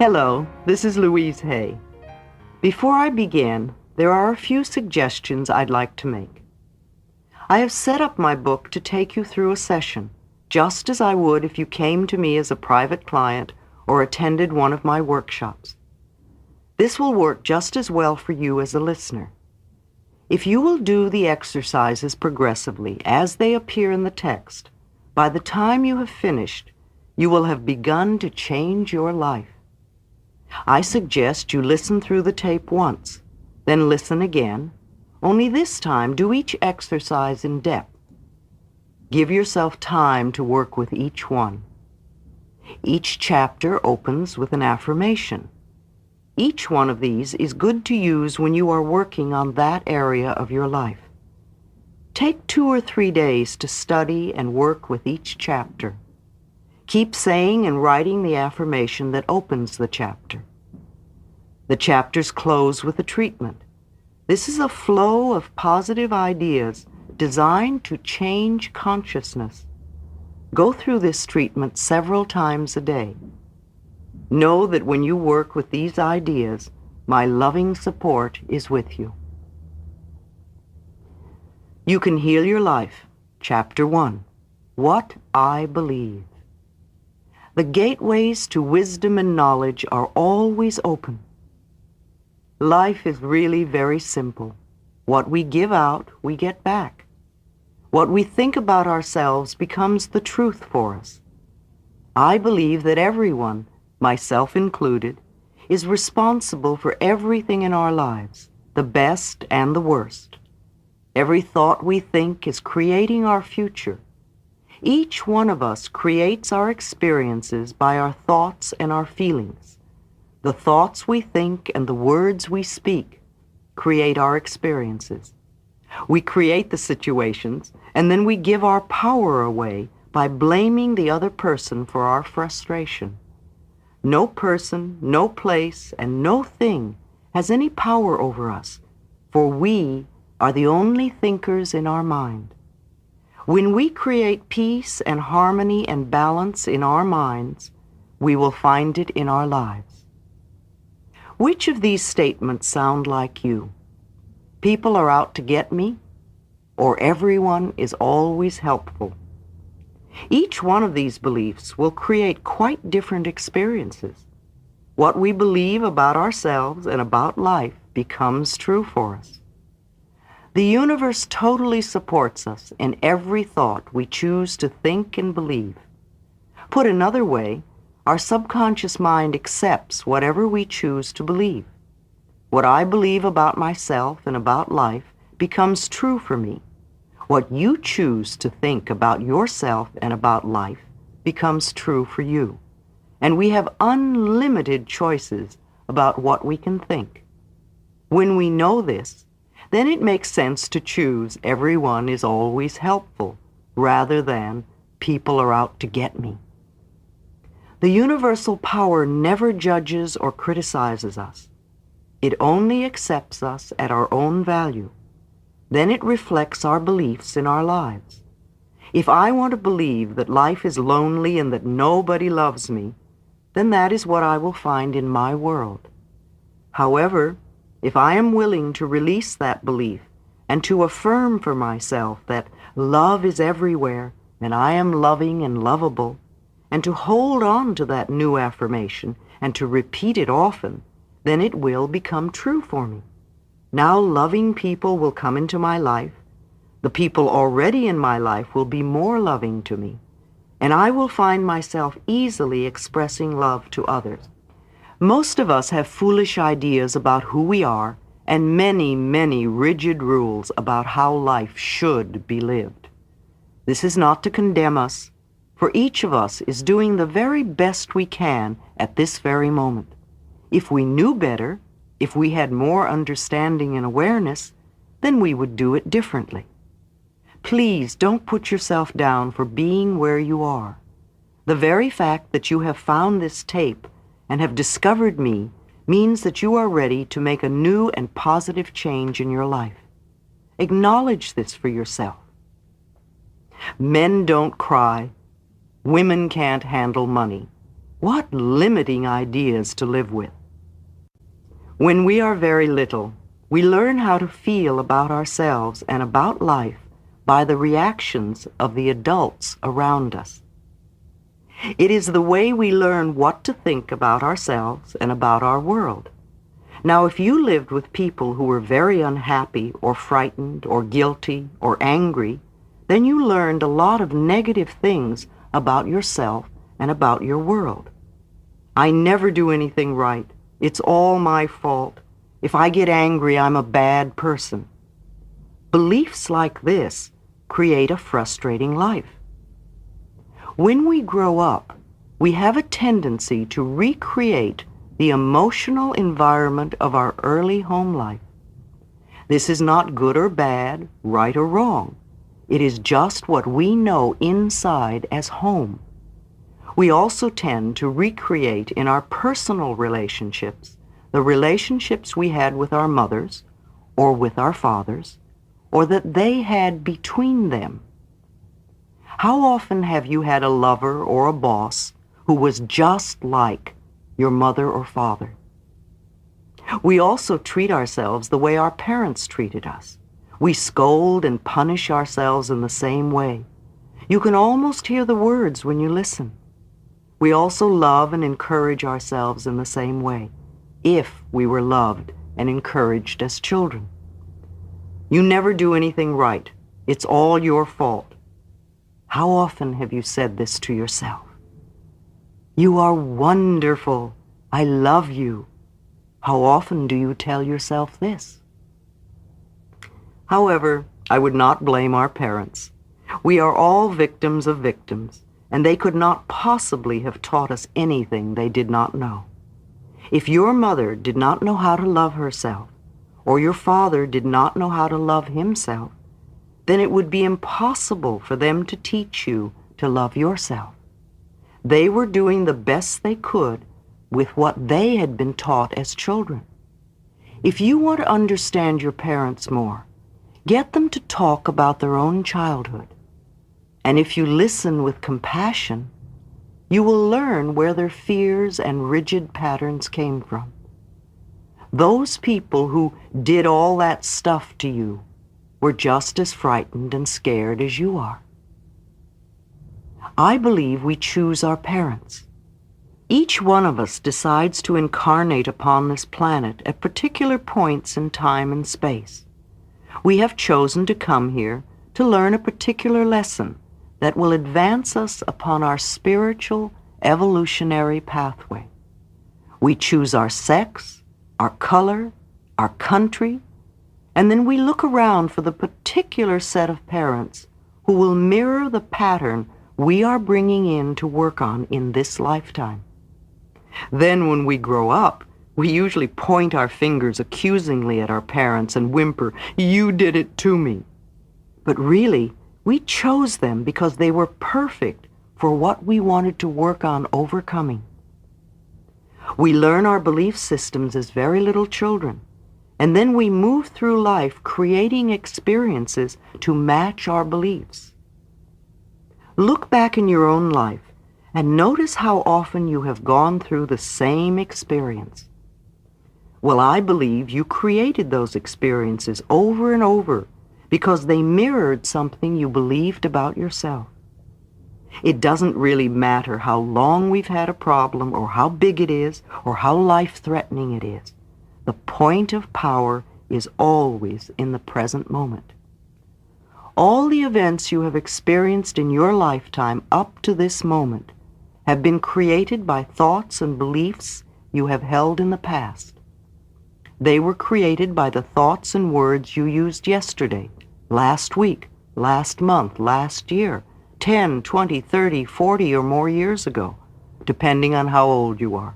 Hello, this is Louise Hay. Before I begin, there are a few suggestions I'd like to make. I have set up my book to take you through a session, just as I would if you came to me as a private client or attended one of my workshops. This will work just as well for you as a listener. If you will do the exercises progressively as they appear in the text, by the time you have finished, you will have begun to change your life. I suggest you listen through the tape once, then listen again, only this time do each exercise in depth. Give yourself time to work with each one. Each chapter opens with an affirmation. Each one of these is good to use when you are working on that area of your life. Take 2 or 3 days to study and work with each chapter. Keep saying and writing the affirmation that opens the chapter. The chapters close with a treatment. This is a flow of positive ideas designed to change consciousness. Go through this treatment several times a day. Know that when you work with these ideas, my loving support is with you. You Can Heal Your Life, Chapter 1, What I Believe. The gateways to wisdom and knowledge are always open. Life is really very simple. What we give out, we get back. What we think about ourselves becomes the truth for us. I believe that everyone, myself included, is responsible for everything in our lives, the best and the worst. Every thought we think is creating our future. Each one of us creates our experiences by our thoughts and our feelings. The thoughts we think and the words we speak create our experiences. We create the situations, and then we give our power away by blaming the other person for our frustration. No person, no place, and no thing has any power over us, for we are the only thinkers in our mind. When we create peace and harmony and balance in our minds, we will find it in our lives. Which of these statements sound like you? People are out to get me, or everyone is always helpful. Each one of these beliefs will create quite different experiences. What we believe about ourselves and about life becomes true for us. The universe totally supports us in every thought we choose to think and believe. Put another way, our subconscious mind accepts whatever we choose to believe. What I believe about myself and about life becomes true for me. What you choose to think about yourself and about life becomes true for you. And we have unlimited choices about what we can think. When we know this, then it makes sense to choose everyone is always helpful rather than people are out to get me. The universal power never judges or criticizes us. It only accepts us at our own value. Then it reflects our beliefs in our lives. If I want to believe that life is lonely and that nobody loves me, then that is what I will find in my world. However, if I am willing to release that belief and to affirm for myself that love is everywhere and I am loving and lovable, and to hold on to that new affirmation and to repeat it often, then it will become true for me. Now loving people will come into my life. The people already in my life will be more loving to me, and I will find myself easily expressing love to others. Most of us have foolish ideas about who we are and many, many rigid rules about how life should be lived. This is not to condemn us, for each of us is doing the very best we can at this very moment. If we knew better, if we had more understanding and awareness, then we would do it differently. Please don't put yourself down for being where you are. The very fact that you have found this tape and have discovered me means that you are ready to make a new and positive change in your life. Acknowledge this for yourself. Men don't cry. Women can't handle money. What limiting ideas to live with. When we are very little, we learn how to feel about ourselves and about life by the reactions of the adults around us. It is the way we learn what to think about ourselves and about our world. Now, if you lived with people who were very unhappy or frightened or guilty or angry, then you learned a lot of negative things about yourself and about your world. I never do anything right. It's all my fault. If I get angry, I'm a bad person. Beliefs like this create a frustrating life. When we grow up, we have a tendency to recreate the emotional environment of our early home life. This is not good or bad, right or wrong. It is just what we know inside as home. We also tend to recreate in our personal relationships the relationships we had with our mothers or with our fathers, or that they had between them. How often have you had a lover or a boss who was just like your mother or father? We also treat ourselves the way our parents treated us. We scold and punish ourselves in the same way. You can almost hear the words when you listen. We also love and encourage ourselves in the same way, if we were loved and encouraged as children. You never do anything right. It's all your fault. How often have you said this to yourself? You are wonderful. I love you. How often do you tell yourself this? However, I would not blame our parents. We are all victims of victims, and they could not possibly have taught us anything they did not know. If your mother did not know how to love herself, or your father did not know how to love himself, then it would be impossible for them to teach you to love yourself. They were doing the best they could with what they had been taught as children. If you want to understand your parents more, get them to talk about their own childhood. And if you listen with compassion, you will learn where their fears and rigid patterns came from. Those people who did all that stuff to you were just as frightened and scared as you are. I believe we choose our parents. Each one of us decides to incarnate upon this planet at particular points in time and space. We have chosen to come here to learn a particular lesson that will advance us upon our spiritual, evolutionary pathway. We choose our sex, our color, our country, and then we look around for the particular set of parents who will mirror the pattern we are bringing in to work on in this lifetime. Then when we grow up, we usually point our fingers accusingly at our parents and whimper, "You did it to me." But really, we chose them because they were perfect for what we wanted to work on overcoming. We learn our belief systems as very little children, and then we move through life creating experiences to match our beliefs. Look back in your own life and notice how often you have gone through the same experience. Well, I believe you created those experiences over and over because they mirrored something you believed about yourself. It doesn't really matter how long we've had a problem or how big it is or how life-threatening it is. The point of power is always in the present moment. All the events you have experienced in your lifetime up to this moment have been created by thoughts and beliefs you have held in the past. They were created by the thoughts and words you used yesterday, last week, last month, last year, 10, 20, 30, 40 or more years ago, depending on how old you are.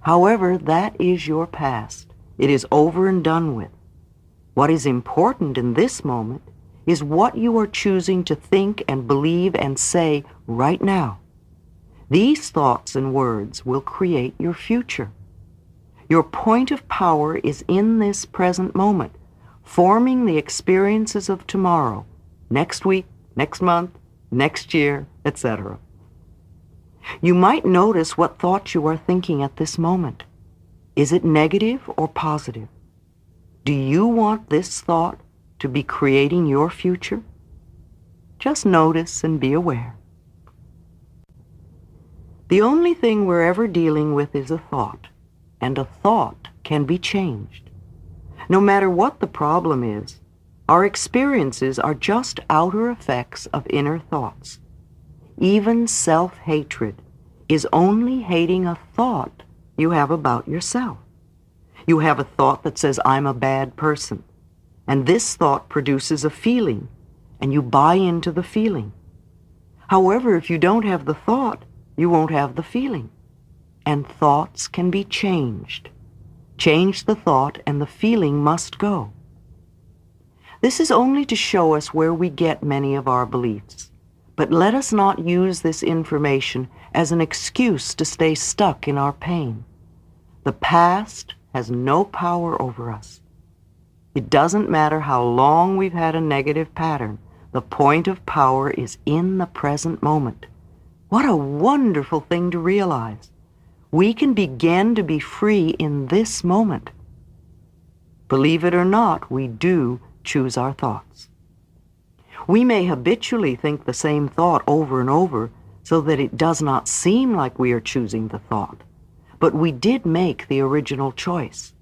However, that is your past. It is over and done with. What is important in this moment is what you are choosing to think and believe and say right now. These thoughts and words will create your future. Your point of power is in this present moment, forming the experiences of tomorrow, next week, next month, next year, etc. You might notice what thoughts you are thinking at this moment. Is it negative or positive? Do you want this thought to be creating your future? Just notice and be aware. The only thing we're ever dealing with is a thought, and a thought can be changed. No matter what the problem is, our experiences are just outer effects of inner thoughts. Even self-hatred is only hating a thought you have about yourself. You have a thought that says, I'm a bad person, and this thought produces a feeling, and you buy into the feeling. However, if you don't have the thought, you won't have the feeling. And thoughts can be changed. Change the thought and the feeling must go. This is only to show us where we get many of our beliefs. But let us not use this information as an excuse to stay stuck in our pain. The past has no power over us. It doesn't matter how long we've had a negative pattern. The point of power is in the present moment. What a wonderful thing to realize. We can begin to be free in this moment. Believe it or not, we do choose our thoughts. We may habitually think the same thought over and over so that it does not seem like we are choosing the thought. But we did make the original choice.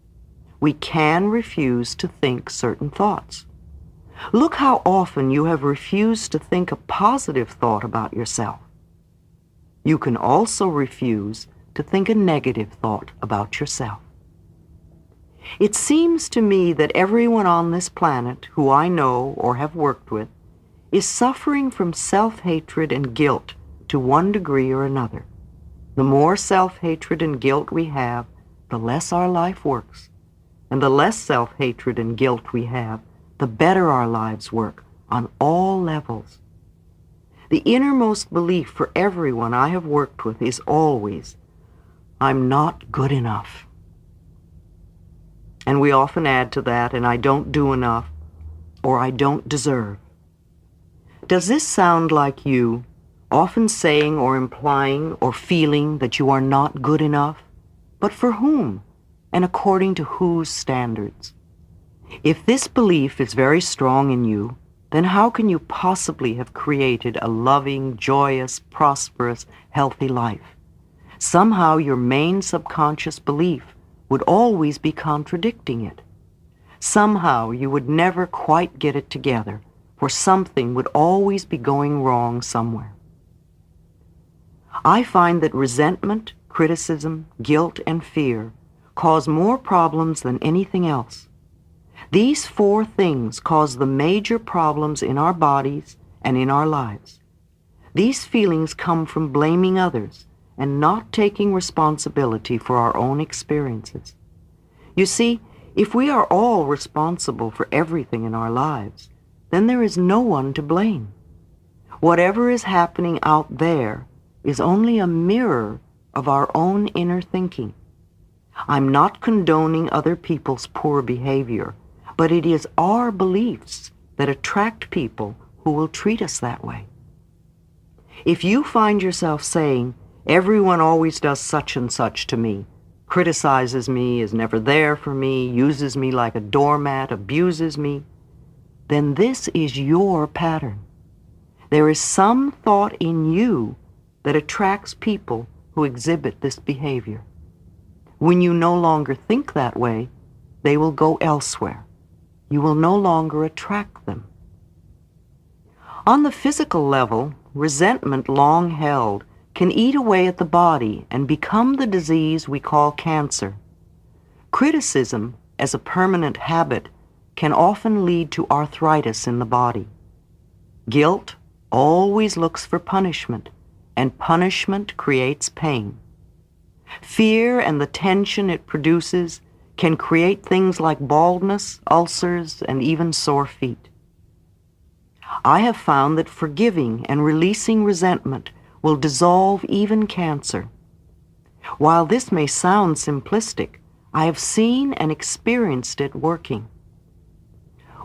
We can refuse to think certain thoughts. Look how often you have refused to think a positive thought about yourself. You can also refuse to think a negative thought about yourself. It seems to me that everyone on this planet who I know or have worked with is suffering from self-hatred and guilt to one degree or another. The more self-hatred and guilt we have, the less our life works. And the less self-hatred and guilt we have, the better our lives work on all levels. The innermost belief for everyone I have worked with is always, I'm not good enough. And we often add to that, and I don't do enough, or I don't deserve. Does this sound like you, often saying or implying or feeling that you are not good enough? But for whom, and according to whose standards? If this belief is very strong in you, then how can you possibly have created a loving, joyous, prosperous, healthy life? Somehow your main subconscious belief would always be contradicting it. Somehow you would never quite get it together, for something would always be going wrong somewhere. I find that resentment, criticism, guilt, and fear cause more problems than anything else. These four things cause the major problems in our bodies and in our lives. These feelings come from blaming others and not taking responsibility for our own experiences. You see, if we are all responsible for everything in our lives, then there is no one to blame. Whatever is happening out there is only a mirror of our own inner thinking. I'm not condoning other people's poor behavior, but it is our beliefs that attract people who will treat us that way. If you find yourself saying, everyone always does such and such to me, criticizes me, is never there for me, uses me like a doormat, abuses me, then this is your pattern. There is some thought in you that attracts people who exhibit this behavior. When you no longer think that way, they will go elsewhere. You will no longer attract them. On the physical level, resentment long held can eat away at the body and become the disease we call cancer. Criticism, as a permanent habit, can often lead to arthritis in the body. Guilt always looks for punishment, and punishment creates pain. Fear and the tension it produces can create things like baldness, ulcers, and even sore feet. I have found that forgiving and releasing resentment will dissolve even cancer. While this may sound simplistic, I have seen and experienced it working.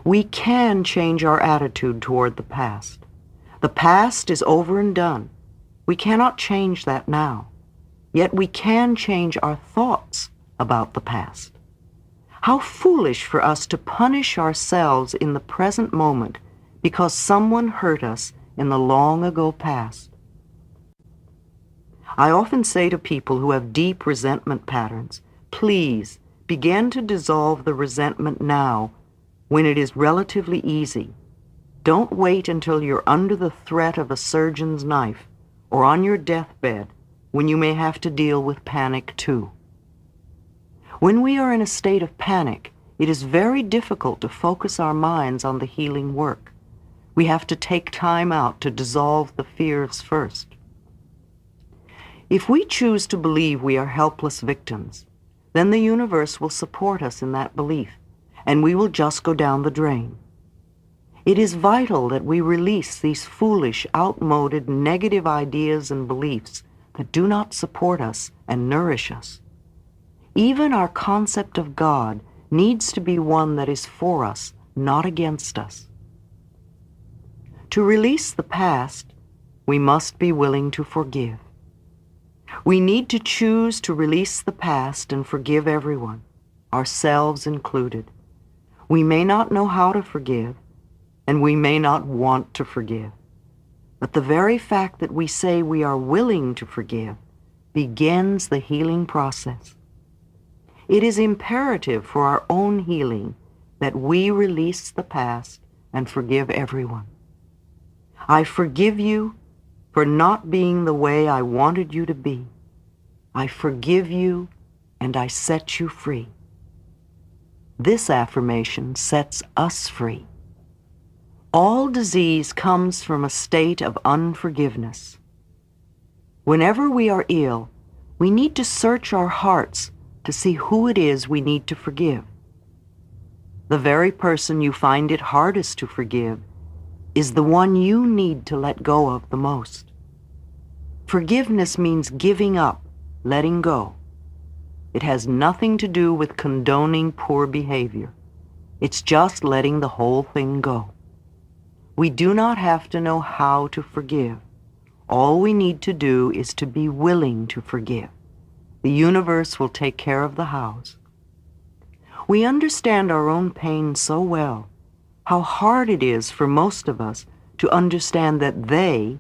We can change our attitude toward the past. The past is over and done. We cannot change that now, yet we can change our thoughts about the past. How foolish for us to punish ourselves in the present moment because someone hurt us in the long ago past. I often say to people who have deep resentment patterns, please begin to dissolve the resentment now when it is relatively easy. Don't wait until you're under the threat of a surgeon's knife or on your deathbed when you may have to deal with panic too. When we are in a state of panic, it is very difficult to focus our minds on the healing work. We have to take time out to dissolve the fears first. If we choose to believe we are helpless victims, then the universe will support us in that belief, and we will just go down the drain. It is vital that we release these foolish, outmoded, negative ideas and beliefs that do not support us and nourish us. Even our concept of God needs to be one that is for us, not against us. To release the past, we must be willing to forgive. We need to choose to release the past and forgive everyone, ourselves included. We may not know how to forgive, and we may not want to forgive. But the very fact that we say we are willing to forgive begins the healing process. It is imperative for our own healing that we release the past and forgive everyone. I forgive you for not being the way I wanted you to be. I forgive you and I set you free. This affirmation sets us free. All disease comes from a state of unforgiveness. Whenever we are ill, we need to search our hearts to see who it is we need to forgive. The very person you find it hardest to forgive is the one you need to let go of the most. Forgiveness means giving up, letting go. It has nothing to do with condoning poor behavior. It's just letting the whole thing go. We do not have to know how to forgive. All we need to do is to be willing to forgive. The universe will take care of the hows. We understand our own pain so well, how hard it is for most of us to understand that they,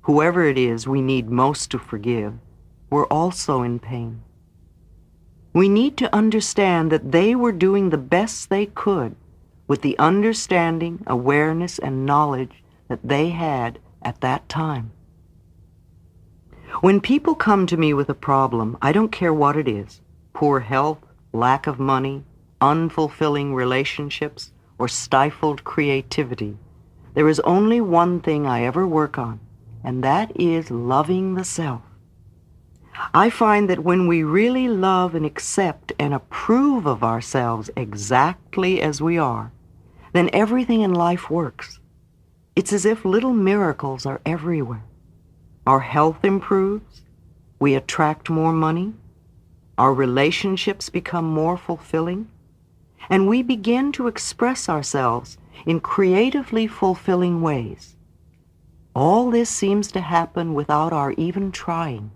whoever it is we need most to forgive, were also in pain. We need to understand that they were doing the best they could with the understanding, awareness, and knowledge that they had at that time. When people come to me with a problem, I don't care what it is, poor health, lack of money, unfulfilling relationships, or stifled creativity, there is only one thing I ever work on, and that is loving the self. I find that when we really love and accept and approve of ourselves exactly as we are, then everything in life works. It's as if little miracles are everywhere. Our health improves, we attract more money, our relationships become more fulfilling, and we begin to express ourselves in creatively fulfilling ways. All this seems to happen without our even trying.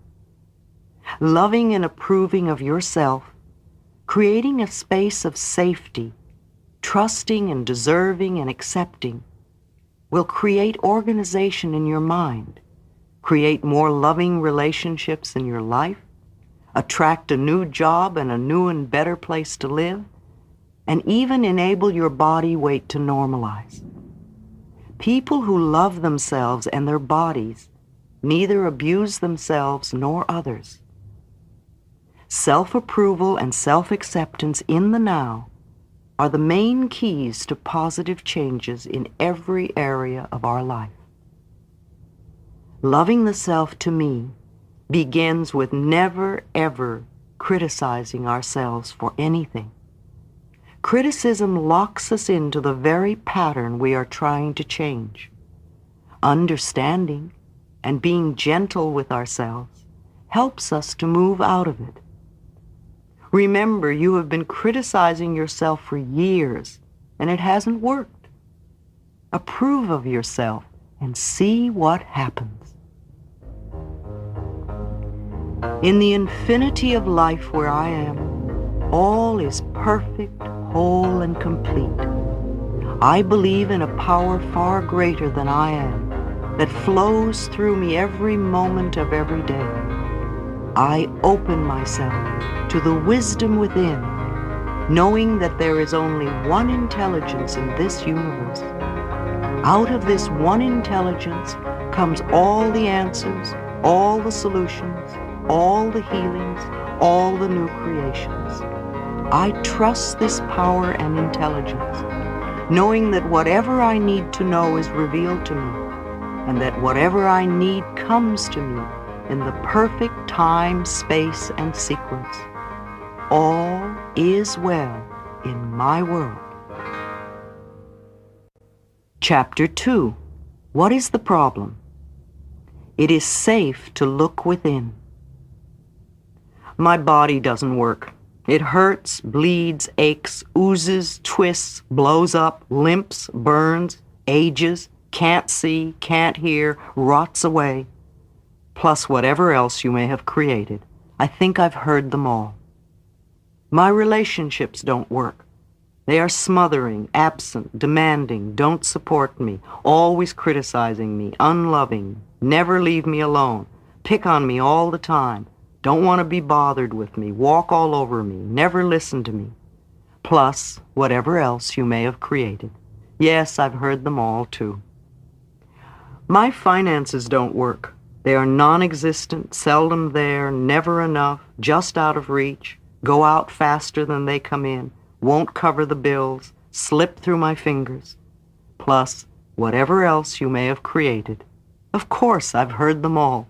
Loving and approving of yourself, creating a space of safety, trusting and deserving and accepting, will create organization in your mind, create more loving relationships in your life, attract a new job and a new and better place to live, and even enable your body weight to normalize. People who love themselves and their bodies neither abuse themselves nor others. Self-approval and self-acceptance in the now are the main keys to positive changes in every area of our life. Loving the self, to me, begins with never, ever criticizing ourselves for anything. Criticism locks us into the very pattern we are trying to change. Understanding and being gentle with ourselves helps us to move out of it. Remember, you have been criticizing yourself for years, and it hasn't worked. Approve of yourself and see what happens. In the infinity of life where I am, all is perfect, whole, and complete. I believe in a power far greater than I am, that flows through me every moment of every day. I open myself to the wisdom within, knowing that there is only one intelligence in this universe. Out of this one intelligence comes all the answers, all the solutions, all the healings, all the new creations. I trust this power and intelligence, knowing that whatever I need to know is revealed to me, and that whatever I need comes to me in the perfect time, space, and sequence. All is well in my world. Chapter 2. What is the problem? It is safe to look within. My body doesn't work. It hurts, bleeds, aches, oozes, twists, blows up, limps, burns, ages, can't see, can't hear, rots away. Plus whatever else you may have created. I think I've heard them all. My relationships don't work. They are smothering, absent, demanding, don't support me, always criticizing me, unloving, never leave me alone, pick on me all the time, don't want to be bothered with me, walk all over me, never listen to me. Plus whatever else you may have created. Yes, I've heard them all too. My finances don't work. They are non-existent, seldom there, never enough, just out of reach, go out faster than they come in, won't cover the bills, slip through my fingers. Plus whatever else you may have created. Of course, I've heard them all.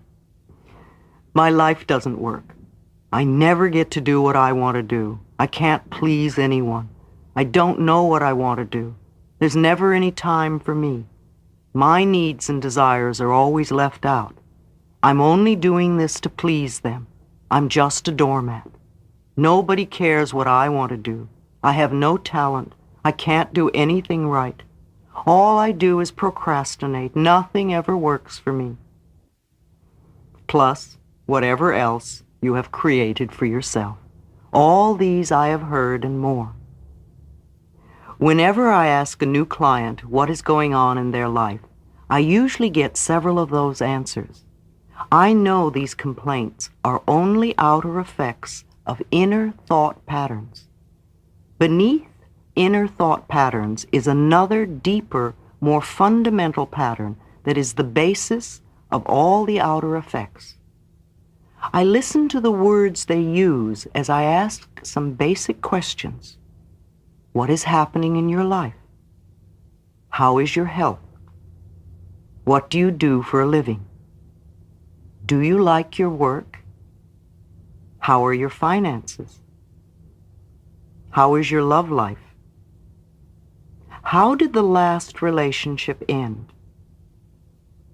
My life doesn't work. I never get to do what I want to do. I can't please anyone. I don't know what I want to do. There's never any time for me. My needs and desires are always left out. I'm only doing this to please them. I'm just a doormat. Nobody cares what I want to do. I have no talent. I can't do anything right. All I do is procrastinate. Nothing ever works for me. Plus whatever else you have created for yourself. All these I have heard and more. Whenever I ask a new client what is going on in their life, I usually get several of those answers. I know these complaints are only outer effects of inner thought patterns. Beneath inner thought patterns is another deeper, more fundamental pattern that is the basis of all the outer effects. I listen to the words they use as I ask some basic questions. What is happening in your life? How is your health? What do you do for a living? Do you like your work? How are your finances? How is your love life? How did the last relationship end?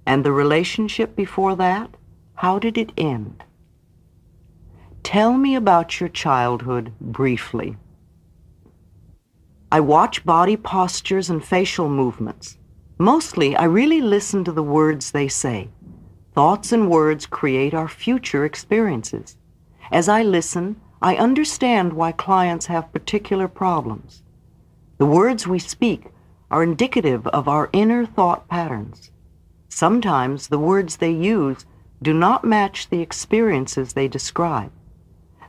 And the relationship before that, how did it end? Tell me about your childhood briefly. I watch body postures and facial movements. Mostly, I really listen to the words they say. Thoughts and words create our future experiences. As I listen, I understand why clients have particular problems. The words we speak are indicative of our inner thought patterns. Sometimes the words they use do not match the experiences they describe.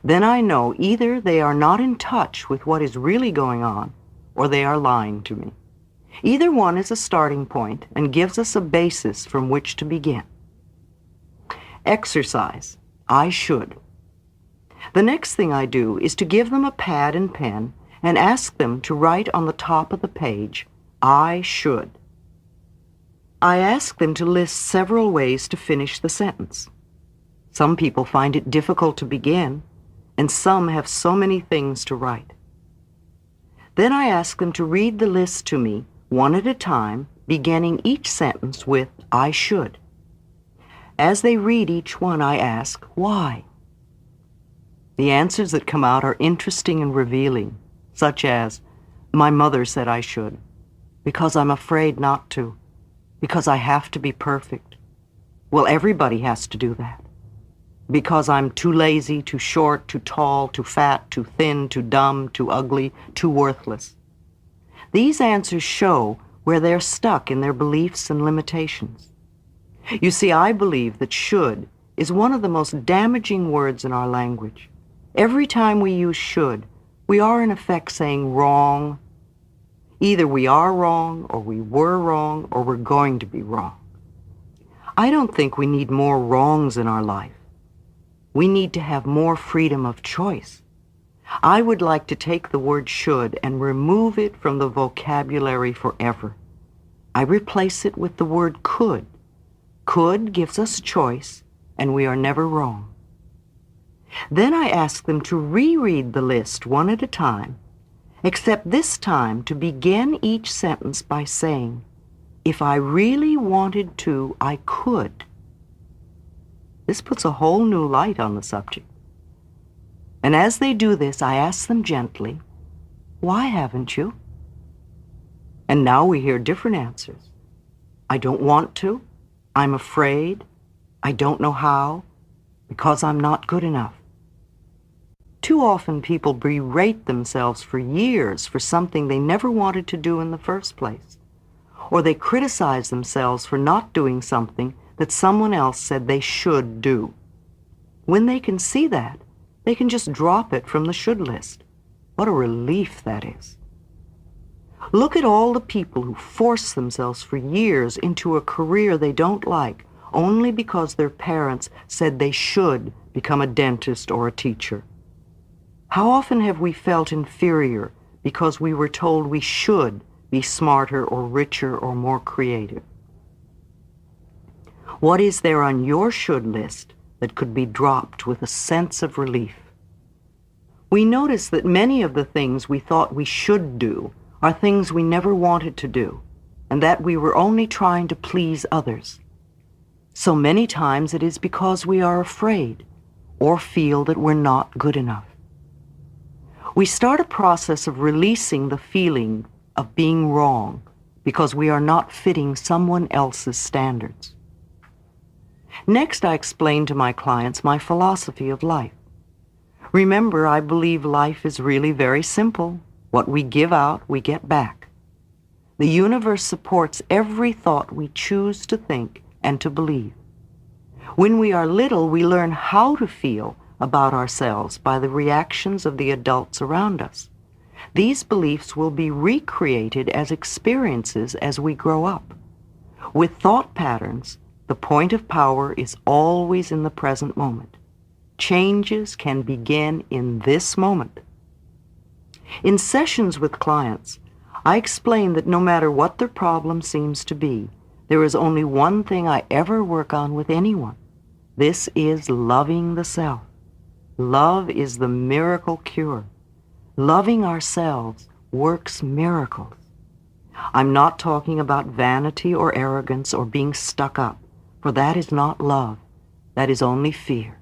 Then I know either they are not in touch with what is really going on, or they are lying to me. Either one is a starting point and gives us a basis from which to begin. Exercise. I should. The next thing I do is to give them a pad and pen and ask them to write on the top of the page, I should. I ask them to list several ways to finish the sentence. Some people find it difficult to begin, and some have so many things to write. Then I ask them to read the list to me, one at a time, beginning each sentence with, I should. As they read each one, I ask, why? The answers that come out are interesting and revealing, such as, my mother said I should, because I'm afraid not to, because I have to be perfect. Well, everybody has to do that. Because I'm too lazy, too short, too tall, too fat, too thin, too dumb, too ugly, too worthless. These answers show where they're stuck in their beliefs and limitations. You see, I believe that should is one of the most damaging words in our language. Every time we use should, we are in effect saying wrong. Either we are wrong, or we were wrong, or we're going to be wrong. I don't think we need more wrongs in our life. We need to have more freedom of choice. I would like to take the word should and remove it from the vocabulary forever. I replace it with the word could. Could gives us choice, and we are never wrong. Then I ask them to reread the list one at a time, except this time to begin each sentence by saying, if I really wanted to, I could. This puts a whole new light on the subject. And as they do this, I ask them gently, why haven't you? And now we hear different answers. I don't want to. I'm afraid. I don't know how. Because I'm not good enough. Too often people berate themselves for years for something they never wanted to do in the first place. Or they criticize themselves for not doing something that someone else said they should do. When they can see that, they can just drop it from the should list. What a relief that is. Look at all the people who force themselves for years into a career they don't like only because their parents said they should become a dentist or a teacher. How often have we felt inferior because we were told we should be smarter or richer or more creative? What is there on your should list that could be dropped with a sense of relief? We notice that many of the things we thought we should do are things we never wanted to do, and that we were only trying to please others. So many times it is because we are afraid or feel that we're not good enough. We start a process of releasing the feeling of being wrong because we are not fitting someone else's standards. Next, I explain to my clients my philosophy of life. Remember, I believe life is really very simple. What we give out, we get back. The universe supports every thought we choose to think and to believe. When we are little, we learn how to feel about ourselves by the reactions of the adults around us. These beliefs will be recreated as experiences as we grow up. With thought patterns, the point of power is always in the present moment. Changes can begin in this moment. In sessions with clients, I explain that no matter what their problem seems to be, there is only one thing I ever work on with anyone. This is loving the self. Love is the miracle cure. Loving ourselves works miracles. I'm not talking about vanity or arrogance or being stuck up, for that is not love. That is only fear.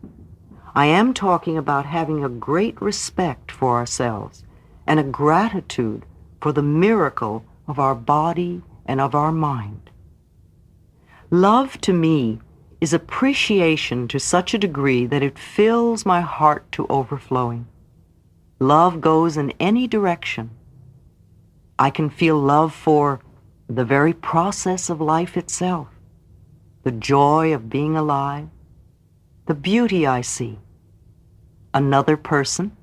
I am talking about having a great respect for ourselves and a gratitude for the miracle of our body and of our mind. Love to me is appreciation to such a degree that it fills my heart to overflowing. Love goes in any direction. I can feel love for the very process of life itself, the joy of being alive, the beauty I see, another person,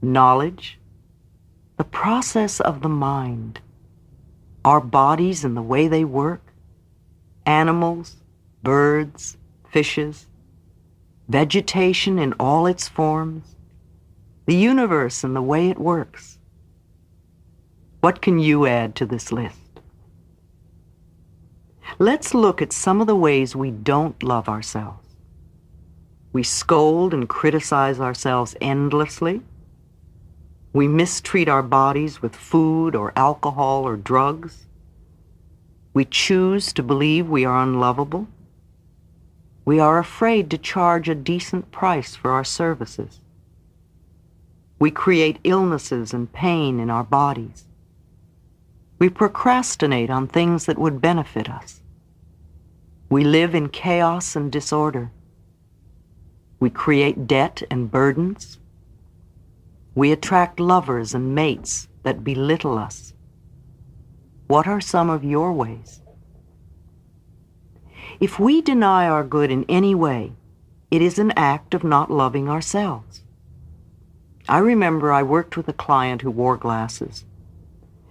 knowledge, the process of the mind, our bodies and the way they work, animals, birds, fishes, vegetation in all its forms, the universe and the way it works. What can you add to this list? Let's look at some of the ways we don't love ourselves. We scold and criticize ourselves endlessly. We mistreat our bodies with food or alcohol or drugs. We choose to believe we are unlovable. We are afraid to charge a decent price for our services. We create illnesses and pain in our bodies. We procrastinate on things that would benefit us. We live in chaos and disorder. We create debt and burdens. We attract lovers and mates that belittle us. What are some of your ways? If we deny our good in any way, it is an act of not loving ourselves. I remember I worked with a client who wore glasses,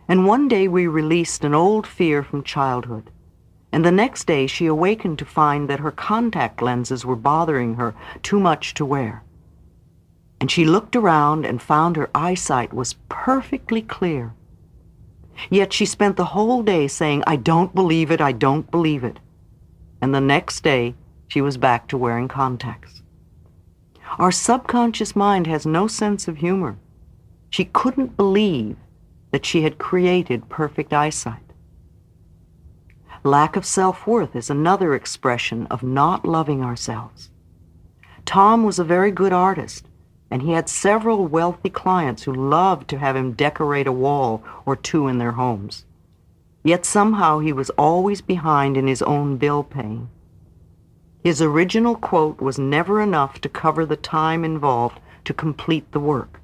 and one day we released an old fear from childhood, and the next day she awakened to find that her contact lenses were bothering her too much to wear. And she looked around and found her eyesight was perfectly clear. Yet she spent the whole day saying, "I don't believe it, I don't believe it." And the next day, she was back to wearing contacts. Our subconscious mind has no sense of humor. She couldn't believe that she had created perfect eyesight. Lack of self-worth is another expression of not loving ourselves. Tom was a very good artist, and he had several wealthy clients who loved to have him decorate a wall or two in their homes. Yet somehow he was always behind in his own bill paying. His original quote was never enough to cover the time involved to complete the work.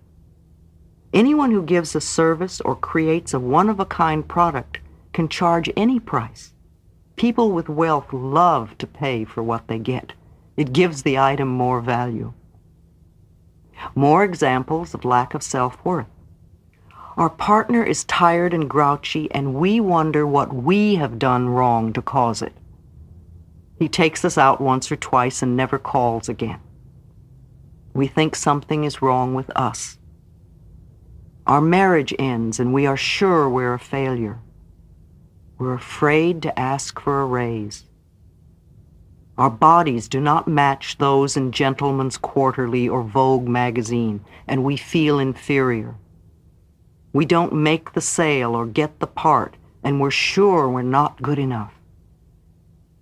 Anyone who gives a service or creates a one-of-a-kind product can charge any price. People with wealth love to pay for what they get. It gives the item more value. More examples of lack of self-worth. Our partner is tired and grouchy, and we wonder what we have done wrong to cause it. He takes us out once or twice and never calls again. We think something is wrong with us. Our marriage ends, and we are sure we're a failure. We're afraid to ask for a raise. Our bodies do not match those in Gentleman's Quarterly or Vogue magazine, and we feel inferior. We don't make the sale or get the part, and we're sure we're not good enough.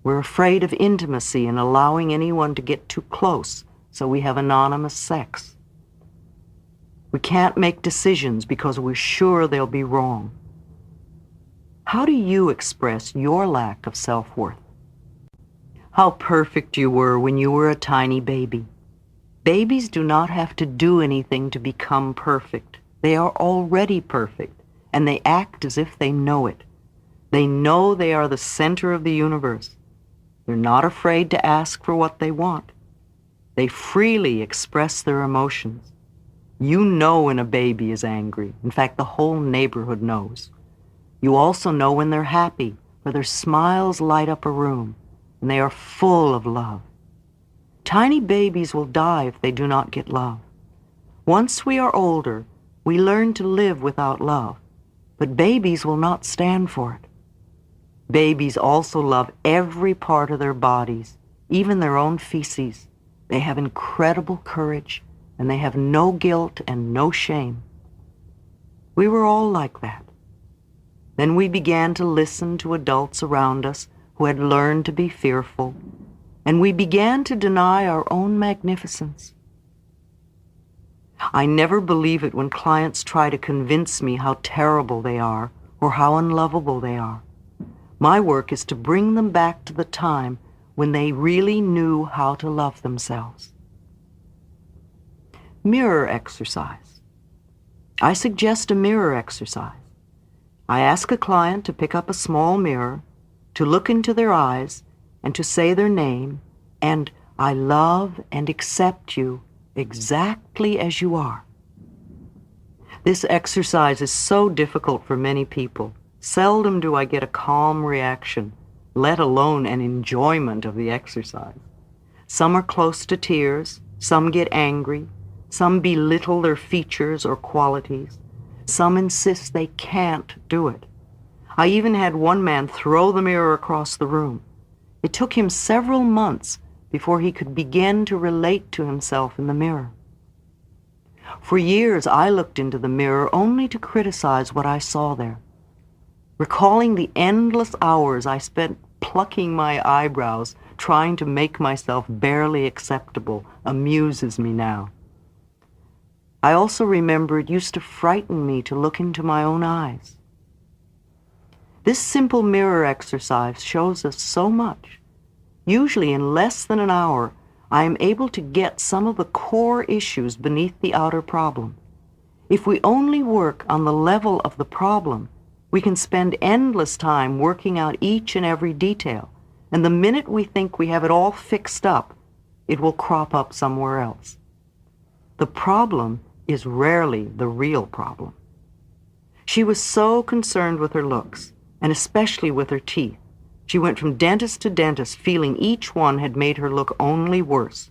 We're afraid of intimacy and allowing anyone to get too close, so we have anonymous sex. We can't make decisions because we're sure they'll be wrong. How do you express your lack of self-worth? How perfect you were when you were a tiny baby. Babies do not have to do anything to become perfect. They are already perfect, and they act as if they know it. They know they are the center of the universe. They're not afraid to ask for what they want. They freely express their emotions. You know when a baby is angry. In fact, the whole neighborhood knows. You also know when they're happy, for their smiles light up a room, and they are full of love. Tiny babies will die if they do not get love. Once we are older, we learn to live without love, but babies will not stand for it. Babies also love every part of their bodies, even their own feces. They have incredible courage, and they have no guilt and no shame. We were all like that. Then we began to listen to adults around us who had learned to be fearful, and we began to deny our own magnificence. I never believe it when clients try to convince me how terrible they are or how unlovable they are. My work is to bring them back to the time when they really knew how to love themselves. Mirror exercise. I suggest a mirror exercise. I ask a client to pick up a small mirror, to look into their eyes, and to say their name, and "I love and accept you exactly as you are." This exercise is so difficult for many people. Seldom do I get a calm reaction, let alone an enjoyment of the exercise. Some are close to tears, some get angry, some belittle their features or qualities, some insist they can't do it. I even had one man throw the mirror across the room. It took him several months before he could begin to relate to himself in the mirror. For years, I looked into the mirror only to criticize what I saw there. Recalling the endless hours I spent plucking my eyebrows, trying to make myself barely acceptable, amuses me now. I also remember it used to frighten me to look into my own eyes. This simple mirror exercise shows us so much. Usually in less than an hour, I am able to get some of the core issues beneath the outer problem. If we only work on the level of the problem, we can spend endless time working out each and every detail, and the minute we think we have it all fixed up, it will crop up somewhere else. The problem is rarely the real problem. She was so concerned with her looks, and especially with her teeth. She went from dentist to dentist, feeling each one had made her look only worse.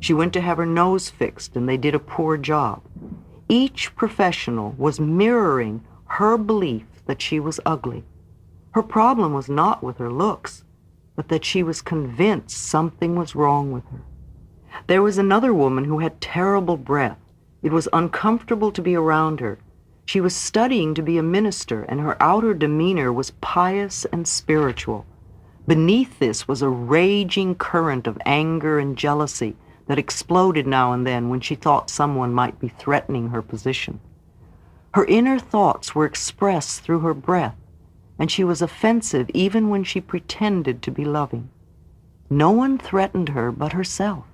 She went to have her nose fixed, and they did a poor job. Each professional was mirroring her belief that she was ugly. Her problem was not with her looks, but that she was convinced something was wrong with her. There was another woman who had terrible breath. It was uncomfortable to be around her. She was studying to be a minister, and her outer demeanor was pious and spiritual. Beneath this was a raging current of anger and jealousy that exploded now and then when she thought someone might be threatening her position. Her inner thoughts were expressed through her breath, and she was offensive even when she pretended to be loving. No one threatened her but herself.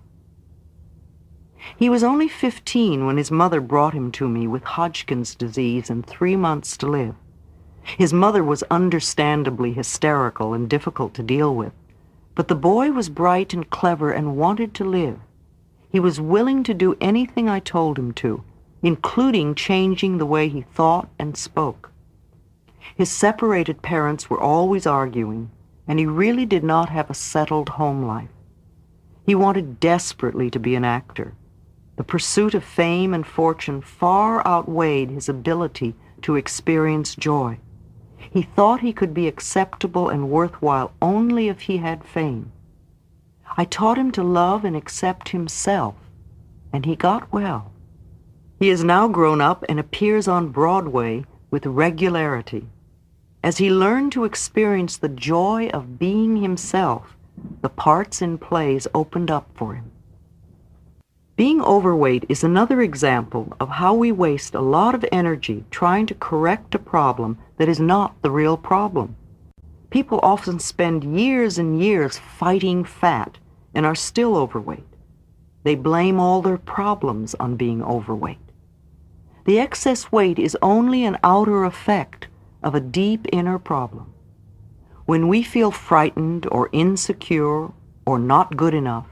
He was only 15 when his mother brought him to me with Hodgkin's disease and 3 months to live. His mother was understandably hysterical and difficult to deal with, but the boy was bright and clever and wanted to live. He was willing to do anything I told him to, including changing the way he thought and spoke. His separated parents were always arguing, and he really did not have a settled home life. He wanted desperately to be an actor. The pursuit of fame and fortune far outweighed his ability to experience joy. He thought he could be acceptable and worthwhile only if he had fame. I taught him to love and accept himself, and he got well. He is now grown up and appears on Broadway with regularity. As he learned to experience the joy of being himself, the parts in plays opened up for him. Being overweight is another example of how we waste a lot of energy trying to correct a problem that is not the real problem. People often spend years and years fighting fat and are still overweight. They blame all their problems on being overweight. The excess weight is only an outer effect of a deep inner problem. When we feel frightened or insecure or not good enough,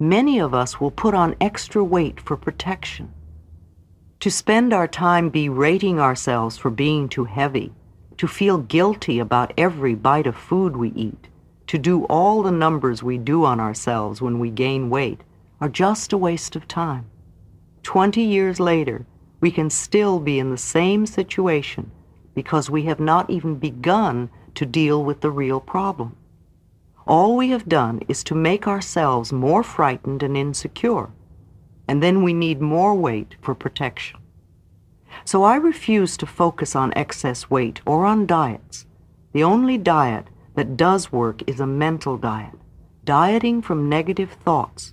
many of us will put on extra weight for protection. To spend our time berating ourselves for being too heavy, to feel guilty about every bite of food we eat, to do all the numbers we do on ourselves when we gain weight, are just a waste of time. 20 years later, we can still be in the same situation because we have not even begun to deal with the real problem. All we have done is to make ourselves more frightened and insecure, and then we need more weight for protection. So I refuse to focus on excess weight or on diets. The only diet that does work is a mental diet, dieting from negative thoughts.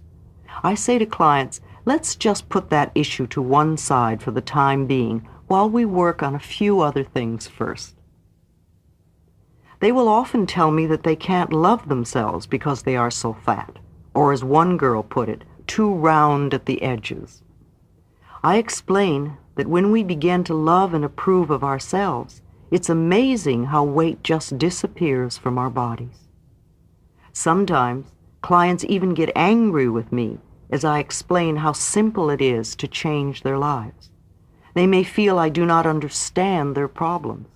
I say to clients, let's just put that issue to one side for the time being while we work on a few other things first. They will often tell me that they can't love themselves because they are so fat, or as one girl put it, too round at the edges. I explain that when we begin to love and approve of ourselves, it's amazing how weight just disappears from our bodies. Sometimes clients even get angry with me as I explain how simple it is to change their lives. They may feel I do not understand their problems.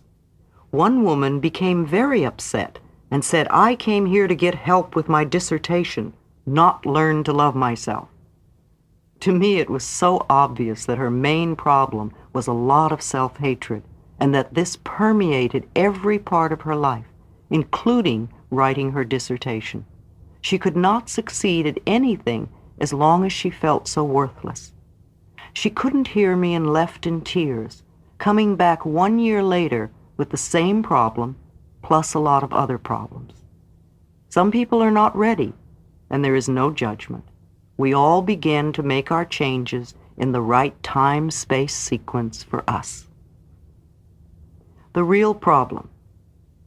One woman became very upset and said, I came here to get help with my dissertation, not learn to love myself. To me, it was so obvious that her main problem was a lot of self-hatred, and that this permeated every part of her life, including writing her dissertation. She could not succeed at anything as long as she felt so worthless. She couldn't hear me and left in tears, coming back 1 year later with the same problem, plus a lot of other problems. Some people are not ready, and there is no judgment. We all begin to make our changes in the right time-space sequence for us. The real problem.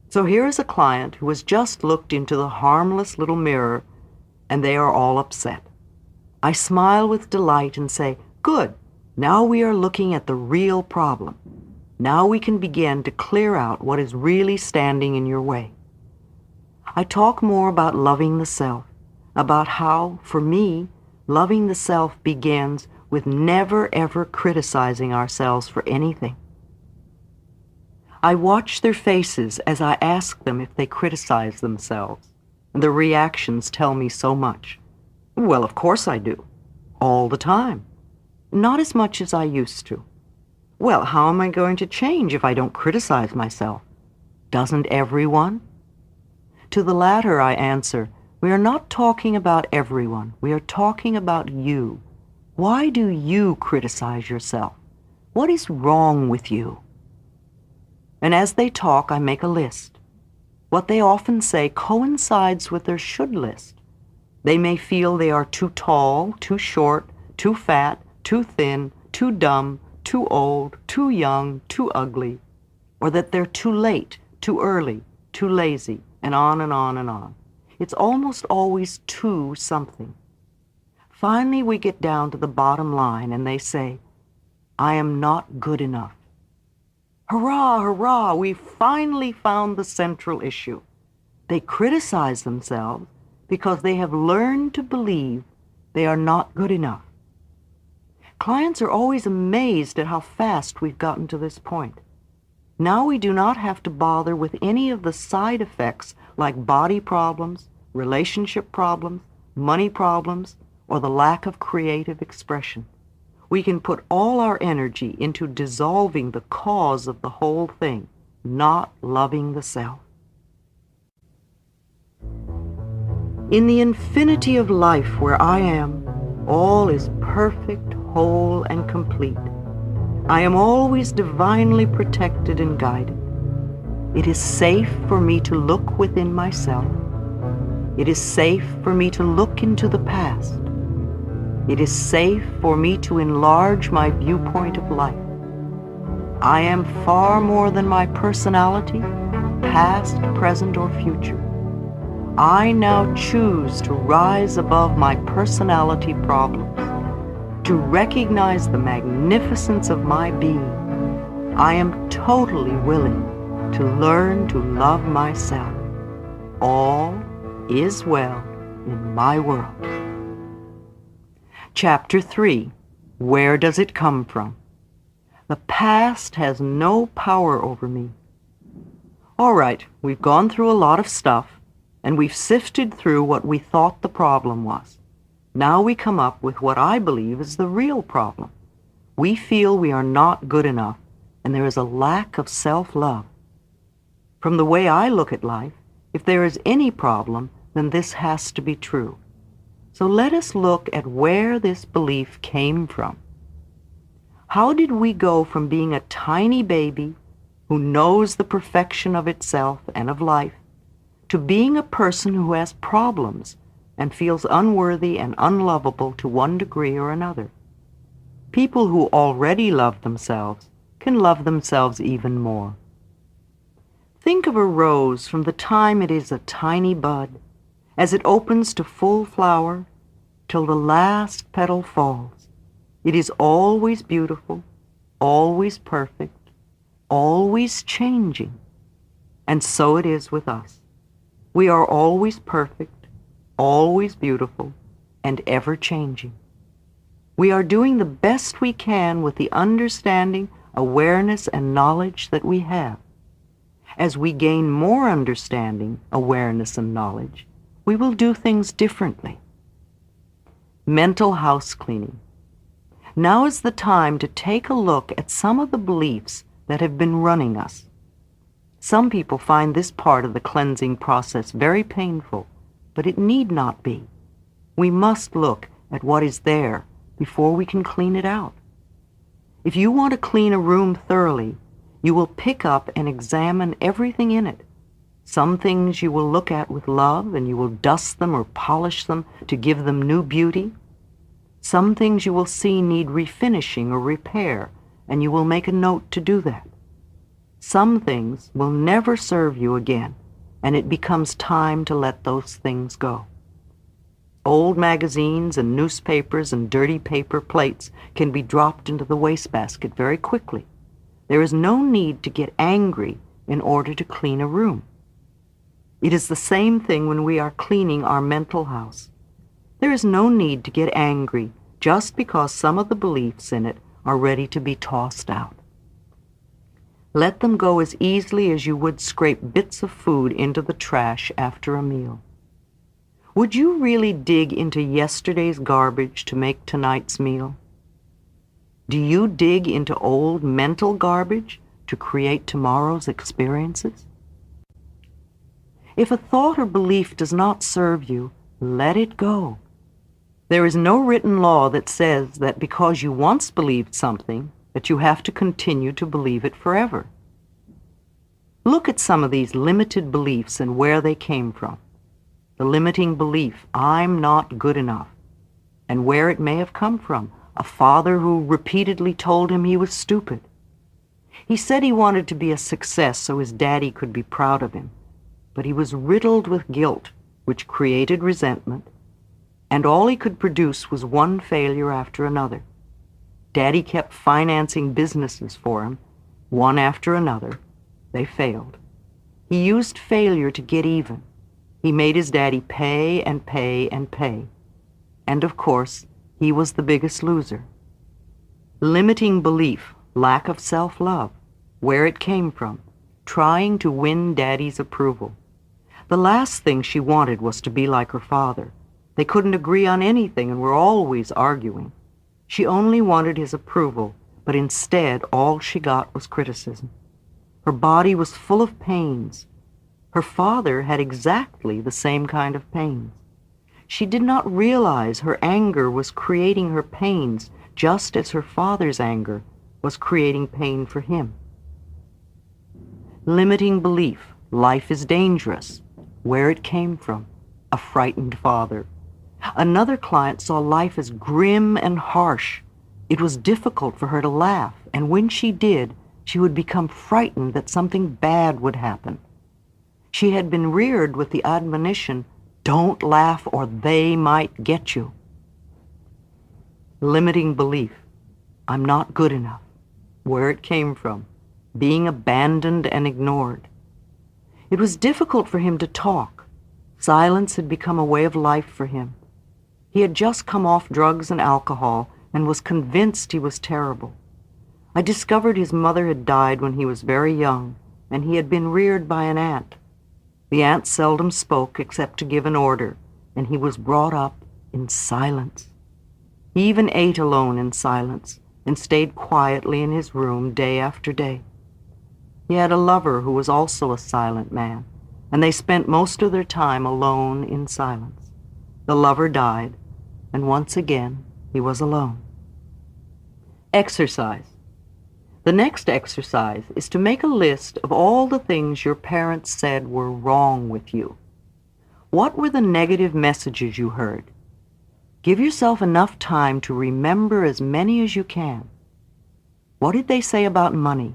So here is a client who has just looked into the harmless little mirror, and they are all upset. I smile with delight and say, "Good, now we are looking at the real problem. Now we can begin to clear out what is really standing in your way." I talk more about loving the self, about how, for me, loving the self begins with never ever criticizing ourselves for anything. I watch their faces as I ask them if they criticize themselves. The reactions tell me so much. Well, of course I do. All the time. Not as much as I used to. Well, how am I going to change if I don't criticize myself? Doesn't everyone? To the latter I answer, we are not talking about everyone. We are talking about you. Why do you criticize yourself? What is wrong with you? And as they talk, I make a list. What they often say coincides with their should list. They may feel they are too tall, too short, too fat, too thin, too dumb, too old, too young, too ugly, or that they're too late, too early, too lazy, and on and on and on. It's almost always too something. Finally, we get down to the bottom line and they say, "I am not good enough." Hurrah, hurrah, we finally found the central issue. They criticize themselves because they have learned to believe they are not good enough. Clients are always amazed at how fast we've gotten to this point. Now we do not have to bother with any of the side effects like body problems, relationship problems, money problems, or the lack of creative expression. We can put all our energy into dissolving the cause of the whole thing, not loving the self. In the infinity of life where I am, all is perfect, whole, and complete. I am always divinely protected and guided. It is safe for me to look within myself. It is safe for me to look into the past. It is safe for me to enlarge my viewpoint of life. I am far more than my personality, past, present, or future. I now choose to rise above my personality problems, to recognize the magnificence of my being. I am totally willing to learn to love myself. All is well in my world. Chapter 3. Where does it come from? The past has no power over me. All right, we've gone through a lot of stuff, and we've sifted through what we thought the problem was. Now we come up with what I believe is the real problem. We feel we are not good enough, and there is a lack of self-love. From the way I look at life, if there is any problem, then this has to be true. So let us look at where this belief came from. How did we go from being a tiny baby who knows the perfection of itself and of life to being a person who has problems and feels unworthy and unlovable to one degree or another? People who already love themselves can love themselves even more. Think of a rose from the time it is a tiny bud, as it opens to full flower, till the last petal falls. It is always beautiful, always perfect, always changing. And so it is with us. We are always perfect, always beautiful, and ever changing. We are doing the best we can with the understanding, awareness, and knowledge that we have. As we gain more understanding, awareness, and knowledge, we will do things differently. Mental house cleaning. Now is the time to take a look at some of the beliefs that have been running us. Some people find this part of the cleansing process very painful, but it need not be. We must look at what is there before we can clean it out. If you want to clean a room thoroughly, you will pick up and examine everything in it. Some things you will look at with love, and you will dust them or polish them to give them new beauty. Some things you will see need refinishing or repair, and you will make a note to do that. Some things will never serve you again, and it becomes time to let those things go. Old magazines and newspapers and dirty paper plates can be dropped into the wastebasket very quickly. There is no need to get angry in order to clean a room. It is the same thing when we are cleaning our mental house. There is no need to get angry just because some of the beliefs in it are ready to be tossed out. Let them go as easily as you would scrape bits of food into the trash after a meal. Would you really dig into yesterday's garbage to make tonight's meal? Do you dig into old mental garbage to create tomorrow's experiences? If a thought or belief does not serve you, let it go. There is no written law that says that because you once believed something, that you have to continue to believe it forever. Look at some of these limited beliefs and where they came from. The limiting belief, I'm not good enough, and where it may have come from. A father who repeatedly told him he was stupid. He said he wanted to be a success so his daddy could be proud of him, but he was riddled with guilt, which created resentment, and all he could produce was one failure after another. Daddy kept financing businesses for him, one after another. They failed. He used failure to get even. He made his daddy pay and pay and pay. And of course, he was the biggest loser. Limiting belief, lack of self-love, where it came from, trying to win Daddy's approval. The last thing she wanted was to be like her father. They couldn't agree on anything and were always arguing. She only wanted his approval, but instead all she got was criticism. Her body was full of pains. Her father had exactly the same kind of pains. She did not realize her anger was creating her pains just as her father's anger was creating pain for him. Limiting belief, life is dangerous, where it came from, a frightened father. Another client saw life as grim and harsh. It was difficult for her to laugh, and when she did, she would become frightened that something bad would happen. She had been reared with the admonition, don't laugh or they might get you. Limiting belief, I'm not good enough, where it came from, being abandoned and ignored. It was difficult for him to talk. Silence had become a way of life for him. He had just come off drugs and alcohol and was convinced he was terrible. I discovered his mother had died when he was very young, and he had been reared by an aunt. The aunt seldom spoke except to give an order, and he was brought up in silence. He even ate alone in silence and stayed quietly in his room day after day. He had a lover who was also a silent man, and they spent most of their time alone in silence. The lover died, and once again he was alone. Exercise. The next exercise is to make a list of all the things your parents said were wrong with you. What were the negative messages you heard? Give yourself enough time to remember as many as you can. What did they say about money?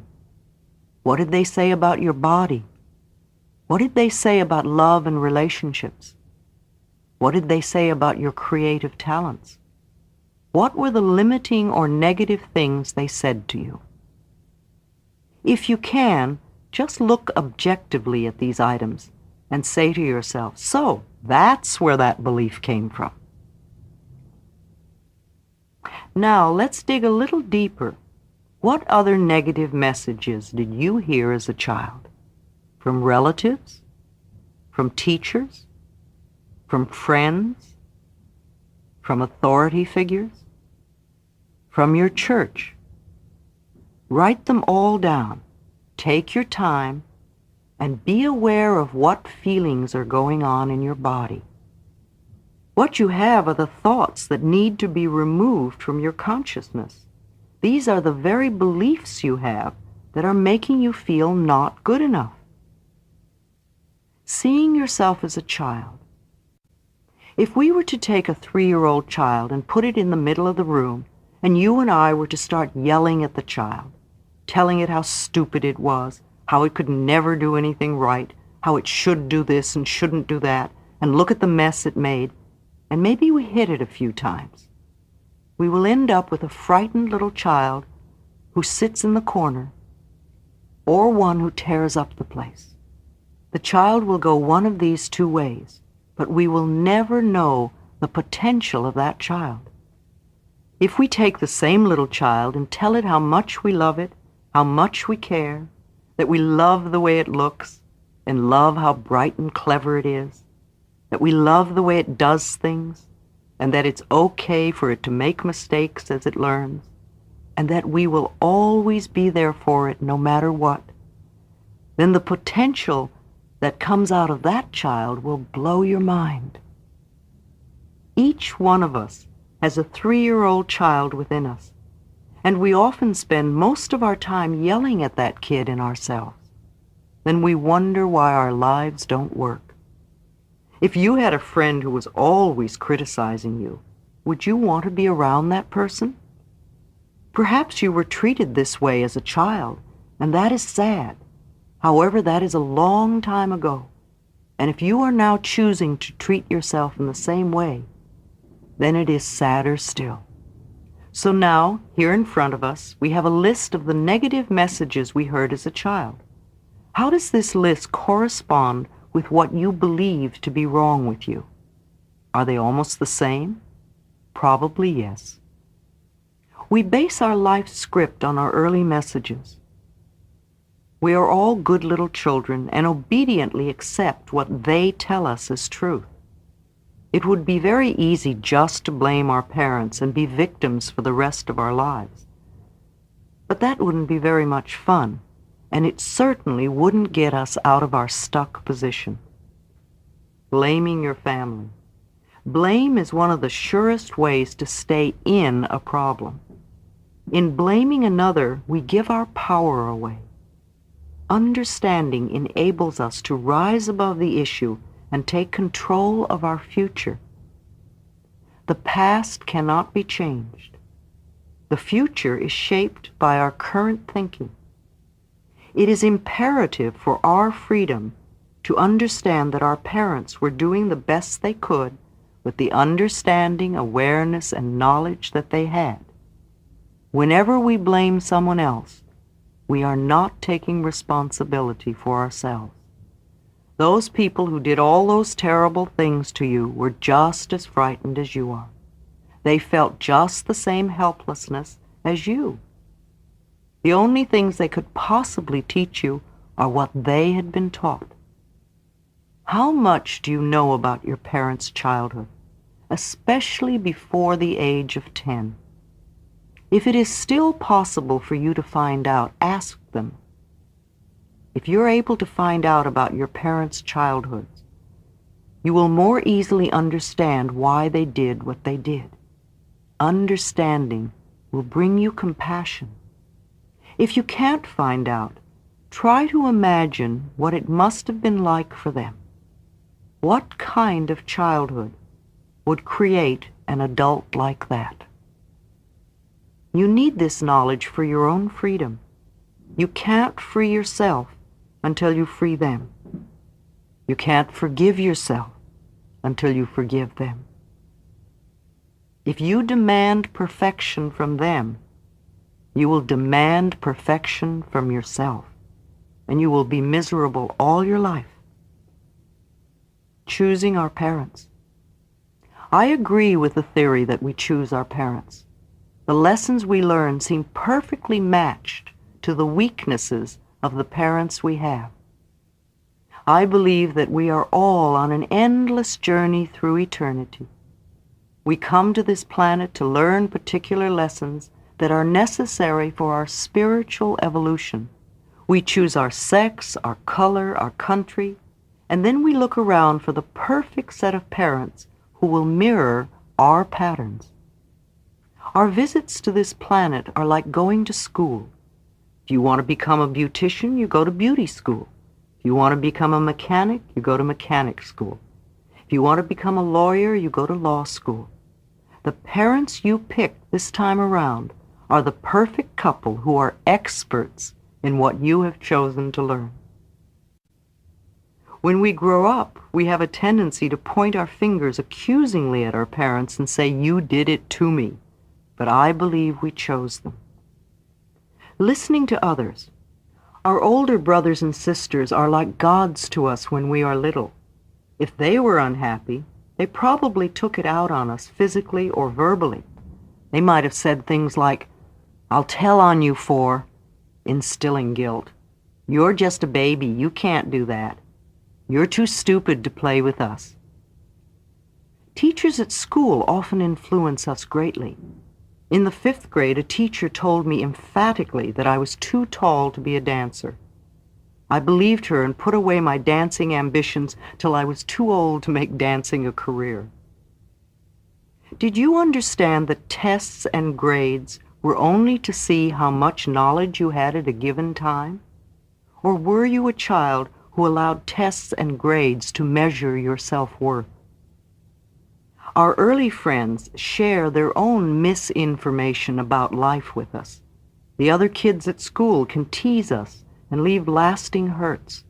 What did they say about your body? What did they say about love and relationships? What did they say about your creative talents? What were the limiting or negative things they said to you? If you can, just look objectively at these items and say to yourself, so that's where that belief came from. Now let's dig a little deeper. What other negative messages did you hear as a child? From relatives? From teachers? From friends? From authority figures? From your church? Write them all down. Take your time and be aware of what feelings are going on in your body. What you have are the thoughts that need to be removed from your consciousness. These are the very beliefs you have that are making you feel not good enough. Seeing yourself as a child. If we were to take a 3-year-old child and put it in the middle of the room, and you and I were to start yelling at the child, telling it how stupid it was, how it could never do anything right, how it should do this and shouldn't do that, and look at the mess it made, and maybe we hit it a few times. We will end up with a frightened little child who sits in the corner, or one who tears up the place. The child will go one of these two ways, but we will never know the potential of that child. If we take the same little child and tell it how much we love it, how much we care, that we love the way it looks, and love how bright and clever it is, that we love the way it does things, and that it's okay for it to make mistakes as it learns, and that we will always be there for it no matter what, then the potential that comes out of that child will blow your mind. Each one of us has a 3-year-old child within us, and we often spend most of our time yelling at that kid in ourselves. Then we wonder why our lives don't work. If you had a friend who was always criticizing you, would you want to be around that person? Perhaps you were treated this way as a child, and that is sad. However, that is a long time ago, and if you are now choosing to treat yourself in the same way, then it is sadder still. So now, here in front of us, we have a list of the negative messages we heard as a child. How does this list correspond with what you believe to be wrong with you? Are they almost the same? Probably yes. We base our life script on our early messages. We are all good little children and obediently accept what they tell us as truth. It would be very easy just to blame our parents and be victims for the rest of our lives. But that wouldn't be very much fun, and it certainly wouldn't get us out of our stuck position. Blaming your family. Blame is one of the surest ways to stay in a problem. In blaming another, we give our power away. Understanding enables us to rise above the issue and take control of our future. The past cannot be changed. The future is shaped by our current thinking. It is imperative for our freedom to understand that our parents were doing the best they could with the understanding, awareness, and knowledge that they had. Whenever we blame someone else, we are not taking responsibility for ourselves. Those people who did all those terrible things to you were just as frightened as you are. They felt just the same helplessness as you. The only things they could possibly teach you are what they had been taught. How much do you know about your parents' childhood, especially before the age of 10? If it is still possible for you to find out, ask them. If you're able to find out about your parents' childhoods, you will more easily understand why they did what they did. Understanding will bring you compassion. If you can't find out, try to imagine what it must have been like for them. What kind of childhood would create an adult like that? You need this knowledge for your own freedom. You can't free yourself until you free them. You can't forgive yourself until you forgive them. If you demand perfection from them, you will demand perfection from yourself, and you will be miserable all your life. Choosing our parents. I agree with the theory that we choose our parents. The lessons we learn seem perfectly matched to the weaknesses of the parents we have. I believe that we are all on an endless journey through eternity. We come to this planet to learn particular lessons that are necessary for our spiritual evolution. We choose our sex, our color, our country, and then we look around for the perfect set of parents who will mirror our patterns. Our visits to this planet are like going to school. If you want to become a beautician, you go to beauty school. If you want to become a mechanic, you go to mechanic school. If you want to become a lawyer, you go to law school. The parents you pick this time around are the perfect couple who are experts in what you have chosen to learn. When we grow up, we have a tendency to point our fingers accusingly at our parents and say, "You did it to me," but I believe we chose them. Listening to others. Our older brothers and sisters are like gods to us when we are little. If they were unhappy, they probably took it out on us physically or verbally. They might have said things like, "I'll tell on you for," instilling guilt. "You're just a baby, you can't do that. You're too stupid to play with us." Teachers at school often influence us greatly. In the 5th grade, a teacher told me emphatically that I was too tall to be a dancer. I believed her and put away my dancing ambitions till I was too old to make dancing a career. Did you understand that tests and grades were only to see how much knowledge you had at a given time? Or were you a child who allowed tests and grades to measure your self-worth? Our early friends share their own misinformation about life with us. The other kids at school can tease us and leave lasting hurts.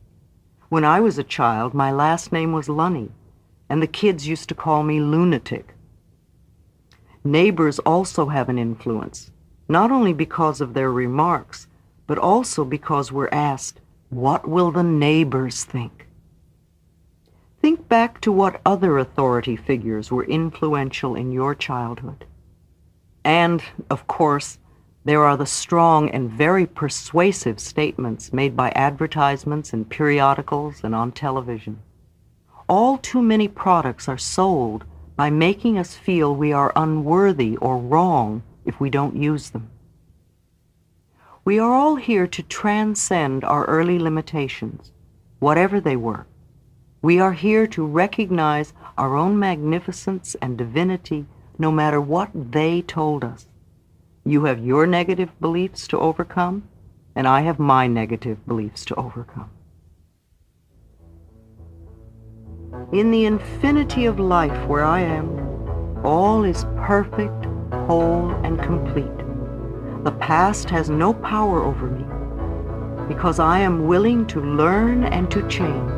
When I was a child, my last name was Lunny, and the kids used to call me lunatic. Neighbors also have an influence, not only because of their remarks, but also because we're asked, "What will the neighbors think?" Think back to what other authority figures were influential in your childhood. And, of course, there are the strong and very persuasive statements made by advertisements in periodicals and on television. All too many products are sold by making us feel we are unworthy or wrong if we don't use them. We are all here to transcend our early limitations, whatever they were. We are here to recognize our own magnificence and divinity no matter what they told us. You have your negative beliefs to overcome, and I have my negative beliefs to overcome. In the infinity of life where I am, all is perfect, whole, and complete. The past has no power over me, because I am willing to learn and to change.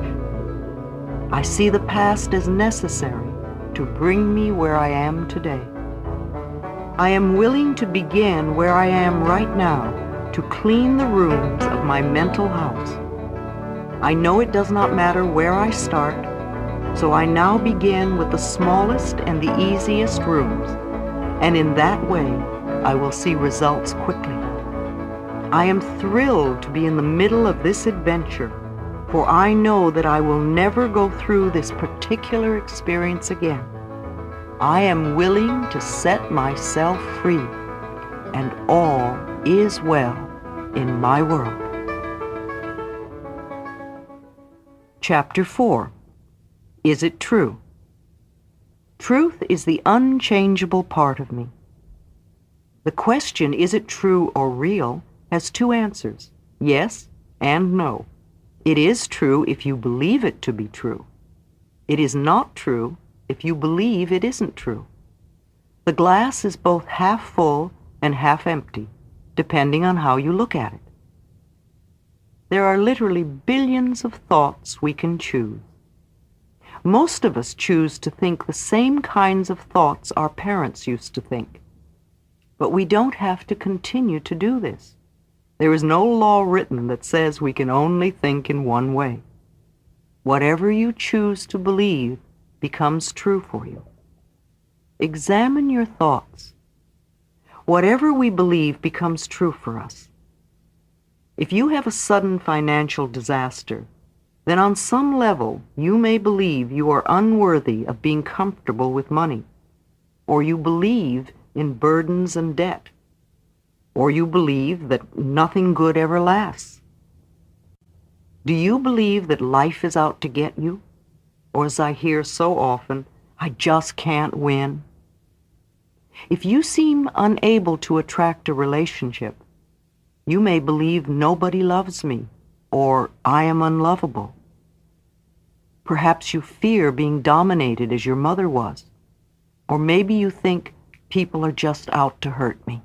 I see the past as necessary to bring me where I am today. I am willing to begin where I am right now to clean the rooms of my mental house. I know it does not matter where I start, so I now begin with the smallest and the easiest rooms, and in that way I will see results quickly. I am thrilled to be in the middle of this adventure, for I know that I will never go through this particular experience again. I am willing to set myself free, and all is well in my world. Chapter 4. Is it true? Truth is the unchangeable part of me. The question, is it true or real, has two answers, yes and no. It is true if you believe it to be true. It is not true if you believe it isn't true. The glass is both half full and half empty, depending on how you look at it. There are literally billions of thoughts we can choose. Most of us choose to think the same kinds of thoughts our parents used to think. But we don't have to continue to do this. There is no law written that says we can only think in one way. Whatever you choose to believe becomes true for you. Examine your thoughts. Whatever we believe becomes true for us. If you have a sudden financial disaster, then on some level you may believe you are unworthy of being comfortable with money, or you believe in burdens and debt, or you believe that nothing good ever lasts. Do you believe that life is out to get you? Or, as I hear so often, I just can't win? If you seem unable to attract a relationship, you may believe nobody loves me, or I am unlovable. Perhaps you fear being dominated as your mother was, or maybe you think people are just out to hurt me.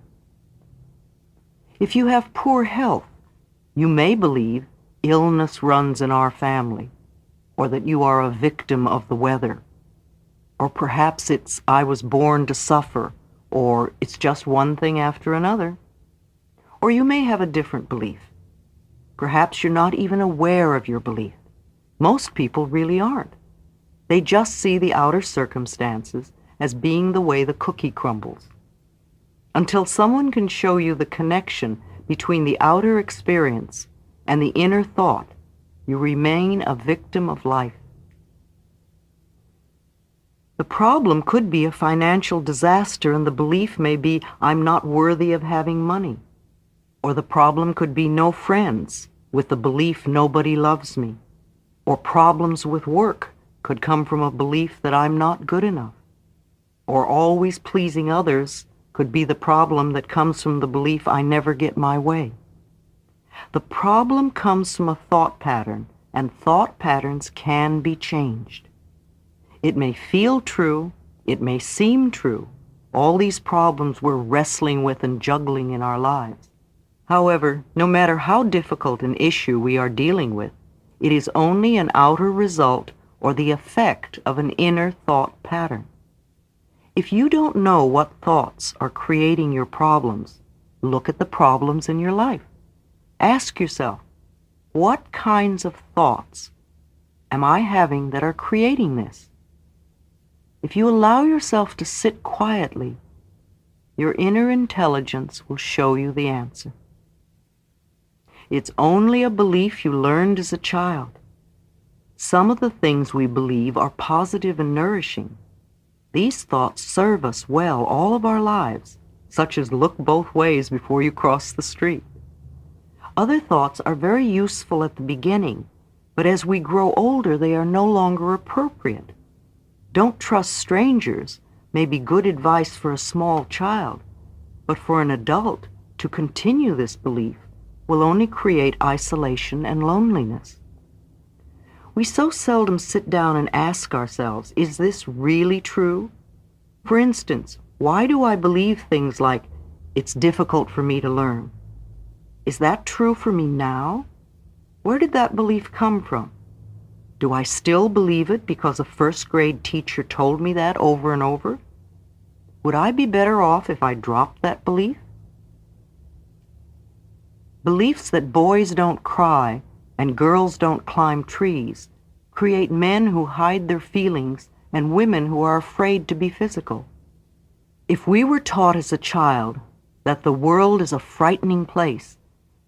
If you have poor health, you may believe illness runs in our family, or that you are a victim of the weather. Or perhaps it's I was born to suffer, or it's just one thing after another. Or you may have a different belief. Perhaps you're not even aware of your belief. Most people really aren't. They just see the outer circumstances as being the way the cookie crumbles. Until someone can show you the connection between the outer experience and the inner thought, you remain a victim of life. The problem could be a financial disaster, and the belief may be, I'm not worthy of having money. Or the problem could be no friends, with the belief nobody loves me. Or problems with work could come from a belief that I'm not good enough. Or always pleasing others could be the problem that comes from the belief I never get my way. The problem comes from a thought pattern, and thought patterns can be changed. It may feel true, it may seem true, all these problems we're wrestling with and juggling in our lives. However, no matter how difficult an issue we are dealing with, it is only an outer result or the effect of an inner thought pattern. If you don't know what thoughts are creating your problems, look at the problems in your life. Ask yourself, what kinds of thoughts am I having that are creating this? If you allow yourself to sit quietly, your inner intelligence will show you the answer. It's only a belief you learned as a child. Some of the things we believe are positive and nourishing. These thoughts serve us well all of our lives, such as look both ways before you cross the street. Other thoughts are very useful at the beginning, but as we grow older, they are no longer appropriate. Don't trust strangers may be good advice for a small child, but for an adult to continue this belief will only create isolation and loneliness. We so seldom sit down and ask ourselves, is this really true? For instance, why do I believe things like, it's difficult for me to learn? Is that true for me now? Where did that belief come from? Do I still believe it because a first-grade teacher told me that over and over? Would I be better off if I dropped that belief? Beliefs that boys don't cry and girls don't climb trees create men who hide their feelings and women who are afraid to be physical. If we were taught as a child that the world is a frightening place,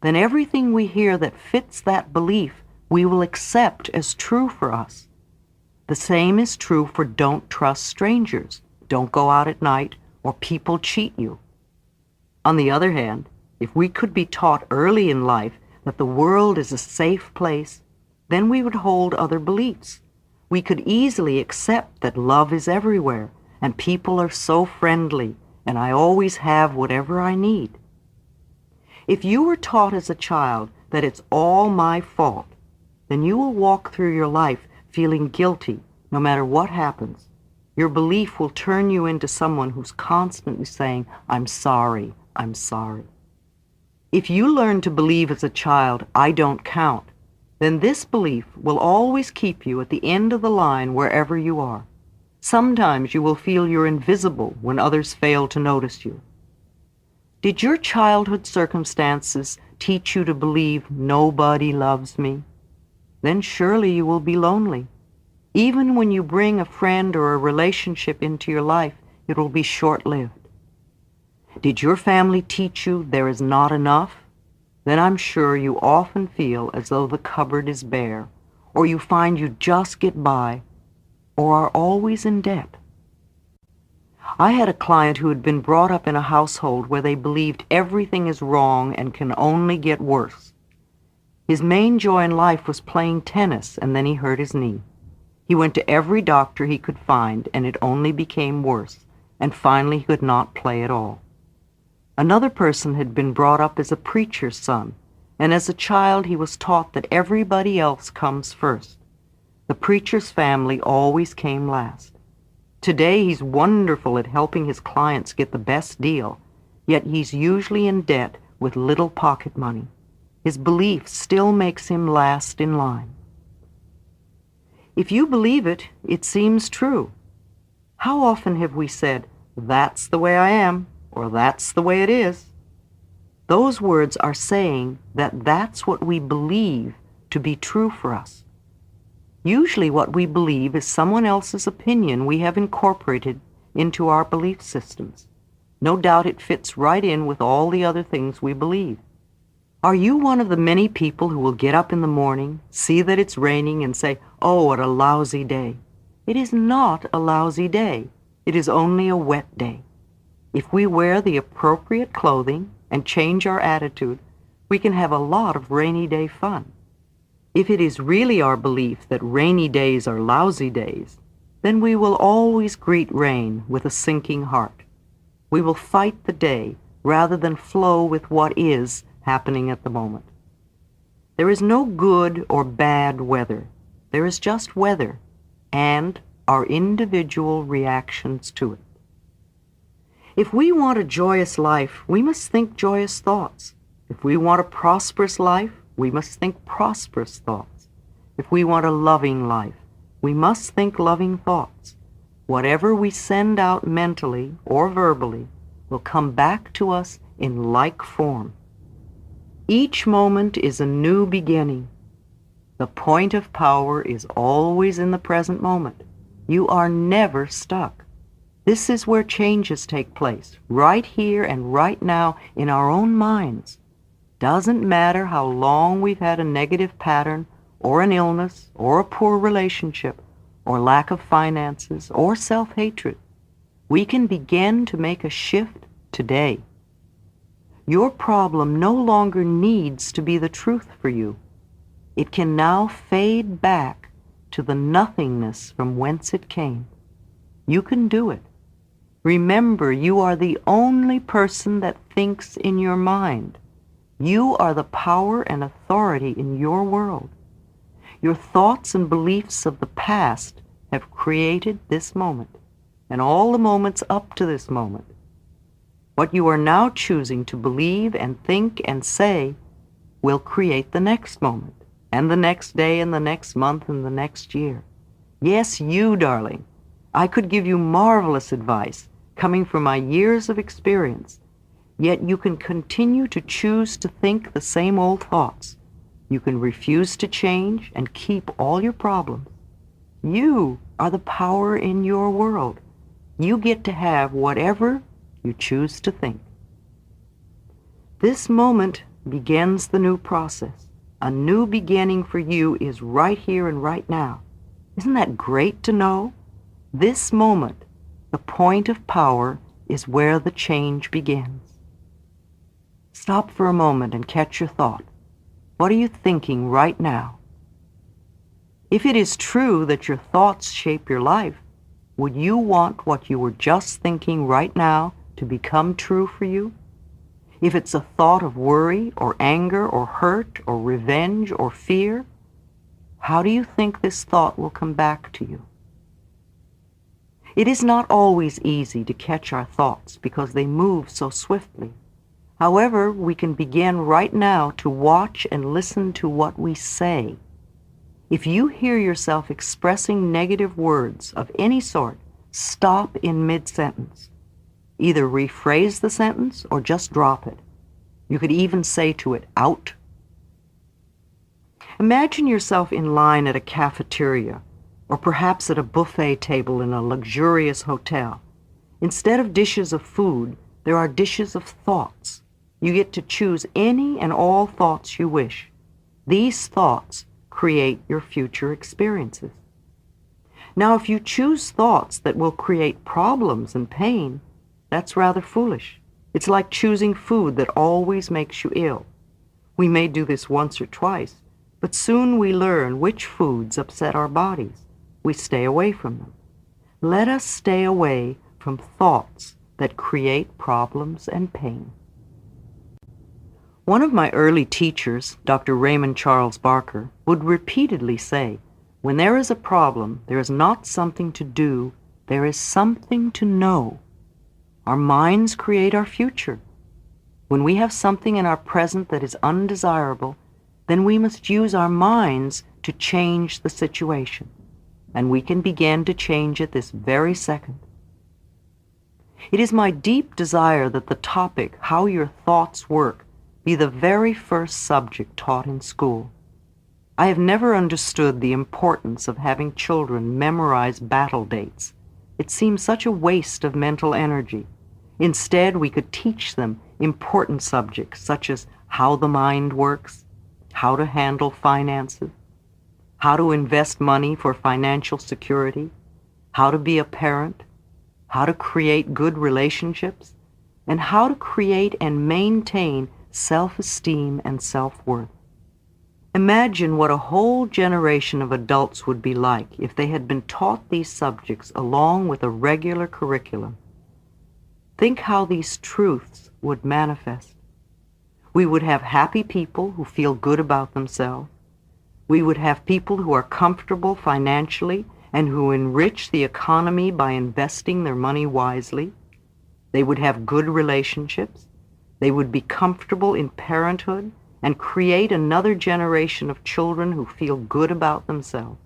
then everything we hear that fits that belief we will accept as true for us. The same is true for don't trust strangers, don't go out at night, or people cheat you. On the other hand, if we could be taught early in life that the world is a safe place, then we would hold other beliefs. We could easily accept that love is everywhere, and people are so friendly, and I always have whatever I need. If you were taught as a child that it's all my fault, then you will walk through your life feeling guilty no matter what happens. Your belief will turn you into someone who's constantly saying, I'm sorry, I'm sorry. If you learn to believe as a child, I don't count, then this belief will always keep you at the end of the line wherever you are. Sometimes you will feel you're invisible when others fail to notice you. Did your childhood circumstances teach you to believe nobody loves me? Then surely you will be lonely. Even when you bring a friend or a relationship into your life, it will be short-lived. Did your family teach you there is not enough? Then I'm sure you often feel as though the cupboard is bare, or you find you just get by, or are always in debt. I had a client who had been brought up in a household where they believed everything is wrong and can only get worse. His main joy in life was playing tennis, and then he hurt his knee. He went to every doctor he could find, and it only became worse, and finally he could not play at all. Another person had been brought up as a preacher's son, and as a child he was taught that everybody else comes first. The preacher's family always came last. Today he's wonderful at helping his clients get the best deal, yet he's usually in debt with little pocket money. His belief still makes him last in line. If you believe it, it seems true. How often have we said, "That's the way I am," or "That's the way it is"? Those words are saying that that's what we believe to be true for us. Usually what we believe is someone else's opinion we have incorporated into our belief systems. No doubt it fits right in with all the other things we believe. Are you one of the many people who will get up in the morning, see that it's raining, and say, "Oh, what a lousy day"? It is not a lousy day. It is only a wet day. If we wear the appropriate clothing and change our attitude, we can have a lot of rainy day fun. If it is really our belief that rainy days are lousy days, then we will always greet rain with a sinking heart. We will fight the day rather than flow with what is happening at the moment. There is no good or bad weather. There is just weather and our individual reactions to it. If we want a joyous life, we must think joyous thoughts. If we want a prosperous life, we must think prosperous thoughts. If we want a loving life, we must think loving thoughts. Whatever we send out mentally or verbally will come back to us in like form. Each moment is a new beginning. The point of power is always in the present moment. You are never stuck. This is where changes take place, right here and right now in our own minds. Doesn't matter how long we've had a negative pattern, or an illness, or a poor relationship, or lack of finances, or self-hatred. We can begin to make a shift today. Your problem no longer needs to be the truth for you. It can now fade back to the nothingness from whence it came. You can do it. Remember, you are the only person that thinks in your mind. You are the power and authority in your world. Your thoughts and beliefs of the past have created this moment, and all the moments up to this moment. What you are now choosing to believe and think and say will create the next moment, and the next day, and the next month, and the next year. Yes, you, darling. I could give you marvelous advice coming from my years of experience, yet you can continue to choose to think the same old thoughts. You can refuse to change and keep all your problems. You are the power in your world. You get to have whatever you choose to think. This moment begins the new process. A new beginning for you is right here and right now. Isn't that great to know? This moment, the point of power, is where the change begins. Stop for a moment and catch your thought. What are you thinking right now? If it is true that your thoughts shape your life, would you want what you were just thinking right now to become true for you? If it's a thought of worry or anger or hurt or revenge or fear, how do you think this thought will come back to you? It is not always easy to catch our thoughts because they move so swiftly. However, we can begin right now to watch and listen to what we say. If you hear yourself expressing negative words of any sort, stop in mid-sentence. Either rephrase the sentence or just drop it. You could even say to it, "Out." Imagine yourself in line at a cafeteria, or perhaps at a buffet table in a luxurious hotel. Instead of dishes of food, there are dishes of thoughts. You get to choose any and all thoughts you wish. These thoughts create your future experiences. Now, if you choose thoughts that will create problems and pain, that's rather foolish. It's like choosing food that always makes you ill. We may do this once or twice, but soon we learn which foods upset our bodies. We stay away from them. Let us stay away from thoughts that create problems and pain. One of my early teachers, Dr. Raymond Charles Barker, would repeatedly say, "When there is a problem, there is not something to do, there is something to know." Our minds create our future. When we have something in our present that is undesirable, then we must use our minds to change the situation. and we can begin to change it this very second. It is my deep desire that the topic, how your thoughts work, be the very first subject taught in school. I have never understood the importance of having children memorize battle dates. It seems such a waste of mental energy. Instead, we could teach them important subjects such as how the mind works, how to handle finances, how to invest money for financial security, how to be a parent, how to create good relationships, and how to create and maintain self-esteem and self-worth. Imagine what a whole generation of adults would be like if they had been taught these subjects along with a regular curriculum. Think how these truths would manifest. We would have happy people who feel good about themselves. We would have people who are comfortable financially and who enrich the economy by investing their money wisely. They would have good relationships. They would be comfortable in parenthood and create another generation of children who feel good about themselves.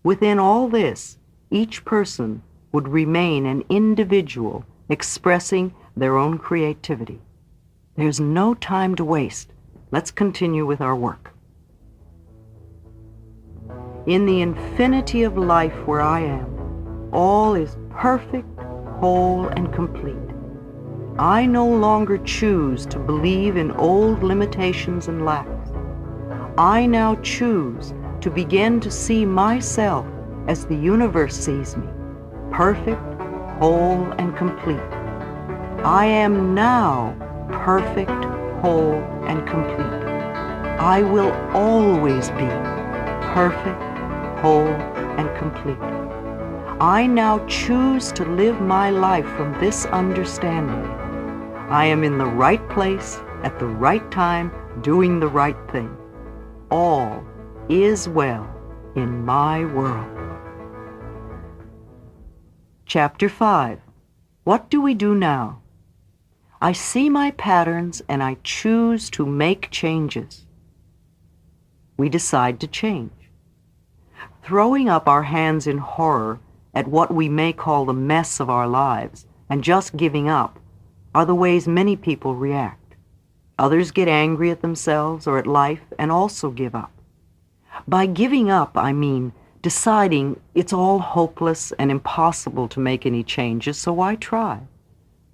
Within all this, each person would remain an individual expressing their own creativity. There's no time to waste. Let's continue with our work. In the infinity of life where I am, all is perfect, whole, and complete. I no longer choose to believe in old limitations and lacks. I now choose to begin to see myself as the universe sees me, perfect, whole, and complete. I am now perfect, whole, and complete. I will always be perfect, whole, and complete. I now choose to live my life from this understanding. I am in the right place at the right time, doing the right thing. All is well in my world. Chapter 5. What do we do now? I see my patterns and I choose to make changes. We decide to change. Throwing up our hands in horror at what we may call the mess of our lives and just giving up are the ways many people react. Others get angry at themselves or at life and also give up. By giving up, I mean deciding it's all hopeless and impossible to make any changes, so why try?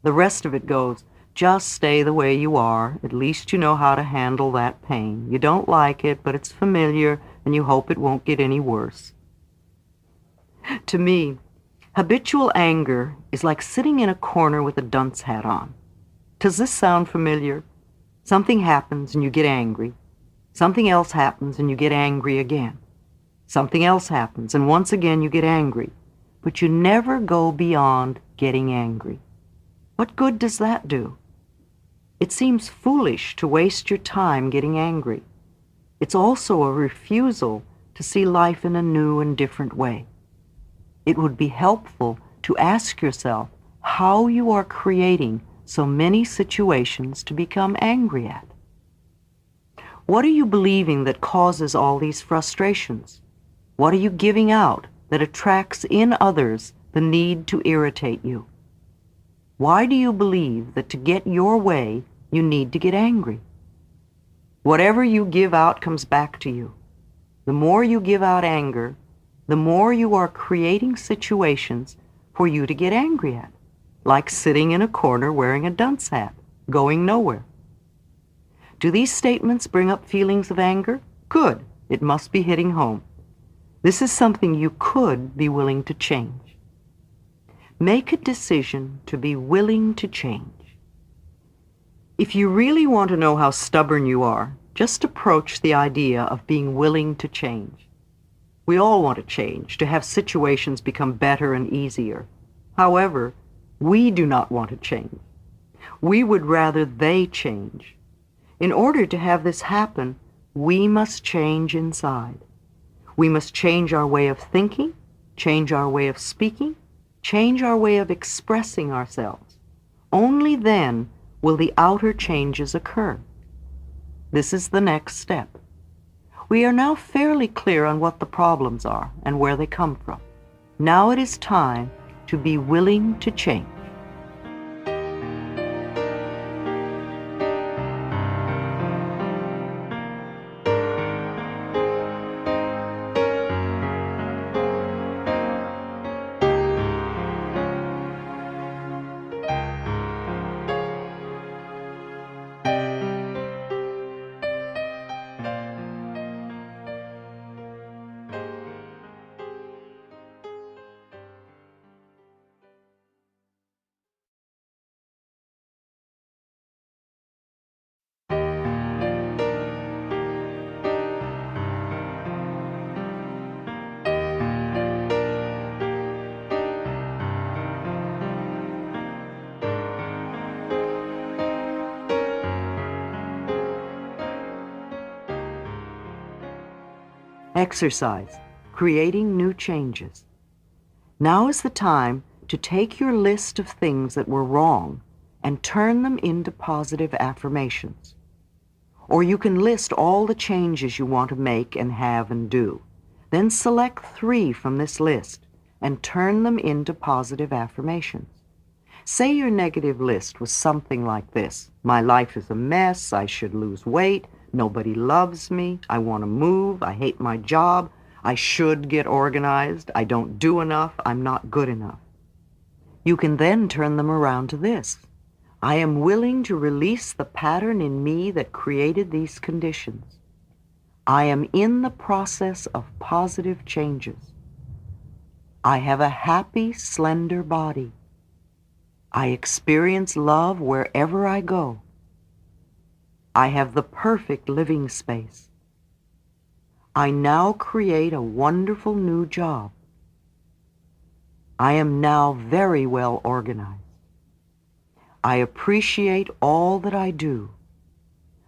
The rest of it goes, just stay the way you are. At least you know how to handle that pain. You don't like it, but it's familiar, and you hope it won't get any worse. To me, habitual anger is like sitting in a corner with a dunce hat on. Does this sound familiar? Something happens and you get angry. Something else happens and you get angry again. Something else happens and once again you get angry. But you never go beyond getting angry. What good does that do? It seems foolish to waste your time getting angry. It's also a refusal to see life in a new and different way. It would be helpful to ask yourself how you are creating so many situations to become angry at. What are you believing that causes all these frustrations? What are you giving out that attracts in others the need to irritate you? Why do you believe that to get your way, you need to get angry? Whatever you give out comes back to you. The more you give out anger, the more you are creating situations for you to get angry at, like sitting in a corner wearing a dunce hat, going nowhere. Do these statements bring up feelings of anger? Good. It must be hitting home. This is something you could be willing to change. Make a decision to be willing to change. If you really want to know how stubborn you are, just approach the idea of being willing to change. We all want to change, to have situations become better and easier. However, we do not want to change. We would rather they change. In order to have this happen, we must change inside. We must change our way of thinking, change our way of speaking, change our way of expressing ourselves. Only then will the outer changes occur. This is the next step. We are now fairly clear on what the problems are and where they come from. Now it is time to be willing to change. Exercise, creating new changes. Now is the time to take your list of things that were wrong and turn them into positive affirmations. Or you can list all the changes you want to make and have and do. Then select 3 from this list and turn them into positive affirmations. Say your negative list was something like this: my life is a mess, I should lose weight, nobody loves me, I want to move, I hate my job, I should get organized, I don't do enough, I'm not good enough. You can then turn them around to this: I am willing to release the pattern in me that created these conditions. I am in the process of positive changes. I have a happy, slender body. I experience love wherever I go. I have the perfect living space. I now create a wonderful new job. I am now very well organized. I appreciate all that I do.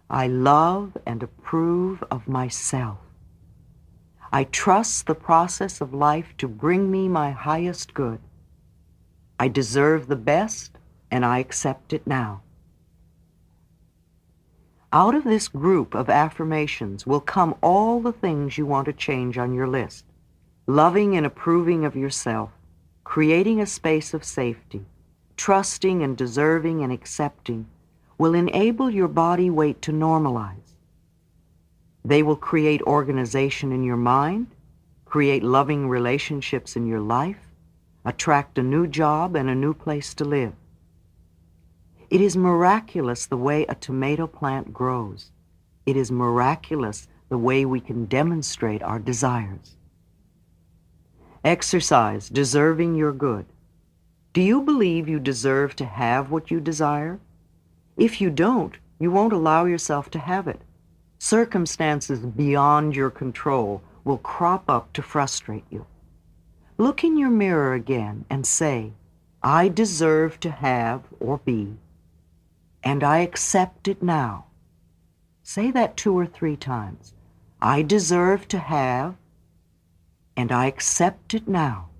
I love and approve of myself. I trust the process of life to bring me my highest good. I deserve the best, and I accept it now. Out of this group of affirmations will come all the things you want to change on your list. Loving and approving of yourself, creating a space of safety, trusting and deserving and accepting will enable your body weight to normalize. They will create organization in your mind, create loving relationships in your life, attract a new job and a new place to live. It is miraculous the way a tomato plant grows. It is miraculous the way we can demonstrate our desires. Exercise, deserving your good. Do you believe you deserve to have what you desire? If you don't, you won't allow yourself to have it. Circumstances beyond your control will crop up to frustrate you. Look in your mirror again and say, I deserve to have or be, and I accept it now. Say that 2 or 3 times. I deserve to have, and I accept it now.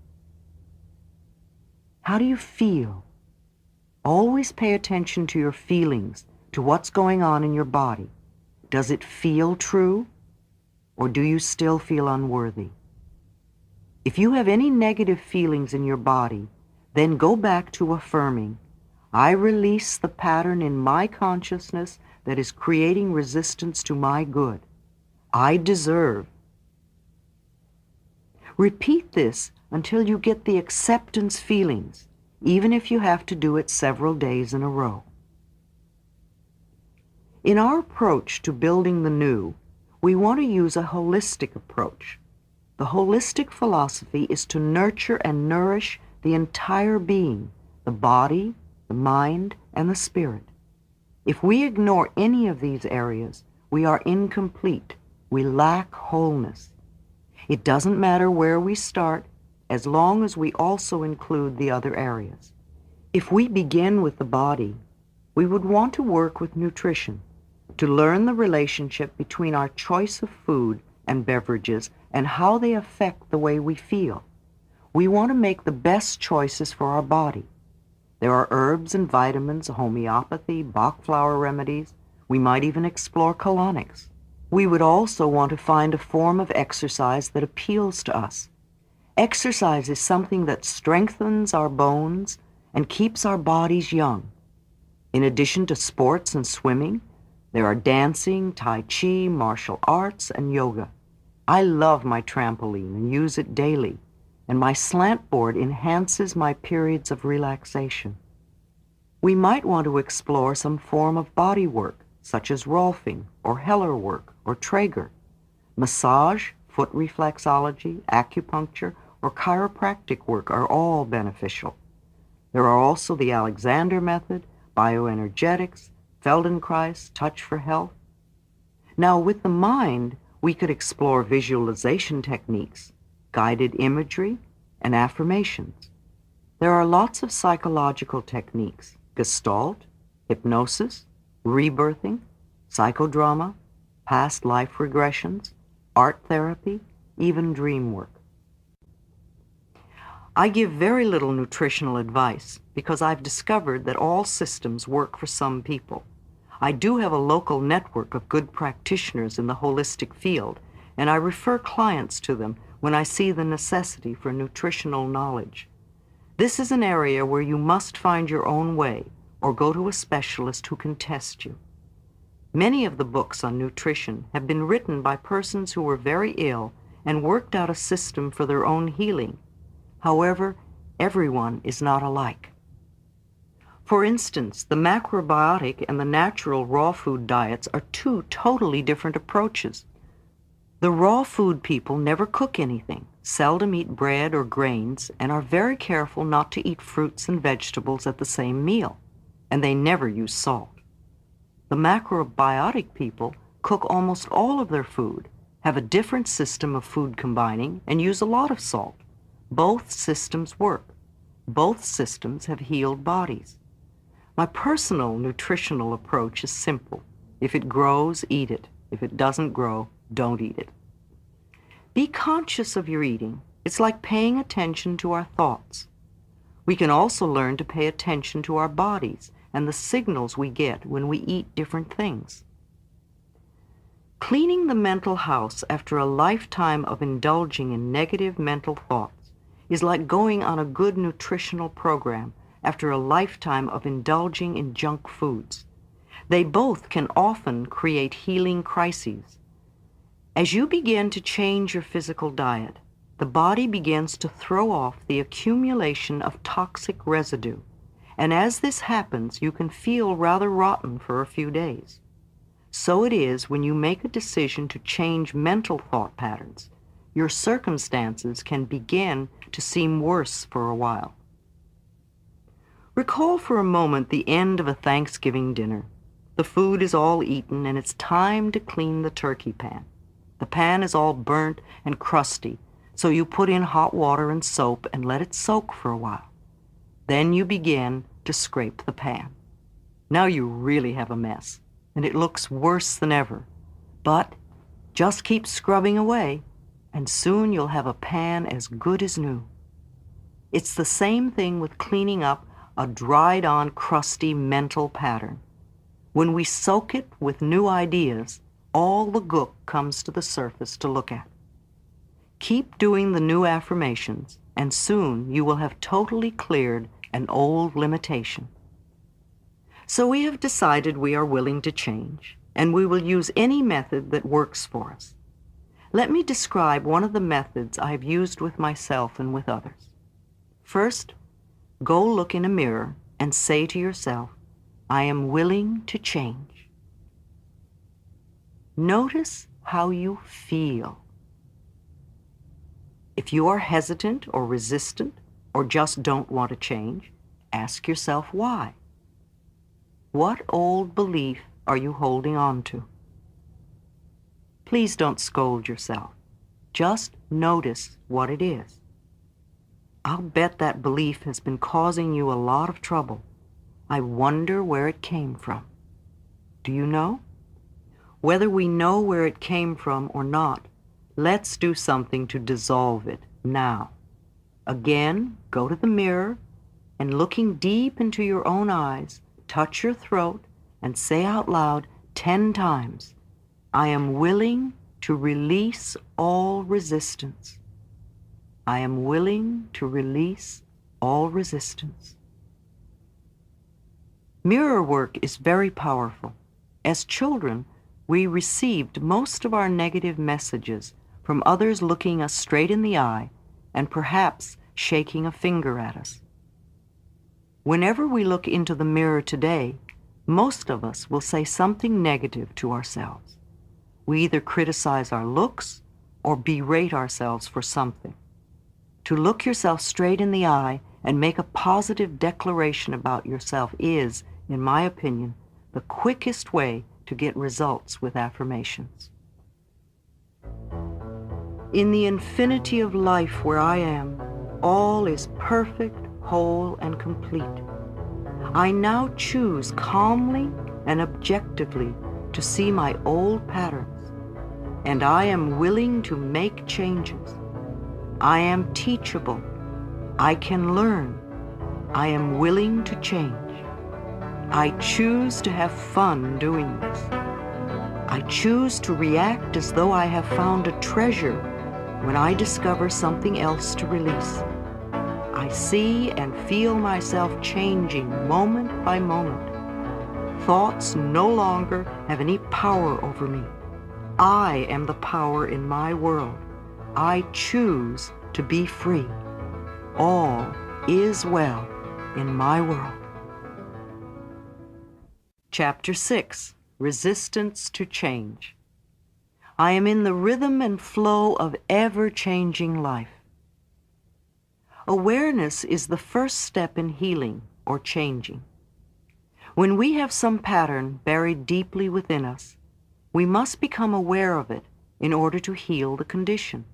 How do you feel? Always pay attention to your feelings, to what's going on in your body. Does it feel true, or do you still feel unworthy? If you have any negative feelings in your body, then go back to affirming, I release the pattern in my consciousness that is creating resistance to my good. I deserve. Repeat this until you get the acceptance feelings, even if you have to do it several days in a row. In our approach to building the new, we want to use a holistic approach. The holistic philosophy is to nurture and nourish the entire being, the body, the mind, and the spirit. If we ignore any of these areas, we are incomplete. We lack wholeness. It doesn't matter where we start, as long as we also include the other areas. If we begin with the body, we would want to work with nutrition, to learn the relationship between our choice of food and beverages and how they affect the way we feel. We want to make the best choices for our body. There are herbs and vitamins, homeopathy, Bach flower remedies. We might even explore colonics. We would also want to find a form of exercise that appeals to us. Exercise is something that strengthens our bones and keeps our bodies young. In addition to sports and swimming, there are dancing, tai chi, martial arts, and yoga. I love my trampoline and use it daily, and my slant board enhances my periods of relaxation. We might want to explore some form of body work, such as Rolfing or Heller work or Traeger. Massage, foot reflexology, acupuncture, or chiropractic work are all beneficial. There are also the Alexander method, bioenergetics, Feldenkrais, touch for health. Now, with the mind, we could explore visualization techniques, guided imagery, and affirmations. There are lots of psychological techniques: Gestalt, hypnosis, rebirthing, psychodrama, past life regressions, art therapy, even dream work. I give very little nutritional advice because I've discovered that all systems work for some people. I do have a local network of good practitioners in the holistic field, and I refer clients to them when I see the necessity for nutritional knowledge. This is an area where you must find your own way or go to a specialist who can test you. Many of the books on nutrition have been written by persons who were very ill and worked out a system for their own healing. However, everyone is not alike. For instance, the macrobiotic and the natural raw food diets are two totally different approaches. The raw food people never cook anything, seldom eat bread or grains, and are very careful not to eat fruits and vegetables at the same meal, and they never use salt. The macrobiotic people cook almost all of their food, have a different system of food combining, and use a lot of salt. Both systems work. Both systems have healed bodies. My personal nutritional approach is simple. If it grows, eat it. If it doesn't grow, don't eat it. Be conscious of your eating. It's like paying attention to our thoughts. We can also learn to pay attention to our bodies and the signals we get when we eat different things. Cleaning the mental house after a lifetime of indulging in negative mental thoughts is like going on a good nutritional program after a lifetime of indulging in junk foods. They both can often create healing crises. As you begin to change your physical diet, the body begins to throw off the accumulation of toxic residue, and as this happens, you can feel rather rotten for a few days. So it is when you make a decision to change mental thought patterns. Your circumstances can begin to seem worse for a while. Recall for a moment the end of a Thanksgiving dinner. The food is all eaten and it's time to clean the turkey pan. The pan is all burnt and crusty, so you put in hot water and soap and let it soak for a while. Then you begin to scrape the pan. Now you really have a mess, and it looks worse than ever. But just keep scrubbing away, and soon you'll have a pan as good as new. It's the same thing with cleaning up a dried-on, crusty mental pattern. When we soak it with new ideas, all the gook comes to the surface to look at. Keep doing the new affirmations, and soon you will have totally cleared an old limitation. So we have decided we are willing to change, and we will use any method that works for us. Let me describe one of the methods I have used with myself and with others. First, go look in a mirror and say to yourself, I am willing to change. Notice how you feel. If you are hesitant or resistant or just don't want to change, ask yourself why. What old belief are you holding on to? Please don't scold yourself. Just notice what it is. I'll bet that belief has been causing you a lot of trouble. I wonder where it came from. Do you know? Whether we know where it came from or not, let's do something to dissolve it now. Again, go to the mirror and looking deep into your own eyes, touch your throat and say out loud 10 times, I am willing to release all resistance. I am willing to release all resistance. Mirror work is very powerful. As children, we received most of our negative messages from others looking us straight in the eye and perhaps shaking a finger at us. Whenever we look into the mirror today, most of us will say something negative to ourselves. We either criticize our looks or berate ourselves for something. To look yourself straight in the eye and make a positive declaration about yourself is, in my opinion, the quickest way to get results with affirmations. In the infinity of life where I am, all is perfect, whole, and complete. I now choose calmly and objectively to see my old patterns, and I am willing to make changes. I am teachable. I can learn. I am willing to change. I choose to have fun doing this. I choose to react as though I have found a treasure when I discover something else to release. I see and feel myself changing moment by moment. Thoughts no longer have any power over me. I am the power in my world. I choose to be free. All is well in my world. Chapter 6, Resistance to Change. I am in the rhythm and flow of ever-changing life. Awareness is the first step in healing or changing. When we have some pattern buried deeply within us, we must become aware of it in order to heal the condition.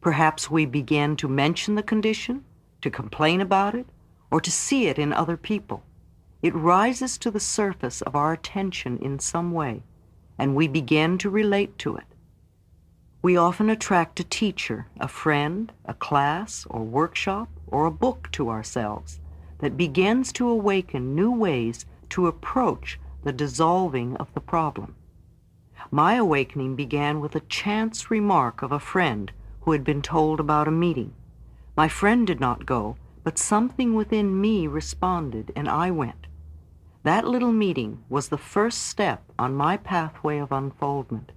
Perhaps we begin to mention the condition, to complain about it, or to see it in other people. It rises to the surface of our attention in some way, and we begin to relate to it. We often attract a teacher, a friend, a class, or workshop, or a book to ourselves that begins to awaken new ways to approach the dissolving of the problem. My awakening began with a chance remark of a friend who had been told about a meeting. My friend did not go, but something within me responded, and I went. That little meeting was the first step on my pathway of unfoldment.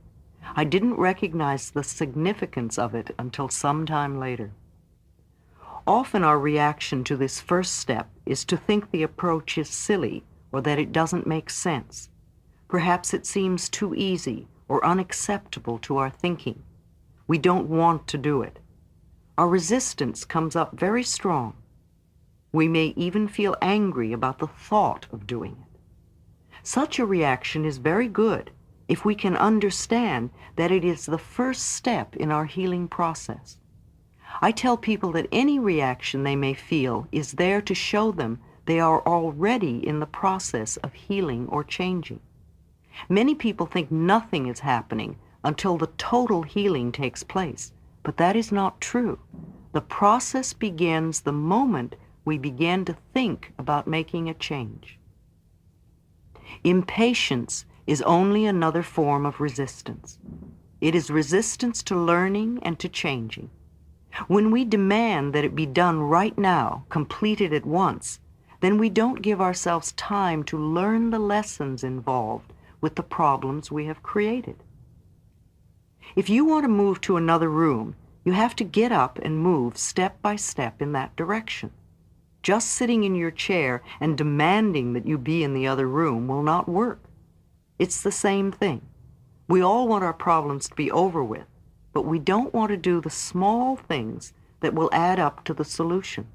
I didn't recognize the significance of it until some time later. Often our reaction to this first step is to think the approach is silly or that it doesn't make sense. Perhaps it seems too easy or unacceptable to our thinking. We don't want to do it. Our resistance comes up very strong. We may even feel angry about the thought of doing it. Such a reaction is very good if we can understand that it is the first step in our healing process. I tell people that any reaction they may feel is there to show them they are already in the process of healing or changing. Many people think nothing is happening until the total healing takes place, but that is not true. The process begins the moment we begin to think about making a change. Impatience is only another form of resistance. It is resistance to learning and to changing. When we demand that it be done right now, completed at once, then we don't give ourselves time to learn the lessons involved with the problems we have created. If you want to move to another room, you have to get up and move step by step in that direction. Just sitting in your chair and demanding that you be in the other room will not work. It's the same thing. We all want our problems to be over with, but we don't want to do the small things that will add up to the solution.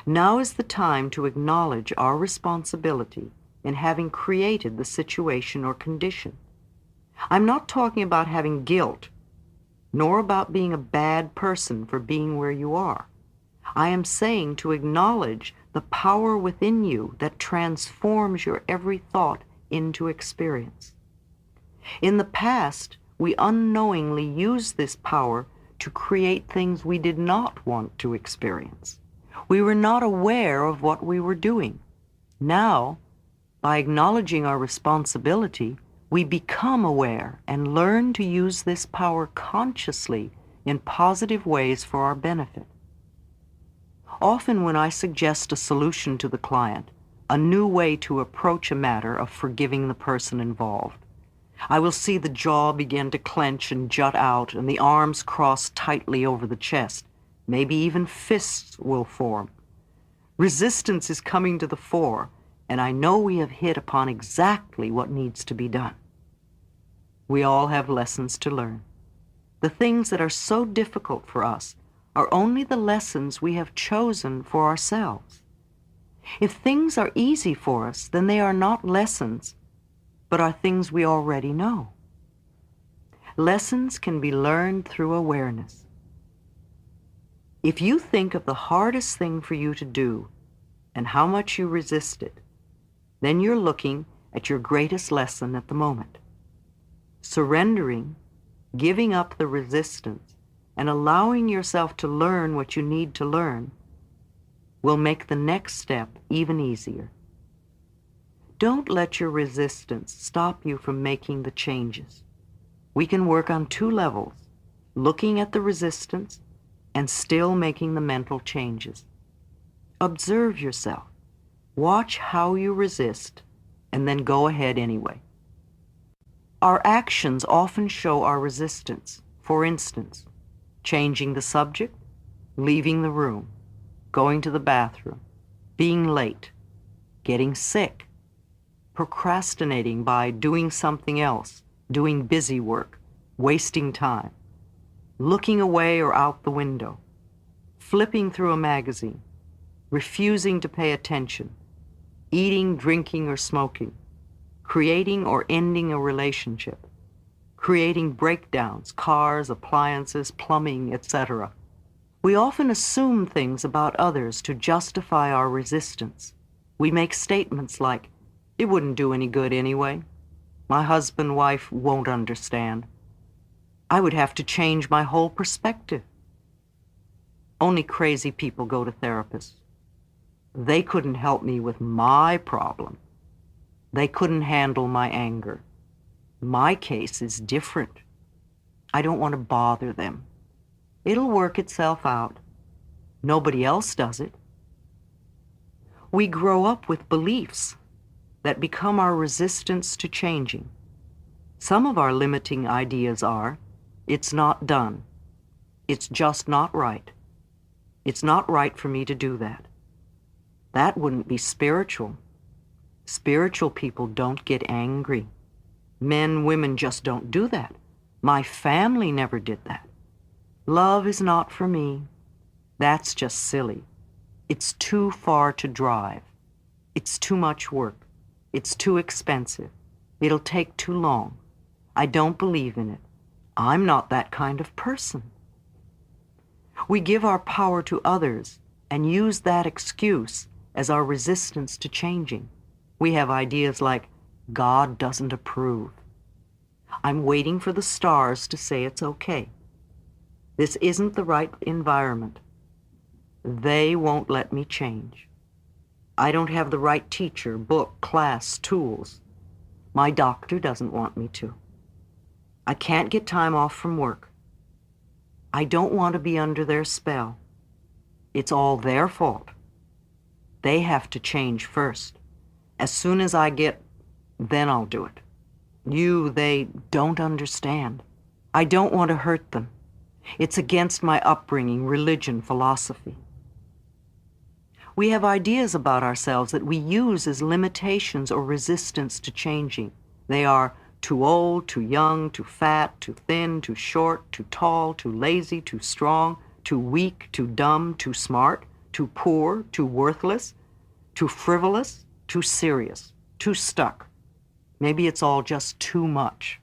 Now is the time to acknowledge our responsibility in having created the situation or condition. I'm not talking about having guilt, nor about being a bad person for being where you are. I am saying to acknowledge the power within you that transforms your every thought into experience. In the past, we unknowingly used this power to create things we did not want to experience. We were not aware of what we were doing. Now, by acknowledging our responsibility, We become aware and learn to use this power consciously in positive ways for our benefit. Often when I suggest a solution to the client, a new way to approach a matter of forgiving the person involved, I will see the jaw begin to clench and jut out and the arms cross tightly over the chest. Maybe even fists will form. Resistance is coming to the fore, and I know we have hit upon exactly what needs to be done. We all have lessons to learn. The things that are so difficult for us are only the lessons we have chosen for ourselves. If things are easy for us, then they are not lessons, but are things we already know. Lessons can be learned through awareness. If you think of the hardest thing for you to do and how much you resist it, then you're looking at your greatest lesson at the moment. Surrendering, giving up the resistance, and allowing yourself to learn what you need to learn will make the next step even easier. Don't let your resistance stop you from making the changes. We can work on two levels, looking at the resistance and still making the mental changes. Observe yourself. Watch how you resist, and then go ahead anyway. Our actions often show our resistance. For instance, changing the subject, leaving the room, going to the bathroom, being late, getting sick, procrastinating by doing something else, doing busy work, wasting time, looking away or out the window, flipping through a magazine, refusing to pay attention, eating, drinking, or smoking, creating or ending a relationship, creating breakdowns, cars, appliances, plumbing, etc. We often assume things about others to justify our resistance. We make statements like, "It wouldn't do any good anyway. My husband, wife won't understand. I would have to change my whole perspective. Only crazy people go to therapists. They couldn't help me with my problem. They couldn't handle my anger. My case is different. I don't want to bother them. It'll work itself out. Nobody else does it." We grow up with beliefs that become our resistance to changing. Some of our limiting ideas are, "It's not done. It's just not right. It's not right for me to do that." That wouldn't be spiritual. Spiritual people don't get angry. Men, women just don't do that. My family never did that. Love is not for me. That's just silly. It's too far to drive. It's too much work. It's too expensive. It'll take too long. I don't believe in it. I'm not that kind of person. We give our power to others and use that excuse as our resistance to changing. We have ideas like, "God doesn't approve. I'm waiting for the stars to say it's okay. This isn't the right environment. They won't let me change. I don't have the right teacher, book, class, tools. My doctor doesn't want me to. I can't get time off from work. I don't want to be under their spell. It's all their fault. They have to change first. As soon as I get, then I'll do it. They don't understand. I don't want to hurt them. It's against my upbringing, religion, philosophy." We have ideas about ourselves that we use as limitations or resistance to changing. They are too old, too young, too fat, too thin, too short, too tall, too lazy, too strong, too weak, too dumb, too smart, too poor, too worthless, too frivolous, too serious, too stuck. Maybe it's all just too much.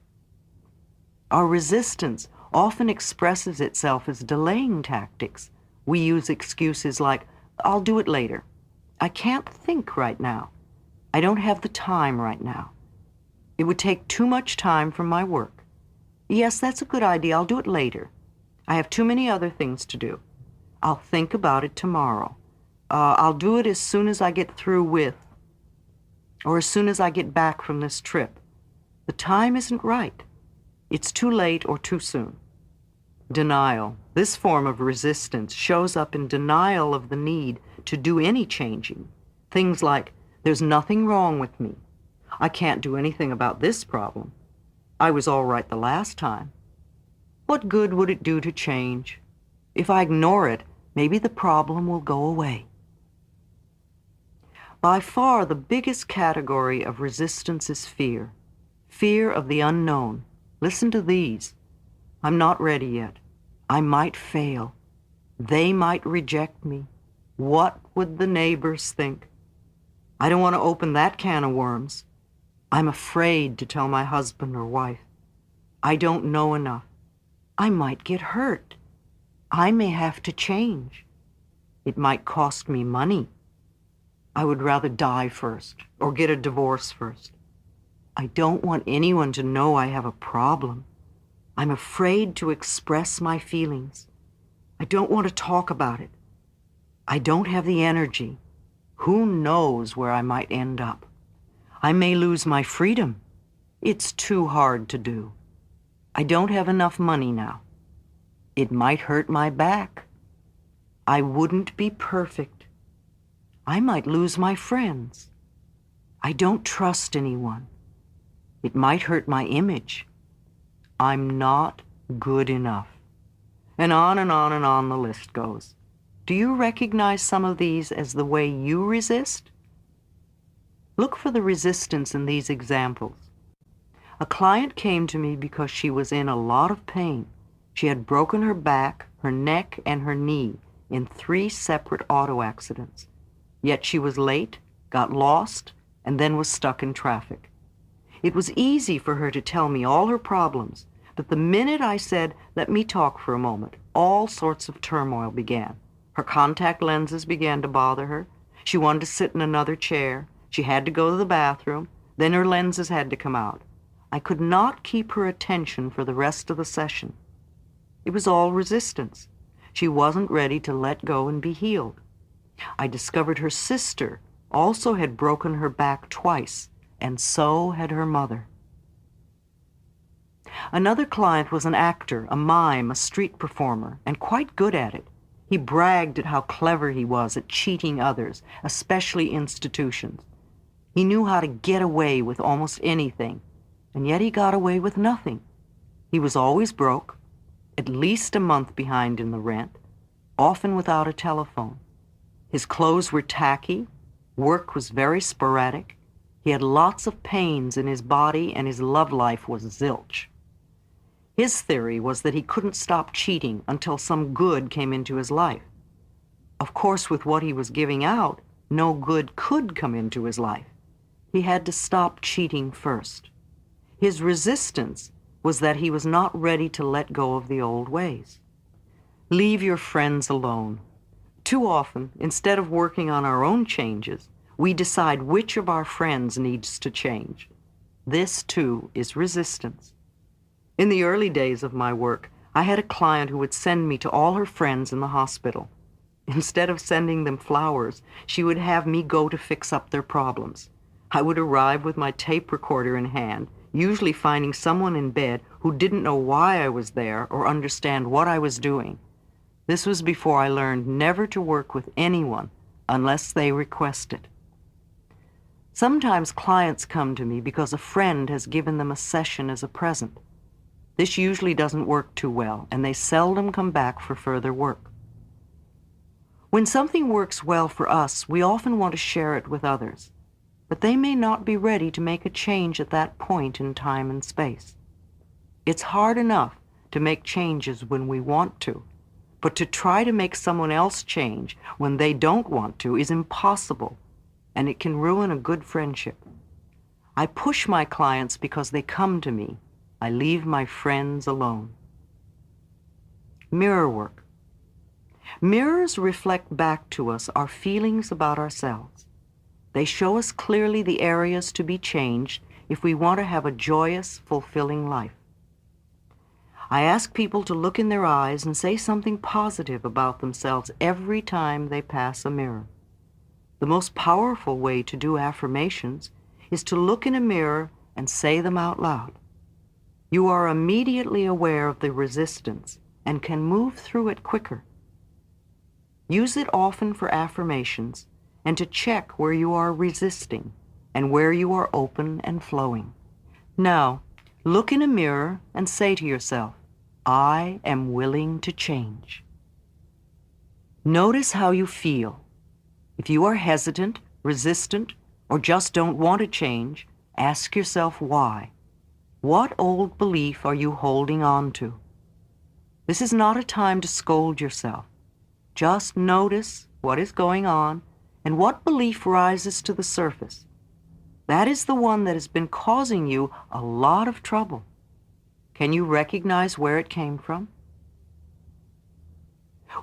Our resistance often expresses itself as delaying tactics. We use excuses like, "I'll do it later. I can't think right now. I don't have the time right now. It would take too much time from my work. Yes, that's a good idea. I'll do it later. I have too many other things to do. I'll think about it tomorrow. I'll do it as soon as I get through with, or as soon as I get back from this trip. The time isn't right. It's too late or too soon. Denial, this form of resistance, shows up in denial of the need to do any changing. Things like, there's nothing wrong with me. I can't do anything about this problem. I was all right the last time. What good would it do to change? If I ignore it, maybe the problem will go away. By far, the biggest category of resistance is fear. Fear of the unknown. Listen to these. I'm not ready yet. I might fail. They might reject me. What would the neighbors think? I don't want to open that can of worms. I'm afraid to tell my husband or wife. I don't know enough. I might get hurt. I may have to change. It might cost me money. I would rather die first or get a divorce first. I don't want anyone to know I have a problem. I'm afraid to express my feelings. I don't want to talk about it. I don't have the energy. Who knows where I might end up? I may lose my freedom. It's too hard to do. I don't have enough money now. It might hurt my back. I wouldn't be perfect. I might lose my friends. I don't trust anyone. It might hurt my image. I'm not good enough. And on and on and on the list goes. Do you recognize some of these as the way you resist? Look for the resistance in these examples. A client came to me because she was in a lot of pain. She had broken her back, her neck, and her knee in 3 separate auto accidents. Yet she was late, got lost, and then was stuck in traffic. It was easy for her to tell me all her problems, but the minute I said, "Let me talk for a moment," all sorts of turmoil began. Her contact lenses began to bother her. She wanted to sit in another chair. She had to go to the bathroom. Then her lenses had to come out. I could not keep her attention for the rest of the session. It was all resistance. She wasn't ready to let go and be healed. I discovered her sister also had broken her back twice, and so had her mother. Another client was an actor, a mime, a street performer, and quite good at it. He bragged at how clever he was at cheating others, especially institutions. He knew how to get away with almost anything, and yet he got away with nothing. He was always broke, at least a month behind in the rent, often without a telephone. His clothes were tacky, work was very sporadic, he had lots of pains in his body, and his love life was zilch. His theory was that he couldn't stop cheating until some good came into his life. Of course, with what he was giving out, no good could come into his life. He had to stop cheating first. His resistance was that he was not ready to let go of the old ways. Leave your friends alone. Too often, instead of working on our own changes, we decide which of our friends needs to change. This, too, is resistance. In the early days of my work, I had a client who would send me to all her friends in the hospital. Instead of sending them flowers, she would have me go to fix up their problems. I would arrive with my tape recorder in hand, usually finding someone in bed who didn't know why I was there or understand what I was doing. This was before I learned never to work with anyone unless they request it. Sometimes clients come to me because a friend has given them a session as a present. This usually doesn't work too well, and they seldom come back for further work. When something works well for us, we often want to share it with others, but they may not be ready to make a change at that point in time and space. It's hard enough to make changes when we want to, but to try to make someone else change when they don't want to is impossible, and it can ruin a good friendship. I push my clients because they come to me. I leave my friends alone. Mirror work. Mirrors reflect back to us our feelings about ourselves. They show us clearly the areas to be changed if we want to have a joyous, fulfilling life. I ask people to look in their eyes and say something positive about themselves every time they pass a mirror. The most powerful way to do affirmations is to look in a mirror and say them out loud. You are immediately aware of the resistance and can move through it quicker. Use it often for affirmations and to check where you are resisting and where you are open and flowing. Now, look in a mirror and say to yourself, I am willing to change. Notice how you feel. If you are hesitant, resistant, or just don't want to change, ask yourself why. What old belief are you holding on to? This is not a time to scold yourself. Just notice what is going on and what belief rises to the surface. That is the one that has been causing you a lot of trouble. Can you recognize where it came from?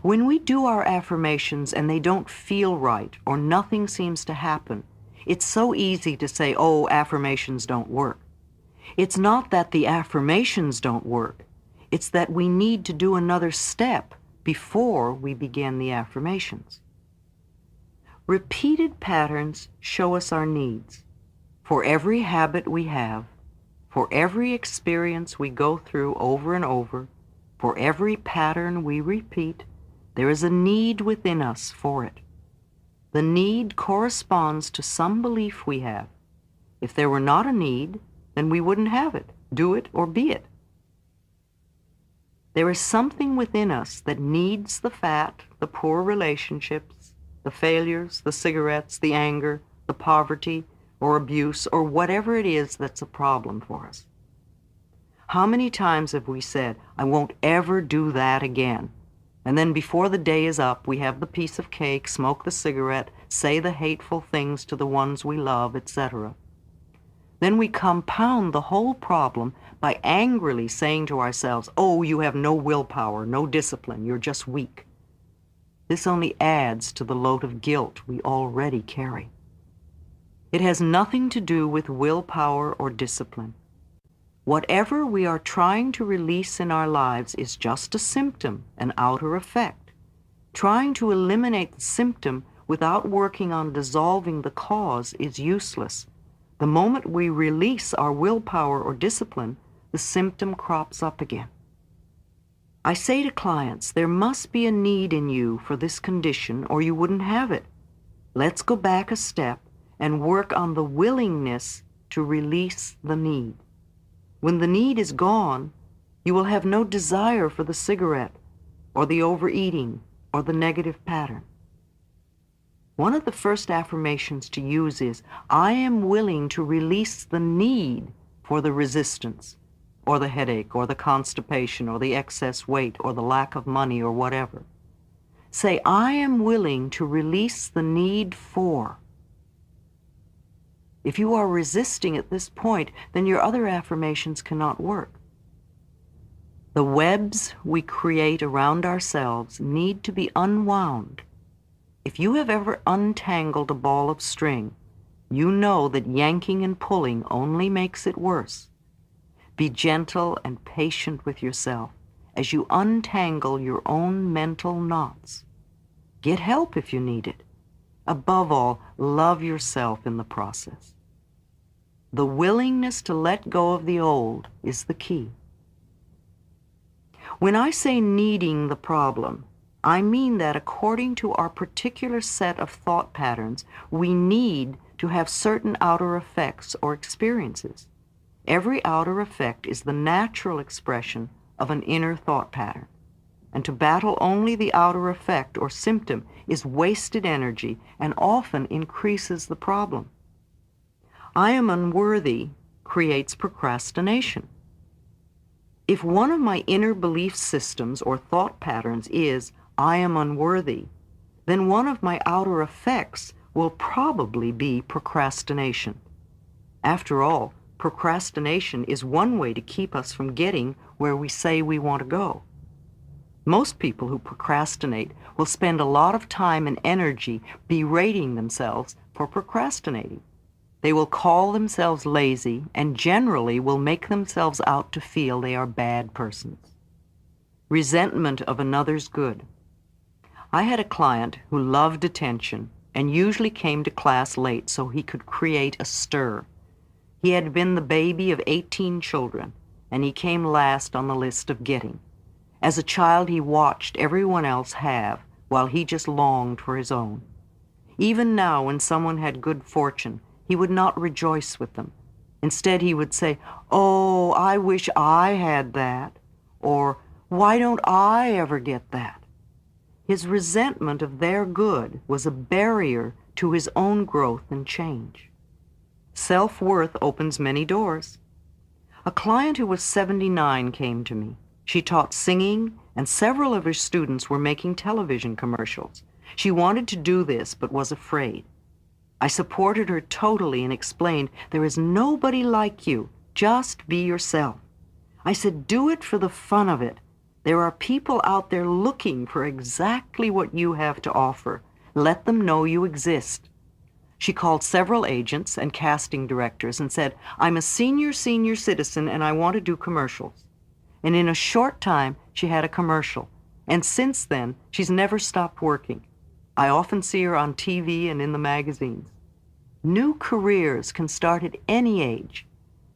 When we do our affirmations and they don't feel right or nothing seems to happen, it's so easy to say, oh, affirmations don't work. It's not that the affirmations don't work. It's that we need to do another step before we begin the affirmations. Repeated patterns show us our needs. For every habit we have, for every experience we go through over and over, for every pattern we repeat, there is a need within us for it. The need corresponds to some belief we have. If there were not a need, then we wouldn't have it, do it, or be it. There is something within us that needs the fat, the poor relationships, the failures, the cigarettes, the anger, the poverty, or abuse, or whatever it is that's a problem for us. How many times have we said, I won't ever do that again? And then before the day is up, we have the piece of cake, smoke the cigarette, say the hateful things to the ones we love, etc. Then we compound the whole problem by angrily saying to ourselves, oh, you have no willpower, no discipline, you're just weak. This only adds to the load of guilt we already carry. It has nothing to do with willpower or discipline. Whatever we are trying to release in our lives is just a symptom, an outer effect. Trying to eliminate the symptom without working on dissolving the cause is useless. The moment we release our willpower or discipline, the symptom crops up again. I say to clients, there must be a need in you for this condition or you wouldn't have it. Let's go back a step and work on the willingness to release the need. When the need is gone, you will have no desire for the cigarette or the overeating or the negative pattern. One of the first affirmations to use is, I am willing to release the need for the resistance or the headache or the constipation or the excess weight or the lack of money or whatever. Say, I am willing to release the need for. If you are resisting at this point, then your other affirmations cannot work. The webs we create around ourselves need to be unwound. If you have ever untangled a ball of string, you know that yanking and pulling only makes it worse. Be gentle and patient with yourself as you untangle your own mental knots. Get help if you need it. Above all, love yourself in the process. The willingness to let go of the old is the key. When I say needing the problem, I mean that according to our particular set of thought patterns, we need to have certain outer effects or experiences. Every outer effect is the natural expression of an inner thought pattern. And to battle only the outer effect or symptom is wasted energy and often increases the problem. I am unworthy creates procrastination. If one of my inner belief systems or thought patterns is, I am unworthy, then one of my outer effects will probably be procrastination. After all, procrastination is one way to keep us from getting where we say we want to go. Most people who procrastinate will spend a lot of time and energy berating themselves for procrastinating. They will call themselves lazy and generally will make themselves out to feel they are bad persons. Resentment of another's good. I had a client who loved attention and usually came to class late so he could create a stir. He had been the baby of 18 children, and he came last on the list of getting. As a child, he watched everyone else have, while he just longed for his own. Even now, when someone had good fortune, he would not rejoice with them. Instead, he would say, "Oh, I wish I had that," or "Why don't I ever get that?" His resentment of their good was a barrier to his own growth and change. Self-worth opens many doors. A client who was 79 came to me. She taught singing, and several of her students were making television commercials. She wanted to do this, but was afraid. I supported her totally and explained, "There is nobody like you. Just be yourself." I said, "Do it for the fun of it. There are people out there looking for exactly what you have to offer. Let them know you exist." She called several agents and casting directors and said, "I'm a senior citizen and I want to do commercials." And in a short time, she had a commercial. And since then, she's never stopped working. I often see her on TV and in the magazines. New careers can start at any age,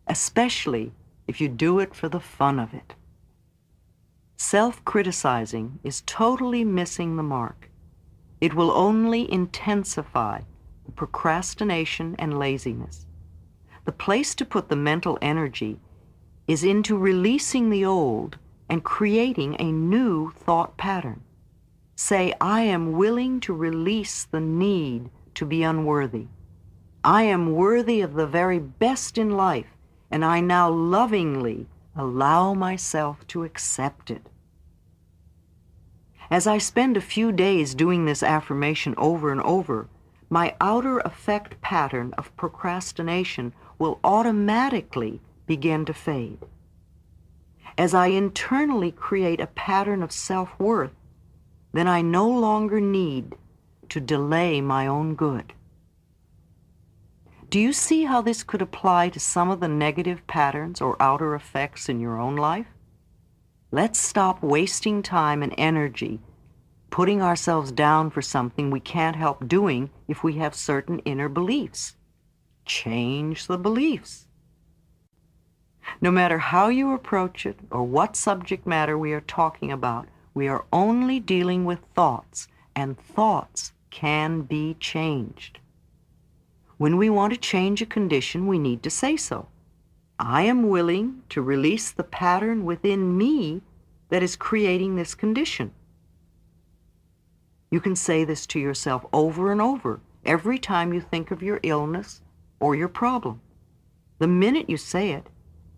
especially if you do it for the fun of it. Self-criticizing is totally missing the mark. It will only intensify the procrastination and laziness. The place to put the mental energy is into releasing the old and creating a new thought pattern. Say, "I am willing to release the need to be unworthy. I am worthy of the very best in life, and I now lovingly allow myself to accept it." As I spend a few days doing this affirmation over and over, my outer effect pattern of procrastination will automatically begin to fade. As I internally create a pattern of self-worth, then I no longer need to delay my own good. Do you see how this could apply to some of the negative patterns or outer effects in your own life? Let's stop wasting time and energy putting ourselves down for something we can't help doing if we have certain inner beliefs. Change the beliefs. No matter how you approach it or what subject matter we are talking about, we are only dealing with thoughts, and thoughts can be changed. When we want to change a condition, we need to say so. I am willing to release the pattern within me that is creating this condition. You can say this to yourself over and over every time you think of your illness or your problem. The minute you say it,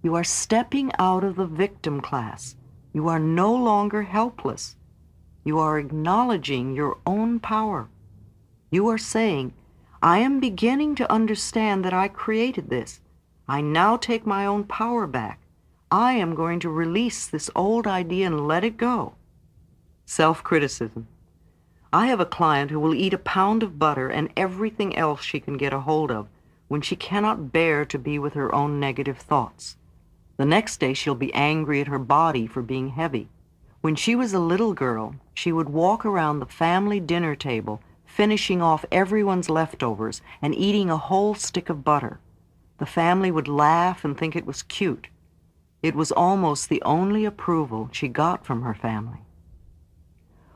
you are stepping out of the victim class. You are no longer helpless. You are acknowledging your own power. You are saying, "I am beginning to understand that I created this. I now take my own power back. I am going to release this old idea and let it go." Self-criticism. I have a client who will eat a pound of butter and everything else she can get a hold of when she cannot bear to be with her own negative thoughts. The next day she'll be angry at her body for being heavy. When she was a little girl, she would walk around the family dinner table, finishing off everyone's leftovers and eating a whole stick of butter. The family would laugh and think it was cute. It was almost the only approval she got from her family.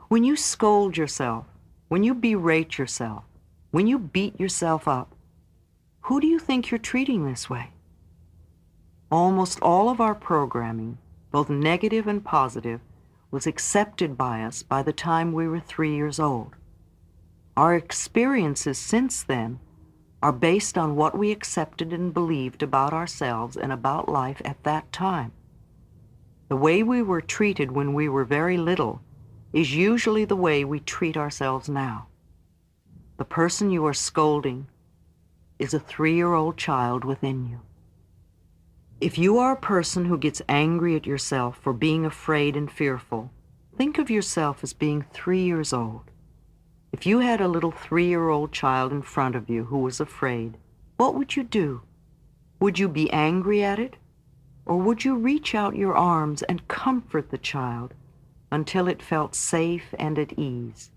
When you scold yourself, when you berate yourself, when you beat yourself up, who do you think you're treating this way? Almost all of our programming, both negative and positive, was accepted by us by the time we were 3 years old. Our experiences since then are based on what we accepted and believed about ourselves and about life at that time. The way we were treated when we were very little is usually the way we treat ourselves now. The person you are scolding is a 3-year-old child within you. If you are a person who gets angry at yourself for being afraid and fearful, think of yourself as being 3 years old. If you had a little 3-year-old child in front of you who was afraid, what would you do? Would you be angry at it? Or would you reach out your arms and comfort the child until it felt safe and at ease?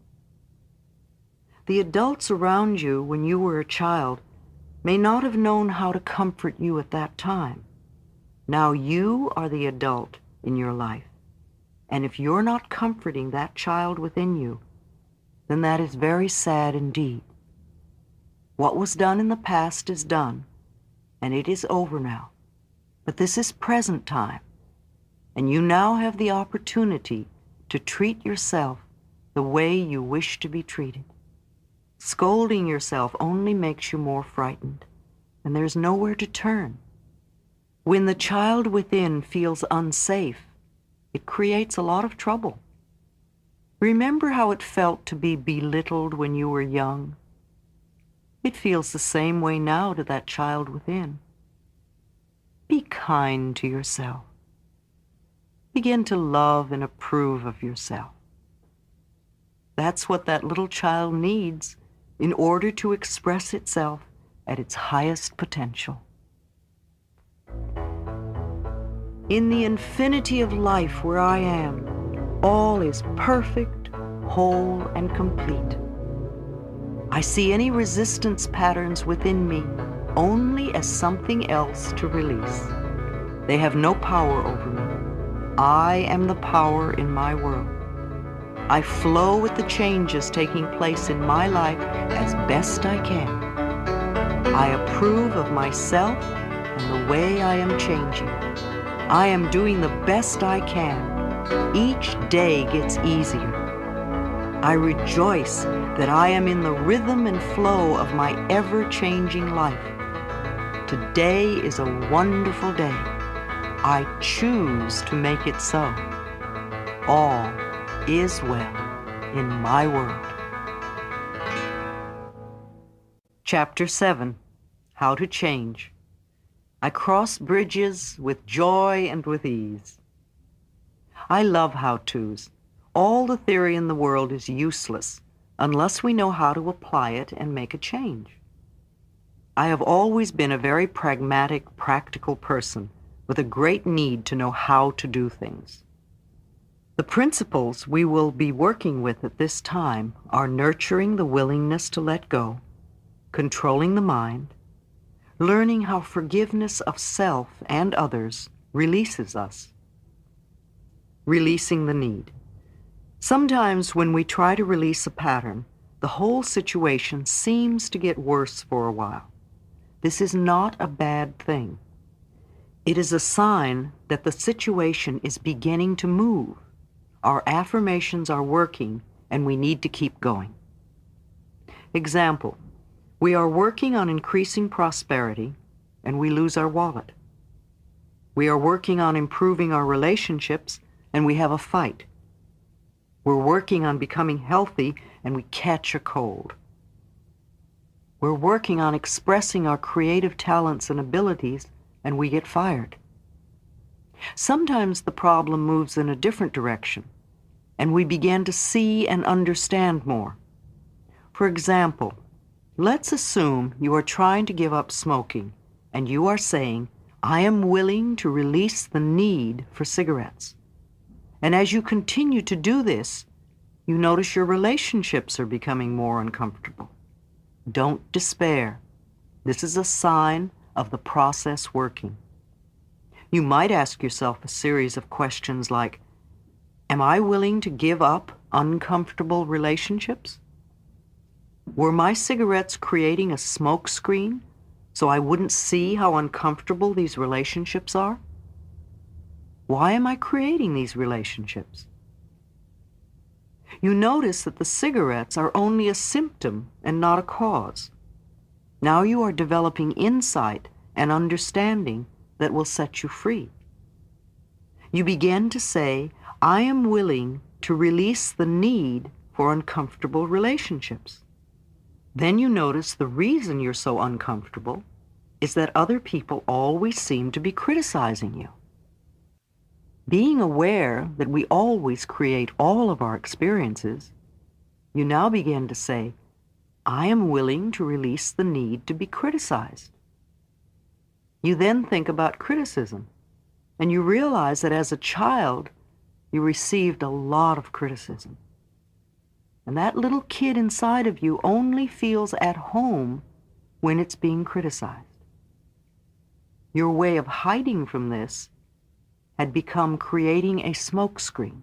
The adults around you when you were a child may not have known how to comfort you at that time. Now you are the adult in your life. And if you're not comforting that child within you, then that is very sad indeed. What was done in the past is done, and it is over now. But this is present time, and you now have the opportunity to treat yourself the way you wish to be treated. Scolding yourself only makes you more frightened, and there's nowhere to turn. When the child within feels unsafe, it creates a lot of trouble. Remember how it felt to be belittled when you were young? It feels the same way now to that child within. Be kind to yourself. Begin to love and approve of yourself. That's what that little child needs in order to express itself at its highest potential. In the infinity of life where I am, all is perfect, whole, and complete. I see any resistance patterns within me only as something else to release. They have no power over me. I am the power in my world. I flow with the changes taking place in my life as best I can. I approve of myself and the way I am changing. I am doing the best I can. Each day gets easier. I rejoice that I am in the rhythm and flow of my ever-changing life. Today is a wonderful day. I choose to make it so. All is well in my world. Chapter 7. How to Change. I cross bridges with joy and with ease. I love how-tos. All the theory in the world is useless unless we know how to apply it and make a change. I have always been a very pragmatic, practical person with a great need to know how to do things. The principles we will be working with at this time are nurturing the willingness to let go, controlling the mind, learning how forgiveness of self and others releases us, releasing the need. Sometimes when we try to release a pattern, the whole situation seems to get worse for a while. This is not a bad thing. It is a sign that the situation is beginning to move. Our affirmations are working, and we need to keep going. Example, we are working on increasing prosperity, and we lose our wallet. We are working on improving our relationships, and we have a fight. We're working on becoming healthy, and we catch a cold. We're working on expressing our creative talents and abilities, and we get fired. Sometimes the problem moves in a different direction, and we begin to see and understand more. For example, let's assume you are trying to give up smoking, and you are saying, I am willing to release the need for cigarettes. And as you continue to do this, you notice your relationships are becoming more uncomfortable. Don't despair. This is a sign of the process working. You might ask yourself a series of questions like, am I willing to give up uncomfortable relationships? Were my cigarettes creating a smoke screen so I wouldn't see how uncomfortable these relationships are? Why am I creating these relationships? You notice that the cigarettes are only a symptom and not a cause. Now you are developing insight and understanding that will set you free. You begin to say, I am willing to release the need for uncomfortable relationships. Then you notice the reason you're so uncomfortable is that other people always seem to be criticizing you. Being aware that we always create all of our experiences, you now begin to say, I am willing to release the need to be criticized. You then think about criticism, and you realize that as a child, you received a lot of criticism. And that little kid inside of you only feels at home when it's being criticized. Your way of hiding from this had become creating a smokescreen.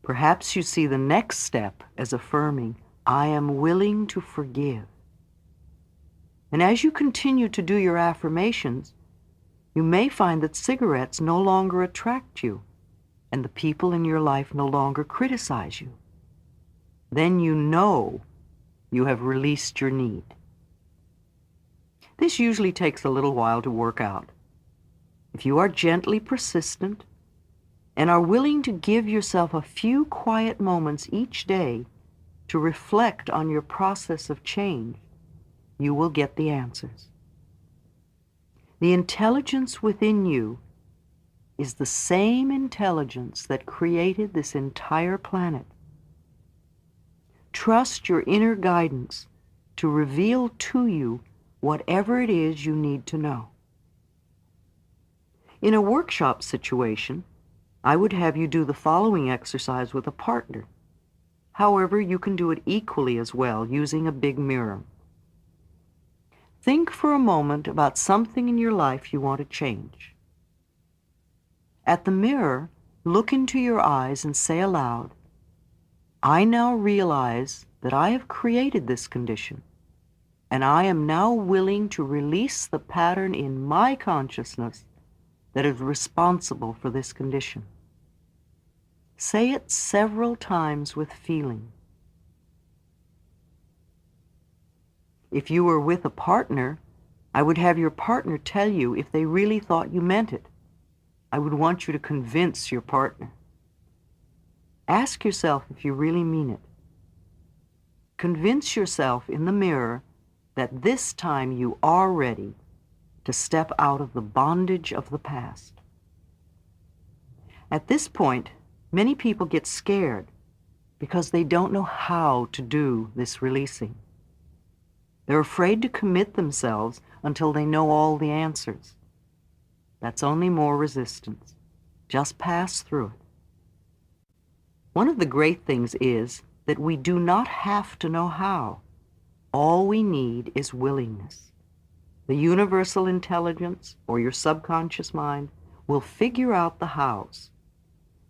Perhaps you see the next step as affirming, I am willing to forgive. And as you continue to do your affirmations, you may find that cigarettes no longer attract you, and the people in your life no longer criticize you. Then you know you have released your need. This usually takes a little while to work out. If you are gently persistent and are willing to give yourself a few quiet moments each day to reflect on your process of change, you will get the answers. The intelligence within you is the same intelligence that created this entire planet. Trust your inner guidance to reveal to you whatever it is you need to know. In a workshop situation, I would have you do the following exercise with a partner. However, you can do it equally as well using a big mirror. Think for a moment about something in your life you want to change. At the mirror, look into your eyes and say aloud, I now realize that I have created this condition, and I am now willing to release the pattern in my consciousness that is responsible for this condition. Say it several times with feeling. If you were with a partner, I would have your partner tell you if they really thought you meant it. I would want you to convince your partner. Ask yourself if you really mean it. Convince yourself in the mirror that this time you are ready to step out of the bondage of the past. At this point, many people get scared because they don't know how to do this releasing. They're afraid to commit themselves until they know all the answers. That's only more resistance. Just pass through it. One of the great things is that we do not have to know how. All we need is willingness. The universal intelligence, or your subconscious mind, will figure out the hows.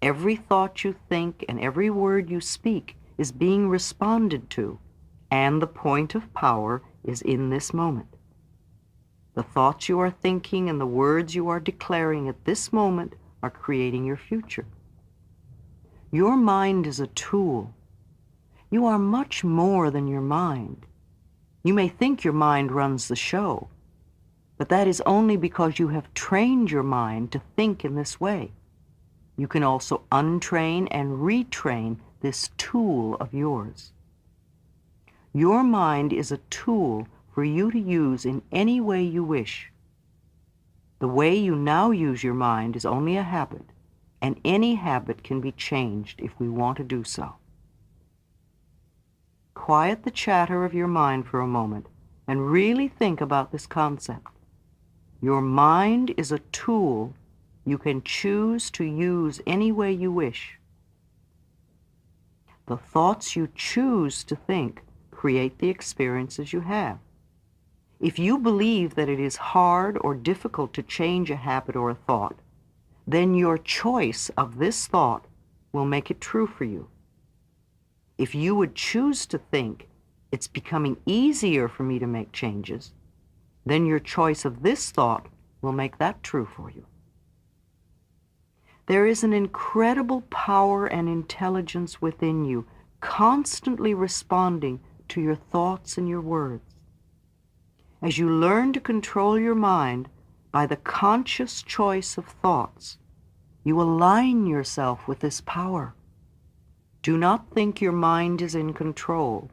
Every thought you think and every word you speak is being responded to, and the point of power is in this moment. The thoughts you are thinking and the words you are declaring at this moment are creating your future. Your mind is a tool. You are much more than your mind. You may think your mind runs the show, but that is only because you have trained your mind to think in this way. You can also untrain and retrain this tool of yours. Your mind is a tool for you to use in any way you wish. The way you now use your mind is only a habit, and any habit can be changed if we want to do so. Quiet the chatter of your mind for a moment and really think about this concept. Your mind is a tool you can choose to use any way you wish. The thoughts you choose to think create the experiences you have. If you believe that it is hard or difficult to change a habit or a thought, then your choice of this thought will make it true for you. If you would choose to think, it's becoming easier for me to make changes, then your choice of this thought will make that true for you. There is an incredible power and intelligence within you, constantly responding to your thoughts and your words. As you learn to control your mind by the conscious choice of thoughts, you align yourself with this power. Do not think your mind is in control.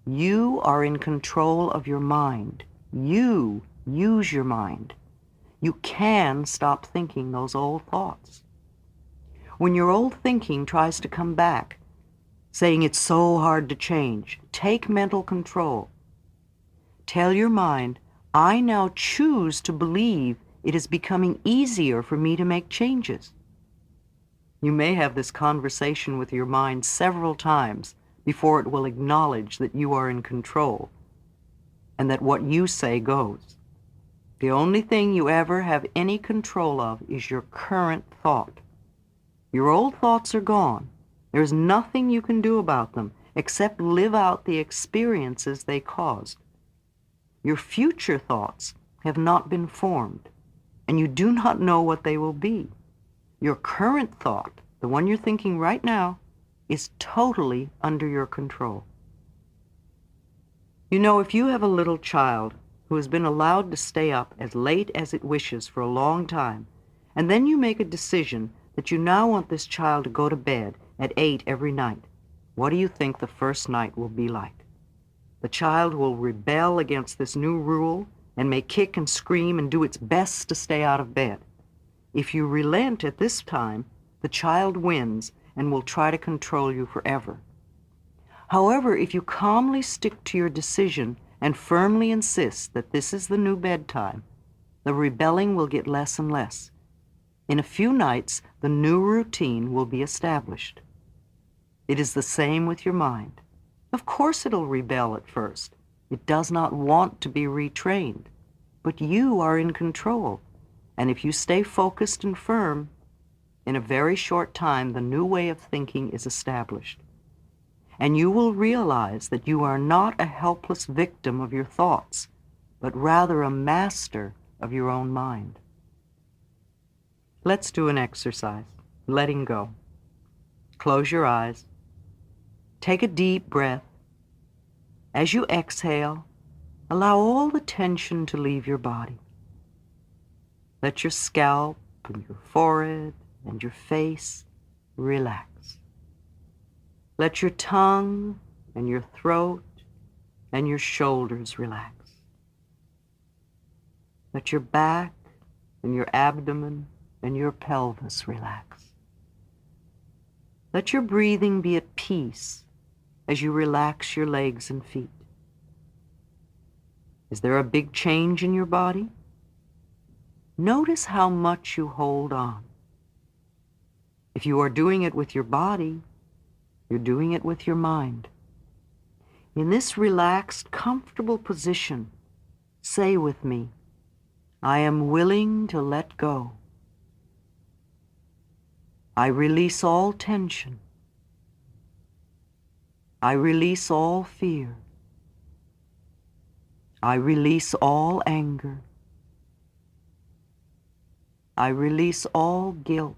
You are in control of your mind. You use your mind. You can stop thinking those old thoughts. When your old thinking tries to come back, saying it's so hard to change, take mental control. Tell your mind, I now choose to believe it is becoming easier for me to make changes. You may have this conversation with your mind several times before it will acknowledge that you are in control. and that what you say goes. The only thing you ever have any control of is your current thought. Your old thoughts are gone. There's nothing you can do about them except live out the experiences they caused. Your future thoughts have not been formed, and you do not know what they will be. Your current thought, the one you're thinking right now, is totally under your control. You know, if you have a little child who has been allowed to stay up as late as it wishes for a long time, and then you make a decision that you now want this child to go to bed at 8 every night, what do you think the first night will be like? The child will rebel against this new rule and may kick and scream and do its best to stay out of bed. If you relent at this time, the child wins and will try to control you forever. However, if you calmly stick to your decision and firmly insist that this is the new bedtime, the rebelling will get less and less. In a few nights, the new routine will be established. It is the same with your mind. Of course it'll rebel at first. It does not want to be retrained. But you are in control. And if you stay focused and firm, in a very short time, the new way of thinking is established. And you will realize that you are not a helpless victim of your thoughts, but rather a master of your own mind. Let's do an exercise, letting go. Close your eyes. Take a deep breath. As you exhale, allow all the tension to leave your body. Let your scalp and your forehead and your face relax. Let your tongue and your throat and your shoulders relax. Let your back and your abdomen and your pelvis relax. Let your breathing be at peace as you relax your legs and feet. Is there a big change in your body? Notice how much you hold on. If you are doing it with your body, you're doing it with your mind. In this relaxed, comfortable position, say with me, I am willing to let go. I release all tension. I release all fear. I release all anger. I release all guilt.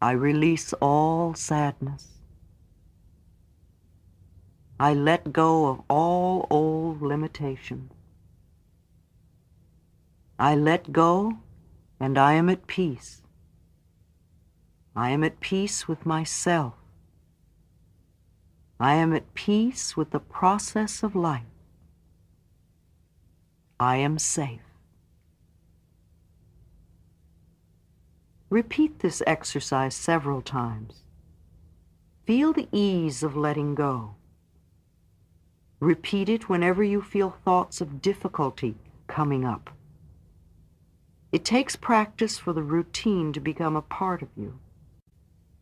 I release all sadness. I let go of all old limitations. I let go, and I am at peace. I am at peace with myself. I am at peace with the process of life. I am safe. Repeat this exercise several times. Feel the ease of letting go. Repeat it whenever you feel thoughts of difficulty coming up. It takes practice for the routine to become a part of you.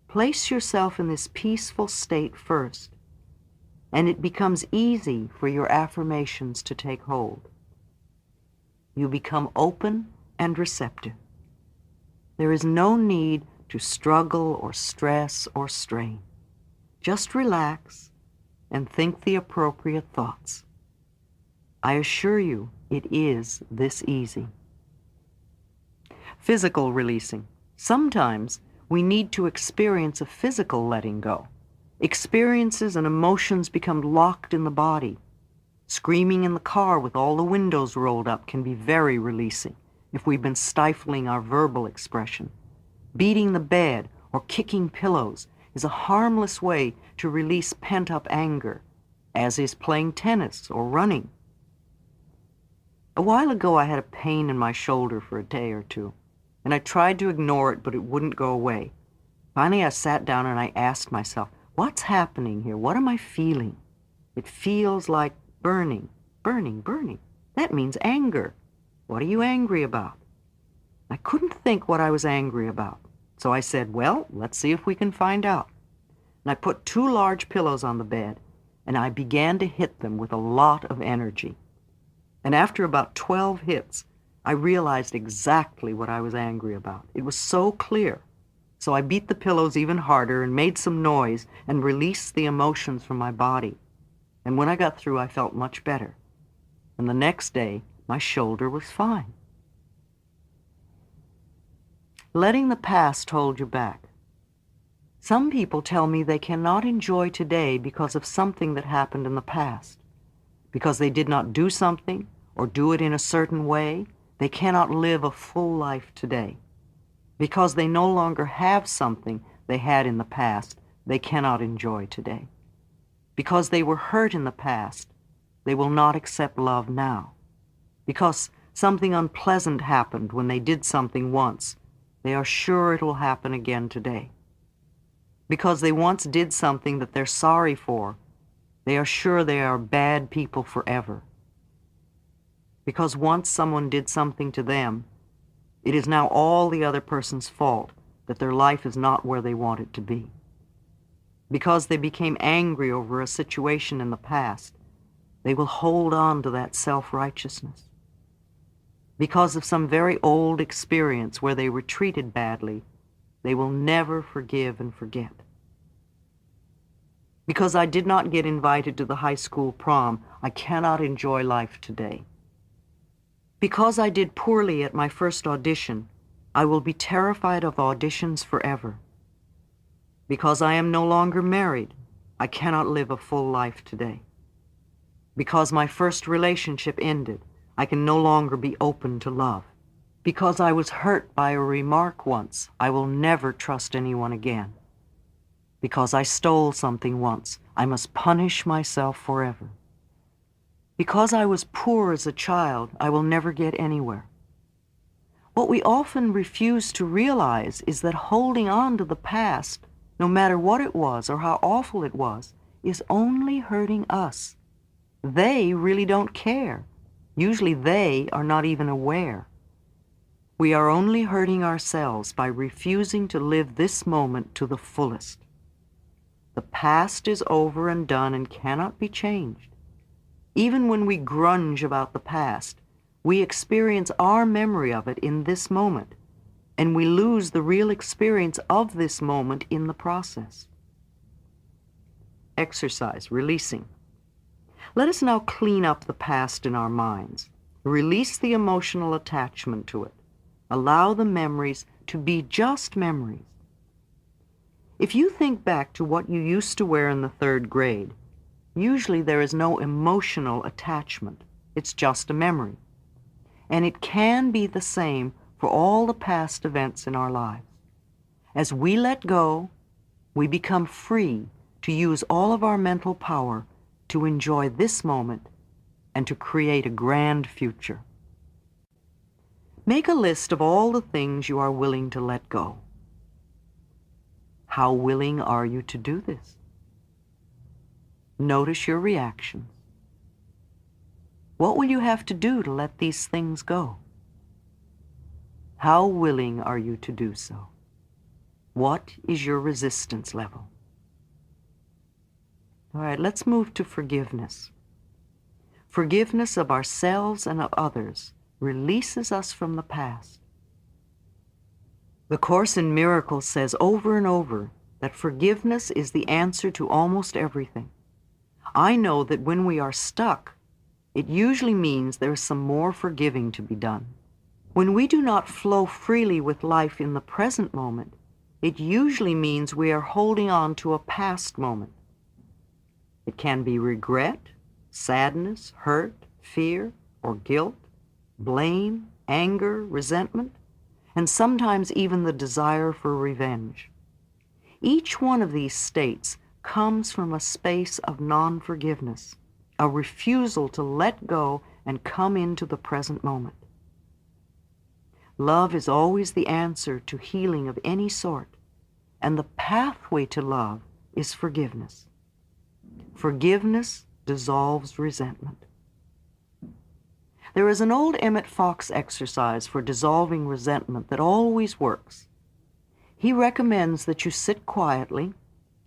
Place yourself in this peaceful state first, and it becomes easy for your affirmations to take hold. You become open and receptive. There is no need to struggle or stress or strain. Just relax and think the appropriate thoughts. I assure you, it is this easy. Physical releasing. Sometimes we need to experience a physical letting go. Experiences and emotions become locked in the body. Screaming in the car with all the windows rolled up can be very releasing if we've been stifling our verbal expression. Beating the bed or kicking pillows is a harmless way to release pent-up anger, as is playing tennis or running. A while ago, I had a pain in my shoulder for a day or two, and I tried to ignore it, but it wouldn't go away. Finally, I sat down and I asked myself, what's happening here? What am I feeling? It feels like burning, burning, burning. That means anger. What are you angry about? I couldn't think what I was angry about. So I said, well, let's see if we can find out. And I put 2 large pillows on the bed, and I began to hit them with a lot of energy. And after about 12 hits, I realized exactly what I was angry about. It was so clear. So I beat the pillows even harder and made some noise and released the emotions from my body. And when I got through, I felt much better. And the next day, my shoulder was fine. Letting the past hold you back. Some people tell me they cannot enjoy today because of something that happened in the past. Because they did not do something or do it in a certain way, they cannot live a full life today. Because they no longer have something they had in the past, they cannot enjoy today. Because they were hurt in the past, they will not accept love now. Because something unpleasant happened when they did something once, they are sure it will happen again today. Because they once did something that they're sorry for, they are sure they are bad people forever. Because once someone did something to them, it is now all the other person's fault that their life is not where they want it to be. Because they became angry over a situation in the past, they will hold on to that self-righteousness. Because of some very old experience where they were treated badly, they will never forgive and forget. Because I did not get invited to the high school prom, I cannot enjoy life today. Because I did poorly at my first audition, I will be terrified of auditions forever. Because I am no longer married, I cannot live a full life today. Because my first relationship ended, I can no longer be open to love. Because I was hurt by a remark once, I will never trust anyone again. Because I stole something once, I must punish myself forever. Because I was poor as a child, I will never get anywhere. What we often refuse to realize is that holding on to the past, no matter what it was or how awful it was, is only hurting us. They really don't care. Usually they are not even aware. We are only hurting ourselves by refusing to live this moment to the fullest. The past is over and done and cannot be changed. Even when we grunge about the past, we experience our memory of it in this moment, and we lose the real experience of this moment in the process. Exercise, releasing. Let us now clean up the past in our minds. Release the emotional attachment to it. Allow the memories to be just memories. If you think back to what you used to wear in the 3rd grade, usually there is no emotional attachment. It's just a memory. And it can be the same for all the past events in our lives. As we let go, we become free to use all of our mental power to enjoy this moment and to create a grand future. Make a list of all the things you are willing to let go. How willing are you to do this? Notice your reactions. What will you have to do to let these things go? How willing are you to do so? What is your resistance level? All right, let's move to forgiveness. Forgiveness of ourselves and of others releases us from the past. The Course in Miracles says over and over that forgiveness is the answer to almost everything. I know that when we are stuck, it usually means there is some more forgiving to be done. When we do not flow freely with life in the present moment, it usually means we are holding on to a past moment. It can be regret, sadness, hurt, fear, or guilt, blame, anger, resentment, and sometimes even the desire for revenge. Each one of these states comes from a space of non-forgiveness, a refusal to let go and come into the present moment. Love is always the answer to healing of any sort, and the pathway to love is forgiveness. Forgiveness dissolves resentment. There is an old Emmett Fox exercise for dissolving resentment that always works. He recommends that you sit quietly,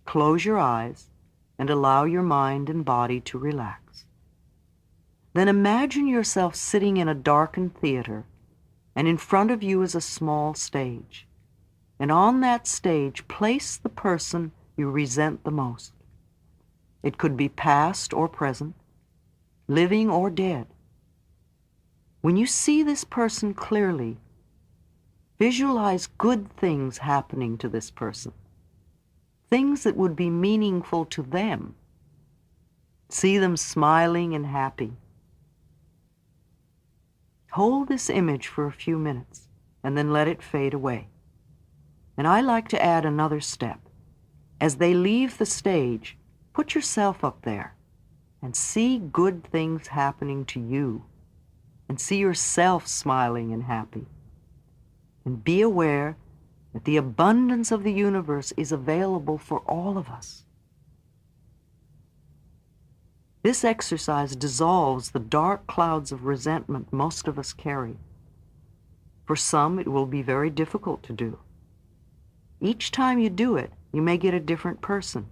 close your eyes, and allow your mind and body to relax. Then imagine yourself sitting in a darkened theater, and in front of you is a small stage. And on that stage, place the person you resent the most. It could be past or present, living or dead. When you see this person clearly, visualize good things happening to this person, things that would be meaningful to them. See them smiling and happy. Hold this image for a few minutes and then let it fade away. And I like to add another step. As they leave the stage, put yourself up there and see good things happening to you, and see yourself smiling and happy. And be aware that the abundance of the universe is available for all of us. This exercise dissolves the dark clouds of resentment most of us carry. For some, it will be very difficult to do. Each time you do it, you may get a different person.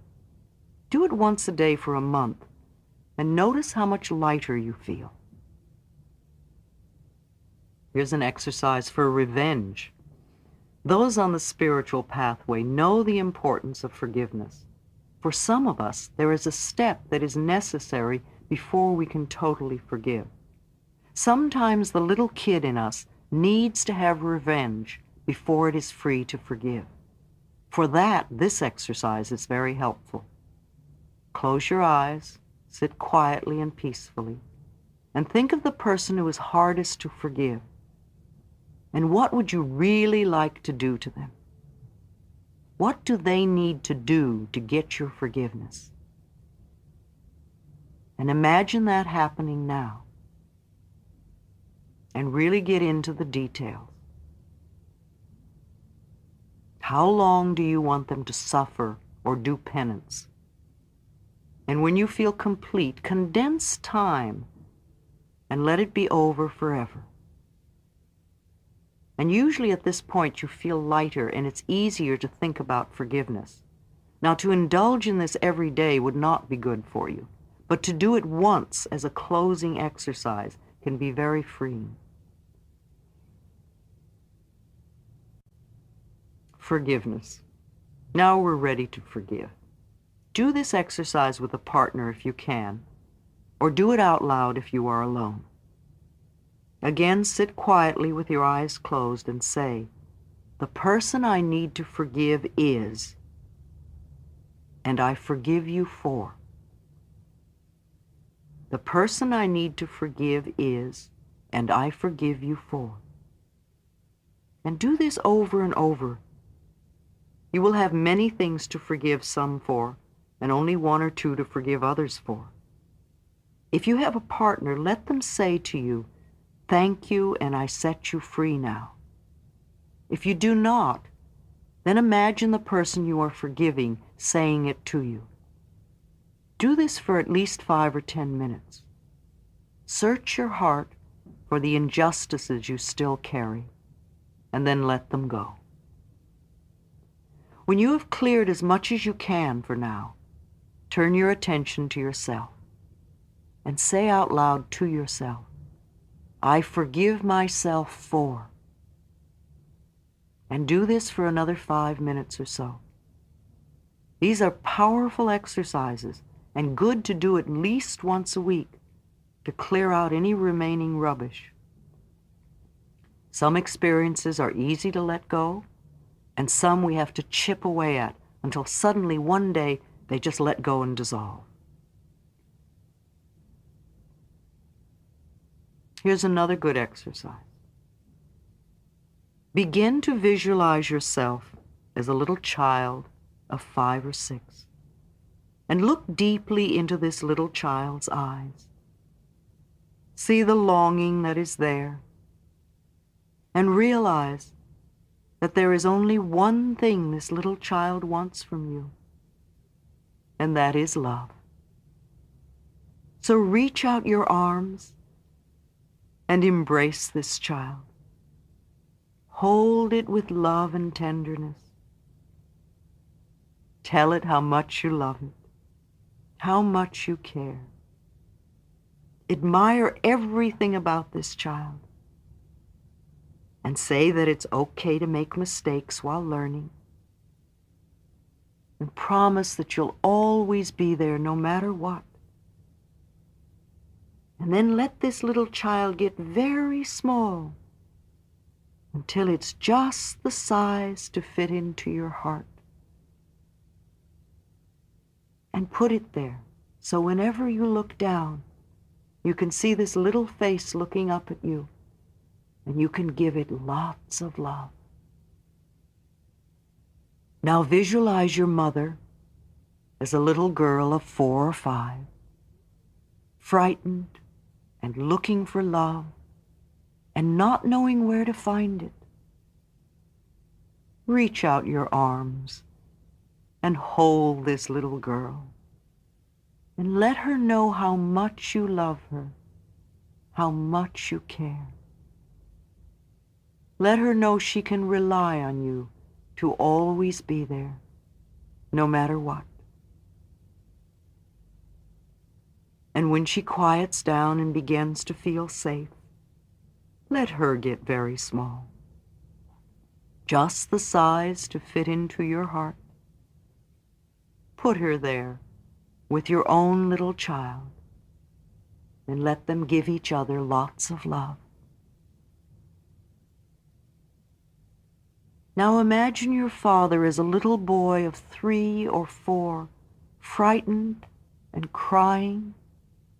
Do it once a day for a month, and notice how much lighter you feel. Here's an exercise for revenge. Those on the spiritual pathway know the importance of forgiveness. For some of us, there is a step that is necessary before we can totally forgive. Sometimes the little kid in us needs to have revenge before it is free to forgive. For that, this exercise is very helpful. Close your eyes, sit quietly and peacefully, and think of the person who is hardest to forgive. And what would you really like to do to them? What do they need to do to get your forgiveness? And imagine that happening now. And really get into the details. How long do you want them to suffer or do penance? And when you feel complete, condense time and let it be over forever. And usually at this point you feel lighter and it's easier to think about forgiveness. Now, to indulge in this every day would not be good for you, but to do it once as a closing exercise can be very freeing. Forgiveness. Now we're ready to forgive. Do this exercise with a partner if you can, or do it out loud if you are alone. Again, sit quietly with your eyes closed and say, "The person I need to forgive is, and I forgive you for." The person I need to forgive is, and I forgive you for. And do this over and over. You will have many things to forgive some for, and only one or two to forgive others for. If you have a partner, let them say to you, "Thank you, and I set you free now." If you do not, then imagine the person you are forgiving saying it to you. Do this for at least 5 or 10 minutes. Search your heart for the injustices you still carry, and then let them go. When you have cleared as much as you can for now, turn your attention to yourself and say out loud to yourself, "I forgive myself for." And do this for another 5 minutes or so. These are powerful exercises and good to do at least once a week to clear out any remaining rubbish. Some experiences are easy to let go, and some we have to chip away at until suddenly one day they just let go and dissolve. Here's another good exercise. Begin to visualize yourself as a little child of 5 or 6, and look deeply into this little child's eyes. See the longing that is there, and realize that there is only one thing this little child wants from you, and that is love. So reach out your arms and embrace this child. Hold it with love and tenderness. Tell it how much you love it. how much you care. Admire everything about this child and say that it's okay to make mistakes while learning. And promise that you'll always be there no matter what. And then let this little child get very small until it's just the size to fit into your heart. And put it there so whenever you look down, you can see this little face looking up at you, and you can give it lots of love. Now visualize your mother as a little girl of 4 or 5, frightened and looking for love and not knowing where to find it. Reach out your arms and hold this little girl and let her know how much you love her, how much you care. Let her know she can rely on you to always be there, no matter what. And when she quiets down and begins to feel safe, let her get very small, just the size to fit into your heart. Put her there with your own little child and let them give each other lots of love. Now imagine your father as a little boy of 3 or 4, frightened and crying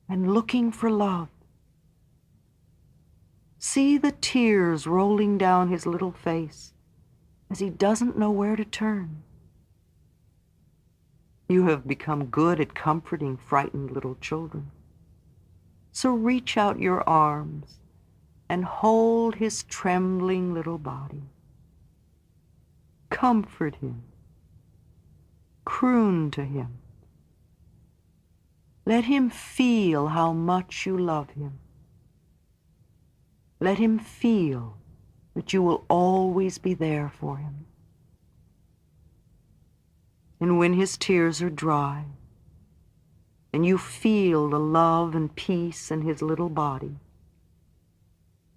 and looking for love. See the tears rolling down his little face as he doesn't know where to turn. You have become good at comforting frightened little children. So reach out your arms and hold his trembling little body. Comfort him. Croon to him. Let him feel how much you love him. Let him feel that you will always be there for him. And when his tears are dry, and you feel the love and peace in his little body,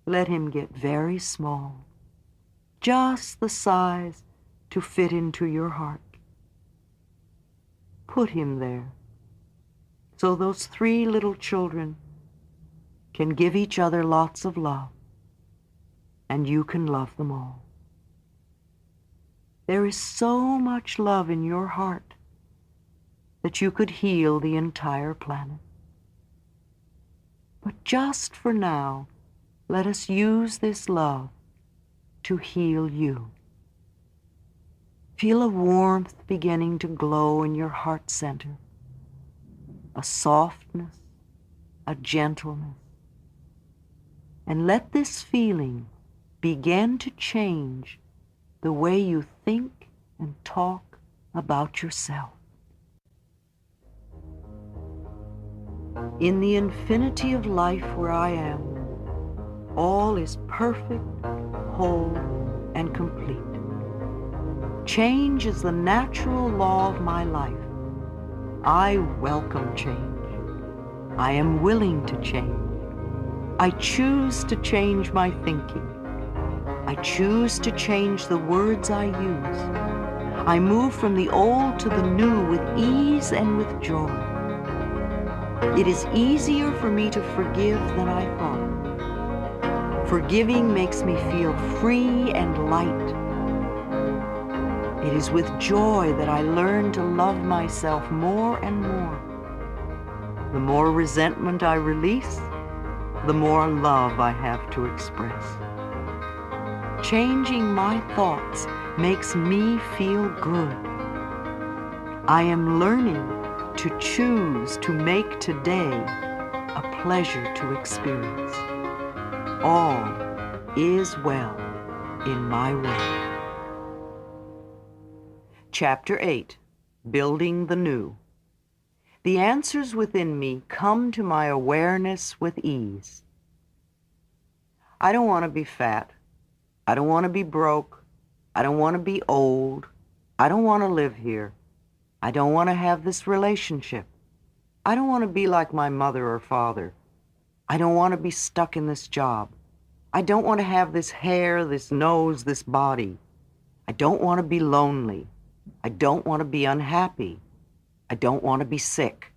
let him get very small, just the size to fit into your heart. Put him there, so those 3 little children can give each other lots of love, and you can love them all. There is so much love in your heart that you could heal the entire planet. But just for now, let us use this love to heal you. Feel a warmth beginning to glow in your heart center, a softness, a gentleness. And let this feeling begin to change the way you think and talk about yourself. In the infinity of life where I am, all is perfect, whole, and complete. Change is the natural law of my life. I welcome change. I am willing to change. I choose to change my thinking. I choose to change the words I use. I move from the old to the new with ease and with joy. It is easier for me to forgive than I thought. Forgiving makes me feel free and light. It is with joy that I learn to love myself more and more. The more resentment I release, the more love I have to express. Changing my thoughts makes me feel good. I am learning to choose to make today a pleasure to experience. All is well in my way. Chapter 8, Building the New. The answers within me come to my awareness with ease. I don't want to be fat. I don't want to be broke. I don't want to be old. I don't want to live here. I don't want to have this relationship. I don't want to be like my mother or father. I don't want to be stuck in this job. I don't want to have this hair, this nose, this body. I don't want to be lonely. I don't want to be unhappy. I don't want to be sick.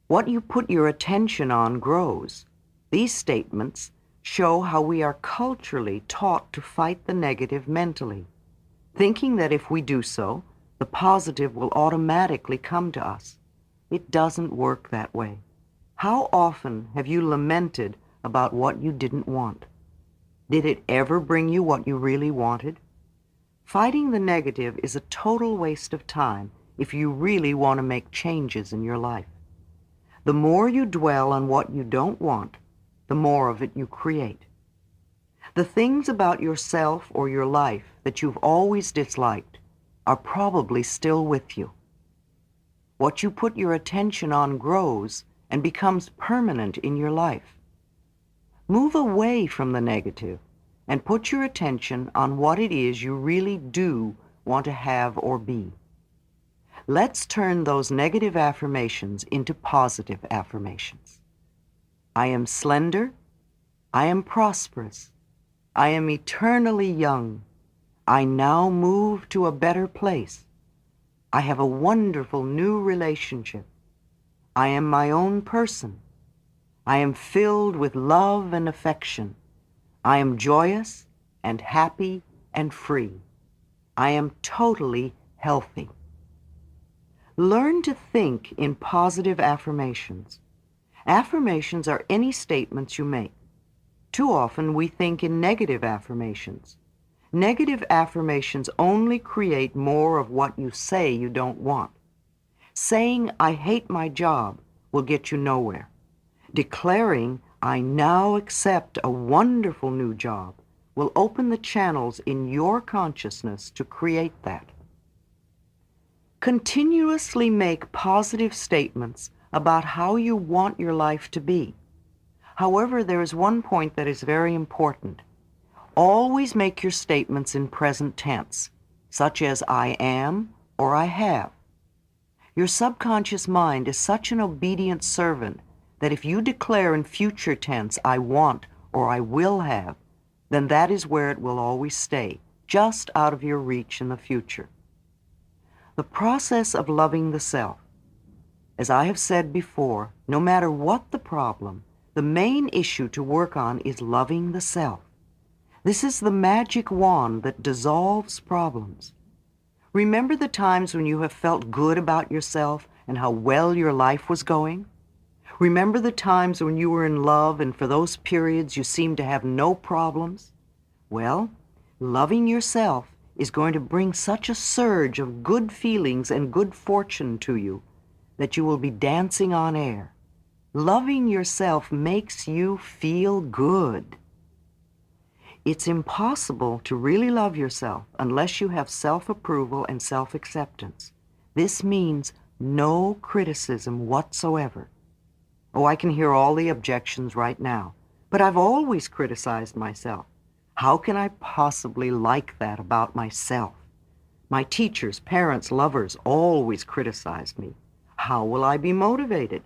What you put your attention on grows. These statements show how we are culturally taught to fight the negative mentally, thinking that if we do so, the positive will automatically come to us. It doesn't work that way. How often have you lamented about what you didn't want? Did it ever bring you what you really wanted? Fighting the negative is a total waste of time if you really want to make changes in your life. The more you dwell on what you don't want, the more of it you create. The things about yourself or your life that you've always disliked are probably still with you. What you put your attention on grows and becomes permanent in your life. Move away from the negative and put your attention on what it is you really do want to have or be. Let's turn those negative affirmations into positive affirmations. I am slender. I am prosperous. I am eternally young. I now move to a better place. I have a wonderful new relationship. I am my own person. I am filled with love and affection. I am joyous and happy and free. I am totally healthy. Learn to think in positive affirmations. Affirmations are any statements you make. Too often we think in negative affirmations. Negative affirmations only create more of what you say you don't want. Saying, I hate my job, will get you nowhere. Declaring, I now accept a wonderful new job, will open the channels in your consciousness to create that. Continuously make positive statements about how you want your life to be. However, there is one point that is very important. Always make your statements in present tense, such as I am or I have. Your subconscious mind is such an obedient servant that if you declare in future tense, I want or I will have, then that is where it will always stay, just out of your reach in the future. The process of loving the self. As I have said before, no matter what the problem, the main issue to work on is loving the self. This is the magic wand that dissolves problems. Remember the times when you have felt good about yourself and how well your life was going? Remember the times when you were in love and for those periods you seemed to have no problems? Well, loving yourself is going to bring such a surge of good feelings and good fortune to you that you will be dancing on air. Loving yourself makes you feel good. It's impossible to really love yourself unless you have self-approval and self-acceptance. This means no criticism whatsoever. Oh, I can hear all the objections right now, but I've always criticized myself. How can I possibly like that about myself? My teachers, parents, lovers always criticized me. How will I be motivated?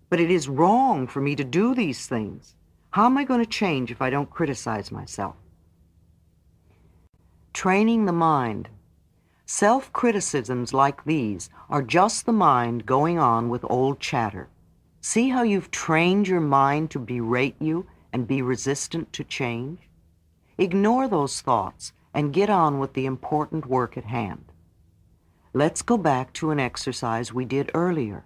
But it is wrong for me to do these things. How am I going to change if I don't criticize myself? Training the mind. Self-criticisms like these are just the mind going on with old chatter. See how you've trained your mind to berate you and be resistant to change? Ignore those thoughts and get on with the important work at hand. Let's go back to an exercise we did earlier.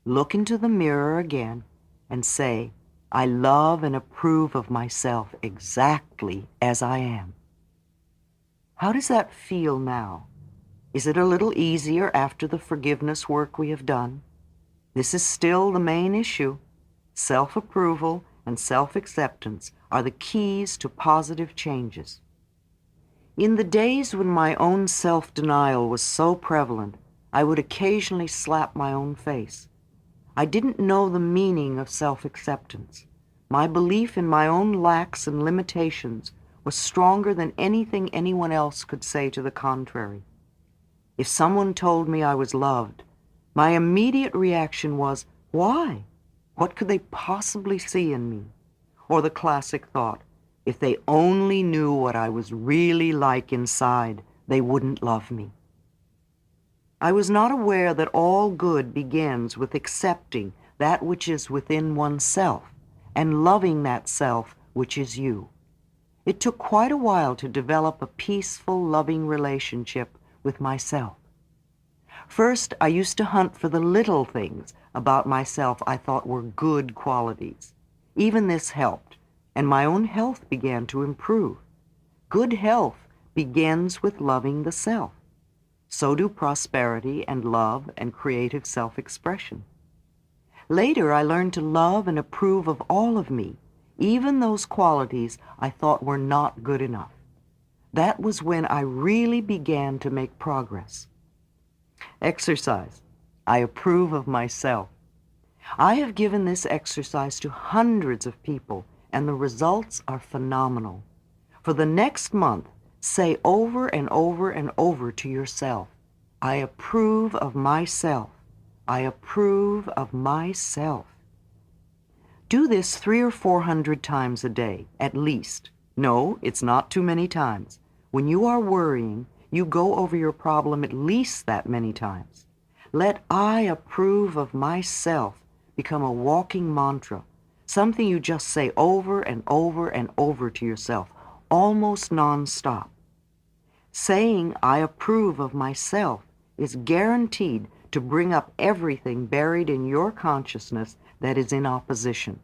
Look into the mirror again and say, I love and approve of myself exactly as I am. How does that feel now? Is it a little easier after the forgiveness work we have done? This is still the main issue. Self-approval and self-acceptance are the keys to positive changes. In the days when my own self-denial was so prevalent, I would occasionally slap my own face. I didn't know the meaning of self-acceptance. My belief in my own lacks and limitations was stronger than anything anyone else could say to the contrary. If someone told me I was loved, My immediate reaction was, why? What could they possibly see in me? Or the classic thought, if they only knew what I was really like inside, they wouldn't love me. I was not aware that all good begins with accepting that which is within oneself and loving that self which is you. It took quite a while to develop a peaceful, loving relationship with myself. First, I used to hunt for the little things about myself I thought were good qualities. Even this helped, and my own health began to improve. Good health begins with loving the self. So do prosperity and love and creative self-expression. Later, I learned to love and approve of all of me, even those qualities I thought were not good enough. That was when I really began to make progress. Exercise. I approve of myself. I have given this exercise to hundreds of people, and the results are phenomenal. For the next month, say over and over and over to yourself, I approve of myself. I approve of myself. Do this 300 or 400 times a day, at least. No, it's not too many times. When you are worrying, you go over your problem at least that many times. Let I approve of myself become a walking mantra, something you just say over and over and over to yourself, almost non-stop. Saying I approve of myself is guaranteed to bring up everything buried in your consciousness that is in opposition.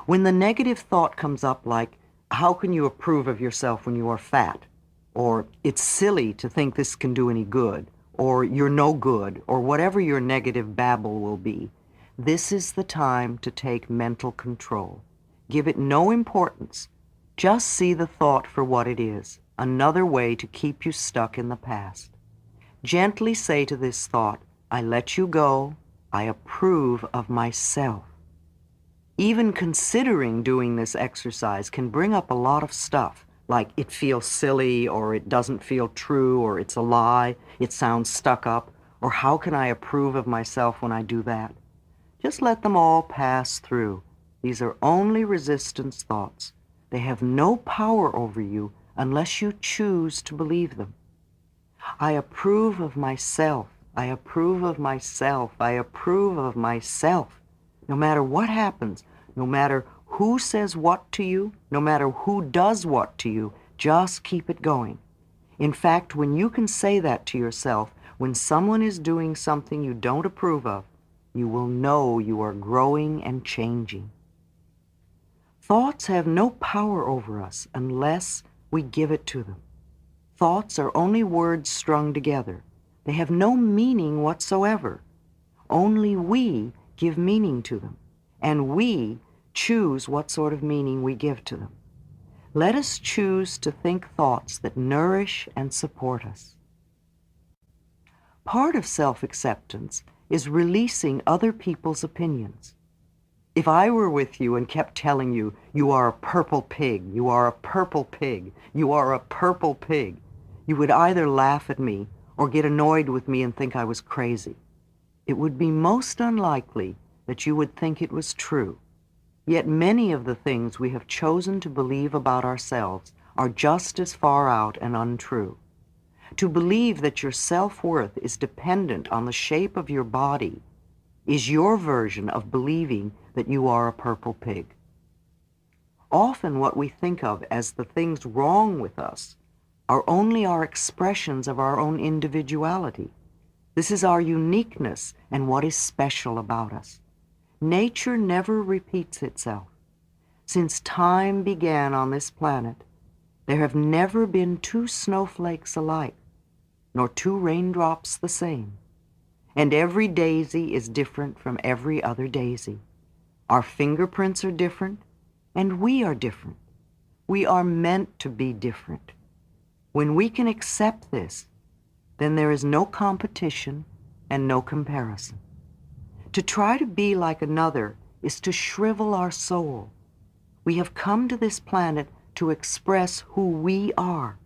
When the negative thought comes up like, how can you approve of yourself when you are fat? Or it's silly to think this can do any good, or you're no good, or whatever your negative babble will be, this is the time to take mental control. Give it no importance. Just see the thought for what it is, another way to keep you stuck in the past. Gently say to this thought, I let you go. I approve of myself. Even considering doing this exercise can bring up a lot of stuff, like it feels silly, or it doesn't feel true, or it's a lie, it sounds stuck up, or how can I approve of myself when I do that? Just let them all pass through. These are only resistance thoughts. They have no power over you unless you choose to believe them. I approve of myself. I approve of myself. I approve of myself. No matter what happens, no matter who says what to you, no matter who does what to you, just keep it going. In fact, when you can say that to yourself, when someone is doing something you don't approve of, you will know you are growing and changing. Thoughts have no power over us unless we give it to them. Thoughts are only words strung together. They have no meaning whatsoever. Only we give meaning to them, and we choose what sort of meaning we give to them. Let us choose to think thoughts that nourish and support us. Part of self-acceptance is releasing other people's opinions. If I were with you and kept telling you, you are a purple pig, you are a purple pig, you are a purple pig, you would either laugh at me or get annoyed with me and think I was crazy. It would be most unlikely that you would think it was true. Yet many of the things we have chosen to believe about ourselves are just as far out and untrue. To believe that your self-worth is dependent on the shape of your body is your version of believing that you are a purple pig. Often what we think of as the things wrong with us are only our expressions of our own individuality. This is our uniqueness and what is special about us. Nature never repeats itself. Since time began on this planet, there have never been two snowflakes alike, nor two raindrops the same. And every daisy is different from every other daisy. Our fingerprints are different, and we are different. We are meant to be different. When we can accept this, then there is no competition and no comparison. To try to be like another is to shrivel our soul. We have come to this planet to express who we are.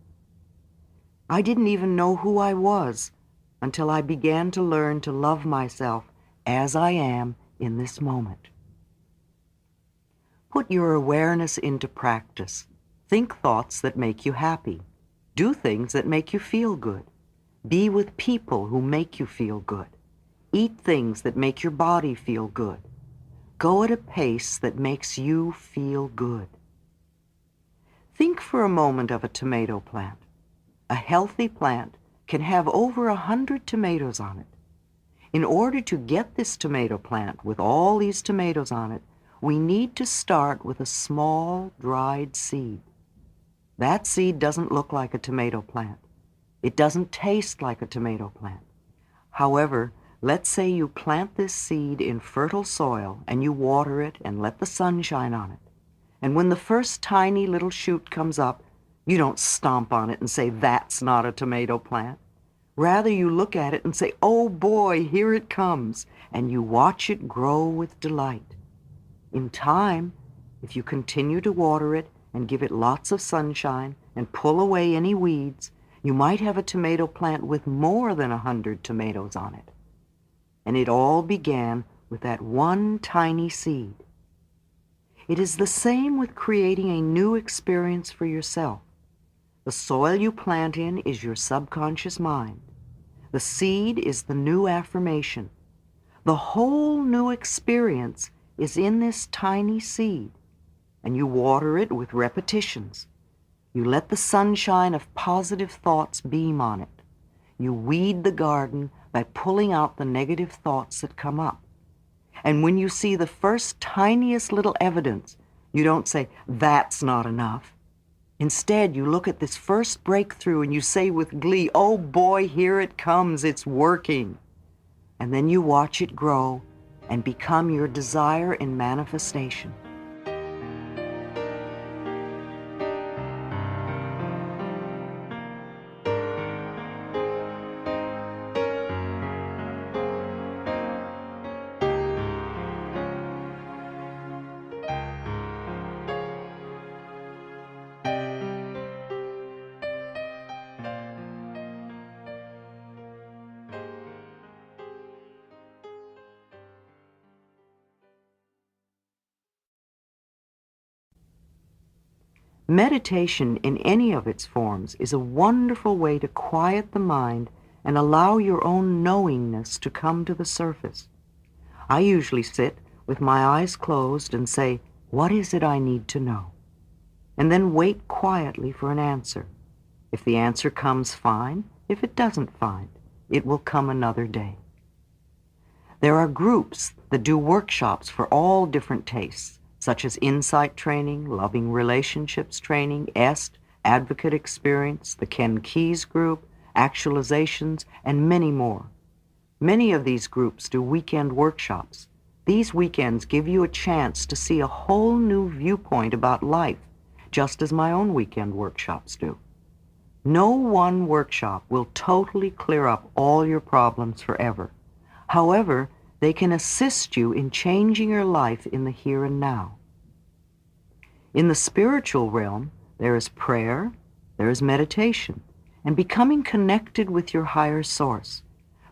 I didn't even know who I was until I began to learn to love myself as I am in this moment. Put your awareness into practice. Think thoughts that make you happy. Do things that make you feel good. Be with people who make you feel good. Eat things that make your body feel good. Go at a pace that makes you feel good. Think for a moment of a tomato plant. A healthy plant can have over 100 tomatoes on it. In order to get this tomato plant with all these tomatoes on it, we need to start with a small, dried seed. That seed doesn't look like a tomato plant. It doesn't taste like a tomato plant. However, let's say you plant this seed in fertile soil and you water it and let the sun shine on it. And when the first tiny little shoot comes up, you don't stomp on it and say, "That's not a tomato plant." Rather, you look at it and say, "Oh boy, here it comes," and you watch it grow with delight. In time, if you continue to water it and give it lots of sunshine and pull away any weeds, you might have a tomato plant with more than 100 tomatoes on it. And it all began with that one tiny seed. It is the same with creating a new experience for yourself. The soil you plant in is your subconscious mind. The seed is the new affirmation. The whole new experience is in this tiny seed, and you water it with repetitions. You let the sunshine of positive thoughts beam on it. You weed the garden by pulling out the negative thoughts that come up. And when you see the first tiniest little evidence, you don't say, "That's not enough." Instead, you look at this first breakthrough and you say with glee, "Oh boy, here it comes, it's working." And then you watch it grow and become your desire in manifestation. Meditation in any of its forms is a wonderful way to quiet the mind and allow your own knowingness to come to the surface. I usually sit with my eyes closed and say, "What is it I need to know?" And then wait quietly for an answer. If the answer comes, fine. If it doesn't, fine. It will come another day. There are groups that do workshops for all different tastes, such as insight training, loving relationships training, EST, advocate experience, the Ken Keyes group, actualizations, and many more. Many of these groups do weekend workshops. These weekends give you a chance to see a whole new viewpoint about life, just as my own weekend workshops do. No one workshop will totally clear up all your problems forever. However, they can assist you in changing your life in the here and now. In the spiritual realm, there is prayer, there is meditation, and becoming connected with your higher source.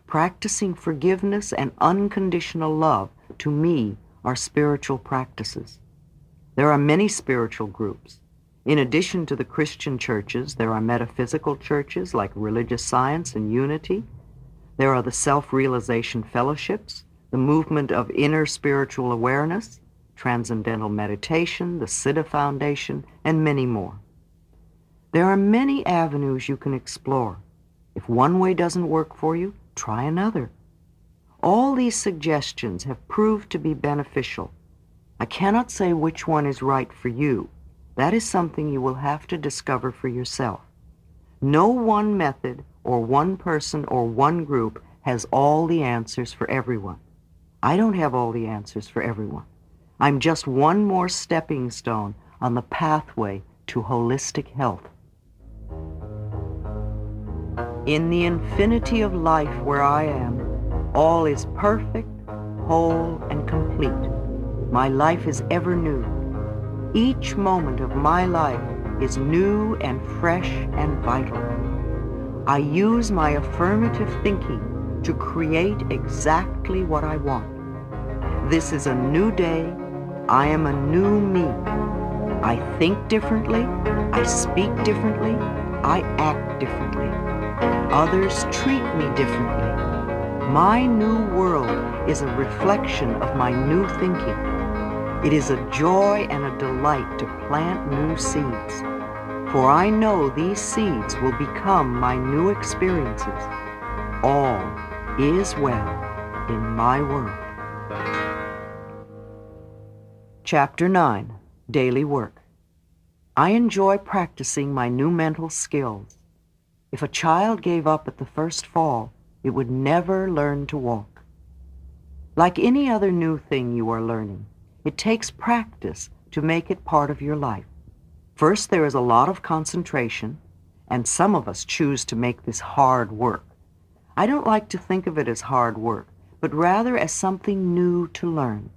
Practicing forgiveness and unconditional love, to me, are spiritual practices. There are many spiritual groups. In addition to the Christian churches, there are metaphysical churches like Religious Science and Unity. There are the Self-Realization Fellowships, the Movement of Inner Spiritual Awareness, Transcendental Meditation, the Siddha Foundation, and many more. There are many avenues you can explore. If one way doesn't work for you, try another. All these suggestions have proved to be beneficial. I cannot say which one is right for you. That is something you will have to discover for yourself. No one method or one person or one group has all the answers for everyone. I don't have all the answers for everyone. I'm just one more stepping stone on the pathway to holistic health. In the infinity of life where I am, all is perfect, whole, and complete. My life is ever new. Each moment of my life is new and fresh and vital. I use my affirmative thinking to create exactly what I want. This is a new day. I am a new me. I think differently. I speak differently. I act differently. Others treat me differently. My new world is a reflection of my new thinking. It is a joy and a delight to plant new seeds, for I know these seeds will become my new experiences. All is well in my world. Chapter 9, Daily Work. I enjoy practicing my new mental skills. If a child gave up at the first fall, it would never learn to walk. Like any other new thing you are learning, it takes practice to make it part of your life. First, there is a lot of concentration, and some of us choose to make this hard work. I don't like to think of it as hard work, but rather as something new to learn.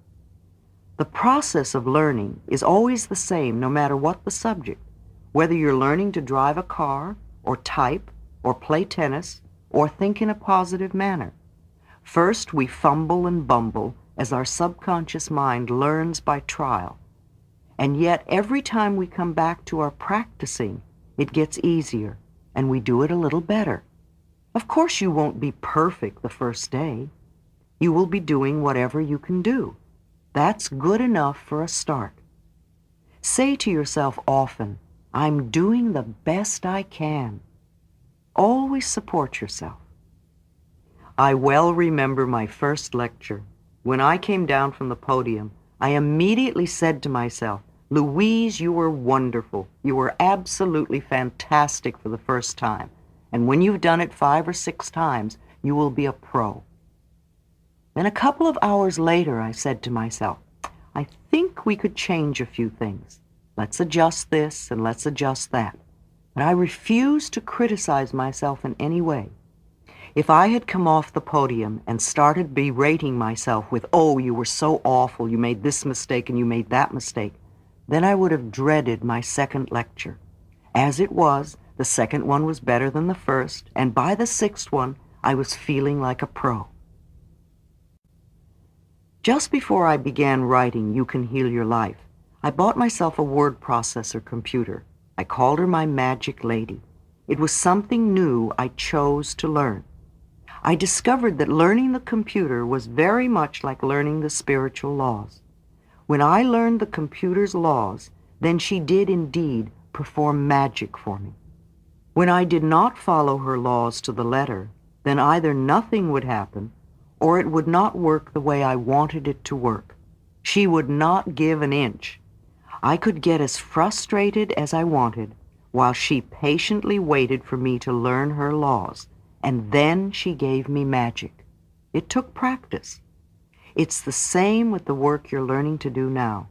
The process of learning is always the same no matter what the subject, whether you're learning to drive a car, or type, or play tennis, or think in a positive manner. First, we fumble and bumble as our subconscious mind learns by trial. And yet, every time we come back to our practicing, it gets easier, and we do it a little better. Of course, you won't be perfect the first day. You will be doing whatever you can do. That's good enough for a start. Say to yourself often, I'm doing the best I can. Always support yourself. I well remember my first lecture. When I came down from the podium, I immediately said to myself, Louise, you were wonderful. You were absolutely fantastic for the first time. And when you've done it 5 or 6 times, you will be a pro. Then a couple of hours later, I said to myself, I think we could change a few things. Let's adjust this and let's adjust that. But I refused to criticize myself in any way. If I had come off the podium and started berating myself with, oh, you were so awful, you made this mistake and you made that mistake, then I would have dreaded my second lecture. As it was, the second one was better than the first, and by the 6th one, I was feeling like a pro. Just before I began writing You Can Heal Your Life, I bought myself a word processor computer. I called her my magic lady. It was something new I chose to learn. I discovered that learning the computer was very much like learning the spiritual laws. When I learned the computer's laws, then she did indeed perform magic for me. When I did not follow her laws to the letter, then either nothing would happen or it would not work the way I wanted it to work. She would not give an inch. I could get as frustrated as I wanted while she patiently waited for me to learn her laws, and then she gave me magic. It took practice. It's the same with the work you're learning to do now.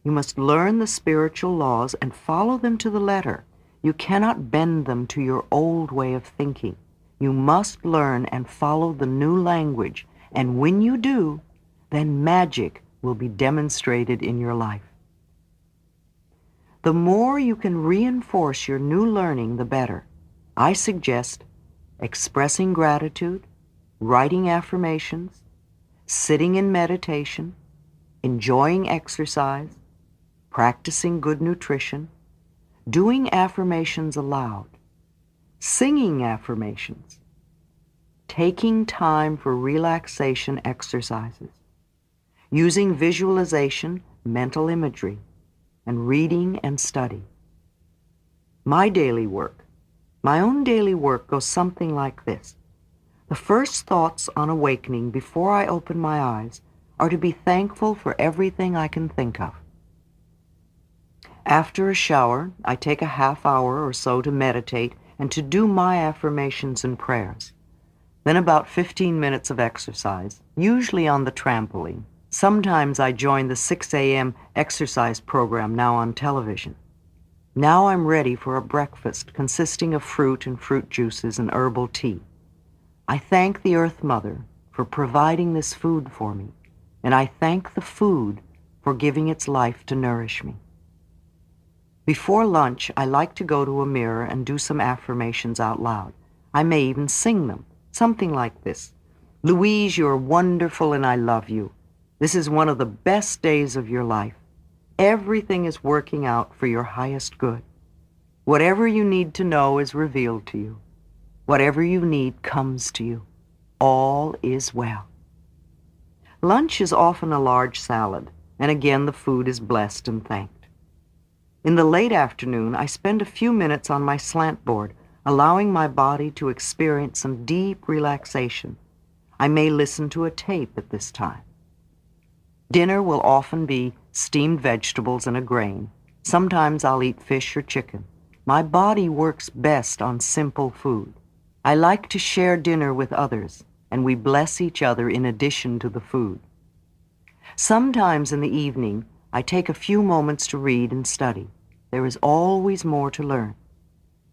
You must learn the spiritual laws and follow them to the letter. You cannot bend them to your old way of thinking. You must learn and follow the new language, and when you do, then magic will be demonstrated in your life. The more you can reinforce your new learning, the better. I suggest expressing gratitude, writing affirmations, sitting in meditation, enjoying exercise, practicing good nutrition, doing affirmations aloud, singing affirmations, taking time for relaxation exercises, using visualization, mental imagery, and reading and study. My own daily work goes something like this. The first thoughts on awakening before I open my eyes are to be thankful for everything I can think of. After a shower, I take a half hour or so to meditate and to do my affirmations and prayers. Then about 15 minutes of exercise, usually on the trampoline. Sometimes I join the 6 a.m. exercise program now on television. Now I'm ready for a breakfast consisting of fruit and fruit juices and herbal tea. I thank the Earth Mother for providing this food for me, and I thank the food for giving its life to nourish me. Before lunch, I like to go to a mirror and do some affirmations out loud. I may even sing them, something like this. Louise, you're wonderful and I love you. This is one of the best days of your life. Everything is working out for your highest good. Whatever you need to know is revealed to you. Whatever you need comes to you. All is well. Lunch is often a large salad, and again the food is blessed and thanked. In the late afternoon, I spend a few minutes on my slant board, allowing my body to experience some deep relaxation. I may listen to a tape at this time. Dinner will often be steamed vegetables and a grain. Sometimes I'll eat fish or chicken. My body works best on simple food. I like to share dinner with others, and we bless each other in addition to the food. Sometimes in the evening, I take a few moments to read and study. There is always more to learn.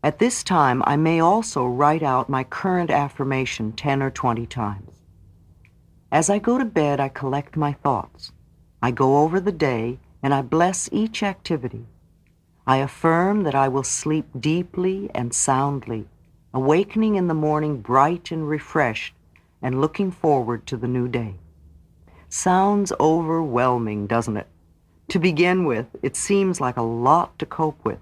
At this time, I may also write out my current affirmation 10 or 20 times. As I go to bed, I collect my thoughts. I go over the day, and I bless each activity. I affirm that I will sleep deeply and soundly, awakening in the morning bright and refreshed, and looking forward to the new day. Sounds overwhelming, doesn't it? To begin with, it seems like a lot to cope with,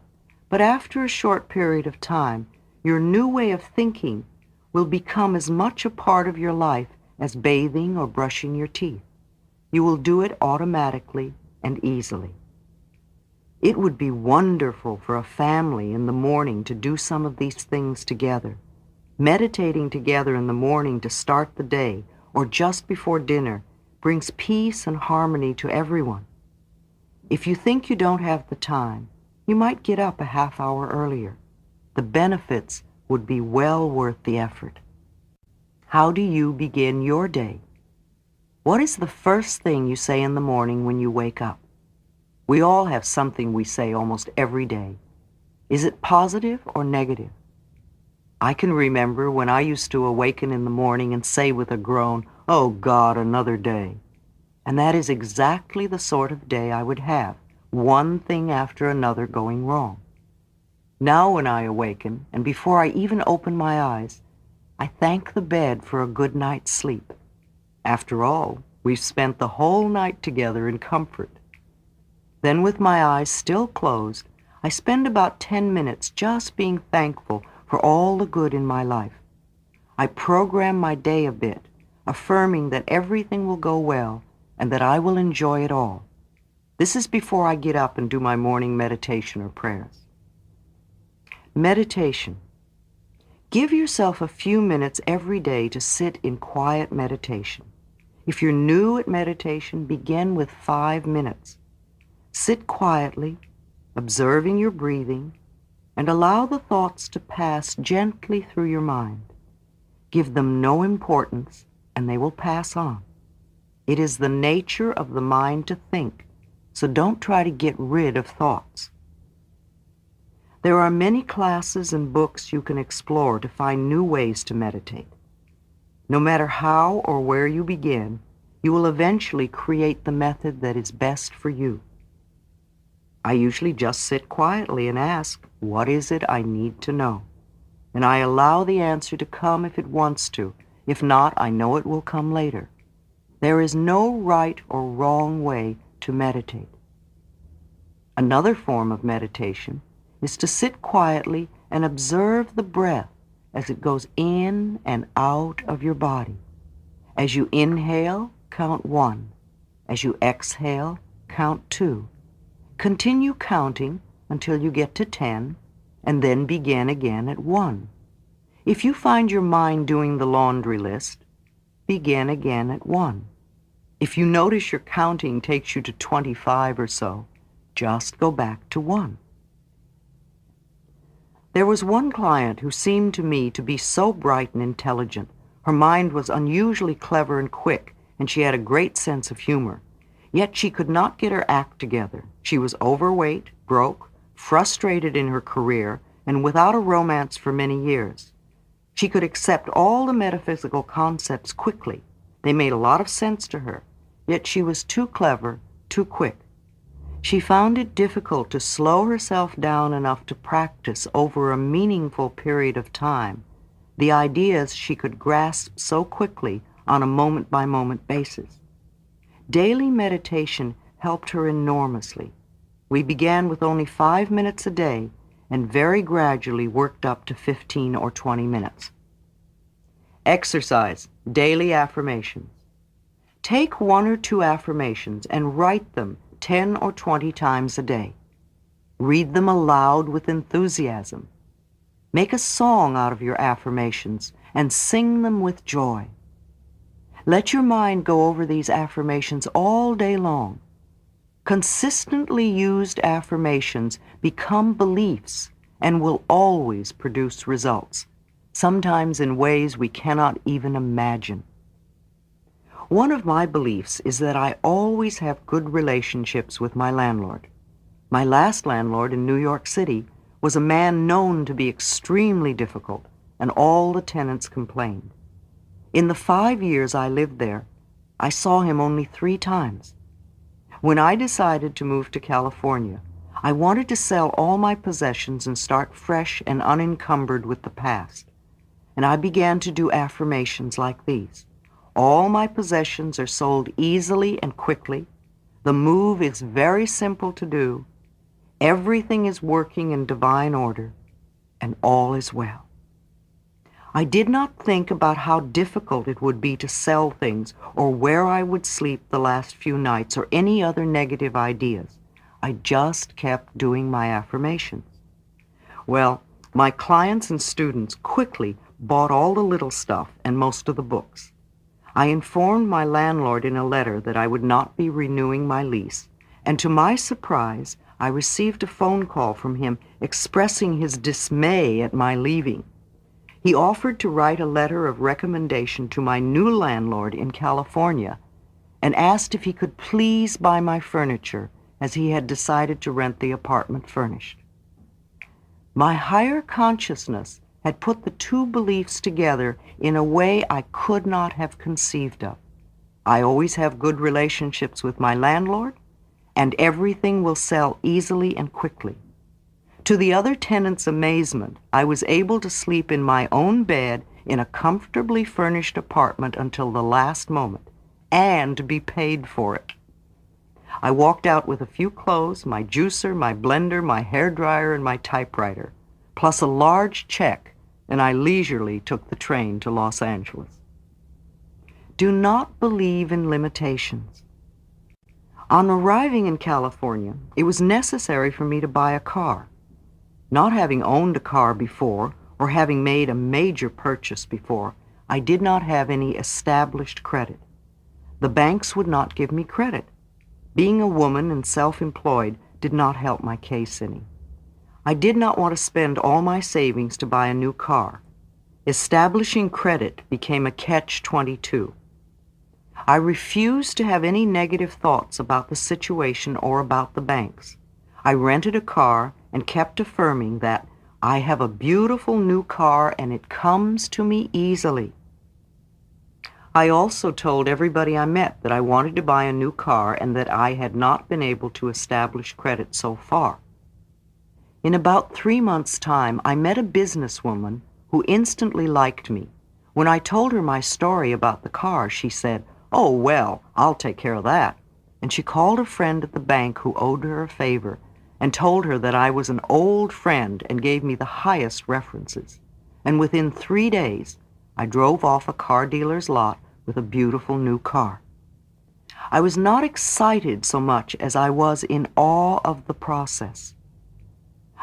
but after a short period of time, your new way of thinking will become as much a part of your life as bathing or brushing your teeth. You will do it automatically and easily. It would be wonderful for a family in the morning to do some of these things together. Meditating together in the morning to start the day or just before dinner brings peace and harmony to everyone. If you think you don't have the time, you might get up a half hour earlier. The benefits would be well worth the effort. How do you begin your day? What is the first thing you say in the morning when you wake up? We all have something we say almost every day. Is it positive or negative? I can remember when I used to awaken in the morning and say with a groan, "Oh God, another day." And that is exactly the sort of day I would have, one thing after another going wrong. Now when I awaken, and before I even open my eyes, I thank the bed for a good night's sleep. After all, we've spent the whole night together in comfort. Then with my eyes still closed, I spend about 10 minutes just being thankful for all the good in my life. I program my day a bit, affirming that everything will go well and that I will enjoy it all. This is before I get up and do my morning meditation or prayers. Meditation. Give yourself a few minutes every day to sit in quiet meditation. If you're new at meditation, begin with 5 minutes. Sit quietly, observing your breathing, and allow the thoughts to pass gently through your mind. Give them no importance, and they will pass on. It is the nature of the mind to think, so don't try to get rid of thoughts. There are many classes and books you can explore to find new ways to meditate. No matter how or where you begin, you will eventually create the method that is best for you. I usually just sit quietly and ask, what is it I need to know? And I allow the answer to come if it wants to. If not, I know it will come later. There is no right or wrong way to meditate. Another form of meditation is to sit quietly and observe the breath as it goes in and out of your body. As you inhale, count 1. As you exhale, count 2. Continue counting until you get to 10, and then begin again at 1. If you find your mind doing the laundry list, begin again at 1. If you notice your counting takes you to 25 or so, just go back to 1. There was one client who seemed to me to be so bright and intelligent. Her mind was unusually clever and quick, and she had a great sense of humor. Yet she could not get her act together. She was overweight, broke, frustrated in her career, and without a romance for many years. She could accept all the metaphysical concepts quickly. They made a lot of sense to her, yet she was too clever, too quick. She found it difficult to slow herself down enough to practice over a meaningful period of time, the ideas she could grasp so quickly on a moment-by-moment basis. Daily meditation helped her enormously. We began with only 5 minutes a day and very gradually worked up to 15 or 20 minutes. Exercise, daily affirmations. Take 1 or 2 affirmations and write them 10 or 20 times a day. Read them aloud with enthusiasm. Make a song out of your affirmations and sing them with joy. Let your mind go over these affirmations all day long. Consistently used affirmations become beliefs and will always produce results, sometimes in ways we cannot even imagine. One of my beliefs is that I always have good relationships with my landlord. My last landlord in New York City was a man known to be extremely difficult, and all the tenants complained. In the 5 years I lived there, I saw him only 3 times. When I decided to move to California, I wanted to sell all my possessions and start fresh and unencumbered with the past. And I began to do affirmations like these. All my possessions are sold easily and quickly. The move is very simple to do. Everything is working in divine order, and all is well. I did not think about how difficult it would be to sell things or where I would sleep the last few nights or any other negative ideas. I just kept doing my affirmations. Well, my clients and students quickly bought all the little stuff and most of the books. I informed my landlord in a letter that I would not be renewing my lease, and to my surprise, I received a phone call from him expressing his dismay at my leaving. He offered to write a letter of recommendation to my new landlord in California and asked if he could please buy my furniture, as he had decided to rent the apartment furnished. My higher consciousness had put the 2 beliefs together in a way I could not have conceived of. I always have good relationships with my landlord, and everything will sell easily and quickly. To the other tenants' amazement, I was able to sleep in my own bed in a comfortably furnished apartment until the last moment, and be paid for it. I walked out with a few clothes, my juicer, my blender, my hairdryer, and my typewriter, plus a large check, and I leisurely took the train to Los Angeles. Do not believe in limitations. On arriving in California, it was necessary for me to buy a car. Not having owned a car before, or having made a major purchase before, I did not have any established credit. The banks would not give me credit. Being a woman and self-employed did not help my case any. I did not want to spend all my savings to buy a new car. Establishing credit became a catch-22. I refused to have any negative thoughts about the situation or about the banks. I rented a car and kept affirming that I have a beautiful new car and it comes to me easily. I also told everybody I met that I wanted to buy a new car and that I had not been able to establish credit so far. In about 3 months' time, I met a businesswoman who instantly liked me. When I told her my story about the car, she said, "Oh, well, I'll take care of that." And she called a friend at the bank who owed her a favor and told her that I was an old friend and gave me the highest references. And within 3 days, I drove off a car dealer's lot with a beautiful new car. I was not excited so much as I was in awe of the process.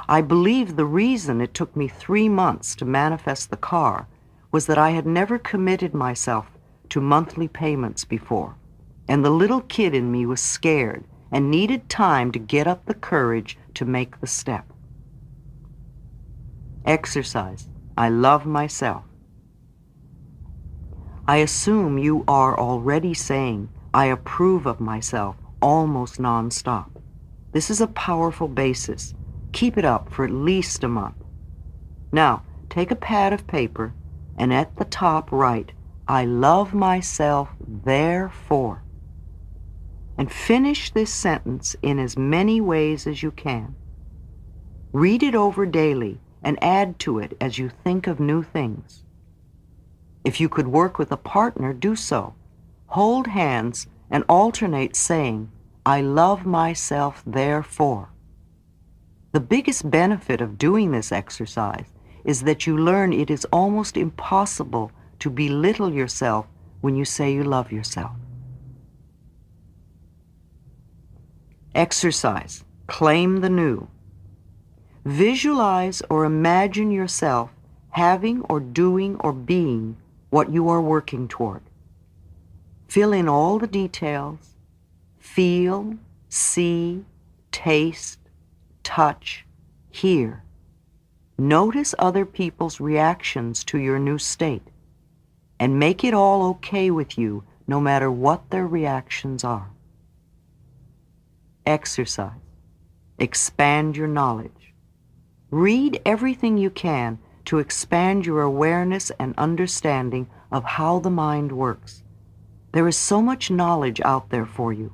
I believe the reason it took me 3 months to manifest the car was that I had never committed myself to monthly payments before, and the little kid in me was scared and needed time to get up the courage to make the step. Exercise. I love myself. I assume you are already saying, "I approve of myself," almost nonstop. This is a powerful basis. Keep it up for at least a month. Now, take a pad of paper and at the top write, "I love myself, therefore." And finish this sentence in as many ways as you can. Read it over daily and add to it as you think of new things. If you could work with a partner, do so. Hold hands and alternate saying, "I love myself, therefore." The biggest benefit of doing this exercise is that you learn it is almost impossible to belittle yourself when you say you love yourself. Exercise. Claim the new. Visualize or imagine yourself having or doing or being what you are working toward. Fill in all the details. Feel, see, taste, touch, hear. Notice other people's reactions to your new state, and make it all okay with you no matter what their reactions are. Exercise. Expand your knowledge. Read everything you can to expand your awareness and understanding of how the mind works. There is so much knowledge out there for you.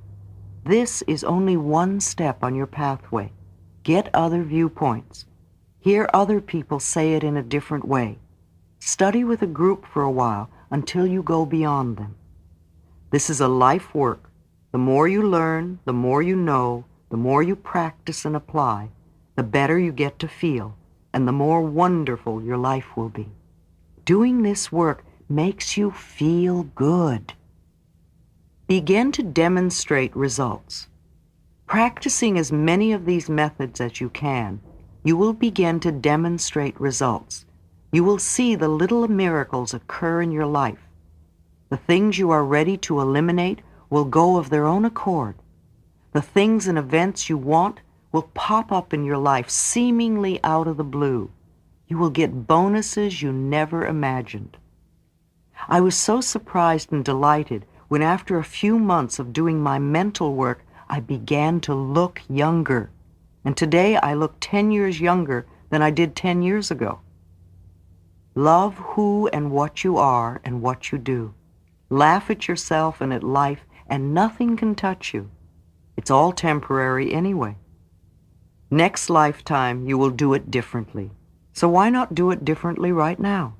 This is only one step on your pathway. Get other viewpoints. Hear other people say it in a different way. Study with a group for a while until you go beyond them. This is a life work. The more you learn, the more you know, the more you practice and apply, the better you get to feel, and the more wonderful your life will be. Doing this work makes you feel good. Begin to demonstrate results. Practicing as many of these methods as you can, you will begin to demonstrate results. You will see the little miracles occur in your life. The things you are ready to eliminate will go of their own accord. The things and events you want will pop up in your life seemingly out of the blue. You will get bonuses you never imagined. I was so surprised and delighted when after a few months of doing my mental work, I began to look younger. And today I look 10 years younger than I did 10 years ago. Love who and what you are and what you do. Laugh at yourself and at life, and nothing can touch you. It's all temporary anyway. Next lifetime, you will do it differently. So why not do it differently right now?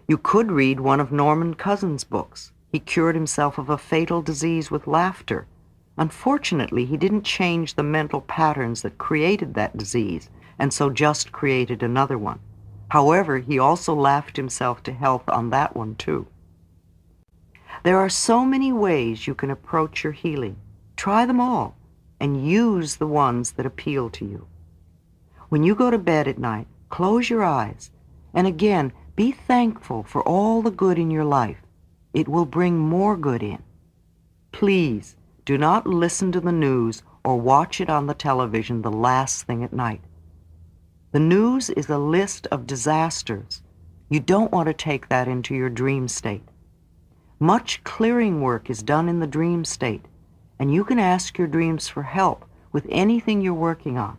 You could read one of Norman Cousins' books. He cured himself of a fatal disease with laughter. Unfortunately, he didn't change the mental patterns that created that disease, and so just created another one. However, he also laughed himself to health on that one too. There are so many ways you can approach your healing. Try them all, and use the ones that appeal to you. When you go to bed at night, close your eyes, and again, be thankful for all the good in your life. It will bring more good in. Please, do not listen to the news or watch it on the television the last thing at night. The news is a list of disasters. You don't want to take that into your dream state. Much clearing work is done in the dream state, and you can ask your dreams for help with anything you're working on.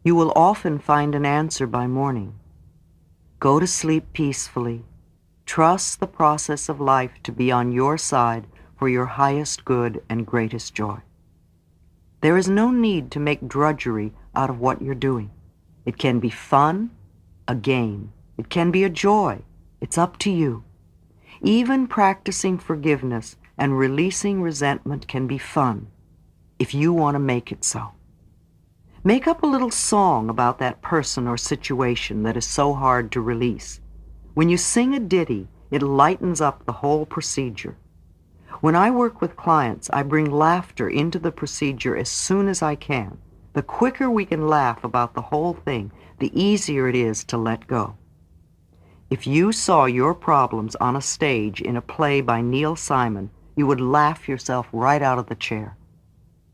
You will often find an answer by morning. Go to sleep peacefully. Trust the process of life to be on your side for your highest good and greatest joy. There is no need to make drudgery out of what you're doing. It can be fun, a game. It can be a joy. It's up to you. Even practicing forgiveness and releasing resentment can be fun, if you want to make it so. Make up a little song about that person or situation that is so hard to release. When you sing a ditty, it lightens up the whole procedure. When I work with clients, I bring laughter into the procedure as soon as I can. The quicker we can laugh about the whole thing, the easier it is to let go. If you saw your problems on a stage in a play by Neil Simon, you would laugh yourself right out of the chair.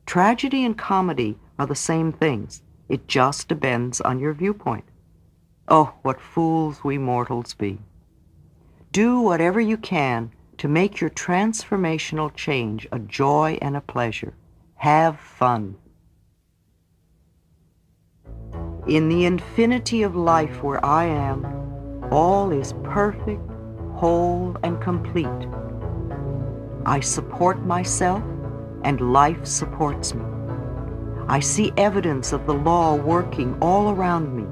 Tragedy and comedy are the same things. It just depends on your viewpoint. Oh, what fools we mortals be. Do whatever you can to make your transformational change a joy and a pleasure. Have fun. In the infinity of life where I am, all is perfect, whole, and complete. I support myself, and life supports me. I see evidence of the law working all around me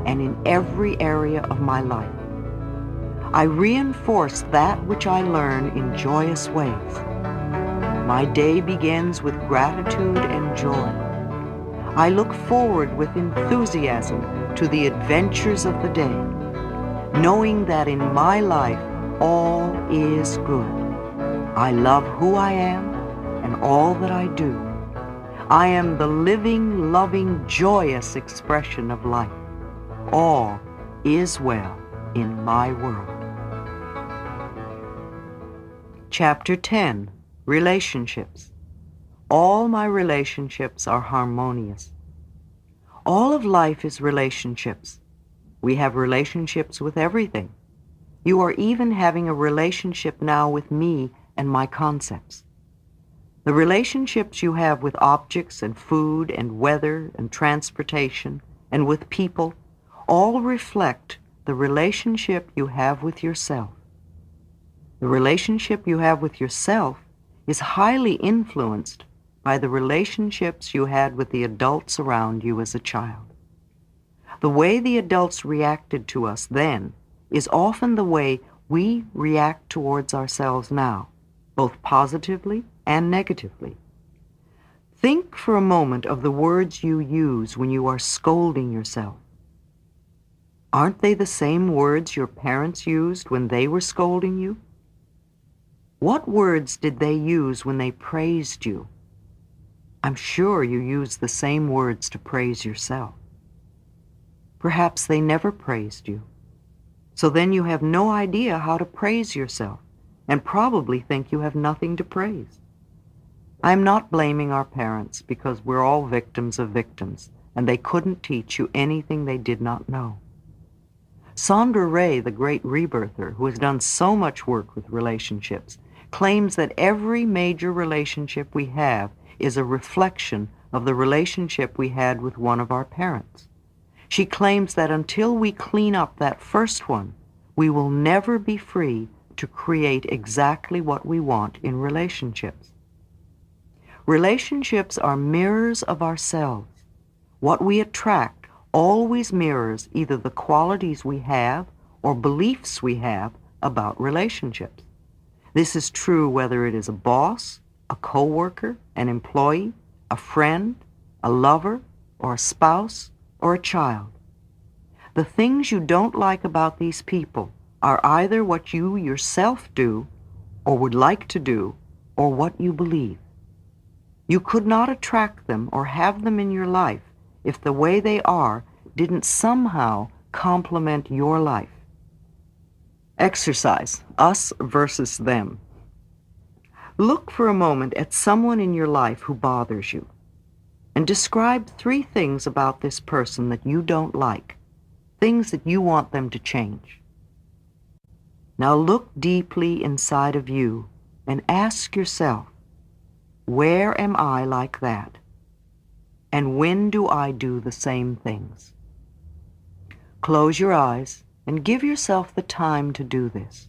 and in every area of my life. I reinforce that which I learn in joyous ways. My day begins with gratitude and joy. I look forward with enthusiasm to the adventures of the day, knowing that in my life all is good. I love who I am and all that I do. I am the living, loving, joyous expression of life. All is well in my world. Chapter 10, Relationships. All my relationships are harmonious. All of life is relationships. We have relationships with everything. You are even having a relationship now with me and my concepts. The relationships you have with objects and food and weather and transportation and with people all reflect the relationship you have with yourself. The relationship you have with yourself is highly influenced by the relationships you had with the adults around you as a child. The way the adults reacted to us then is often the way we react towards ourselves now, both positively and negatively. Think for a moment of the words you use when you are scolding yourself. Aren't they the same words your parents used when they were scolding you? What words did they use when they praised you? I'm sure you use the same words to praise yourself. Perhaps they never praised you. So then you have no idea how to praise yourself and probably think you have nothing to praise. I'm not blaming our parents because we're all victims of victims and they couldn't teach you anything they did not know. Sandra Ray, the great rebirther, who has done so much work with relationships, claims that every major relationship we have is a reflection of the relationship we had with one of our parents. She claims that until we clean up that first one, we will never be free to create exactly what we want in relationships. Relationships are mirrors of ourselves. What we attract always mirrors either the qualities we have or beliefs we have about relationships. This is true whether it is a boss, a coworker, an employee, a friend, a lover, or a spouse, or a child. The things you don't like about these people are either what you yourself do, or would like to do, or what you believe. You could not attract them or have them in your life if the way they are didn't somehow complement your life. Exercise, us versus them. Look for a moment at someone in your life who bothers you, and describe 3 things about this person that you don't like, things that you want them to change. Now look deeply inside of you and ask yourself, where am I like that? And when do I do the same things? Close your eyes and give yourself the time to do this.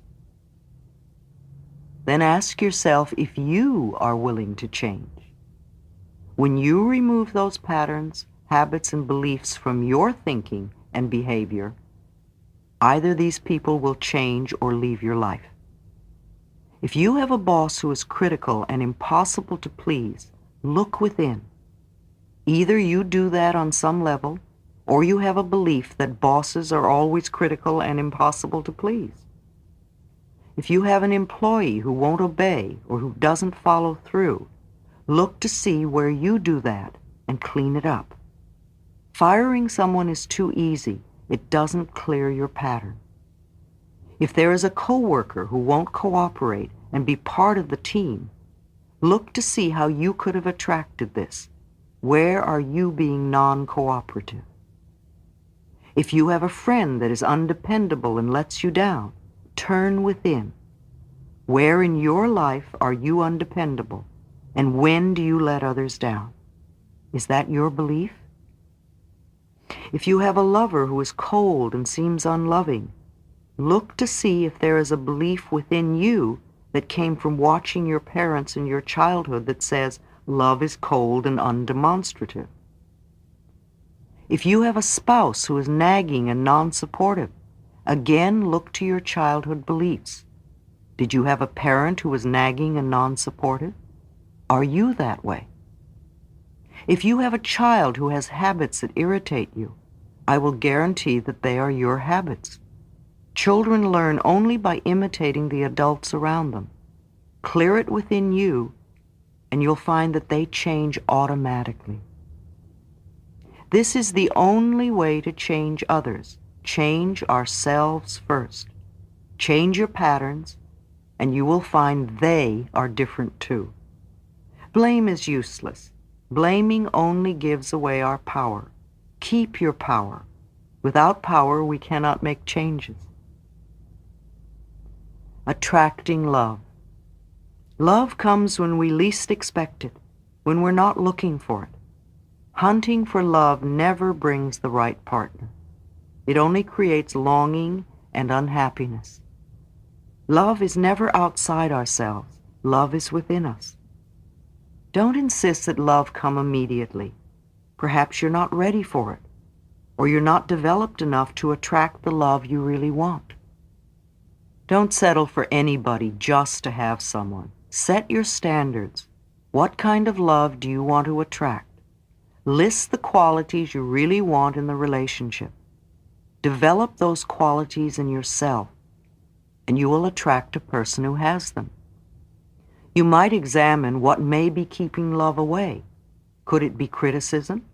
Then ask yourself if you are willing to change. When you remove those patterns, habits, and beliefs from your thinking and behavior, either these people will change or leave your life. If you have a boss who is critical and impossible to please, look within. Either you do that on some level, or you have a belief that bosses are always critical and impossible to please. If you have an employee who won't obey or who doesn't follow through, look to see where you do that and clean it up. Firing someone is too easy. It doesn't clear your pattern. If there is a coworker who won't cooperate and be part of the team, look to see how you could have attracted this. Where are you being non-cooperative? If you have a friend that is undependable and lets you down, turn within. Where in your life are you undependable, and when do you let others down? Is that your belief? If you have a lover who is cold and seems unloving, look to see if there is a belief within you that came from watching your parents in your childhood that says love is cold and undemonstrative. If you have a spouse who is nagging and non-supportive, Again, look to your childhood beliefs. Did you have a parent who was nagging and non-supportive? Are you that way? If you have a child who has habits that irritate you, I will guarantee that they are your habits. Children learn only by imitating the adults around them. Clear it within you, and you'll find that they change automatically. This is the only way to change others. Change ourselves first. Change your patterns, and you will find they are different too. Blame is useless. Blaming only gives away our power. Keep your power. Without power, we cannot make changes. Attracting love. Love comes when we least expect it, when we're not looking for it. Hunting for love never brings the right partner. It only creates longing and unhappiness. Love is never outside ourselves. Love is within us. Don't insist that love come immediately. Perhaps you're not ready for it, or you're not developed enough to attract the love you really want. Don't settle for anybody just to have someone. Set your standards. What kind of love do you want to attract? List the qualities you really want in the relationship. Develop those qualities in yourself, and you will attract a person who has them. You might examine what may be keeping love away. Could it be criticism,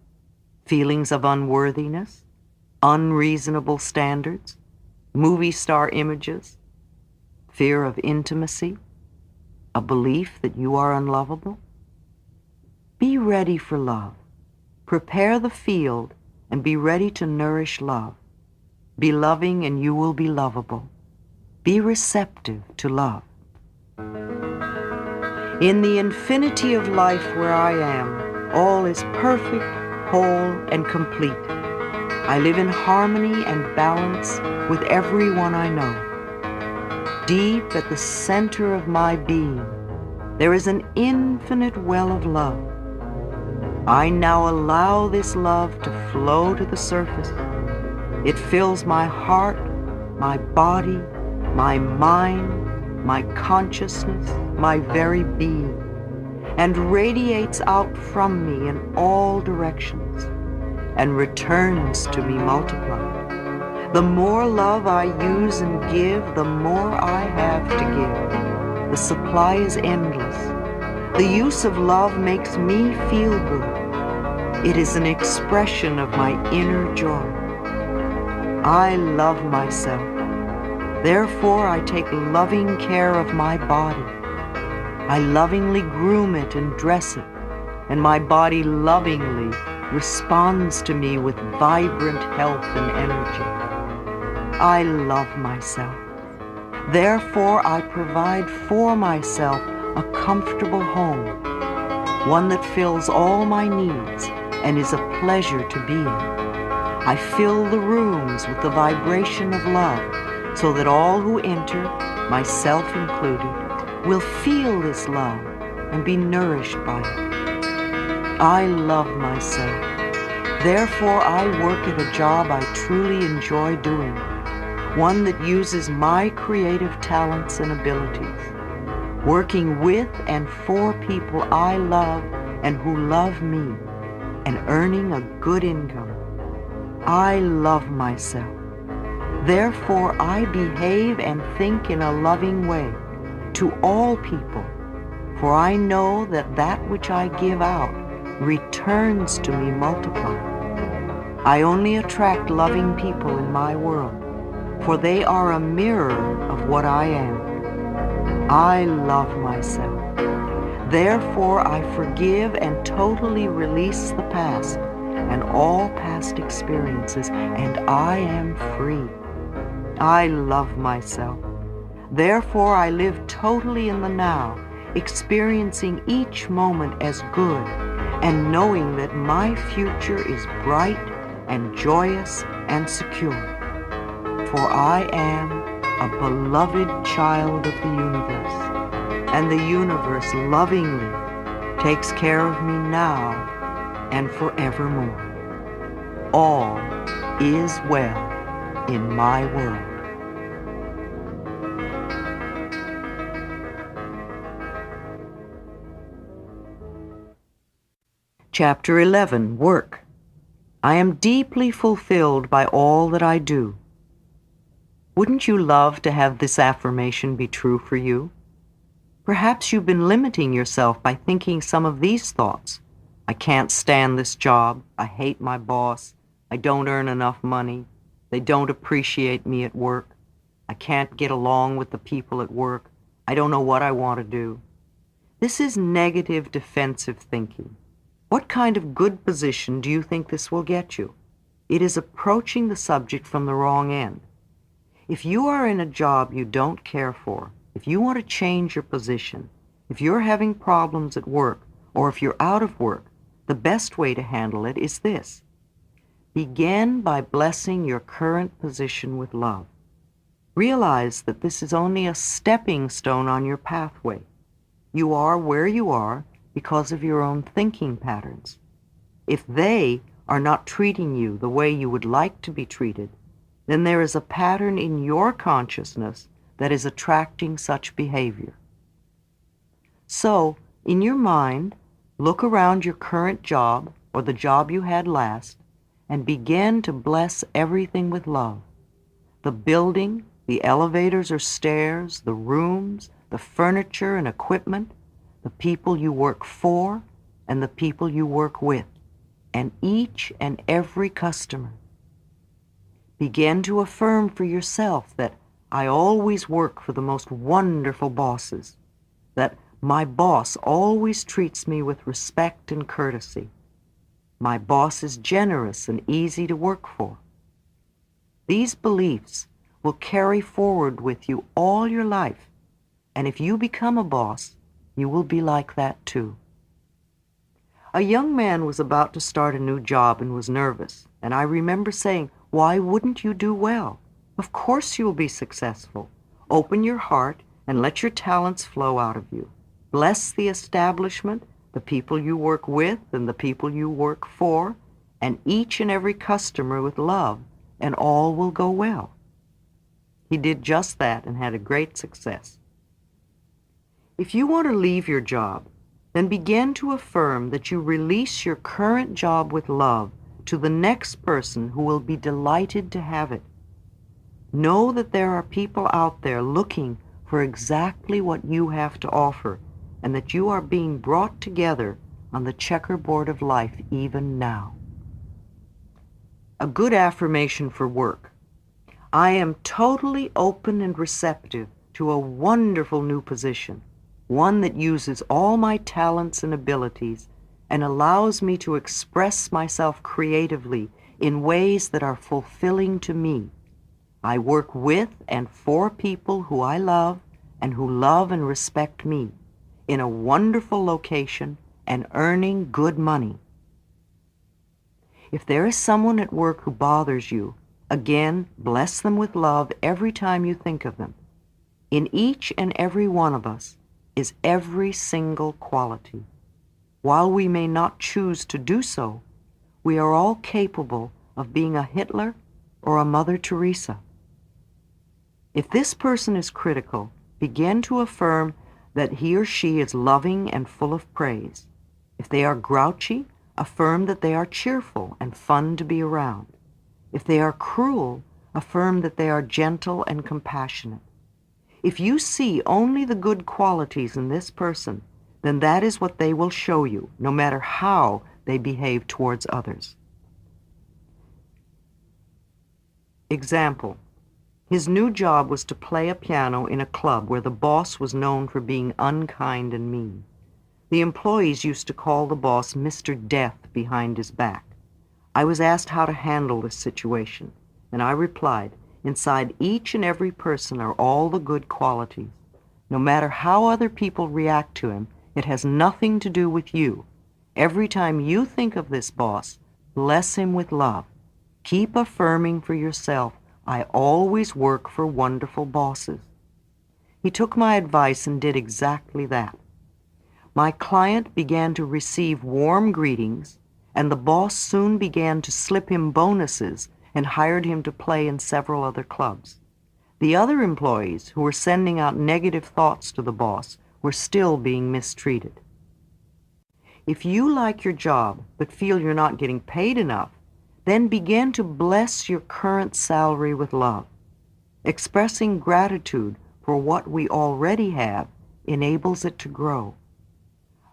feelings of unworthiness, unreasonable standards, movie star images, fear of intimacy, a belief that you are unlovable? Be ready for love. Prepare the field and be ready to nourish love. Be loving and you will be lovable. Be receptive to love. In the infinity of life where I am, all is perfect, whole, and complete. I live in harmony and balance with everyone I know. Deep at the center of my being, there is an infinite well of love. I now allow this love to flow to the surface. It fills my heart, my body, my mind, my consciousness, my very being, and radiates out from me in all directions and returns to me multiplied. The more love I use and give, the more I have to give. The supply is endless. The use of love makes me feel good. It is an expression of my inner joy. I love myself. Therefore, I take loving care of my body. I lovingly groom it and dress it, and my body lovingly responds to me with vibrant health and energy. I love myself. Therefore, I provide for myself a comfortable home, one that fills all my needs and is a pleasure to be in. I fill the rooms with the vibration of love, so that all who enter, myself included, will feel this love and be nourished by it. I love myself. Therefore, I work at a job I truly enjoy doing, one that uses my creative talents and abilities, working with and for people I love and who love me, and earning a good income. I love myself. Therefore, I behave and think in a loving way to all people, for I know that that which I give out returns to me multiplied. I only attract loving people in my world, for they are a mirror of what I am. I love myself. Therefore, I forgive and totally release the past and all past experiences, and I am free. I love myself. Therefore, I live totally in the now, experiencing each moment as good, and knowing that my future is bright and joyous and secure. For I am a beloved child of the universe, and the universe lovingly takes care of me now and forevermore. All is well in my world. Chapter 11, Work. I am deeply fulfilled by all that I do. Wouldn't you love to have this affirmation be true for you? Perhaps you've been limiting yourself by thinking some of these thoughts. I can't stand this job. I hate my boss. I don't earn enough money. They don't appreciate me at work. I can't get along with the people at work. I don't know what I want to do. This is negative defensive thinking. What kind of good position do you think this will get you? It is approaching the subject from the wrong end. If you are in a job you don't care for, if you want to change your position, if you're having problems at work, or if you're out of work, the best way to handle it is this. Begin by blessing your current position with love. Realize that this is only a stepping stone on your pathway. You are where you are because of your own thinking patterns. If they are not treating you the way you would like to be treated, then there is a pattern in your consciousness that is attracting such behavior. So, in your mind, look around your current job or the job you had last and begin to bless everything with love. The building, the elevators or stairs, the rooms, the furniture and equipment, the people you work for and the people you work with, and each and every customer. Begin to affirm for yourself that I always work for the most wonderful bosses, that my boss always treats me with respect and courtesy. My boss is generous and easy to work for. These beliefs will carry forward with you all your life, and if you become a boss, you will be like that too. A young man was about to start a new job and was nervous, and I remember saying, "Why wouldn't you do well? Of course you'll be successful. Open your heart and let your talents flow out of you. Bless the establishment, the people you work with and the people you work for, and each and every customer with love, and all will go well." He did just that and had a great success. If you want to leave your job, then begin to affirm that you release your current job with love to the next person who will be delighted to have it. Know that there are people out there looking for exactly what you have to offer, and that you are being brought together on the checkerboard of life even now. A good affirmation for work. I am totally open and receptive to a wonderful new position, one that uses all my talents and abilities and allows me to express myself creatively in ways that are fulfilling to me. I work with and for people who I love and who love and respect me, in a wonderful location and earning good money. If there is someone at work who bothers you, again, bless them with love every time you think of them. In each and every one of us is every single quality. While we may not choose to do so, we are all capable of being a Hitler or a Mother Teresa. If this person is critical, begin to affirm that he or she is loving and full of praise. If they are grouchy, affirm that they are cheerful and fun to be around. If they are cruel, affirm that they are gentle and compassionate. If you see only the good qualities in this person, then that is what they will show you, no matter how they behave towards others. Example. His new job was to play a piano in a club where the boss was known for being unkind and mean. The employees used to call the boss Mr. Death behind his back. I was asked how to handle this situation, and I replied, inside each and every person are all the good qualities. No matter how other people react to him, it has nothing to do with you. Every time you think of this boss, bless him with love. Keep affirming for yourself, I always work for wonderful bosses. He took my advice and did exactly that. My client began to receive warm greetings, and the boss soon began to slip him bonuses and hired him to play in several other clubs. The other employees who were sending out negative thoughts to the boss were still being mistreated. If you like your job but feel you're not getting paid enough, then begin to bless your current salary with love. Expressing gratitude for what we already have enables it to grow.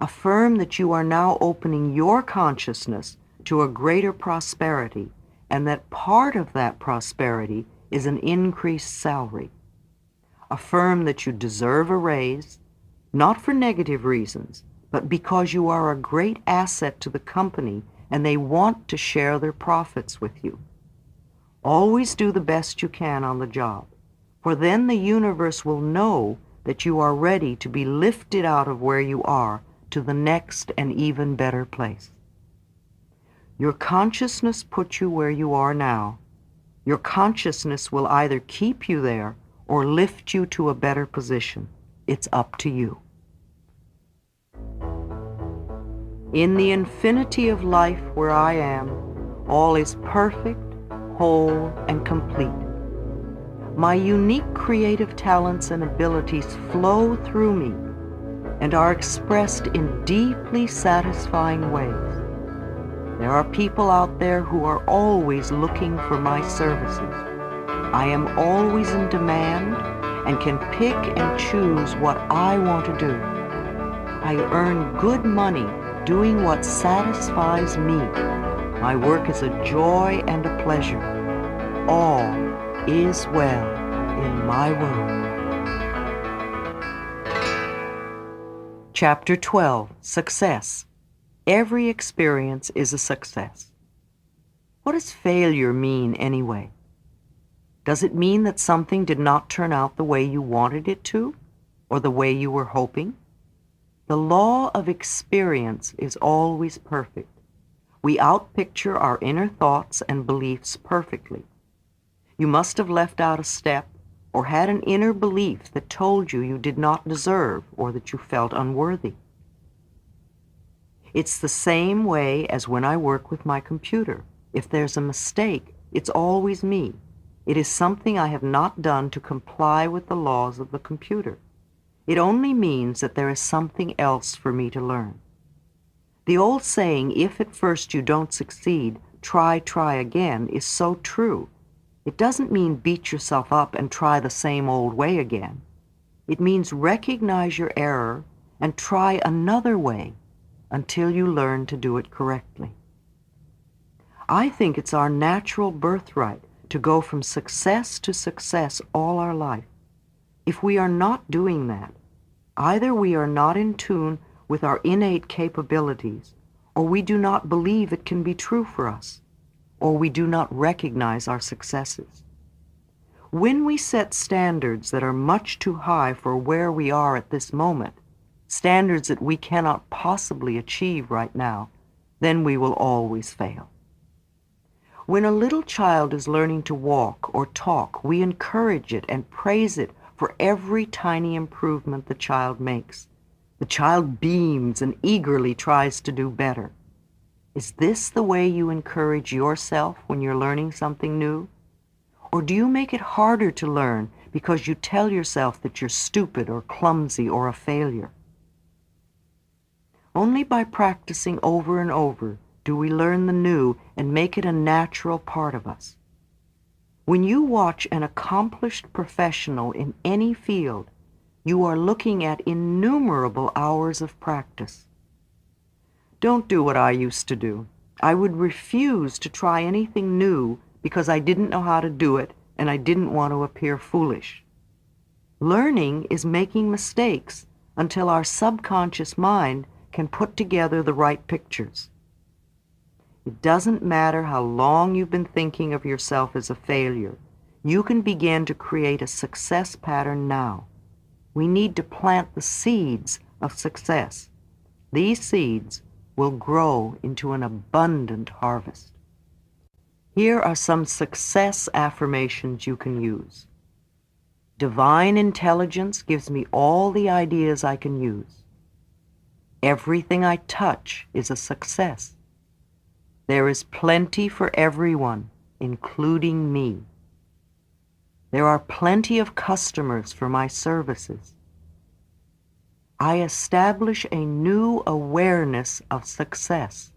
Affirm that you are now opening your consciousness to a greater prosperity, and that part of that prosperity is an increased salary. Affirm that you deserve a raise, not for negative reasons, but because you are a great asset to the company and they want to share their profits with you. Always do the best you can on the job, for then the universe will know that you are ready to be lifted out of where you are to the next and even better place. Your consciousness puts you where you are now. Your consciousness will either keep you there or lift you to a better position. It's up to you. In the infinity of life where I am, all is perfect, whole, and complete. My unique creative talents and abilities flow through me and are expressed in deeply satisfying ways. There are people out there who are always looking for my services. I am always in demand and can pick and choose what I want to do. I earn good money doing what satisfies me. My work is a joy and a pleasure. All is well in my world. Chapter 12, Success. Every experience is a success. What does failure mean anyway? Does it mean that something did not turn out the way you wanted it to, or the way you were hoping? The law of experience is always perfect. We outpicture our inner thoughts and beliefs perfectly. You must have left out a step or had an inner belief that told you did not deserve or that you felt unworthy. It's the same way as when I work with my computer. If there's a mistake, it's always me. It is something I have not done to comply with the laws of the computer. It only means that there is something else for me to learn. The old saying, if at first you don't succeed, try again, is so true. It doesn't mean beat yourself up and try the same old way again. It means recognize your error and try another way until you learn to do it correctly. I think it's our natural birthright to go from success to success all our life. If we are not doing that, either we are not in tune with our innate capabilities, or we do not believe it can be true for us, or we do not recognize our successes. When we set standards that are much too high for where we are at this moment, standards that we cannot possibly achieve right now, then we will always fail. When a little child is learning to walk or talk, we encourage it and praise it for every tiny improvement the child makes. The child beams and eagerly tries to do better. Is this the way you encourage yourself when you're learning something new? Or do you make it harder to learn because you tell yourself that you're stupid or clumsy or a failure? Only by practicing over and over do we learn the new and make it a natural part of us. When you watch an accomplished professional in any field, you are looking at innumerable hours of practice. Don't do what I used to do. I would refuse to try anything new because I didn't know how to do it and I didn't want to appear foolish. Learning is making mistakes until our subconscious mind can put together the right pictures. It doesn't matter how long you've been thinking of yourself as a failure. You can begin to create a success pattern now. We need to plant the seeds of success. These seeds will grow into an abundant harvest. Here are some success affirmations you can use. Divine intelligence gives me all the ideas I can use. Everything I touch is a success. There is plenty for everyone, including me. There are plenty of customers for my services. I establish a new awareness of success.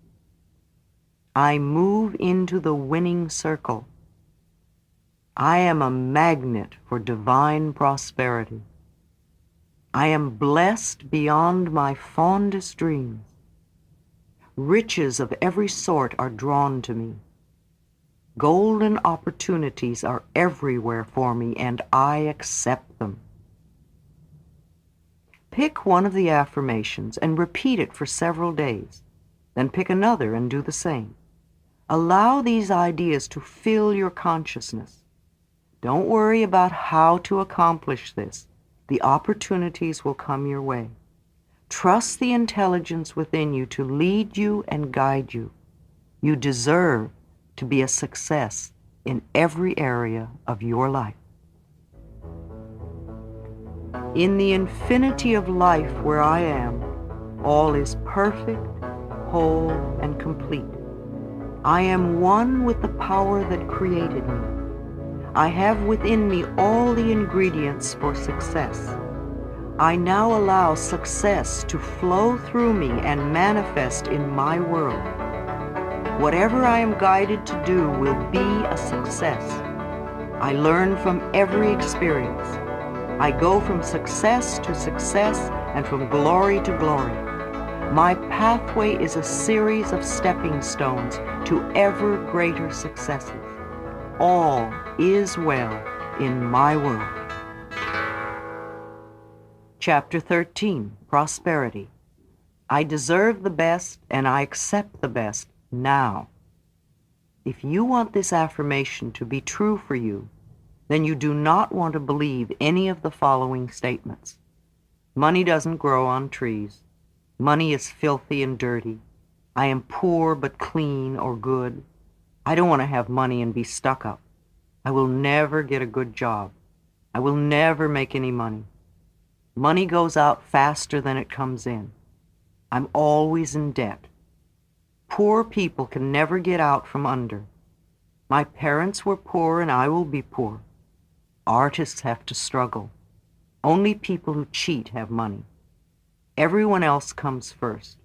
I move into the winning circle. I am a magnet for divine prosperity. I am blessed beyond my fondest dreams. Riches of every sort are drawn to me. Golden opportunities are everywhere for me, and I accept them. Pick one of the affirmations and repeat it for several days. Then pick another and do the same. Allow these ideas to fill your consciousness. Don't worry about how to accomplish this. The opportunities will come your way. Trust the intelligence within you to lead you and guide you. You deserve to be a success in every area of your life. In the infinity of life where I am, all is perfect, whole, and complete. I am one with the power that created me. I have within me all the ingredients for success. I now allow success to flow through me and manifest in my world. Whatever I am guided to do will be a success. I learn from every experience. I go from success to success and from glory to glory. My pathway is a series of stepping stones to ever greater successes. All is well in my world. Chapter 13, Prosperity. I deserve the best and I accept the best now. If you want this affirmation to be true for you, then you do not want to believe any of the following statements. Money doesn't grow on trees. Money is filthy and dirty. I am poor but clean or good. I don't want to have money and be stuck up. I will never get a good job. I will never make any money. Money goes out faster than it comes in. I'm always in debt. Poor people can never get out from under. My parents were poor and I will be poor. Artists have to struggle. Only people who cheat have money. Everyone else comes first.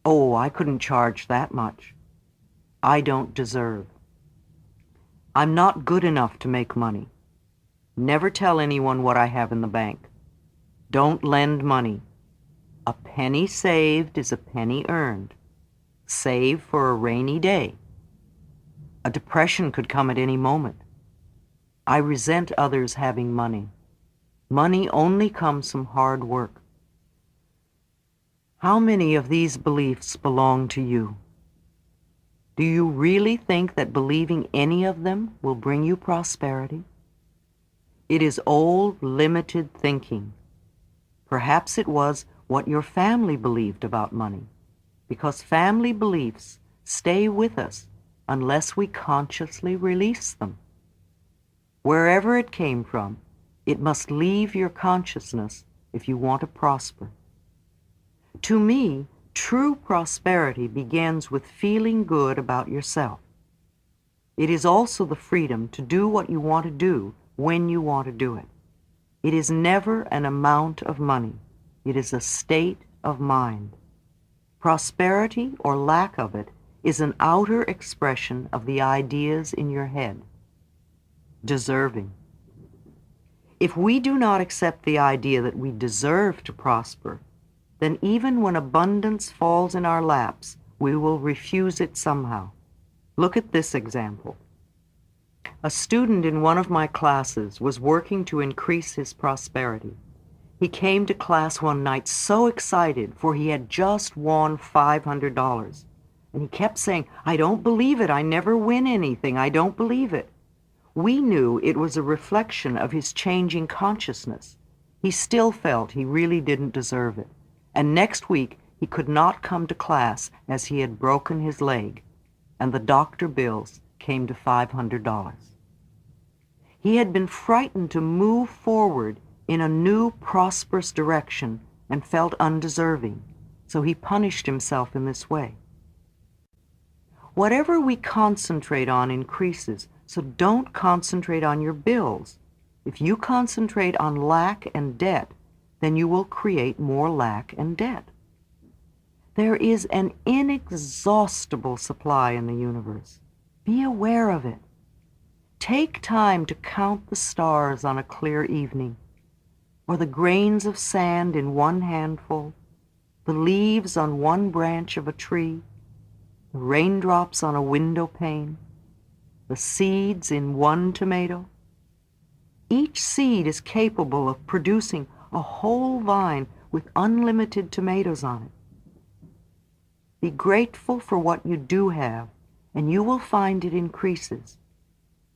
Oh, I couldn't charge that much. I don't deserve. I'm not good enough to make money. Never tell anyone what I have in the bank. Don't lend money. A penny saved is a penny earned. Save for a rainy day. A depression could come at any moment. I resent others having money. Money only comes from hard work. How many of these beliefs belong to you? Do you really think that believing any of them will bring you prosperity? It is old, limited thinking. Perhaps it was what your family believed about money, because family beliefs stay with us unless we consciously release them. Wherever it came from, it must leave your consciousness if you want to prosper. To me, true prosperity begins with feeling good about yourself. It is also the freedom to do what you want to do when you want to do it. It is never an amount of money. It is a state of mind. Prosperity, or lack of it, is an outer expression of the ideas in your head. Deserving. If we do not accept the idea that we deserve to prosper, then even when abundance falls in our laps, we will refuse it somehow. Look at this example. A student in one of my classes was working to increase his prosperity. He came to class one night so excited, for he had just won $500. And he kept saying, "I don't believe it. I never win anything. I don't believe it." We knew it was a reflection of his changing consciousness. He still felt he really didn't deserve it. And next week, he could not come to class as he had broken his leg, and the doctor bills came to $500. He had been frightened to move forward in a new, prosperous direction and felt undeserving, so he punished himself in this way. Whatever we concentrate on increases, so don't concentrate on your bills. If you concentrate on lack and debt, then you will create more lack and debt. There is an inexhaustible supply in the universe. Be aware of it. Take time to count the stars on a clear evening, or the grains of sand in one handful, the leaves on one branch of a tree, the raindrops on a window pane, the seeds in one tomato. Each seed is capable of producing a whole vine with unlimited tomatoes on it. Be grateful for what you do have, and you will find it increases.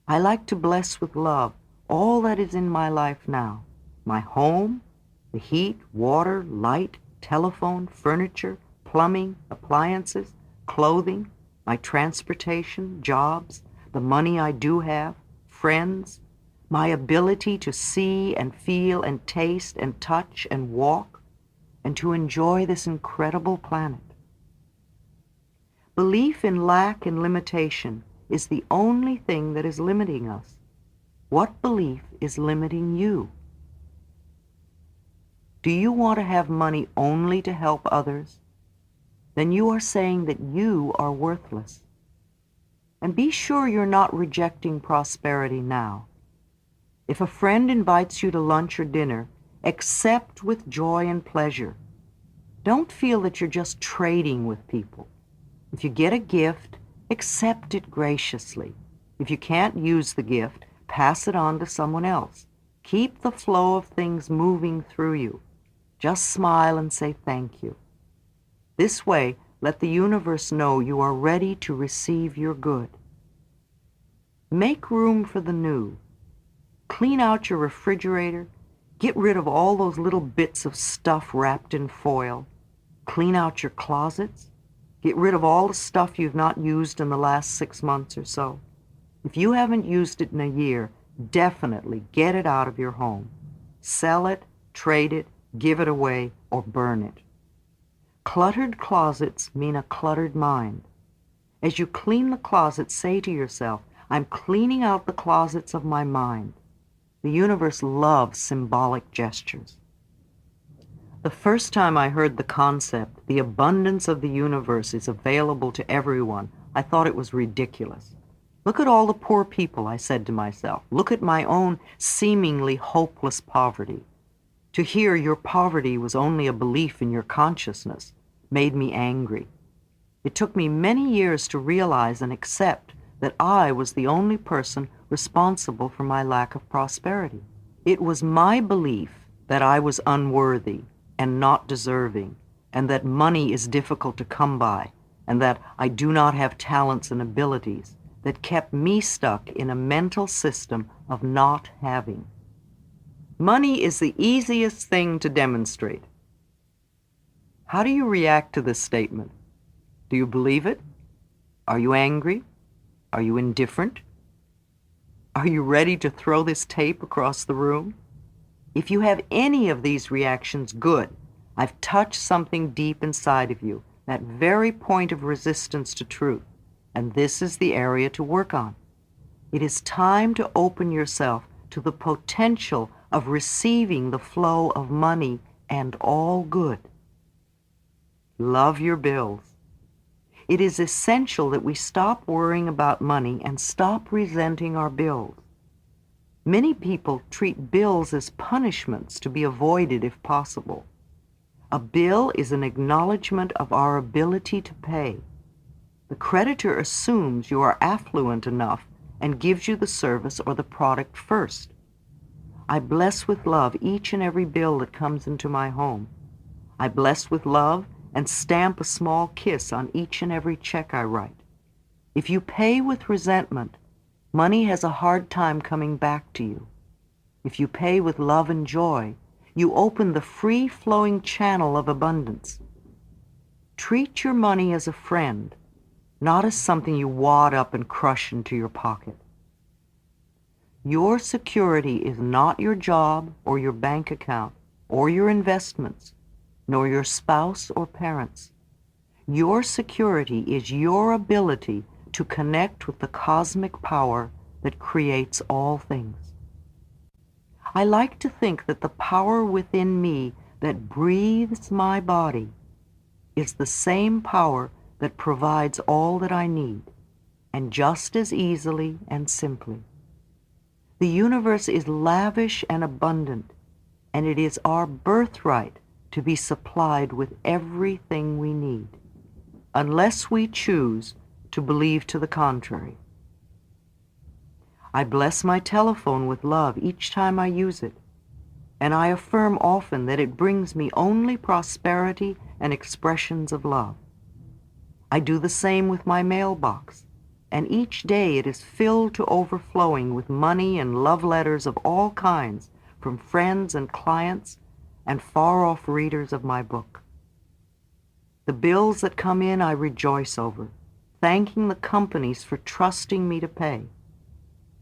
I like to bless with love all that is in my life now: my home, the heat, water, light, telephone, furniture, plumbing, appliances, clothing, my transportation, jobs, the money I do have, friends, my ability to see and feel and taste and touch and walk, and to enjoy this incredible planet. Belief in lack and limitation is the only thing that is limiting us. What belief is limiting you? Do you want to have money only to help others? Then you are saying that you are worthless. And be sure you're not rejecting prosperity now. If a friend invites you to lunch or dinner, accept with joy and pleasure. Don't feel that you're just trading with people. If you get a gift, accept it graciously. If you can't use the gift, pass it on to someone else. Keep the flow of things moving through you. Just smile and say thank you. This way, let the universe know you are ready to receive your good. Make room for the new. Clean out your refrigerator. Get rid of all those little bits of stuff wrapped in foil. Clean out your closets. Get rid of all the stuff you've not used in the last 6 months or so. If you haven't used it in a year, definitely get it out of your home. Sell it, trade it, give it away, or burn it. Cluttered closets mean a cluttered mind. As you clean the closet, say to yourself, I'm cleaning out the closets of my mind. The universe loves symbolic gestures. The first time I heard the concept, the abundance of the universe is available to everyone, I thought it was ridiculous. Look at all the poor people, I said to myself. Look at my own seemingly hopeless poverty. To hear your poverty was only a belief in your consciousness made me angry. It took me many years to realize and accept that I was the only person responsible for my lack of prosperity. It was my belief that I was unworthy and not deserving, and that money is difficult to come by, and that I do not have talents and abilities, that kept me stuck in a mental system of not having. Money is the easiest thing to demonstrate. How do you react to this statement? Do you believe it? Are you angry? Are you indifferent? Are you ready to throw this tape across the room? If you have any of these reactions, good. I've touched something deep inside of you, that very point of resistance to truth, and this is the area to work on. It is time to open yourself to the potential of receiving the flow of money and all good. Love your bills. It is essential that we stop worrying about money and stop resenting our bills. Many people treat bills as punishments to be avoided if possible. A bill is an acknowledgement of our ability to pay. The creditor assumes you are affluent enough and gives you the service or the product first. I bless with love each and every bill that comes into my home. I bless with love and stamp a small kiss on each and every check I write. If you pay with resentment, money has a hard time coming back to you. If you pay with love and joy, you open the free-flowing channel of abundance. Treat your money as a friend, not as something you wad up and crush into your pocket. Your security is not your job or your bank account or your investments, nor your spouse or parents. Your security is your ability to connect with the cosmic power that creates all things. I like to think that the power within me that breathes my body is the same power that provides all that I need, and just as easily and simply. The universe is lavish and abundant, and it is our birthright to be supplied with everything we need, unless we choose to believe to the contrary. I bless my telephone with love each time I use it, and I affirm often that it brings me only prosperity and expressions of love. I do the same with my mailbox, and each day it is filled to overflowing with money and love letters of all kinds from friends and clients and far-off readers of my book. The bills that come in I rejoice over, thanking the companies for trusting me to pay.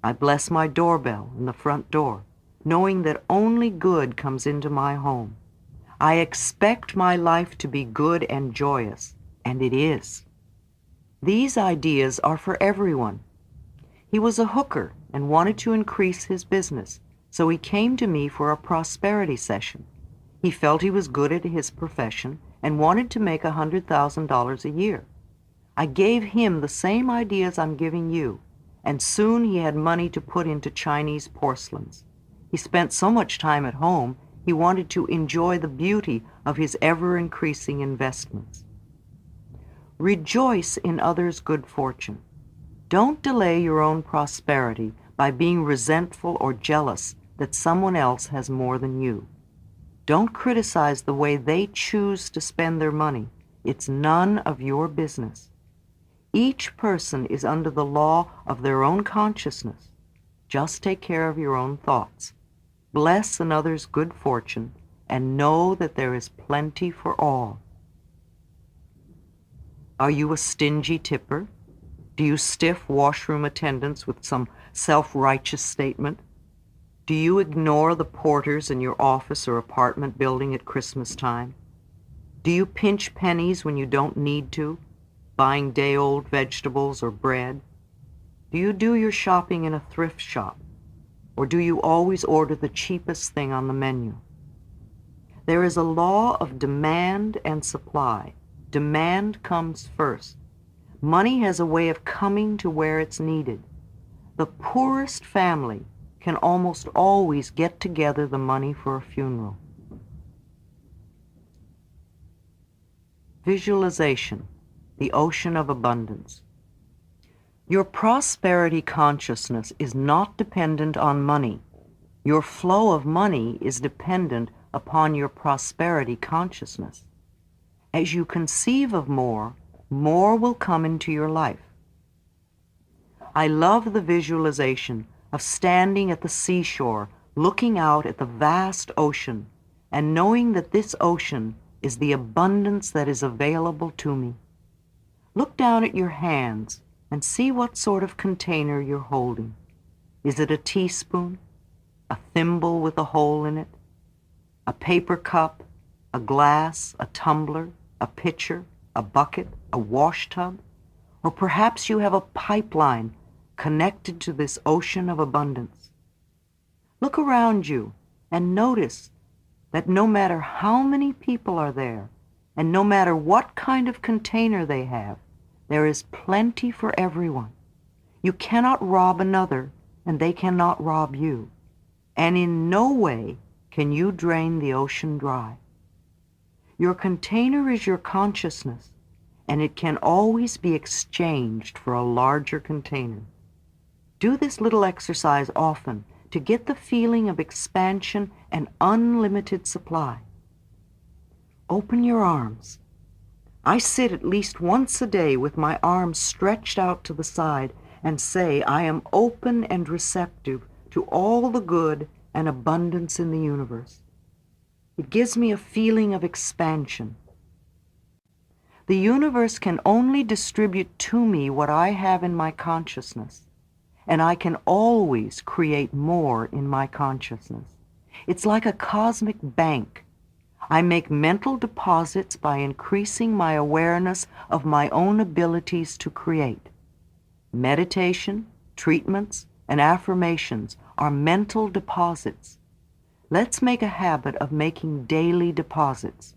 I bless my doorbell and the front door, knowing that only good comes into my home. I expect my life to be good and joyous, and it is. These ideas are for everyone. He was a hooker and wanted to increase his business, so he came to me for a prosperity session. He felt he was good at his profession and wanted to make $100,000 a year. I gave him the same ideas I'm giving you, and soon he had money to put into Chinese porcelains. He spent so much time at home, he wanted to enjoy the beauty of his ever-increasing investments. Rejoice in others' good fortune. Don't delay your own prosperity by being resentful or jealous that someone else has more than you. Don't criticize the way they choose to spend their money. It's none of your business. Each person is under the law of their own consciousness. Just take care of your own thoughts. Bless another's good fortune, and know that there is plenty for all. Are you a stingy tipper? Do you stiff washroom attendants with some self-righteous statement? Do you ignore the porters in your office or apartment building at Christmas time? Do you pinch pennies when you don't need to, buying day-old vegetables or bread? Do you do your shopping in a thrift shop? Or do you always order the cheapest thing on the menu? There is a law of demand and supply. Demand comes first. Money has a way of coming to where it's needed. The poorest family can almost always get together the money for a funeral. Visualization, the ocean of abundance. Your prosperity consciousness is not dependent on money. Your flow of money is dependent upon your prosperity consciousness. As you conceive of more, more will come into your life. I love the visualization of standing at the seashore, looking out at the vast ocean, and knowing that this ocean is the abundance that is available to me. Look down at your hands and see what sort of container you're holding. Is it a teaspoon, a thimble with a hole in it, a paper cup, a glass, a tumbler, a pitcher, a bucket, a wash tub? Or perhaps you have a pipeline connected to this ocean of abundance. Look around you and notice that no matter how many people are there, and no matter what kind of container they have, there is plenty for everyone. You cannot rob another, and they cannot rob you. And in no way can you drain the ocean dry. Your container is your consciousness, and it can always be exchanged for a larger container. Do this little exercise often to get the feeling of expansion and unlimited supply. Open your arms. I sit at least once a day with my arms stretched out to the side and say, I am open and receptive to all the good and abundance in the universe. It gives me a feeling of expansion. The universe can only distribute to me what I have in my consciousness, and I can always create more in my consciousness. It's like a cosmic bank. I make mental deposits by increasing my awareness of my own abilities to create. Meditation, treatments, and affirmations are mental deposits. Let's make a habit of making daily deposits.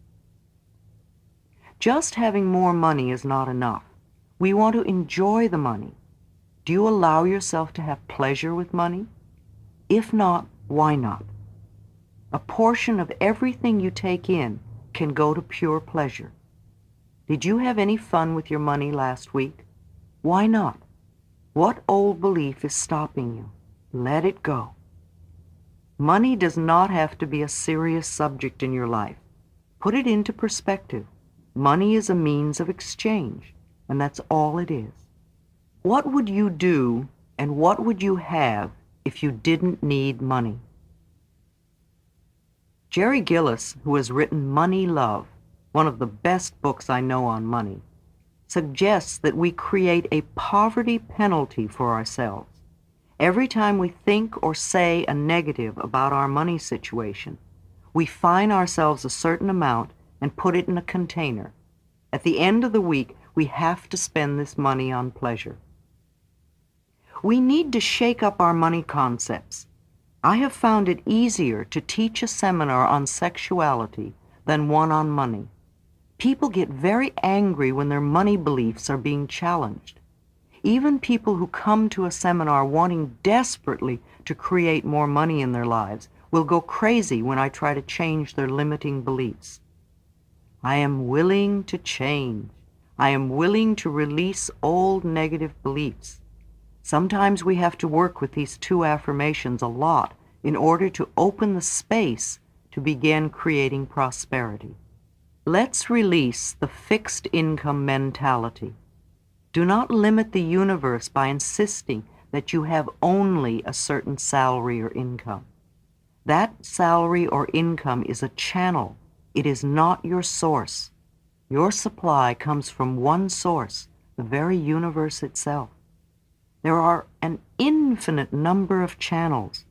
Just having more money is not enough. We want to enjoy the money. Do you allow yourself to have pleasure with money? If not, why not? A portion of everything you take in can go to pure pleasure. Did you have any fun with your money last week? Why not? What old belief is stopping you? Let it go. Money does not have to be a serious subject in your life. Put it into perspective. Money is a means of exchange, and that's all it is. What would you do and what would you have if you didn't need money? Jerry Gillis, who has written Money Love, one of the best books I know on money, suggests that we create a poverty penalty for ourselves. Every time we think or say a negative about our money situation, we fine ourselves a certain amount and put it in a container. At the end of the week, we have to spend this money on pleasure. We need to shake up our money concepts. I have found it easier to teach a seminar on sexuality than one on money. People get very angry when their money beliefs are being challenged. Even people who come to a seminar wanting desperately to create more money in their lives will go crazy when I try to change their limiting beliefs. I am willing to change. I am willing to release old negative beliefs. Sometimes we have to work with these two affirmations a lot in order to open the space to begin creating prosperity. Let's release the fixed income mentality. Do not limit the universe by insisting that you have only a certain salary or income. That salary or income is a channel. It is not your source. Your supply comes from one source, the very universe itself. There are an infinite number of channels.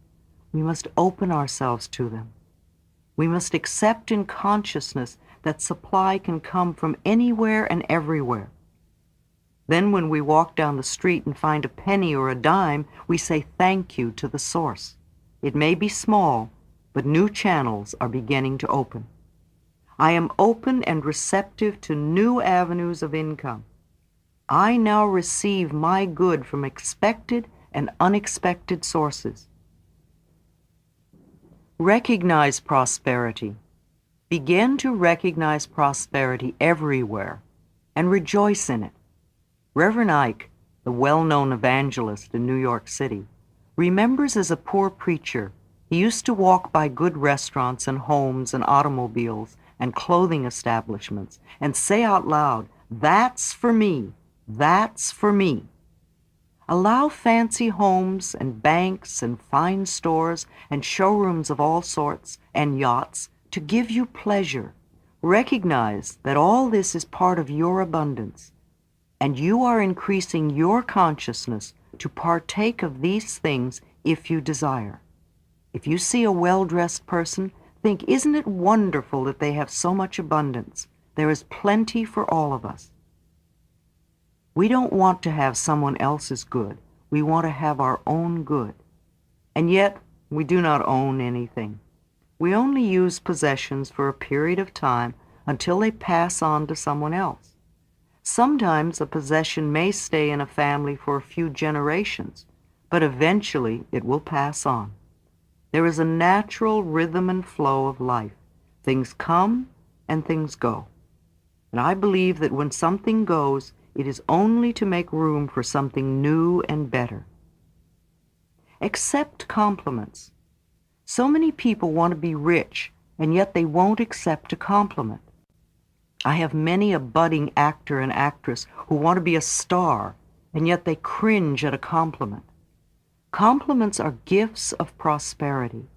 We must open ourselves to them. We must accept in consciousness that supply can come from anywhere and everywhere. Then when we walk down the street and find a penny or a dime, we say thank you to the source. It may be small, but new channels are beginning to open. I am open and receptive to new avenues of income. I now receive my good from expected and unexpected sources. Recognize prosperity. Begin to recognize prosperity everywhere and rejoice in it. Reverend Ike, the well-known evangelist in New York City, remembers as a poor preacher, he used to walk by good restaurants and homes and automobiles and clothing establishments and say out loud, "That's for me, that's for me." Allow fancy homes and banks and fine stores and showrooms of all sorts and yachts to give you pleasure. Recognize that all this is part of your abundance, and you are increasing your consciousness to partake of these things if you desire. If you see a well-dressed person, think, isn't it wonderful that they have so much abundance? There is plenty for all of us. We don't want to have someone else's good. We want to have our own good. And yet, we do not own anything. We only use possessions for a period of time until they pass on to someone else. Sometimes a possession may stay in a family for a few generations, but eventually it will pass on. There is a natural rhythm and flow of life. Things come and things go. And I believe that when something goes, it is only to make room for something new and better. Accept compliments. So many people want to be rich, and yet they won't accept a compliment. I have many a budding actor and actress who want to be a star, and yet they cringe at a compliment. Compliments are gifts of prosperity.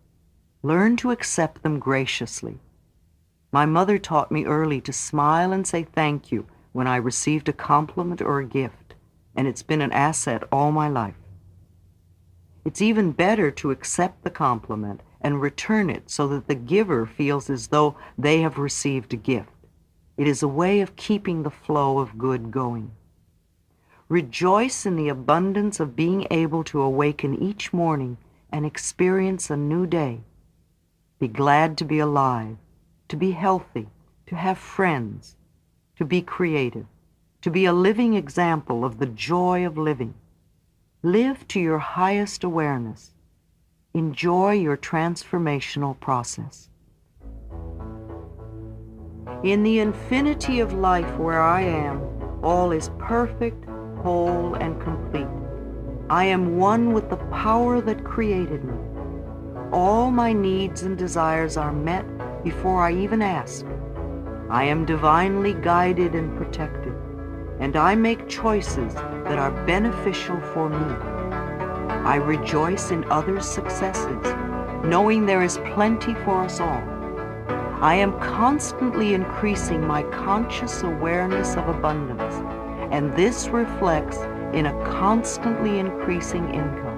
Learn to accept them graciously. My mother taught me early to smile and say thank you when I received a compliment or a gift, and it's been an asset all my life. It's even better to accept the compliment and return it so that the giver feels as though they have received a gift. It is a way of keeping the flow of good going. Rejoice in the abundance of being able to awaken each morning and experience a new day. be glad to be alive, to be healthy, to have friends, to be creative, to be a living example of the joy of living. Live to your highest awareness. Enjoy your transformational process. In the infinity of life where I am, all is perfect, whole, and complete. I am one with the power that created me. All my needs and desires are met before I even ask. I am divinely guided and protected, and I make choices that are beneficial for me. I rejoice in others' successes, knowing there is plenty for us all. I am constantly increasing my conscious awareness of abundance, and this reflects in a constantly increasing income.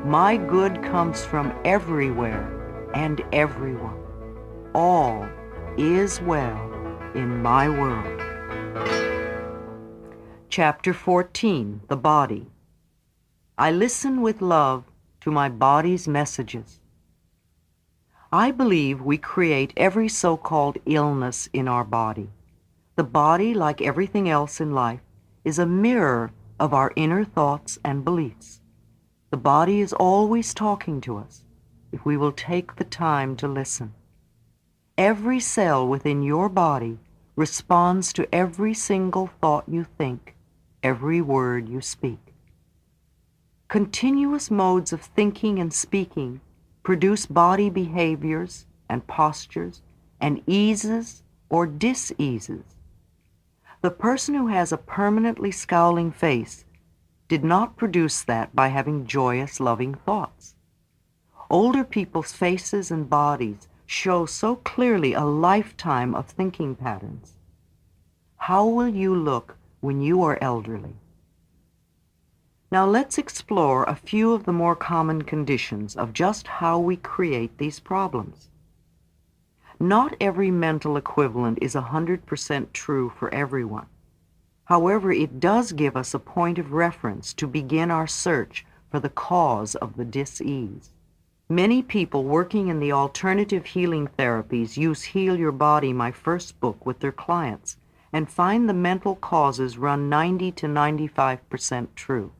My good comes from everywhere and everyone. All is well in my world. Chapter 14, The Body. I listen with love to my body's messages. I believe we create every so-called illness in our body. The body, like everything else in life, is a mirror of our inner thoughts and beliefs. The body is always talking to us if we will take the time to listen. Every cell within your body responds to every single thought you think, every word you speak. Continuous modes of thinking and speaking produce body behaviors and postures and eases or diseases. The person who has a permanently scowling face did not produce that by having joyous, loving thoughts. Older people's faces and bodies show so clearly a lifetime of thinking patterns. How will you look when you are elderly? Now let's explore a few of the more common conditions of just how we create these problems. Not every mental equivalent is 100% true for everyone. However, it does give us a point of reference to begin our search for the cause of the dis-ease. Many people working in the alternative healing therapies use Heal Your Body, my first book, with their clients and find the mental causes run 90 to 95% true.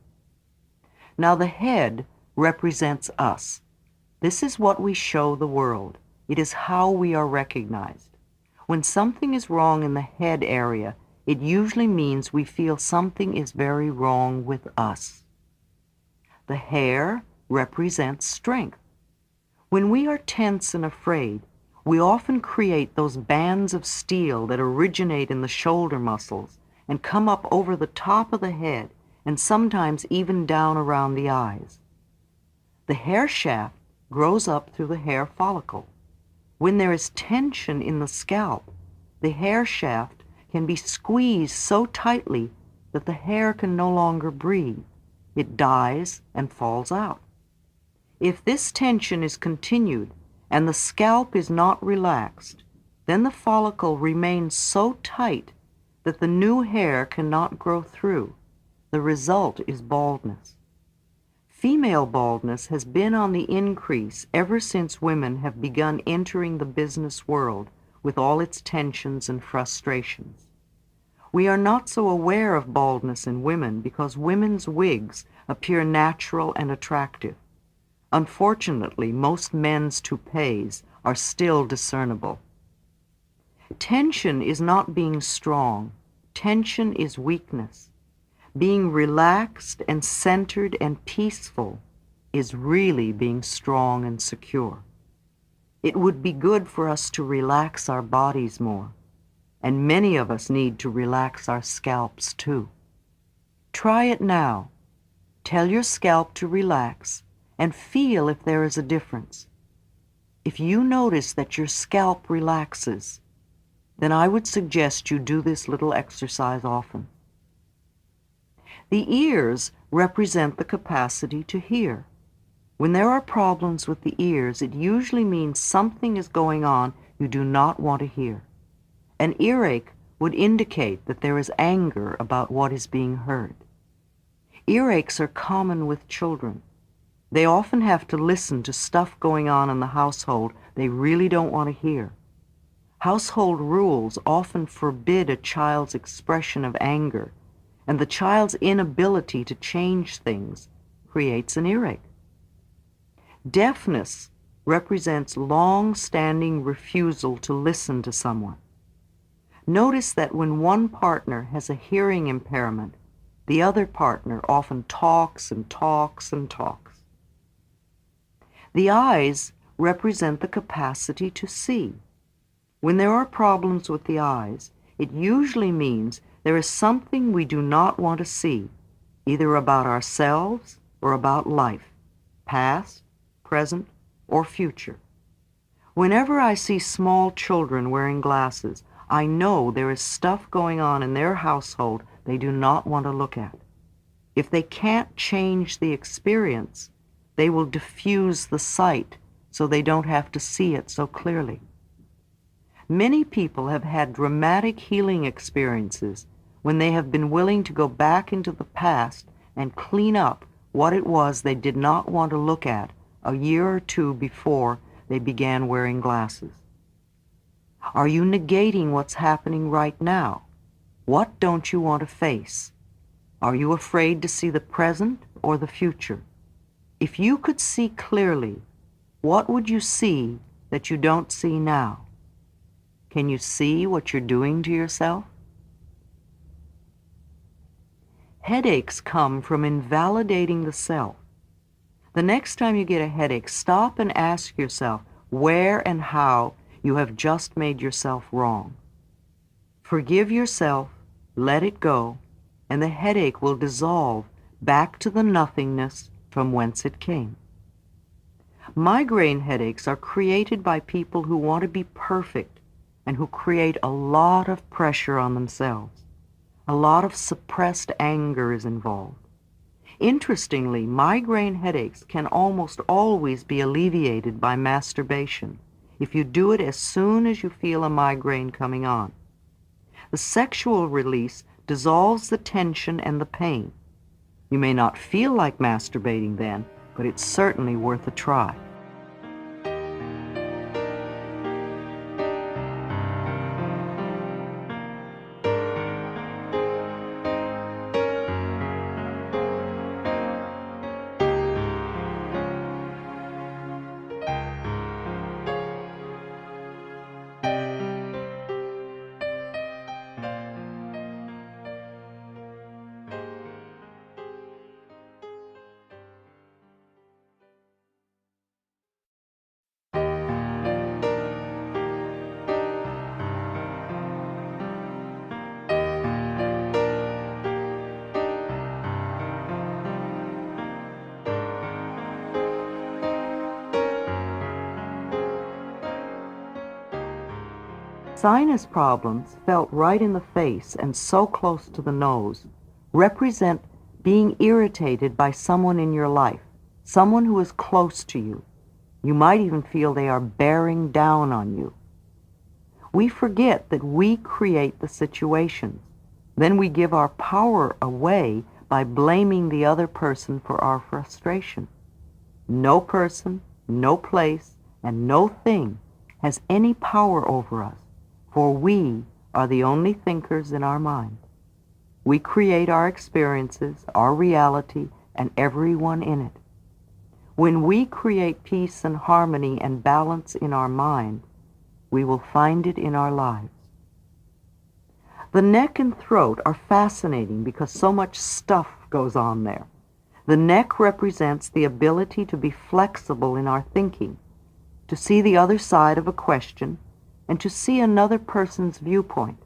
Now the head represents us. This is what we show the world. It is how we are recognized. When something is wrong in the head area, it usually means we feel something is very wrong with us. The hair represents strength. When we are tense and afraid, we often create those bands of steel that originate in the shoulder muscles and come up over the top of the head and sometimes even down around the eyes. The hair shaft grows up through the hair follicle. When there is tension in the scalp, the hair shaft can be squeezed so tightly that the hair can no longer breathe. It dies and falls out. If this tension is continued and the scalp is not relaxed, then the follicle remains so tight that the new hair cannot grow through. The result is baldness. Female baldness has been on the increase ever since women have begun entering the business world with all its tensions and frustrations. We are not so aware of baldness in women because women's wigs appear natural and attractive. Unfortunately, most men's toupees are still discernible. Tension is not being strong. Tension is weakness. Being relaxed and centered and peaceful is really being strong and secure. It would be good for us to relax our bodies more, and many of us need to relax our scalps too. Try it now. Tell your scalp to relax and feel if there is a difference. If you notice that your scalp relaxes, then I would suggest you do this little exercise often. The ears represent the capacity to hear. When there are problems with the ears, it usually means something is going on you do not want to hear. An earache would indicate that there is anger about what is being heard. Earaches are common with children. They often have to listen to stuff going on in the household they really don't want to hear. Household rules often forbid a child's expression of anger, and the child's inability to change things creates an earache. Deafness represents long-standing refusal to listen to someone. Notice that when one partner has a hearing impairment, the other partner often talks and talks and talks. The eyes represent the capacity to see. When there are problems with the eyes, it usually means there is something we do not want to see, either about ourselves or about life, past, present, or future. Whenever I see small children wearing glasses, I know there is stuff going on in their household they do not want to look at. If they can't change the experience, they will diffuse the sight so they don't have to see it so clearly. Many people have had dramatic healing experiences when they have been willing to go back into the past and clean up what it was they did not want to look at a year or two before they began wearing glasses. Are you negating what's happening right now? What don't you want to face? Are you afraid to see the present or the future? If you could see clearly, what would you see that you don't see now? Can you see what you're doing to yourself? Headaches come from invalidating the self. The next time you get a headache, stop and ask yourself where and how you have just made yourself wrong. Forgive yourself, let it go, and the headache will dissolve back to the nothingness from whence it came. Migraine headaches are created by people who want to be perfect and who create a lot of pressure on themselves. A lot of suppressed anger is involved. Interestingly, migraine headaches can almost always be alleviated by masturbation if you do it as soon as you feel a migraine coming on. The sexual release dissolves the tension and the pain. You may not feel like masturbating then, but it's certainly worth a try. Sinus problems, felt right in the face and so close to the nose, represent being irritated by someone in your life, someone who is close to you. You might even feel they are bearing down on you. We forget that we create the situations. Then we give our power away by blaming the other person for our frustration. No person, no place, and no thing has any power over us, for we are the only thinkers in our mind. We create our experiences, our reality, and everyone in it. When we create peace and harmony and balance in our mind, we will find it in our lives. The neck and throat are fascinating because so much stuff goes on there. The neck represents the ability to be flexible in our thinking, to see the other side of a question, and to see another person's viewpoint.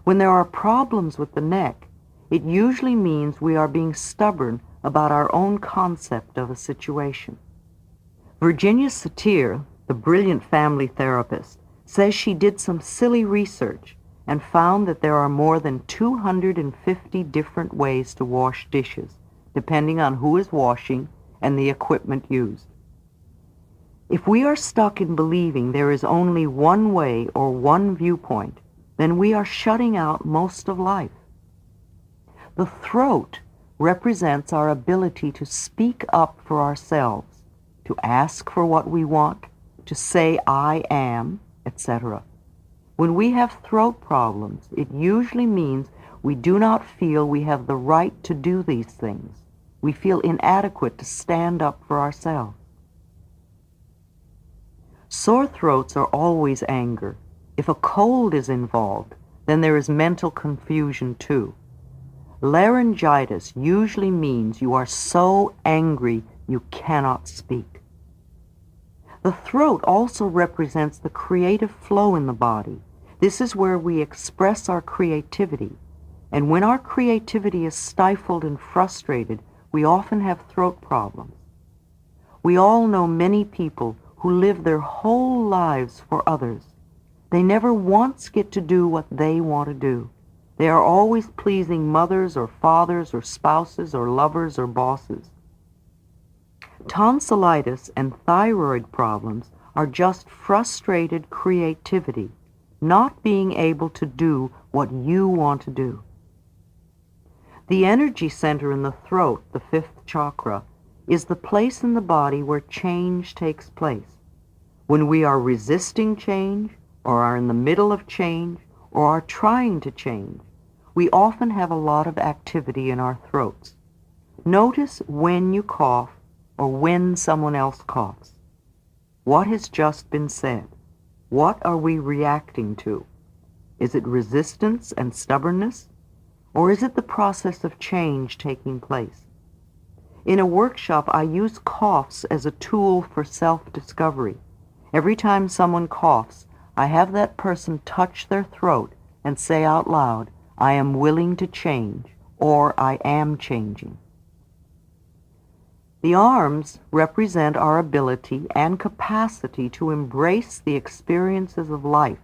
When there are problems with the neck, it usually means we are being stubborn about our own concept of a situation. Virginia Satir, the brilliant family therapist, says she did some silly research and found that there are more than 250 different ways to wash dishes, depending on who is washing and the equipment used. If we are stuck in believing there is only one way or one viewpoint, then we are shutting out most of life. The throat represents our ability to speak up for ourselves, to ask for what we want, to say I am, etc. When we have throat problems, it usually means we do not feel we have the right to do these things. We feel inadequate to stand up for ourselves. Sore throats are always anger. If a cold is involved, then there is mental confusion too. Laryngitis usually means you are so angry you cannot speak. The throat also represents the creative flow in the body. This is where we express our creativity. And when our creativity is stifled and frustrated, we often have throat problems. We all know many people who live their whole lives for others. They never once get to do what they want to do. They are always pleasing mothers or fathers or spouses or lovers or bosses. Tonsillitis and thyroid problems are just frustrated creativity, not being able to do what you want to do. The energy center in the throat, the fifth chakra, is the place in the body where change takes place. When we are resisting change, or are in the middle of change, or are trying to change, we often have a lot of activity in our throats. Notice when you cough or when someone else coughs. What has just been said? What are we reacting to? Is it resistance and stubbornness? Or is it the process of change taking place? In a workshop, I use coughs as a tool for self-discovery. Every time someone coughs, I have that person touch their throat and say out loud, I am willing to change, or I am changing. The arms represent our ability and capacity to embrace the experiences of life.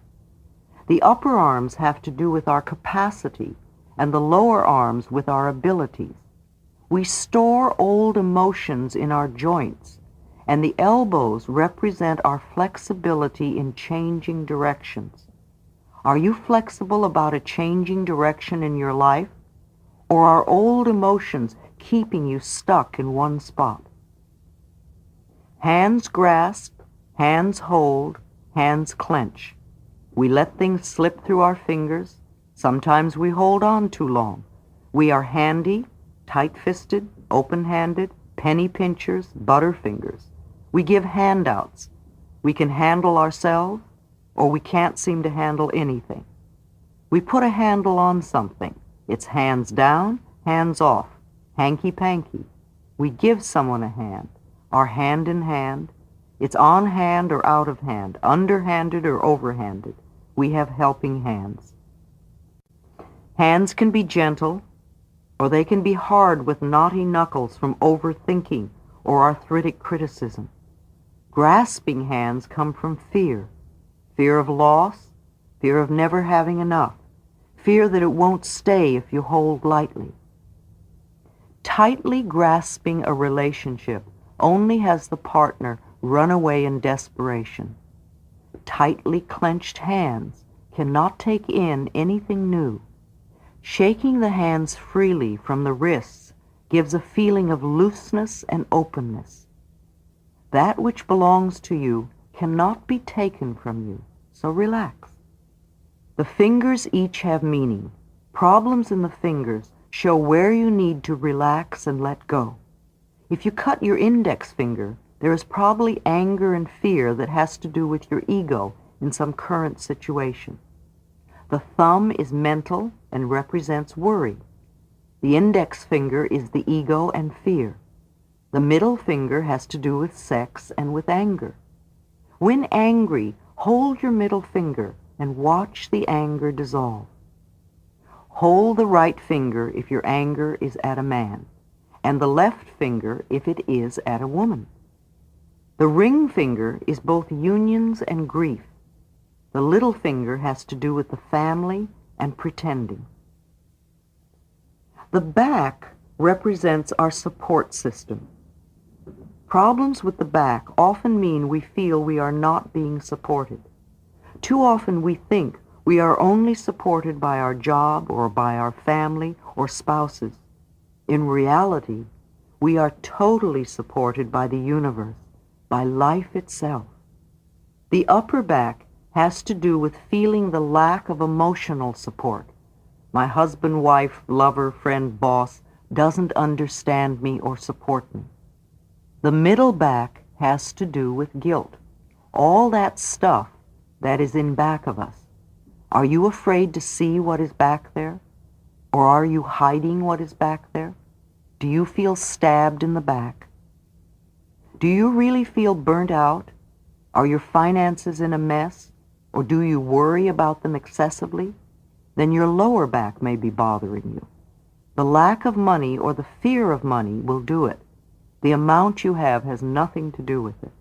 The upper arms have to do with our capacity, and the lower arms with our abilities. We store old emotions in our joints, and the elbows represent our flexibility in changing directions. Are you flexible about a changing direction in your life? Or are old emotions keeping you stuck in one spot? Hands grasp, hands hold, hands clench. We let things slip through our fingers. Sometimes we hold on too long. We are handy, tight-fisted, open-handed, penny pinchers, butterfingers. We give handouts. We can handle ourselves, or we can't seem to handle anything. We put a handle on something. It's hands down, hands off, hanky-panky. We give someone a hand, our hand in hand. It's on hand or out of hand, underhanded or overhanded. We have helping hands. Hands can be gentle, or they can be hard with knotty knuckles from overthinking or arthritic criticism. Grasping hands come from fear. Fear of loss, fear of never having enough, fear that it won't stay if you hold lightly. Tightly grasping a relationship only has the partner run away in desperation. Tightly clenched hands cannot take in anything new. Shaking the hands freely from the wrists gives a feeling of looseness and openness. That which belongs to you cannot be taken from you, so relax. The fingers each have meaning. Problems in the fingers show where you need to relax and let go. If you cut your index finger, there is probably anger and fear that has to do with your ego in some current situation. The thumb is mental and represents worry. The index finger is the ego and fear. The middle finger has to do with sex and with anger. When angry, hold your middle finger and watch the anger dissolve. Hold the right finger if your anger is at a man, and the left finger if it is at a woman. The ring finger is both unions and grief. The little finger has to do with the family and pretending. The back represents our support system. Problems with the back often mean we feel we are not being supported. Too often we think we are only supported by our job or by our family or spouses. In reality, we are totally supported by the universe, by life itself. The upper back has to do with feeling the lack of emotional support. My husband, wife, lover, friend, boss doesn't understand me or support me. The middle back has to do with guilt. All that stuff that is in back of us. Are you afraid to see what is back there? Or are you hiding what is back there? Do you feel stabbed in the back? Do you really feel burnt out? Are your finances in a mess? Or do you worry about them excessively? Then your lower back may be bothering you. The lack of money or the fear of money will do it. The amount you have has nothing to do with it.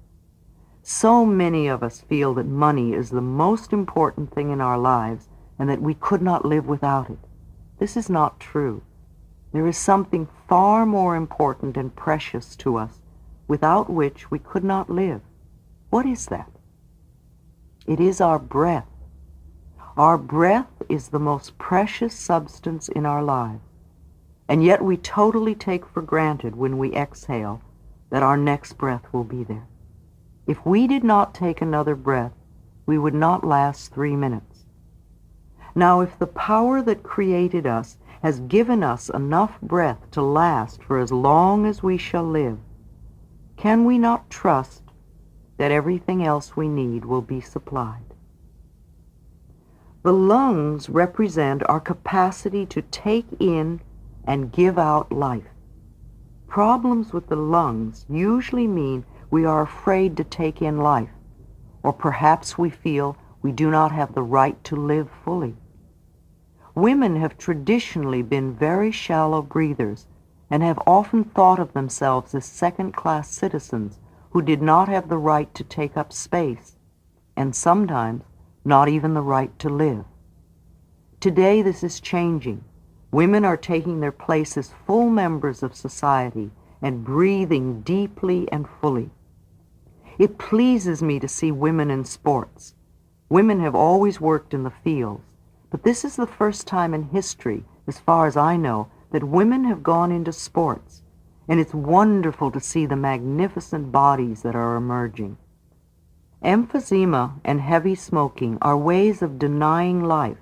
So many of us feel that money is the most important thing in our lives and that we could not live without it. This is not true. There is something far more important and precious to us without which we could not live. What is that? It is our breath. Our breath is the most precious substance in our lives, and yet we totally take for granted when we exhale that our next breath will be there. If we did not take another breath, we would not last 3 minutes. Now, if the power that created us has given us enough breath to last for as long as we shall live, can we not trust that everything else we need will be supplied? The lungs represent our capacity to take in and give out life. Problems with the lungs usually mean we are afraid to take in life, or perhaps we feel we do not have the right to live fully. Women have traditionally been very shallow breathers and have often thought of themselves as second-class citizens who did not have the right to take up space, and sometimes not even the right to live. Today this is changing. Women are taking their place as full members of society and breathing deeply and fully. It pleases me to see women in sports. Women have always worked in the fields, but this is the first time in history, as far as I know, that women have gone into sports, and it's wonderful to see the magnificent bodies that are emerging. Emphysema and heavy smoking are ways of denying life.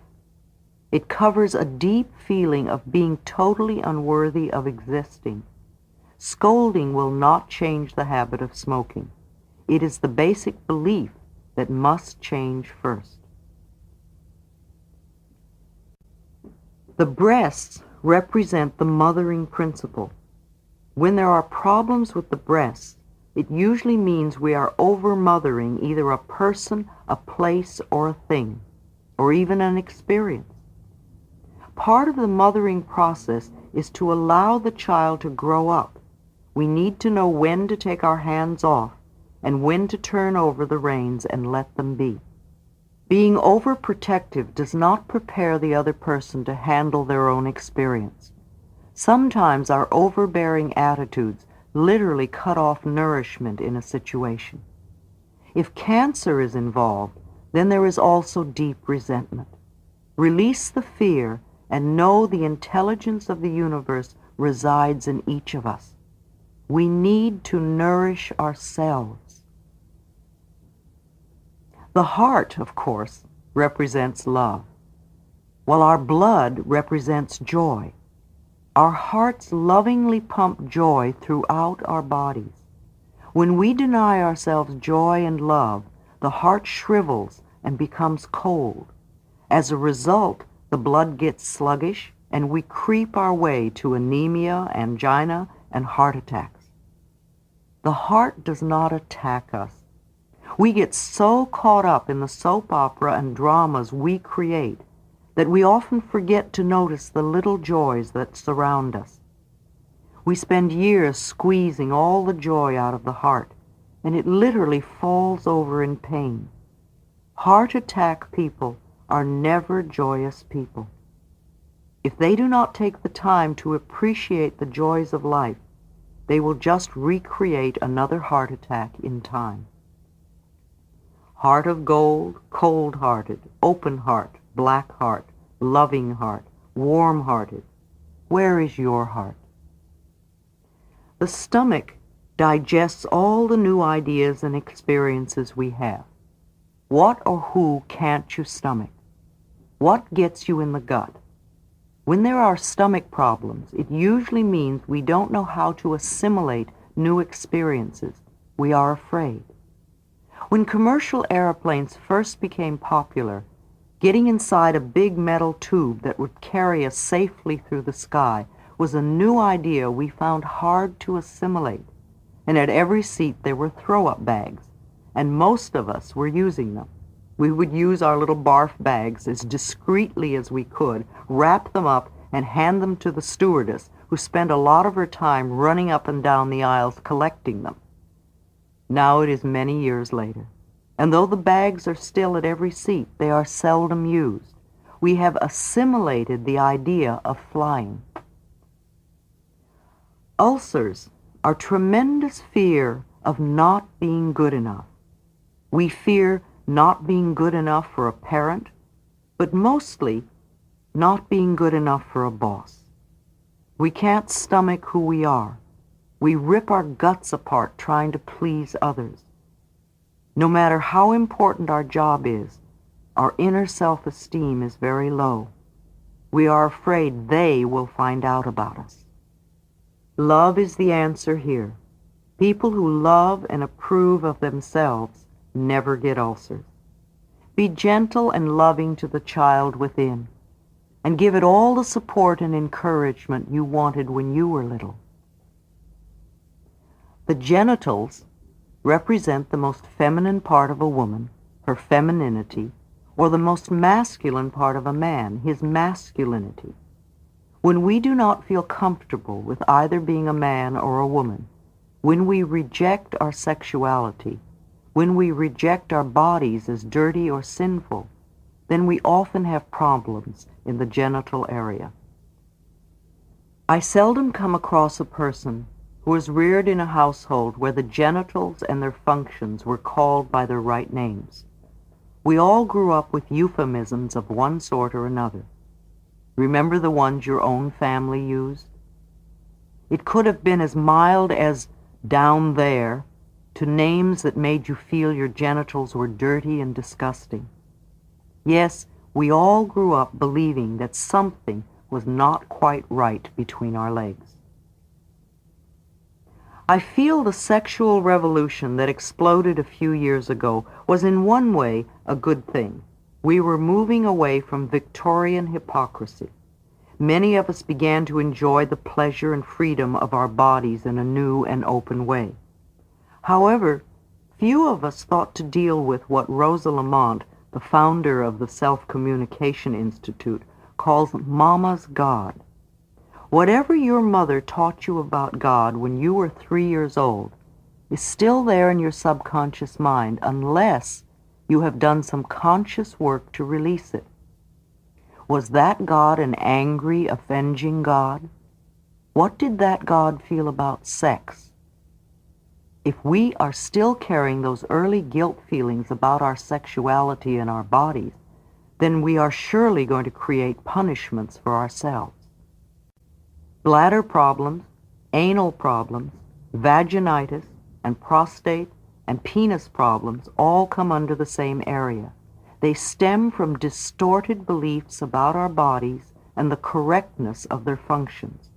It covers a deep feeling of being totally unworthy of existing. Scolding will not change the habit of smoking. It is the basic belief that must change first. The breasts represent the mothering principle. When there are problems with the breasts, it usually means we are over-mothering either a person, a place, or a thing, or even an experience. Part of the mothering process is to allow the child to grow up. We need to know when to take our hands off and when to turn over the reins and let them be. Being overprotective does not prepare the other person to handle their own experience. Sometimes our overbearing attitudes literally cut off nourishment in a situation. If cancer is involved, then there is also deep resentment. Release the fear and know the intelligence of the universe resides in each of us. We need to nourish ourselves. The heart, of course, represents love, while our blood represents joy. Our hearts lovingly pump joy throughout our bodies. When we deny ourselves joy and love, the heart shrivels and becomes cold. As a result, the blood gets sluggish, and we creep our way to anemia, angina, and heart attacks. The heart does not attack us. We get so caught up in the soap opera and dramas we create that we often forget to notice the little joys that surround us. We spend years squeezing all the joy out of the heart, and it literally falls over in pain. Heart attack people are never joyous people. If they do not take the time to appreciate the joys of life, they will just recreate another heart attack in time. Heart of gold, cold-hearted, open heart, black heart, loving heart, warm-hearted. Where is your heart? The stomach digests all the new ideas and experiences we have. What or who can't you stomach? What gets you in the gut? When there are stomach problems, it usually means we don't know how to assimilate new experiences. We are afraid. When commercial airplanes first became popular, getting inside a big metal tube that would carry us safely through the sky was a new idea we found hard to assimilate. And at every seat there were throw-up bags, and most of us were using them. We would use our little barf bags as discreetly as we could, wrap them up, and hand them to the stewardess, who spent a lot of her time running up and down the aisles collecting them. Now it is many years later, and though the bags are still at every seat, they are seldom used. We have assimilated the idea of flying. Ulcers are tremendous fear of not being good enough. We fear not being good enough for a parent, but mostly not being good enough for a boss. We can't stomach who we are. We rip our guts apart trying to please others. No matter how important our job is, our inner self-esteem is very low. We are afraid they will find out about us. Love is the answer here. People who love and approve of themselves never get ulcers. Be gentle and loving to the child within, and give it all the support and encouragement you wanted when you were little. The genitals represent the most feminine part of a woman, her femininity, or the most masculine part of a man, his masculinity. When we do not feel comfortable with either being a man or a woman, when we reject our sexuality, when we reject our bodies as dirty or sinful, then we often have problems in the genital area. I seldom come across a person who was reared in a household where the genitals and their functions were called by their right names. We all grew up with euphemisms of one sort or another. Remember the ones your own family used? It could have been as mild as down there to names that made you feel your genitals were dirty and disgusting. Yes, we all grew up believing that something was not quite right between our legs. I feel the sexual revolution that exploded a few years ago was in one way a good thing. We were moving away from Victorian hypocrisy. Many of us began to enjoy the pleasure and freedom of our bodies in a new and open way. However, few of us thought to deal with what Rosa Lamont, the founder of the Self-Communication Institute, calls Mama's God. Whatever your mother taught you about God when you were 3 years old is still there in your subconscious mind unless you have done some conscious work to release it. Was that God an angry, avenging God? What did that God feel about sex? If we are still carrying those early guilt feelings about our sexuality and our bodies, then we are surely going to create punishments for ourselves. Bladder problems, anal problems, vaginitis, and prostate and penis problems all come under the same area. They stem from distorted beliefs about our bodies and the correctness of their functions.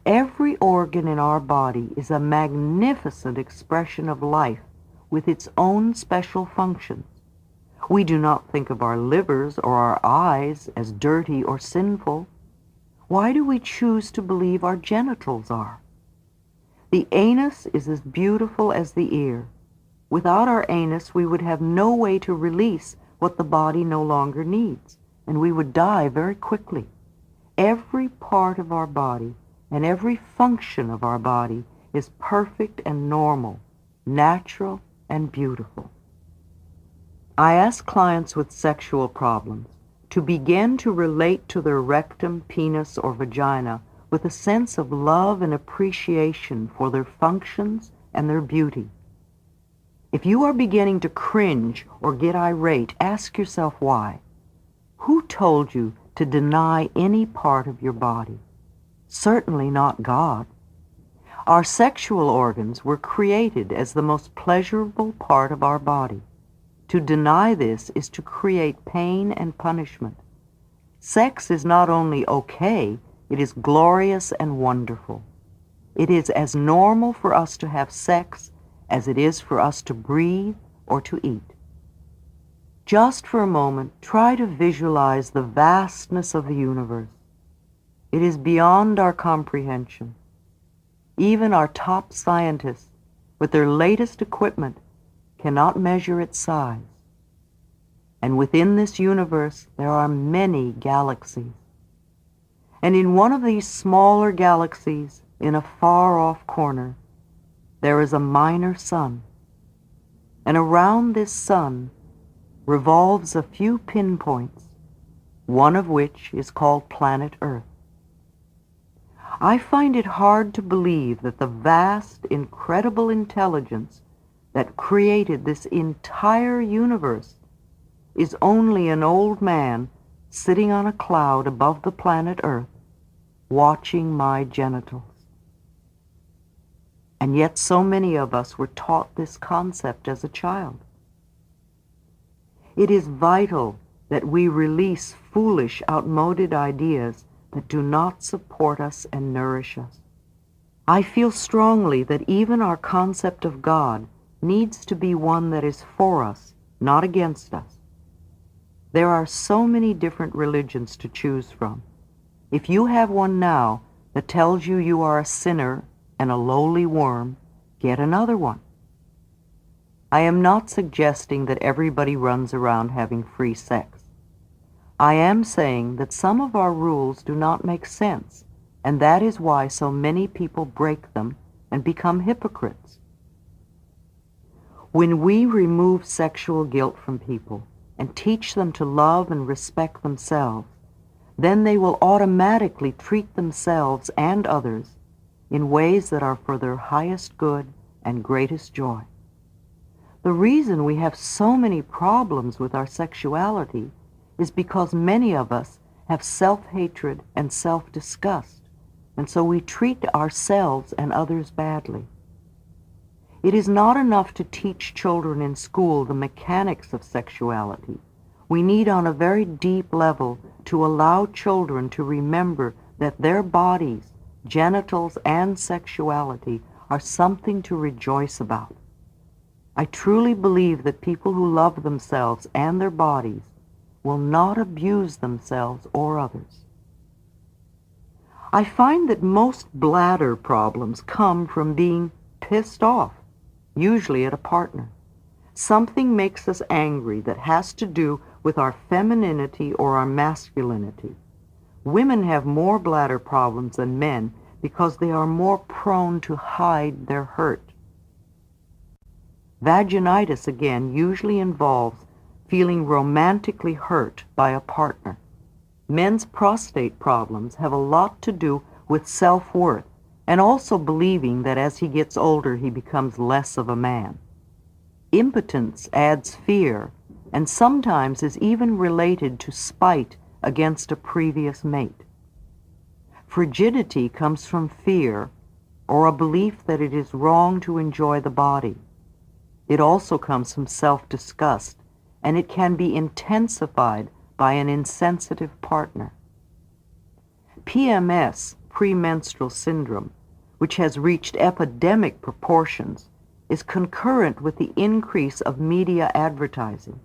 Every organ in our body is a magnificent expression of life with its own special functions. We do not think of our livers or our eyes as dirty or sinful. Why do we choose to believe our genitals are? The anus is as beautiful as the ear. Without our anus, we would have no way to release what the body no longer needs, and we would die very quickly. Every part of our body and every function of our body is perfect and normal, natural and beautiful. I ask clients with sexual problems to begin to relate to their rectum, penis, or vagina with a sense of love and appreciation for their functions and their beauty. If you are beginning to cringe or get irate, ask yourself why. Who told you to deny any part of your body? Certainly not God. Our sexual organs were created as the most pleasurable part of our body. To deny this is to create pain and punishment. Sex is not only okay, it is glorious and wonderful. It is as normal for us to have sex as it is for us to breathe or to eat. Just for a moment, try to visualize the vastness of the universe. It is beyond our comprehension. Even our top scientists, with their latest equipment, cannot measure its size. And within this universe, there are many galaxies. And in one of these smaller galaxies, in a far-off corner, there is a minor sun. And around this sun revolves a few pinpoints, one of which is called planet Earth. I find it hard to believe that the vast, incredible intelligence that created this entire universe is only an old man sitting on a cloud above the planet Earth, watching my genitals. And yet so many of us were taught this concept as a child. It is vital that we release foolish, outmoded ideas that do not support us and nourish us. I feel strongly that even our concept of God needs to be one that is for us, not against us. There are so many different religions to choose from. If you have one now that tells you you are a sinner and a lowly worm, get another one. I am not suggesting that everybody runs around having free sex. I am saying that some of our rules do not make sense, and that is why so many people break them and become hypocrites. When we remove sexual guilt from people and teach them to love and respect themselves, then they will automatically treat themselves and others in ways that are for their highest good and greatest joy. The reason we have so many problems with our sexuality is because many of us have self-hatred and self-disgust, and so we treat ourselves and others badly. It is not enough to teach children in school the mechanics of sexuality. We need on a very deep level to allow children to remember that their bodies, genitals, and sexuality are something to rejoice about. I truly believe that people who love themselves and their bodies will not abuse themselves or others. I find that most bladder problems come from being pissed off, usually at a partner. Something makes us angry that has to do with our femininity or our masculinity. Women have more bladder problems than men because they are more prone to hide their hurt. Vaginitis, again, usually involves feeling romantically hurt by a partner. Men's prostate problems have a lot to do with self-worth and also believing that as he gets older he becomes less of a man. Impotence adds fear and sometimes is even related to spite against a previous mate. Frigidity comes from fear or a belief that it is wrong to enjoy the body. It also comes from self-disgust, and it can be intensified by an insensitive partner. PMS, premenstrual syndrome, which has reached epidemic proportions, is concurrent with the increase of media advertising.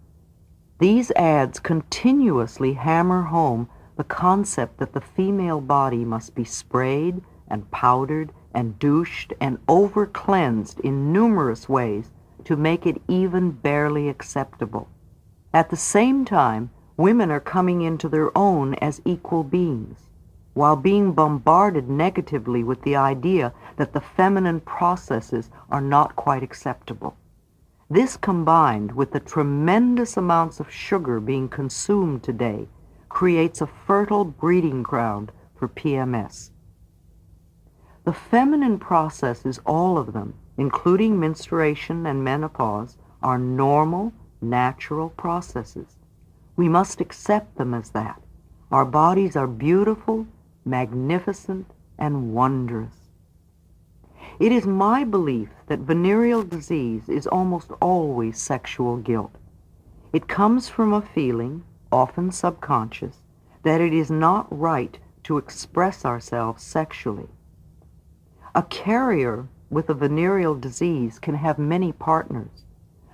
These ads continuously hammer home the concept that the female body must be sprayed and powdered and douched and over-cleansed in numerous ways to make it even barely acceptable. At the same time, women are coming into their own as equal beings, while being bombarded negatively with the idea that the feminine processes are not quite acceptable. This, combined with the tremendous amounts of sugar being consumed today, creates a fertile breeding ground for PMS. The feminine processes, all of them, including menstruation and menopause, are normal, natural processes. We must accept them as that. Our bodies are beautiful, magnificent, and wondrous. It is my belief that venereal disease is almost always sexual guilt. It comes from a feeling, often subconscious, that it is not right to express ourselves sexually. A carrier with a venereal disease can have many partners,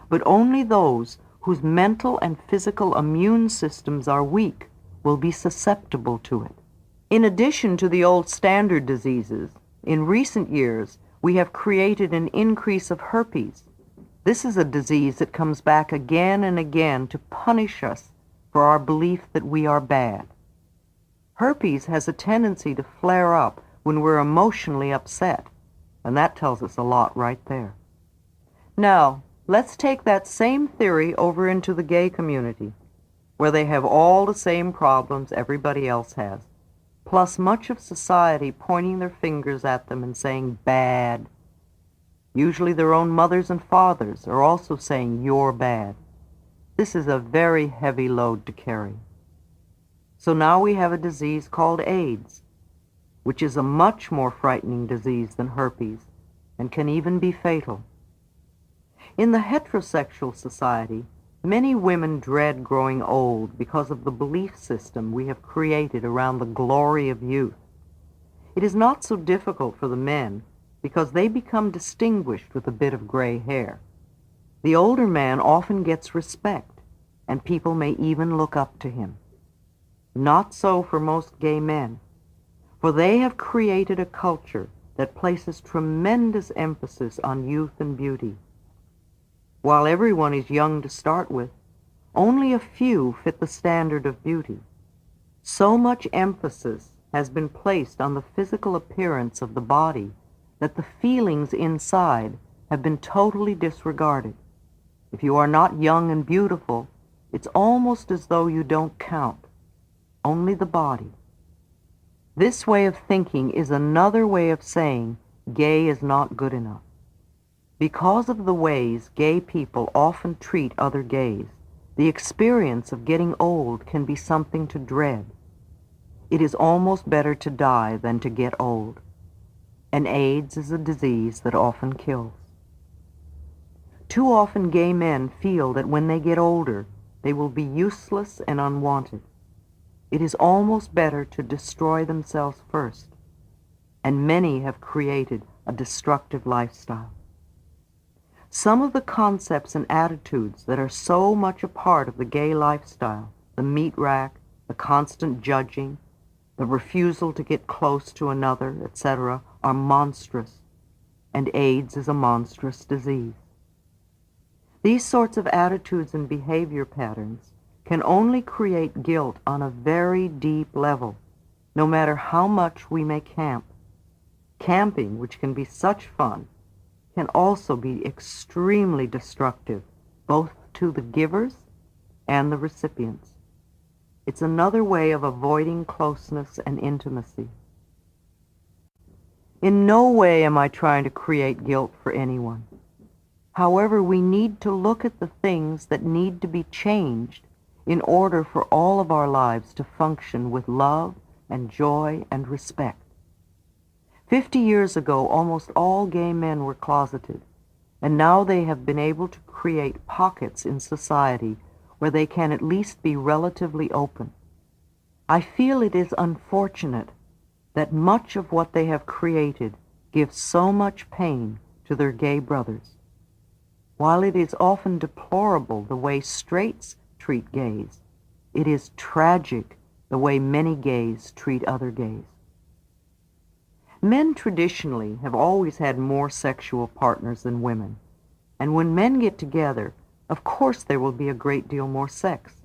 but only those whose mental and physical immune systems are weak will be susceptible to it. In addition to the old standard diseases, in recent years we have created an increase of herpes. This is a disease that comes back again and again to punish us for our belief that we are bad. Herpes has a tendency to flare up when we're emotionally upset, and that tells us a lot right there. Now, let's take that same theory over into the gay community, where they have all the same problems everybody else has, plus much of society pointing their fingers at them and saying bad. Usually their own mothers and fathers are also saying you're bad. This is a very heavy load to carry. So now we have a disease called AIDS, which is a much more frightening disease than herpes and can even be fatal. In the heterosexual society, many women dread growing old because of the belief system we have created around the glory of youth. It is not so difficult for the men because they become distinguished with a bit of gray hair. The older man often gets respect, and people may even look up to him. Not so for most gay men, for they have created a culture that places tremendous emphasis on youth and beauty. While everyone is young to start with, only a few fit the standard of beauty. So much emphasis has been placed on the physical appearance of the body that the feelings inside have been totally disregarded. If you are not young and beautiful, it's almost as though you don't count, only the body. This way of thinking is another way of saying gay is not good enough. Because of the ways gay people often treat other gays, the experience of getting old can be something to dread. It is almost better to die than to get old. And AIDS is a disease that often kills. Too often gay men feel that when they get older, they will be useless and unwanted. It is almost better to destroy themselves first, and many have created a destructive lifestyle. Some of the concepts and attitudes that are so much a part of the gay lifestyle, the meat rack, the constant judging, the refusal to get close to another, etc., are monstrous, and AIDS is a monstrous disease. These sorts of attitudes and behavior patterns can only create guilt on a very deep level, no matter how much we may camp. Camping, which can be such fun, can also be extremely destructive, both to the givers and the recipients. It's another way of avoiding closeness and intimacy. In no way am I trying to create guilt for anyone. However, we need to look at the things that need to be changed in order for all of our lives to function with love and joy and respect. 50 years ago, almost all gay men were closeted, and now they have been able to create pockets in society where they can at least be relatively open. I feel it is unfortunate that much of what they have created gives so much pain to their gay brothers. While it is often deplorable the way straights treat gays, it is tragic the way many gays treat other gays. Men traditionally have always had more sexual partners than women, and when men get together, of course there will be a great deal more sex.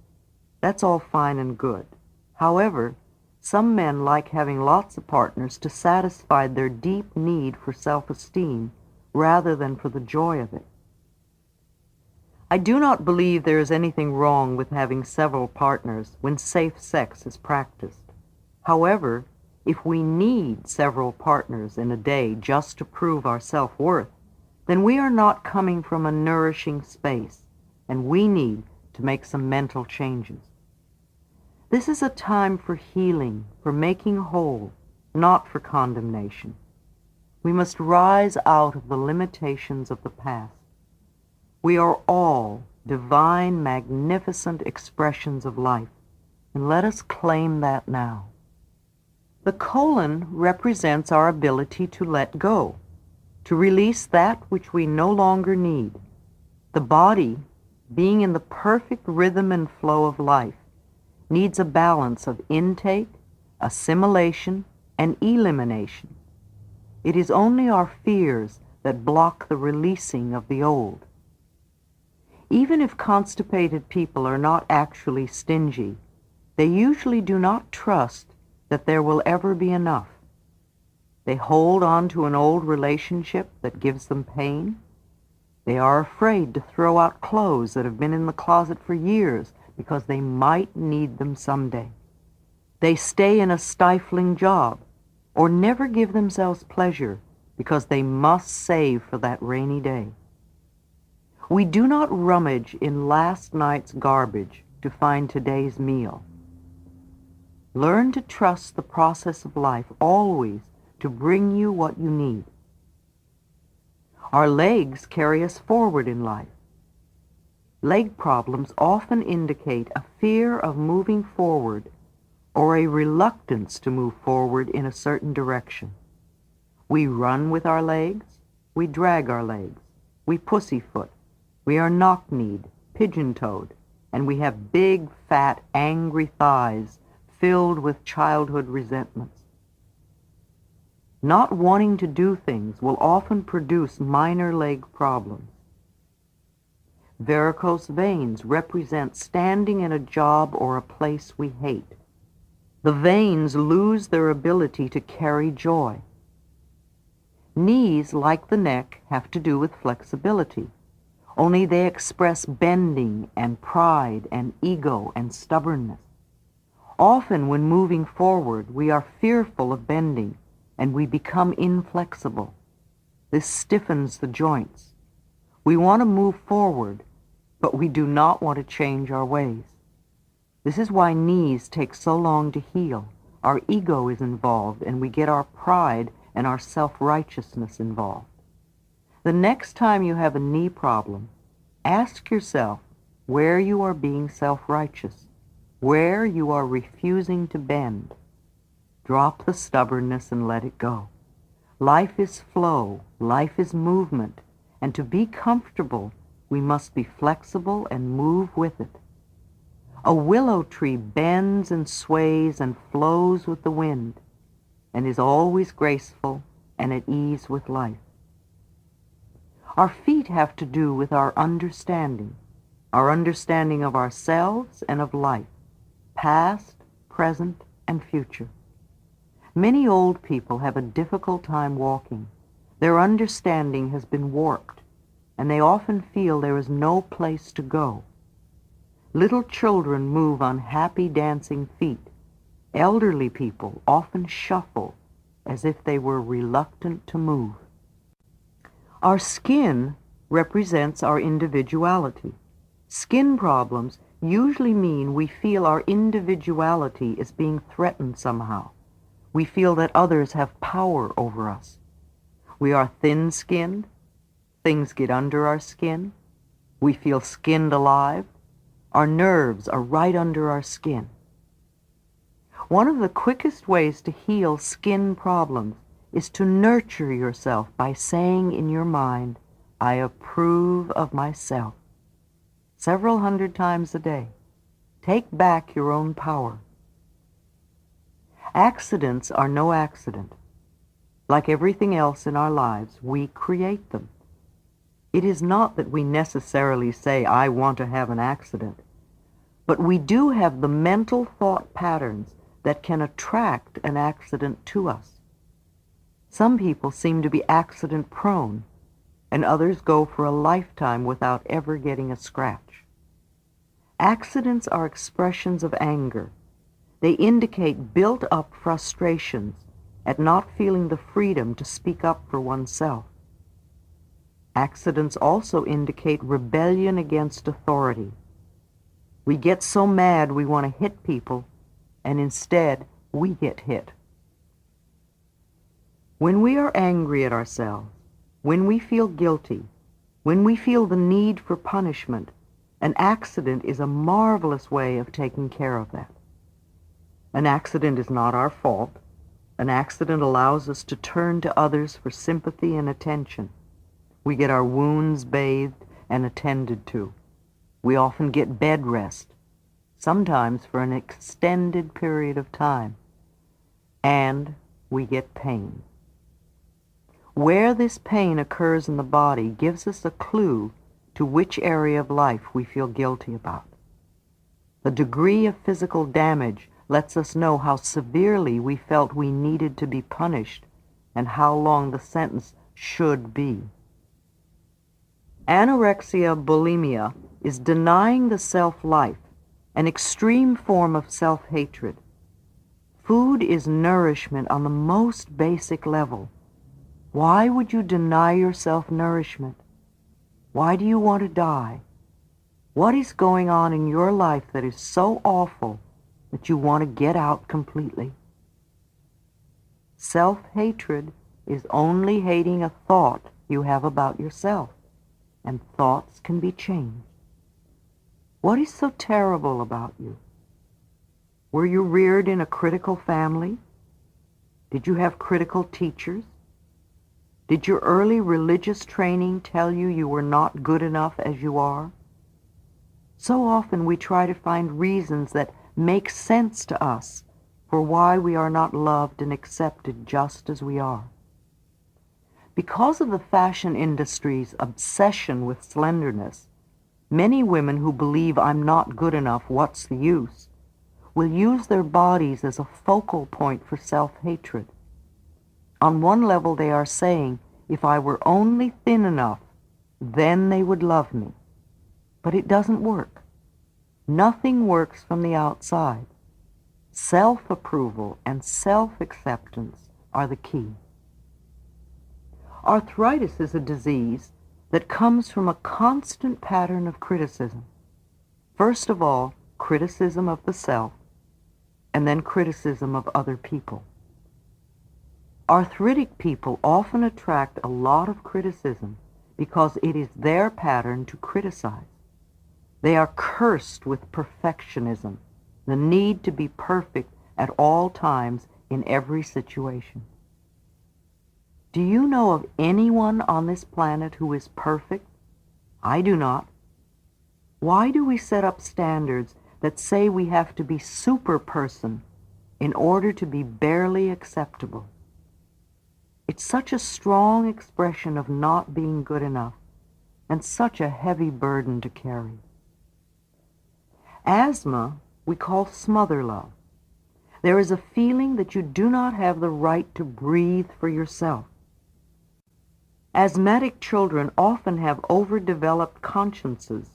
That's all fine and good. However, some men like having lots of partners to satisfy their deep need for self-esteem rather than for the joy of it. I do not believe there is anything wrong with having several partners when safe sex is practiced. However, if we need several partners in a day just to prove our self-worth, then we are not coming from a nourishing space, and we need to make some mental changes. This is a time for healing, for making whole, not for condemnation. We must rise out of the limitations of the past. We are all divine, magnificent expressions of life, and let us claim that now. The colon represents our ability to let go, to release that which we no longer need. The body, being in the perfect rhythm and flow of life, needs a balance of intake, assimilation, and elimination. It is only our fears that block the releasing of the old. Even if constipated people are not actually stingy, they usually do not trust that there will ever be enough. They hold on to an old relationship that gives them pain. They are afraid to throw out clothes that have been in the closet for years because they might need them someday. They stay in a stifling job or never give themselves pleasure because they must save for that rainy day. We do not rummage in last night's garbage to find today's meal. Learn to trust the process of life always to bring you what you need. Our legs carry us forward in life. Leg problems often indicate a fear of moving forward or a reluctance to move forward in a certain direction. We run with our legs, we drag our legs, we pussyfoot, we are knock-kneed, pigeon-toed, and we have big, fat, angry thighs filled with childhood resentments. Not wanting to do things will often produce minor leg problems. Varicose veins represent standing in a job or a place we hate. The veins lose their ability to carry joy. Knees, like the neck, have to do with flexibility, only they express bending and pride and ego and stubbornness. Often when moving forward, we are fearful of bending, and we become inflexible. This stiffens the joints. We want to move forward, but we do not want to change our ways. This is why knees take so long to heal. Our ego is involved, and we get our pride and our self-righteousness involved. The next time you have a knee problem, ask yourself where you are being self-righteous, where you are refusing to bend. Drop the stubbornness and let it go. Life is flow, life is movement, and to be comfortable, we must be flexible and move with it. A willow tree bends and sways and flows with the wind, and is always graceful and at ease with life. Our feet have to do with our understanding of ourselves and of life, past, present, and future. Many old people have a difficult time walking. Their understanding has been warped, and they often feel there is no place to go. Little children move on happy dancing feet. Elderly people often shuffle as if they were reluctant to move. Our skin represents our individuality. Skin problems usually mean we feel our individuality is being threatened somehow. We feel that others have power over us. We are thin-skinned. Things get under our skin. We feel skinned alive. Our nerves are right under our skin. One of the quickest ways to heal skin problems is to nurture yourself by saying in your mind, "I approve of myself," several hundred times a day. Take back your own power. Accidents are no accident. Like everything else in our lives, we create them. It is not that we necessarily say, "I want to have an accident," but we do have the mental thought patterns that can attract an accident to us. Some people seem to be accident-prone, and others go for a lifetime without ever getting a scratch. Accidents are expressions of anger. They indicate built-up frustrations at not feeling the freedom to speak up for oneself. Accidents also indicate rebellion against authority. We get so mad we want to hit people, and instead we get hit. When we are angry at ourselves, when we feel guilty, when we feel the need for punishment, an accident is a marvelous way of taking care of that. An accident is not our fault. An accident allows us to turn to others for sympathy and attention. We get our wounds bathed and attended to. We often get bed rest, sometimes for an extended period of time. And we get pain. Where this pain occurs in the body gives us a clue to which area of life we feel guilty about. The degree of physical damage lets us know how severely we felt we needed to be punished and how long the sentence should be. Anorexia bulimia is denying the self-life, an extreme form of self-hatred. Food is nourishment on the most basic level. Why would you deny yourself nourishment? Why do you want to die? What is going on in your life that is so awful that you want to get out completely? Self-hatred is only hating a thought you have about yourself, and thoughts can be changed. What is so terrible about you? Were you reared in a critical family? Did you have critical teachers? Did your early religious training tell you you were not good enough as you are? So often we try to find reasons that make sense to us for why we are not loved and accepted just as we are. Because of the fashion industry's obsession with slenderness, many women who believe I'm not good enough, what's the use, will use their bodies as a focal point for self-hatred. On one level they are saying, if I were only thin enough, then they would love me. But it doesn't work. Nothing works from the outside. Self-approval and self-acceptance are the key. Arthritis is a disease that comes from a constant pattern of criticism. First of all, criticism of the self, and then criticism of other people. Arthritic people often attract a lot of criticism because it is their pattern to criticize. They are cursed with perfectionism, the need to be perfect at all times in every situation. Do you know of anyone on this planet who is perfect? I do not. Why do we set up standards that say we have to be super person in order to be barely acceptable? It's such a strong expression of not being good enough, and such a heavy burden to carry. Asthma we call smother love. There is a feeling that you do not have the right to breathe for yourself. Asthmatic children often have overdeveloped consciences.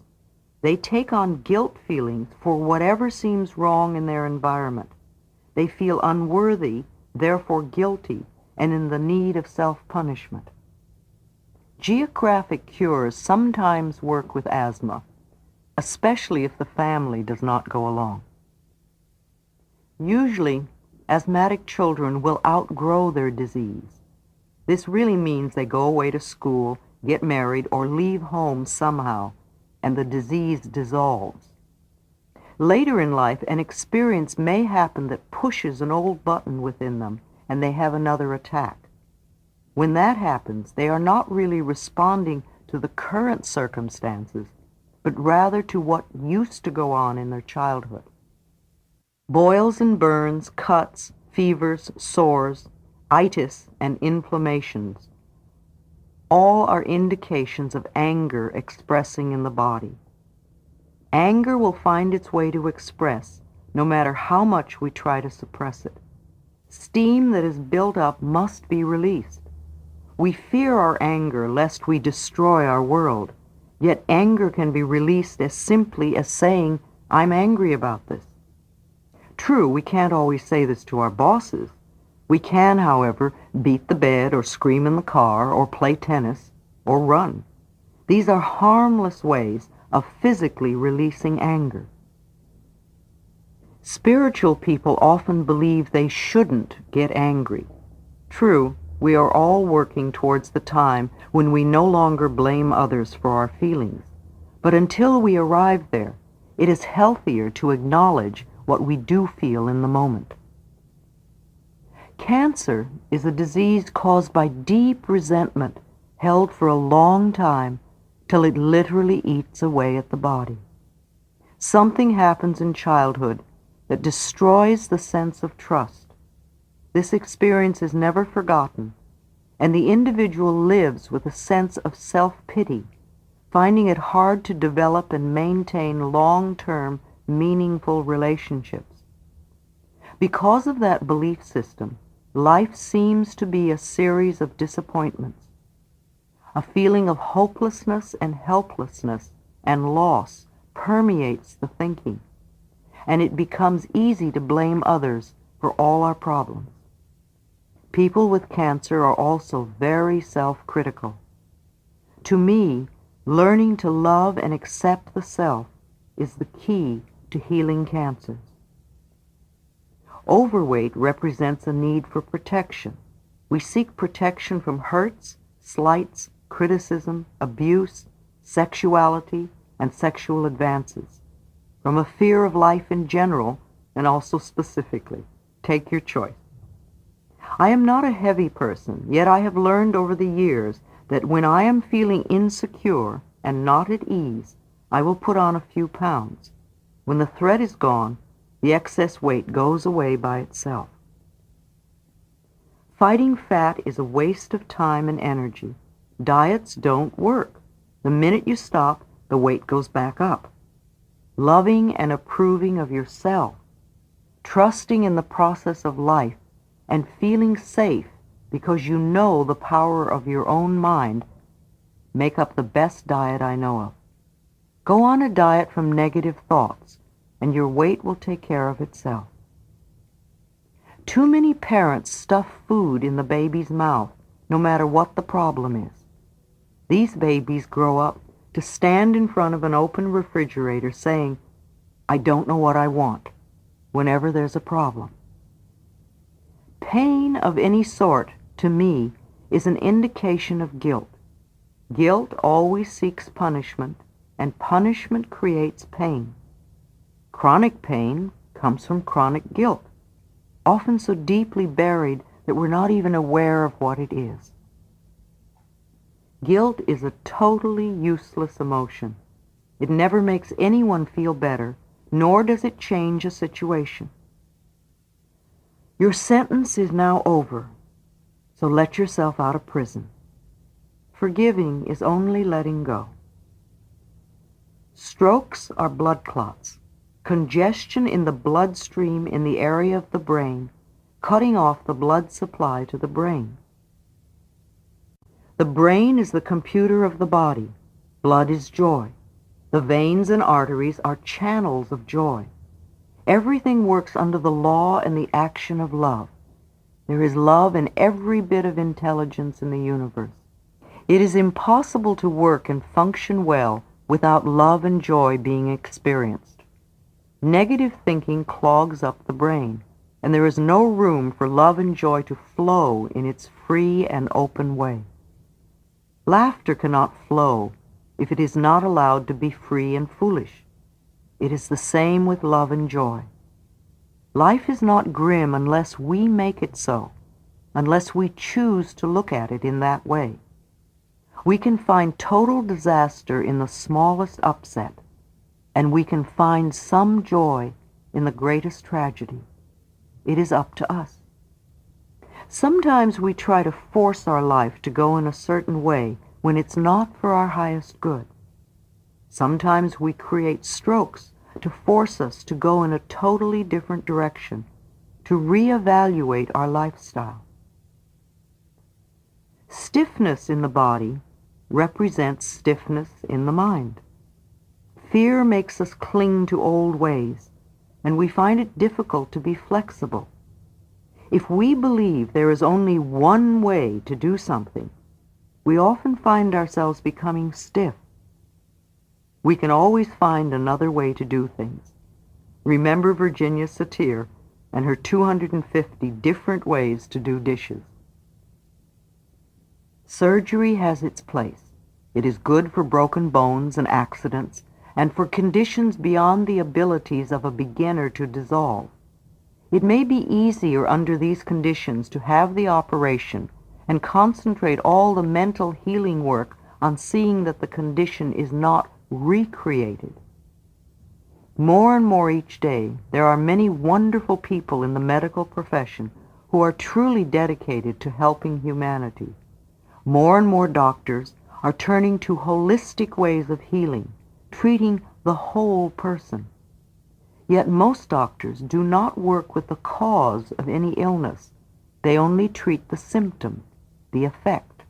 They take on guilt feelings for whatever seems wrong in their environment. They feel unworthy, therefore guilty, and in the need of self-punishment. Geographic cures sometimes work with asthma, especially if the family does not go along. Usually, asthmatic children will outgrow their disease. This really means they go away to school, get married, or leave home somehow, and the disease dissolves. Later in life, an experience may happen that pushes an old button within them, and they have another attack. When that happens, they are not really responding to the current circumstances, but rather to what used to go on in their childhood. Boils and burns, cuts, fevers, sores, itis, and inflammations, all are indications of anger expressing in the body. Anger will find its way to express, no matter how much we try to suppress it. Steam that is built up must be released. We fear our anger lest we destroy our world, yet anger can be released as simply as saying, I'm angry about this. True, we can't always say this to our bosses. We can, however, beat the bed or scream in the car or play tennis or run. These are harmless ways of physically releasing anger. Spiritual people often believe they shouldn't get angry. True, We are all working towards the time when we no longer blame others for our feelings. But until we arrive there, it is healthier to acknowledge what we do feel in the moment. Cancer is a disease caused by deep resentment held for a long time till it literally eats away at the body. Something happens in childhood that destroys the sense of trust. This experience is never forgotten, and the individual lives with a sense of self-pity, finding it hard to develop and maintain long-term, meaningful relationships. Because of that belief system, life seems to be a series of disappointments. A feeling of hopelessness and helplessness and loss permeates the thinking, and it becomes easy to blame others for all our problems. People with cancer are also very self-critical. To me, learning to love and accept the self is the key to healing cancers. Overweight represents a need for protection. We seek protection from hurts, slights, criticism, abuse, sexuality, and sexual advances, from a fear of life in general and also specifically. Take your choice. I am not a heavy person, yet I have learned over the years that when I am feeling insecure and not at ease, I will put on a few pounds. When the threat is gone, the excess weight goes away by itself. Fighting fat is a waste of time and energy. Diets don't work. The minute you stop, the weight goes back up. Loving and approving of yourself, trusting in the process of life, and feeling safe because you know the power of your own mind make up the best diet I know of. Go on a diet from negative thoughts, and your weight will take care of itself. Too many parents stuff food in the baby's mouth, no matter what the problem is. These babies grow up to stand in front of an open refrigerator saying, "I don't know what I want," whenever there's a problem. Pain of any sort, to me, is an indication of guilt. Guilt always seeks punishment, and punishment creates pain. Chronic pain comes from chronic guilt, often so deeply buried that we're not even aware of what it is. Guilt is a totally useless emotion. It never makes anyone feel better, nor does it change a situation. Your sentence is now over, so let yourself out of prison. Forgiving is only letting go. Strokes are blood clots, congestion in the bloodstream in the area of the brain, cutting off the blood supply to the brain. The brain is the computer of the body. Blood is joy. The veins and arteries are channels of joy. Everything works under the law and the action of love. There is love in every bit of intelligence in the universe. It is impossible to work and function well without love and joy being experienced. Negative thinking clogs up the brain, and there is no room for love and joy to flow in its free and open way. Laughter cannot flow if it is not allowed to be free and foolish. It is the same with love and joy. Life is not grim unless we make it so, unless we choose to look at it in that way. We can find total disaster in the smallest upset, and we can find some joy in the greatest tragedy. It is up to us. Sometimes we try to force our life to go in a certain way when it's not for our highest good. Sometimes we create strokes to force us to go in a totally different direction, to reevaluate our lifestyle. Stiffness in the body represents stiffness in the mind. Fear makes us cling to old ways, and we find it difficult to be flexible. If we believe there is only one way to do something, we often find ourselves becoming stiff. We can always find another way to do things. Remember Virginia Satir and her 250 different ways to do dishes. Surgery has its place. It is good for broken bones and accidents, and for conditions beyond the abilities of a beginner to dissolve. It may be easier under these conditions to have the operation and concentrate all the mental healing work on seeing that the condition is not recreated. More and more each day, there are many wonderful people in the medical profession who are truly dedicated to helping humanity. More and more doctors are turning to holistic ways of healing, treating the whole person. Yet most doctors do not work with the cause of any illness. They only treat the symptom, the effect.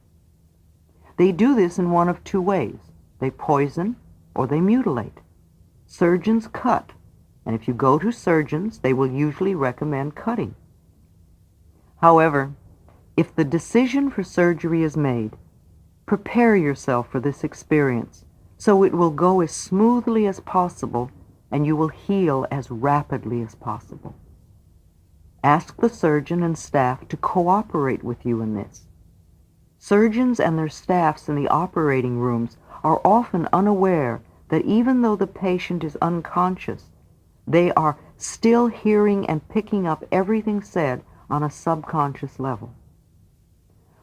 They do this in one of two ways. They poison or they mutilate. Surgeons cut, and if you go to surgeons, they will usually recommend cutting. However, if the decision for surgery is made, prepare yourself for this experience so it will go as smoothly as possible and you will heal as rapidly as possible. Ask the surgeon and staff to cooperate with you in this. Surgeons and their staffs in the operating rooms are often unaware that even though the patient is unconscious, they are still hearing and picking up everything said on a subconscious level.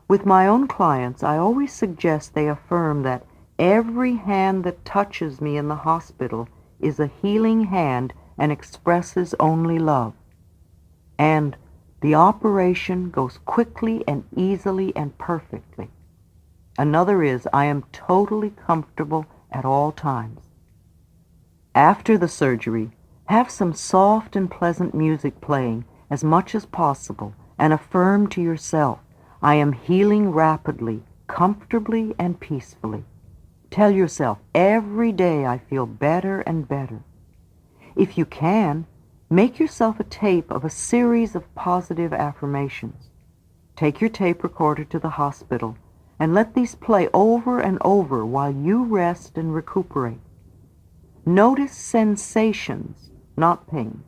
With my own clients, I always suggest they affirm that every hand that touches me in the hospital is a healing hand and expresses only love. And the operation goes quickly and easily and perfectly. Another is, I am totally comfortable at all times. After the surgery, have some soft and pleasant music playing as much as possible and affirm to yourself, I am healing rapidly, comfortably, and peacefully. Tell yourself, every day I feel better and better. If you can, make yourself a tape of a series of positive affirmations. Take your tape recorder to the hospital and let these play over and over while you rest and recuperate. Notice sensations, not pain.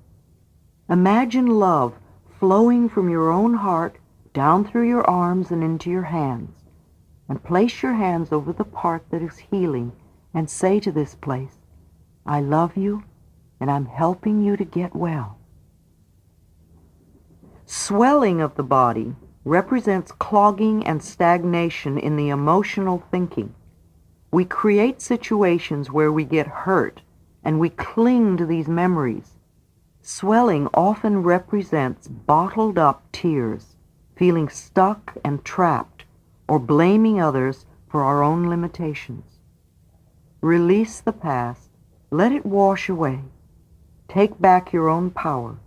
Imagine love flowing from your own heart down through your arms and into your hands. And place your hands over the part that is healing and say to this place, I love you and I'm helping you to get well. Swelling of the body represents clogging and stagnation in the emotional thinking. We create situations where we get hurt and we cling to these memories. Swelling often represents bottled up tears, feeling stuck and trapped, or blaming others for our own limitations. Release the past. Let it wash away. Take back your own power.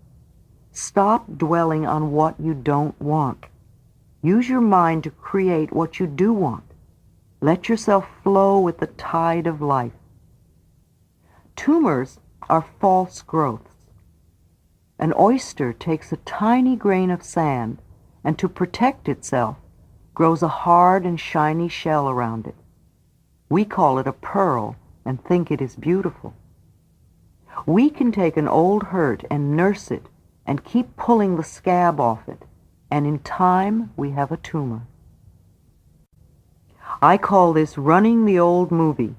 Stop dwelling on what you don't want. Use your mind to create what you do want. Let yourself flow with the tide of life. Tumors are false growths. An oyster takes a tiny grain of sand and to protect itself grows a hard and shiny shell around it. We call it a pearl and think it is beautiful. We can take an old hurt and nurse it and keep pulling the scab off it, and in time we have a tumor. I call this running the old movie.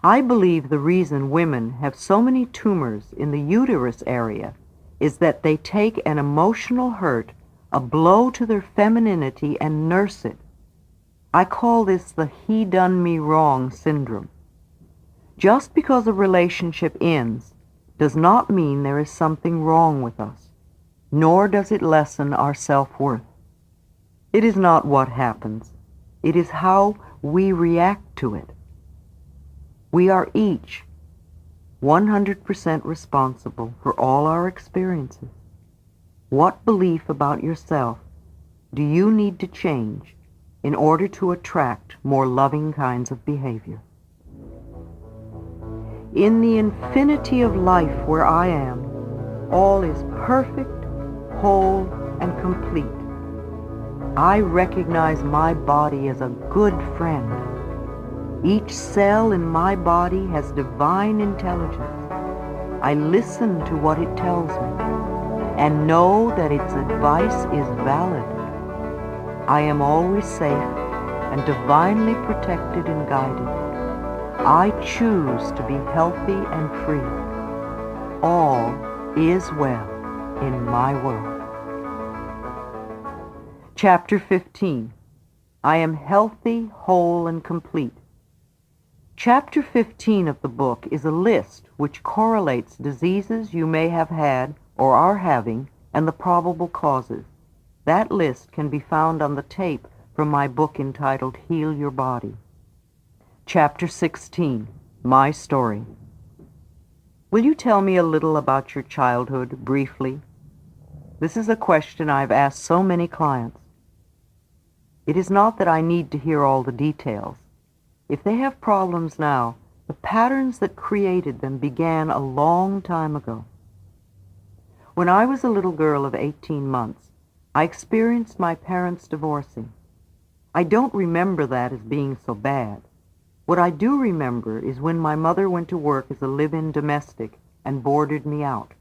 I believe the reason women have so many tumors in the uterus area is that they take an emotional hurt, a blow to their femininity, and nurse it. I call this the he done me wrong syndrome. Just because a relationship ends does not mean there is something wrong with us, nor does it lessen our self-worth. It is not what happens. It is how we react to it. We are each 100% responsible for all our experiences. What belief about yourself do you need to change in order to attract more loving kinds of behavior? In the infinity of life where I am, all is perfect, whole, and complete. I recognize my body as a good friend. Each cell in my body has divine intelligence. I listen to what it tells me and know that its advice is valid. I am always safe and divinely protected and guided. I choose to be healthy and free. All is well in my world. Chapter 15. I am healthy, whole, and complete. Chapter 15 of the book is a list which correlates diseases you may have had or are having and the probable causes. That list can be found on the tape from my book entitled Heal Your Body. Chapter 16. My Story. Will you tell me a little about your childhood, briefly? This is a question I've asked so many clients. It is not that I need to hear all the details. If they have problems now, the patterns that created them began a long time ago. When I was a little girl of 18 months, I experienced my parents divorcing. I don't remember that as being so bad. What I do remember is when my mother went to work as a live-in domestic and boarded me out.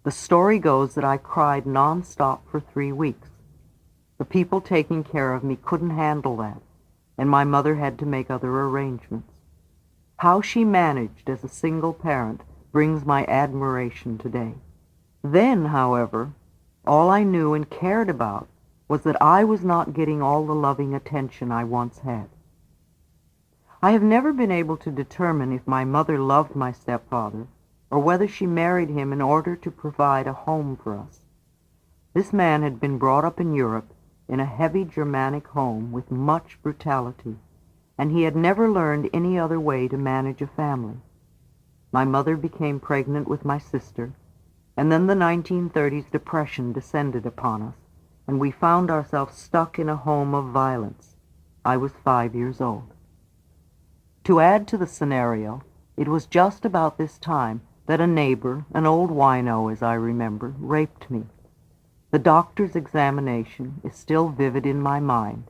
The story goes that I cried nonstop for 3 weeks. The people taking care of me couldn't handle that, and my mother had to make other arrangements. How she managed as a single parent brings my admiration today. Then, however, all I knew and cared about was that I was not getting all the loving attention I once had. I have never been able to determine if my mother loved my stepfather or whether she married him in order to provide a home for us. This man had been brought up in Europe in a heavy Germanic home with much brutality, and he had never learned any other way to manage a family. My mother became pregnant with my sister, and then the 1930s depression descended upon us, and we found ourselves stuck in a home of violence. I was 5 years old. To add to the scenario, it was just about this time that a neighbor, an old wino as I remember, raped me. The doctor's examination is still vivid in my mind,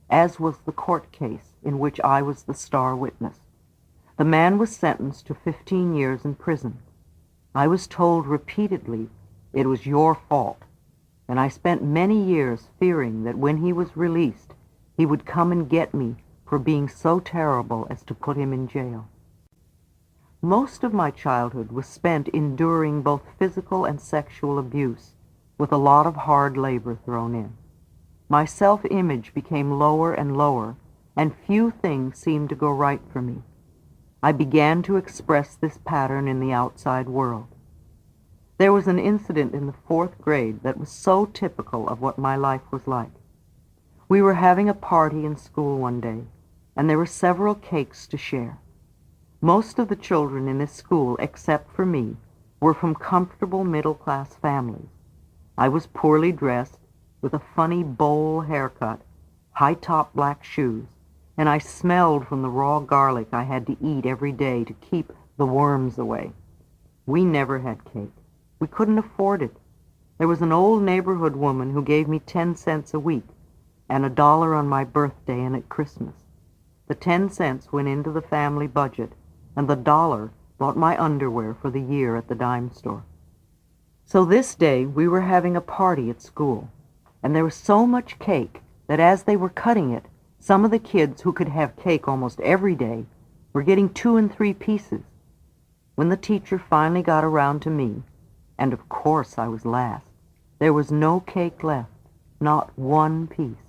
as was the court case in which I was the star witness. The man was sentenced to 15 years in prison. I was told repeatedly, "It was your fault," and I spent many years fearing that when he was released, he would come and get me for being so terrible as to put him in jail. Most of my childhood was spent enduring both physical and sexual abuse, with a lot of hard labor thrown in. My self-image became lower and lower, and few things seemed to go right for me. I began to express this pattern in the outside world. There was an incident in the 4th grade that was so typical of what my life was like. We were having a party in school one day, and there were several cakes to share. Most of the children in this school, except for me, were from comfortable middle-class families. I was poorly dressed, with a funny bowl haircut, high-top black shoes, and I smelled from the raw garlic I had to eat every day to keep the worms away. We never had cake. We couldn't afford it. There was an old neighborhood woman who gave me 10 cents a week and $1 on my birthday and at Christmas. The 10 cents went into the family budget, and the $1 bought my underwear for the year at the dime store. So this day we were having a party at school, and there was so much cake that as they were cutting it, some of the kids who could have cake almost every day were getting 2 and 3 pieces. When the teacher finally got around to me, and of course I was last, there was no cake left, not 1 piece.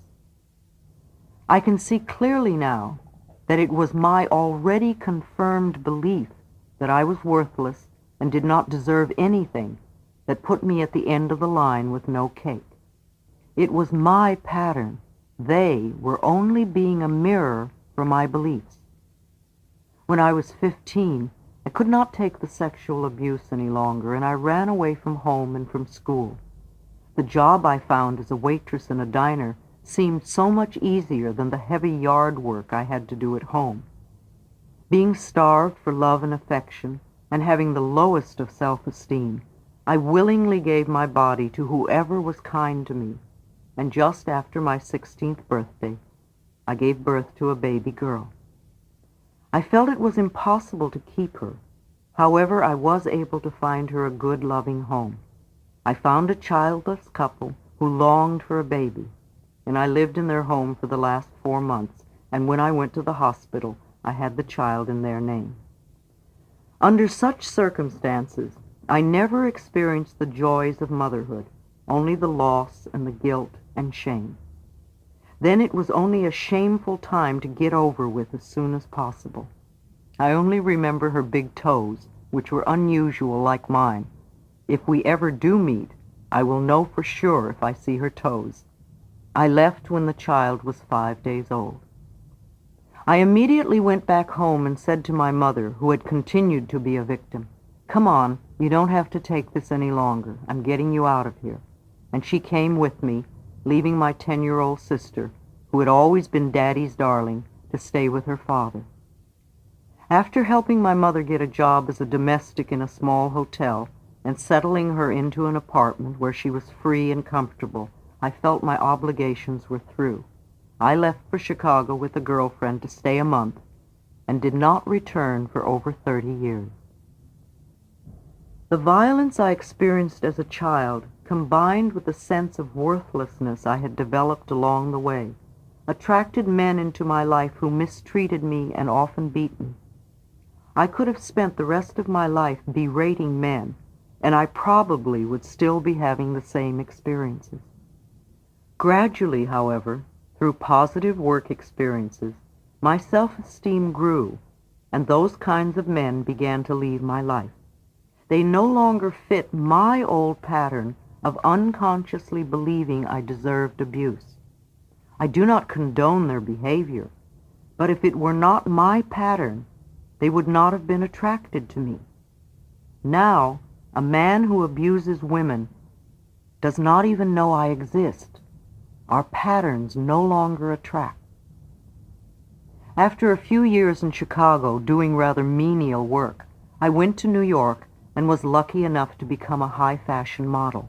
I can see clearly now that it was my already confirmed belief that I was worthless and did not deserve anything that put me at the end of the line with no cake. It was my pattern. They were only being a mirror for my beliefs. When I was 15, I could not take the sexual abuse any longer, and I ran away from home and from school. The job I found as a waitress in a diner seemed so much easier than the heavy yard work I had to do at home. Being starved for love and affection, and having the lowest of self-esteem, I willingly gave my body to whoever was kind to me, and just after my 16th birthday, I gave birth to a baby girl. I felt it was impossible to keep her. However, I was able to find her a good, loving home. I found a childless couple who longed for a baby, and I lived in their home for the last 4 months, and when I went to the hospital, I had the child in their name. Under such circumstances, I never experienced the joys of motherhood, only the loss and the guilt and shame. Then it was only a shameful time to get over with as soon as possible. I only remember her big toes, which were unusual like mine. If we ever do meet, I will know for sure if I see her toes. I left when the child was 5 days old. I immediately went back home and said to my mother, who had continued to be a victim, "Come on, you don't have to take this any longer. I'm getting you out of here." And she came with me, leaving my 10-year-old sister, who had always been Daddy's darling, to stay with her father. After helping my mother get a job as a domestic in a small hotel and settling her into an apartment where she was free and comfortable, I felt my obligations were through. I left for Chicago with a girlfriend to stay a month and did not return for over 30 years. The violence I experienced as a child, combined with the sense of worthlessness I had developed along the way, attracted men into my life who mistreated me and often beat me. I could have spent the rest of my life berating men, and I probably would still be having the same experiences. Gradually, however, through positive work experiences, my self-esteem grew, and those kinds of men began to leave my life. They no longer fit my old pattern of unconsciously believing I deserved abuse. I do not condone their behavior, but if it were not my pattern, they would not have been attracted to me. Now, a man who abuses women does not even know I exist. Our patterns no longer attract. After a few years in Chicago doing rather menial work, I went to New York and was lucky enough to become a high-fashion model.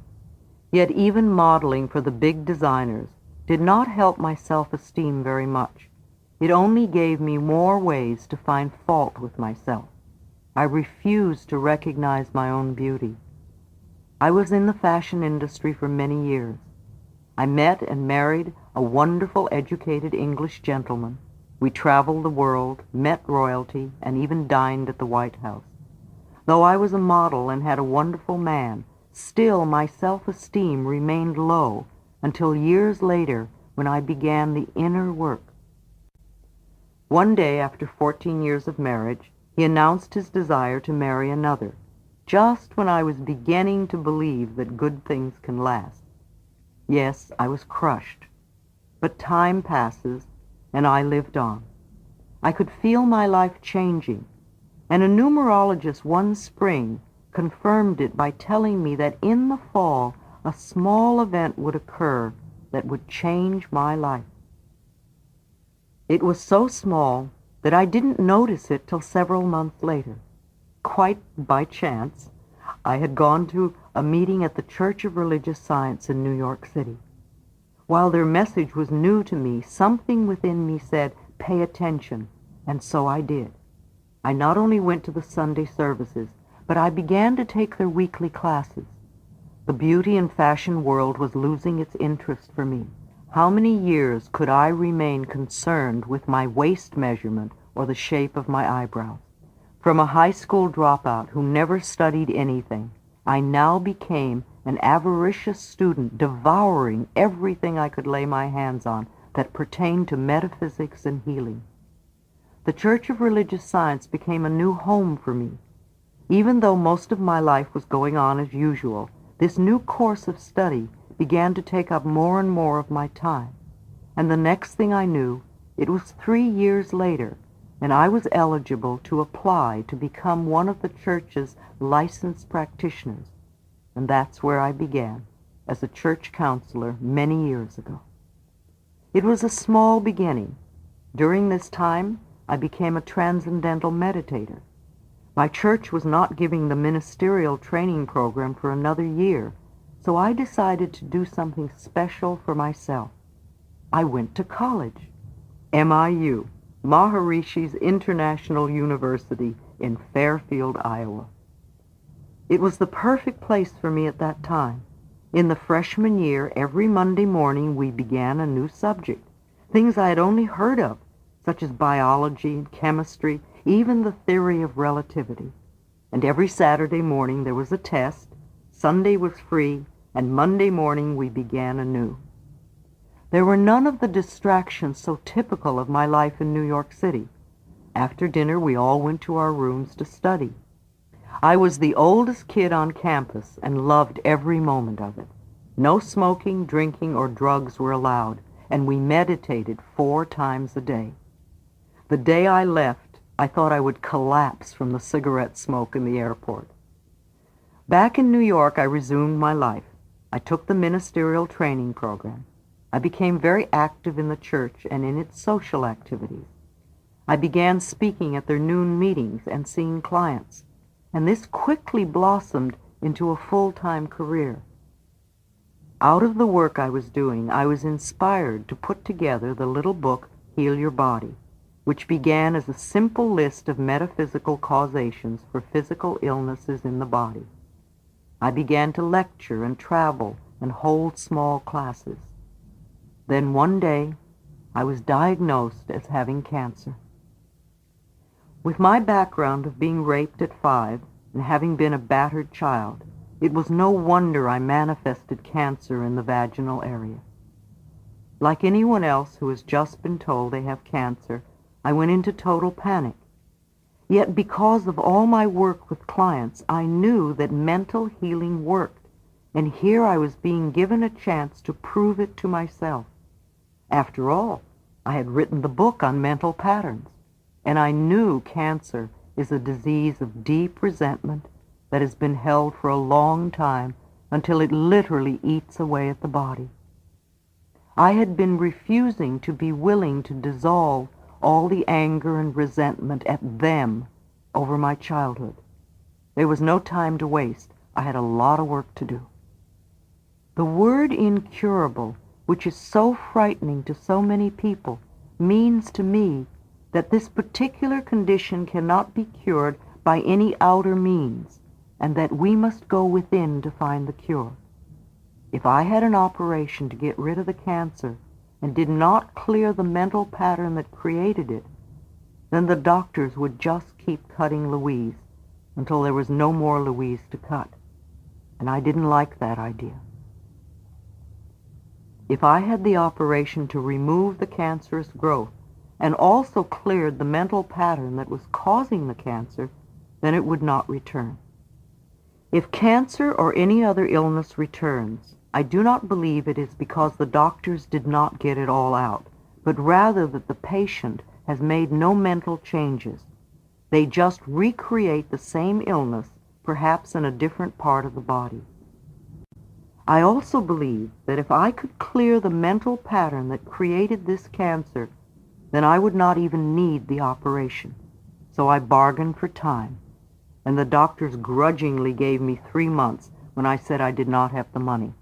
Yet even modeling for the big designers did not help my self-esteem very much. It only gave me more ways to find fault with myself. I refused to recognize my own beauty. I was in the fashion industry for many years. I met and married a wonderful, educated English gentleman. We traveled the world, met royalty, and even dined at the White House. Though I was a model and had a wonderful man, still my self-esteem remained low until years later when I began the inner work. One day, after 14 years of marriage, he announced his desire to marry another, just when I was beginning to believe that good things can last. Yes, I was crushed. But time passes, and I lived on. I could feel my life changing, and a numerologist one spring confirmed it by telling me that in the fall a small event would occur that would change my life. It was so small that I didn't notice it till several months later. Quite by chance, I had gone to a meeting at the Church of Religious Science in New York City. While their message was new to me, something within me said, "Pay attention," and so I did. I not only went to the Sunday services, but I began to take their weekly classes. The beauty and fashion world was losing its interest for me. How many years could I remain concerned with my waist measurement or the shape of my eyebrows? From a high school dropout who never studied anything, I now became an avaricious student, devouring everything I could lay my hands on that pertained to metaphysics and healing. The Church of Religious Science became a new home for me. Even though most of my life was going on as usual, this new course of study began to take up more and more of my time. And the next thing I knew, it was 3 years later, and I was eligible to apply to become one of the church's licensed practitioners. And that's where I began, as a church counselor many years ago. It was a small beginning. During this time, I became a transcendental meditator. My church was not giving the ministerial training program for another year, so I decided to do something special for myself. I went to college, MIU, Maharishi's International University in Fairfield, Iowa. It was the perfect place for me at that time. In the freshman year, every Monday morning we began a new subject, things I had only heard of, such as biology and chemistry, even the theory of relativity. And every Saturday morning there was a test, Sunday was free, and Monday morning we began anew. There were none of the distractions so typical of my life in New York City. After dinner, we all went to our rooms to study. I was the oldest kid on campus and loved every moment of it. No smoking, drinking, or drugs were allowed, and we meditated 4 times a day. The day I left, I thought I would collapse from the cigarette smoke in the airport. Back in New York, I resumed my life. I took the ministerial training program. I became very active in the church and in its social activities. I began speaking at their noon meetings and seeing clients, and this quickly blossomed into a full-time career. Out of the work I was doing, I was inspired to put together the little book, Heal Your Body, which began as a simple list of metaphysical causations for physical illnesses in the body. I began to lecture and travel and hold small classes. Then one day, I was diagnosed as having cancer. With my background of being raped at 5 and having been a battered child, it was no wonder I manifested cancer in the vaginal area. Like anyone else who has just been told they have cancer, I went into total panic. Yet because of all my work with clients, I knew that mental healing worked, and here I was being given a chance to prove it to myself. After all, I had written the book on mental patterns, and I knew cancer is a disease of deep resentment that has been held for a long time until it literally eats away at the body. I had been refusing to be willing to dissolve all the anger and resentment at them over my childhood. There was no time to waste. I had a lot of work to do. The word incurable, which is so frightening to so many people, means to me that this particular condition cannot be cured by any outer means, and that we must go within to find the cure. If I had an operation to get rid of the cancer and did not clear the mental pattern that created it, then the doctors would just keep cutting Louise until there was no more Louise to cut. And I didn't like that idea. If I had the operation to remove the cancerous growth and also cleared the mental pattern that was causing the cancer, then it would not return. If cancer or any other illness returns, I do not believe it is because the doctors did not get it all out, but rather that the patient has made no mental changes. They just recreate the same illness, perhaps in a different part of the body. I also believe that if I could clear the mental pattern that created this cancer, then I would not even need the operation. So I bargained for time, and the doctors grudgingly gave me 3 months when I said I did not have the money.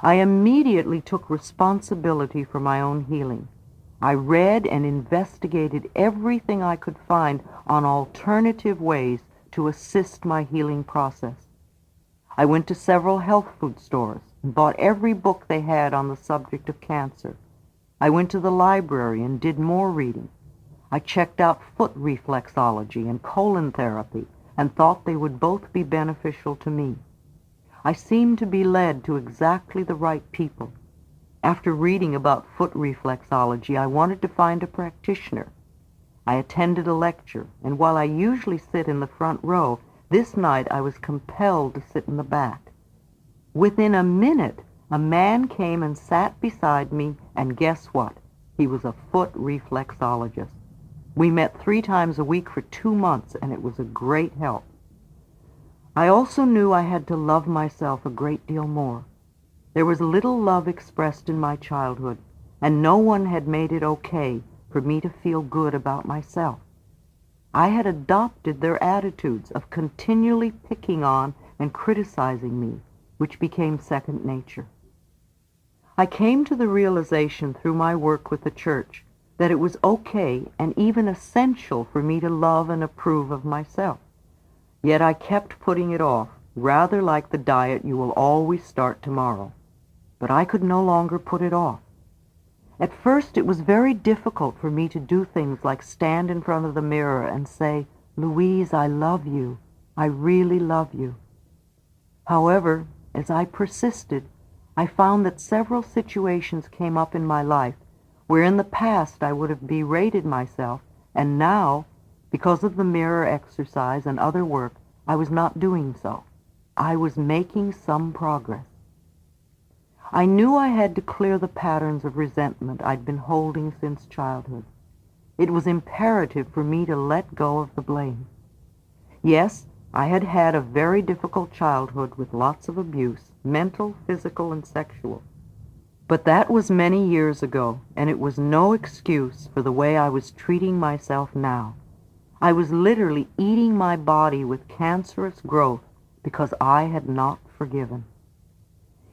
I immediately took responsibility for my own healing. I read and investigated everything I could find on alternative ways to assist my healing process. I went to several health food stores and bought every book they had on the subject of cancer. I went to the library and did more reading. I checked out foot reflexology and colon therapy and thought they would both be beneficial to me. I seemed to be led to exactly the right people. After reading about foot reflexology, I wanted to find a practitioner. I attended a lecture, and while I usually sit in the front row, this night I was compelled to sit in the back. Within a minute, a man came and sat beside me, and guess what? He was a foot reflexologist. We met 3 times a week for 2 months, and it was a great help. I also knew I had to love myself a great deal more. There was little love expressed in my childhood, and no one had made it okay for me to feel good about myself. I had adopted their attitudes of continually picking on and criticizing me, which became second nature. I came to the realization through my work with the church that it was okay and even essential for me to love and approve of myself. Yet I kept putting it off, rather like the diet you will always start tomorrow. But I could no longer put it off. At first, it was very difficult for me to do things like stand in front of the mirror and say, "Louise, I love you. I really love you." However, as I persisted, I found that several situations came up in my life where in the past I would have berated myself, and now, because of the mirror exercise and other work, I was not doing so. I was making some progress. I knew I had to clear the patterns of resentment I'd been holding since childhood. It was imperative for me to let go of the blame. Yes, I had had a very difficult childhood with lots of abuse, mental, physical, and sexual. But that was many years ago, and it was no excuse for the way I was treating myself now. I was literally eating my body with cancerous growth because I had not forgiven.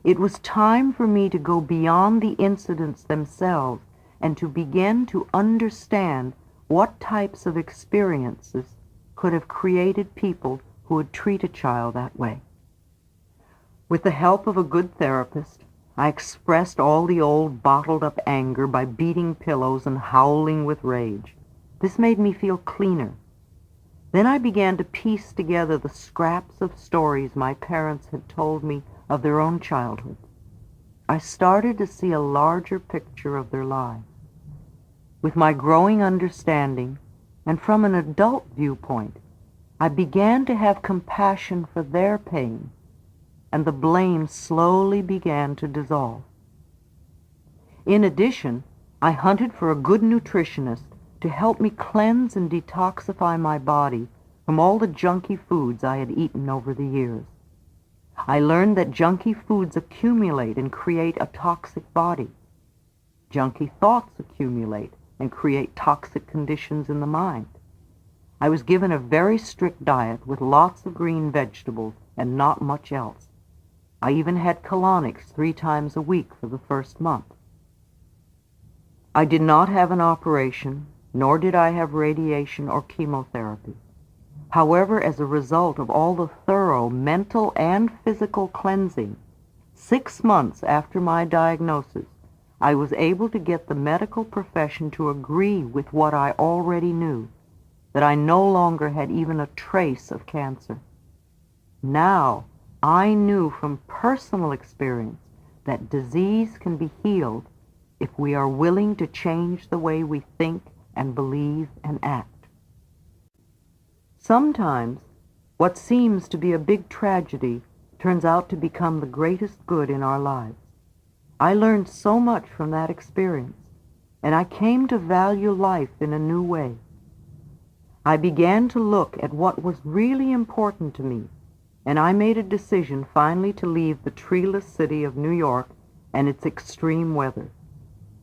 It was time for me to go beyond the incidents themselves and to begin to understand what types of experiences could have created people who would treat a child that way. With the help of a good therapist, I expressed all the old bottled-up anger by beating pillows and howling with rage. This made me feel cleaner. Then I began to piece together the scraps of stories my parents had told me of their own childhood. I started to see a larger picture of their lives. With my growing understanding, and from an adult viewpoint, I began to have compassion for their pain, and the blame slowly began to dissolve. In addition, I hunted for a good nutritionist to help me cleanse and detoxify my body from all the junky foods I had eaten over the years. I learned that junky foods accumulate and create a toxic body. Junky thoughts accumulate and create toxic conditions in the mind. I was given a very strict diet with lots of green vegetables and not much else. I even had colonics 3 times a week for the first month. I did not have an operation, nor did I have radiation or chemotherapy. However, as a result of all the thorough mental and physical cleansing, 6 months after my diagnosis, I was able to get the medical profession to agree with what I already knew, that I no longer had even a trace of cancer. Now, I knew from personal experience that disease can be healed if we are willing to change the way we think and believe and act. Sometimes, what seems to be a big tragedy turns out to become the greatest good in our lives. I learned so much from that experience, and I came to value life in a new way. I began to look at what was really important to me, and I made a decision finally to leave the treeless city of New York and its extreme weather.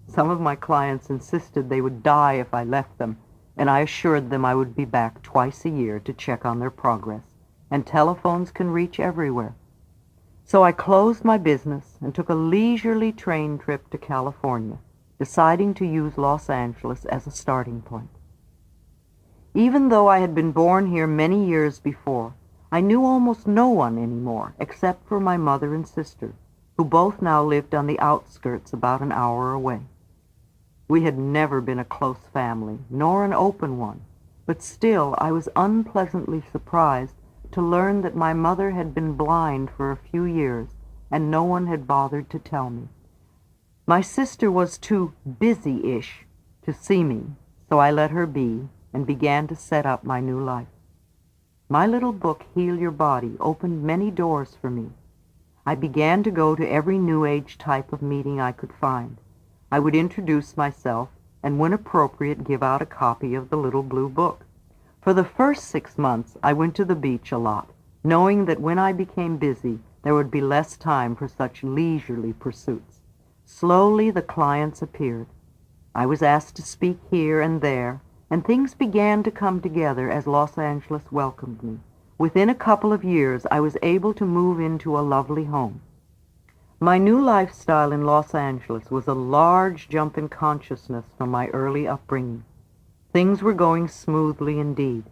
Some of my clients insisted they would die if I left them, and I assured them I would be back twice a year to check on their progress, and telephones can reach everywhere. So I closed my business and took a leisurely train trip to California, deciding to use Los Angeles as a starting point. Even though I had been born here many years before, I knew almost no one anymore except for my mother and sister, who both now lived on the outskirts about an hour away. We had never been a close family, nor an open one, but still I was unpleasantly surprised to learn that my mother had been blind for a few years, and no one had bothered to tell me. My sister was too busy-ish to see me, so I let her be and began to set up my new life. My little book, Heal Your Body, opened many doors for me. I began to go to every New Age type of meeting I could find. I would introduce myself, and when appropriate, give out a copy of the little blue book. For the first 6 months, I went to the beach a lot, knowing that when I became busy, there would be less time for such leisurely pursuits. Slowly, the clients appeared. I was asked to speak here and there, and things began to come together as Los Angeles welcomed me. Within a couple of years, I was able to move into a lovely home. My new lifestyle in Los Angeles was a large jump in consciousness from my early upbringing. Things were going smoothly indeed.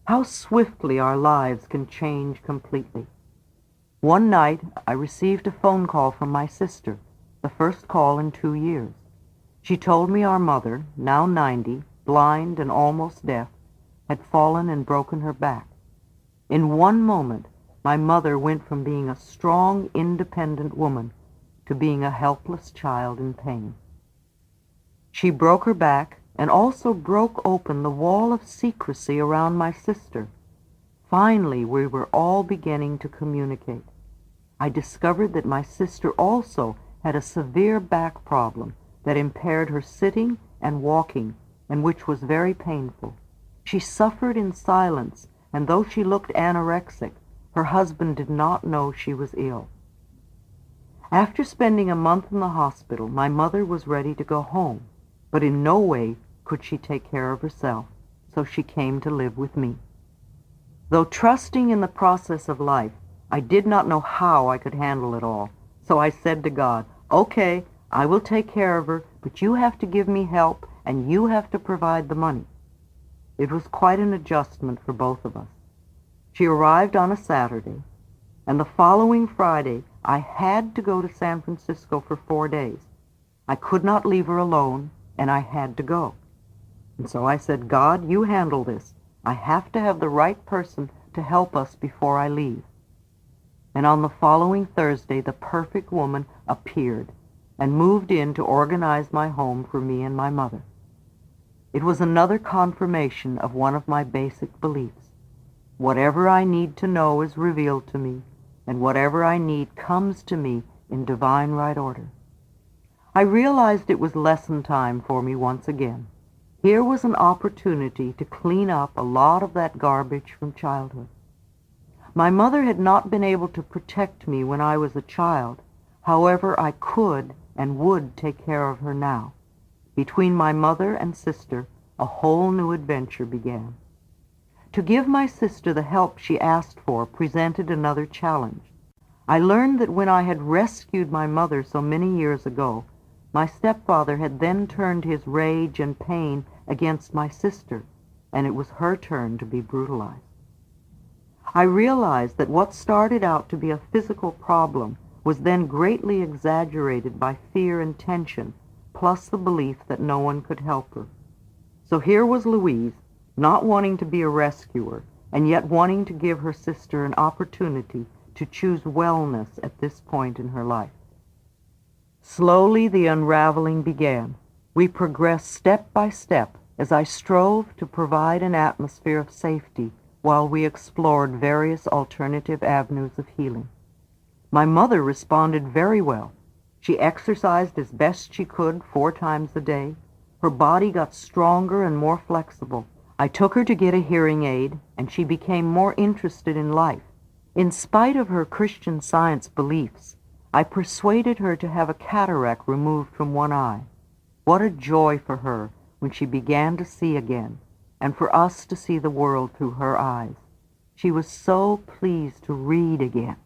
How swiftly our lives can change completely. One night, I received a phone call from my sister, the first call in 2 years. She told me our mother, now 90, blind and almost deaf, had fallen and broken her back. In one moment, my mother went from being a strong, independent woman to being a helpless child in pain. She broke her back and also broke open the wall of secrecy around my sister. Finally, we were all beginning to communicate. I discovered that my sister also had a severe back problem that impaired her sitting and walking, and which was very painful. She suffered in silence, and though she looked anorexic, her husband did not know she was ill. After spending a month in the hospital, my mother was ready to go home, but in no way could she take care of herself, so she came to live with me. Though trusting in the process of life, I did not know how I could handle it all, so I said to God, "Okay, I will take care of her, but you have to give me help, and you have to provide the money." It was quite an adjustment for both of us. She arrived on a Saturday, and the following Friday I had to go to San Francisco for 4 days. I could not leave her alone, and I had to go. And so I said, "God, you handle this. I have to have the right person to help us before I leave." And on the following Thursday, the perfect woman appeared and moved in to organize my home for me and my mother. It was another confirmation of one of my basic beliefs. Whatever I need to know is revealed to me, and whatever I need comes to me in divine right order. I realized it was lesson time for me once again. Here was an opportunity to clean up a lot of that garbage from childhood. My mother had not been able to protect me when I was a child. However, I could and would take care of her now. Between my mother and sister, a whole new adventure began. To give my sister the help she asked for presented another challenge. I learned that when I had rescued my mother so many years ago, my stepfather had then turned his rage and pain against my sister, and it was her turn to be brutalized. I realized that what started out to be a physical problem was then greatly exaggerated by fear and tension, plus the belief that no one could help her. So here was Louise, not wanting to be a rescuer, and yet wanting to give her sister an opportunity to choose wellness at this point in her life. Slowly the unraveling began. We progressed step by step as I strove to provide an atmosphere of safety while we explored various alternative avenues of healing. My mother responded very well. She exercised as best she could 4 times a day. Her body got stronger and more flexible. I took her to get a hearing aid, and she became more interested in life. In spite of her Christian Science beliefs, I persuaded her to have a cataract removed from one eye. What a joy for her when she began to see again, and for us to see the world through her eyes. She was so pleased to read again.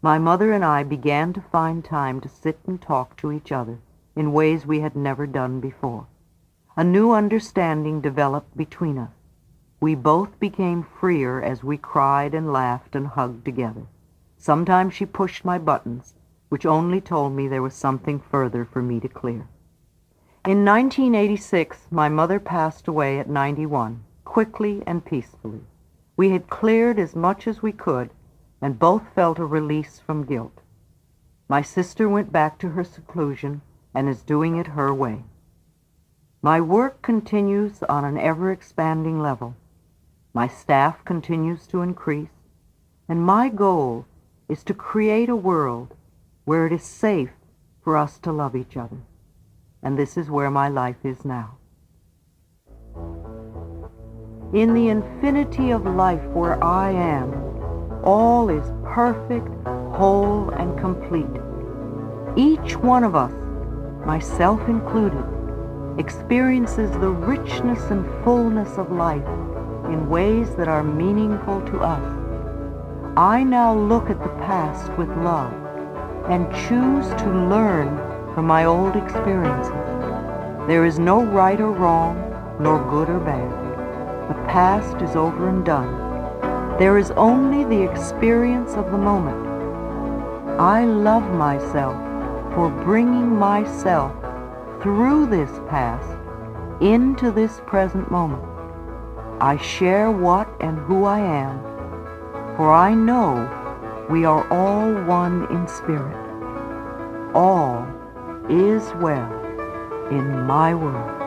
My mother and I began to find time to sit and talk to each other in ways we had never done before. A new understanding developed between us. We both became freer as we cried and laughed and hugged together. Sometimes she pushed my buttons, which only told me there was something further for me to clear. In 1986, my mother passed away at 91, quickly and peacefully. We had cleared as much as we could, and both felt a release from guilt. My sister went back to her seclusion and is doing it her way. My work continues on an ever-expanding level. My staff continues to increase, and my goal is to create a world where it is safe for us to love each other. And this is where my life is now. In the infinity of life where I am, all is perfect, whole, and complete. Each one of us, myself included, experiences the richness and fullness of life in ways that are meaningful to us. I now look at the past with love and choose to learn from my old experiences. There is no right or wrong, nor good or bad. The past is over and done. There is only the experience of the moment. I love myself for bringing myself through this past into this present moment. I share what and who I am, for I know we are all one in spirit. All is well in my world.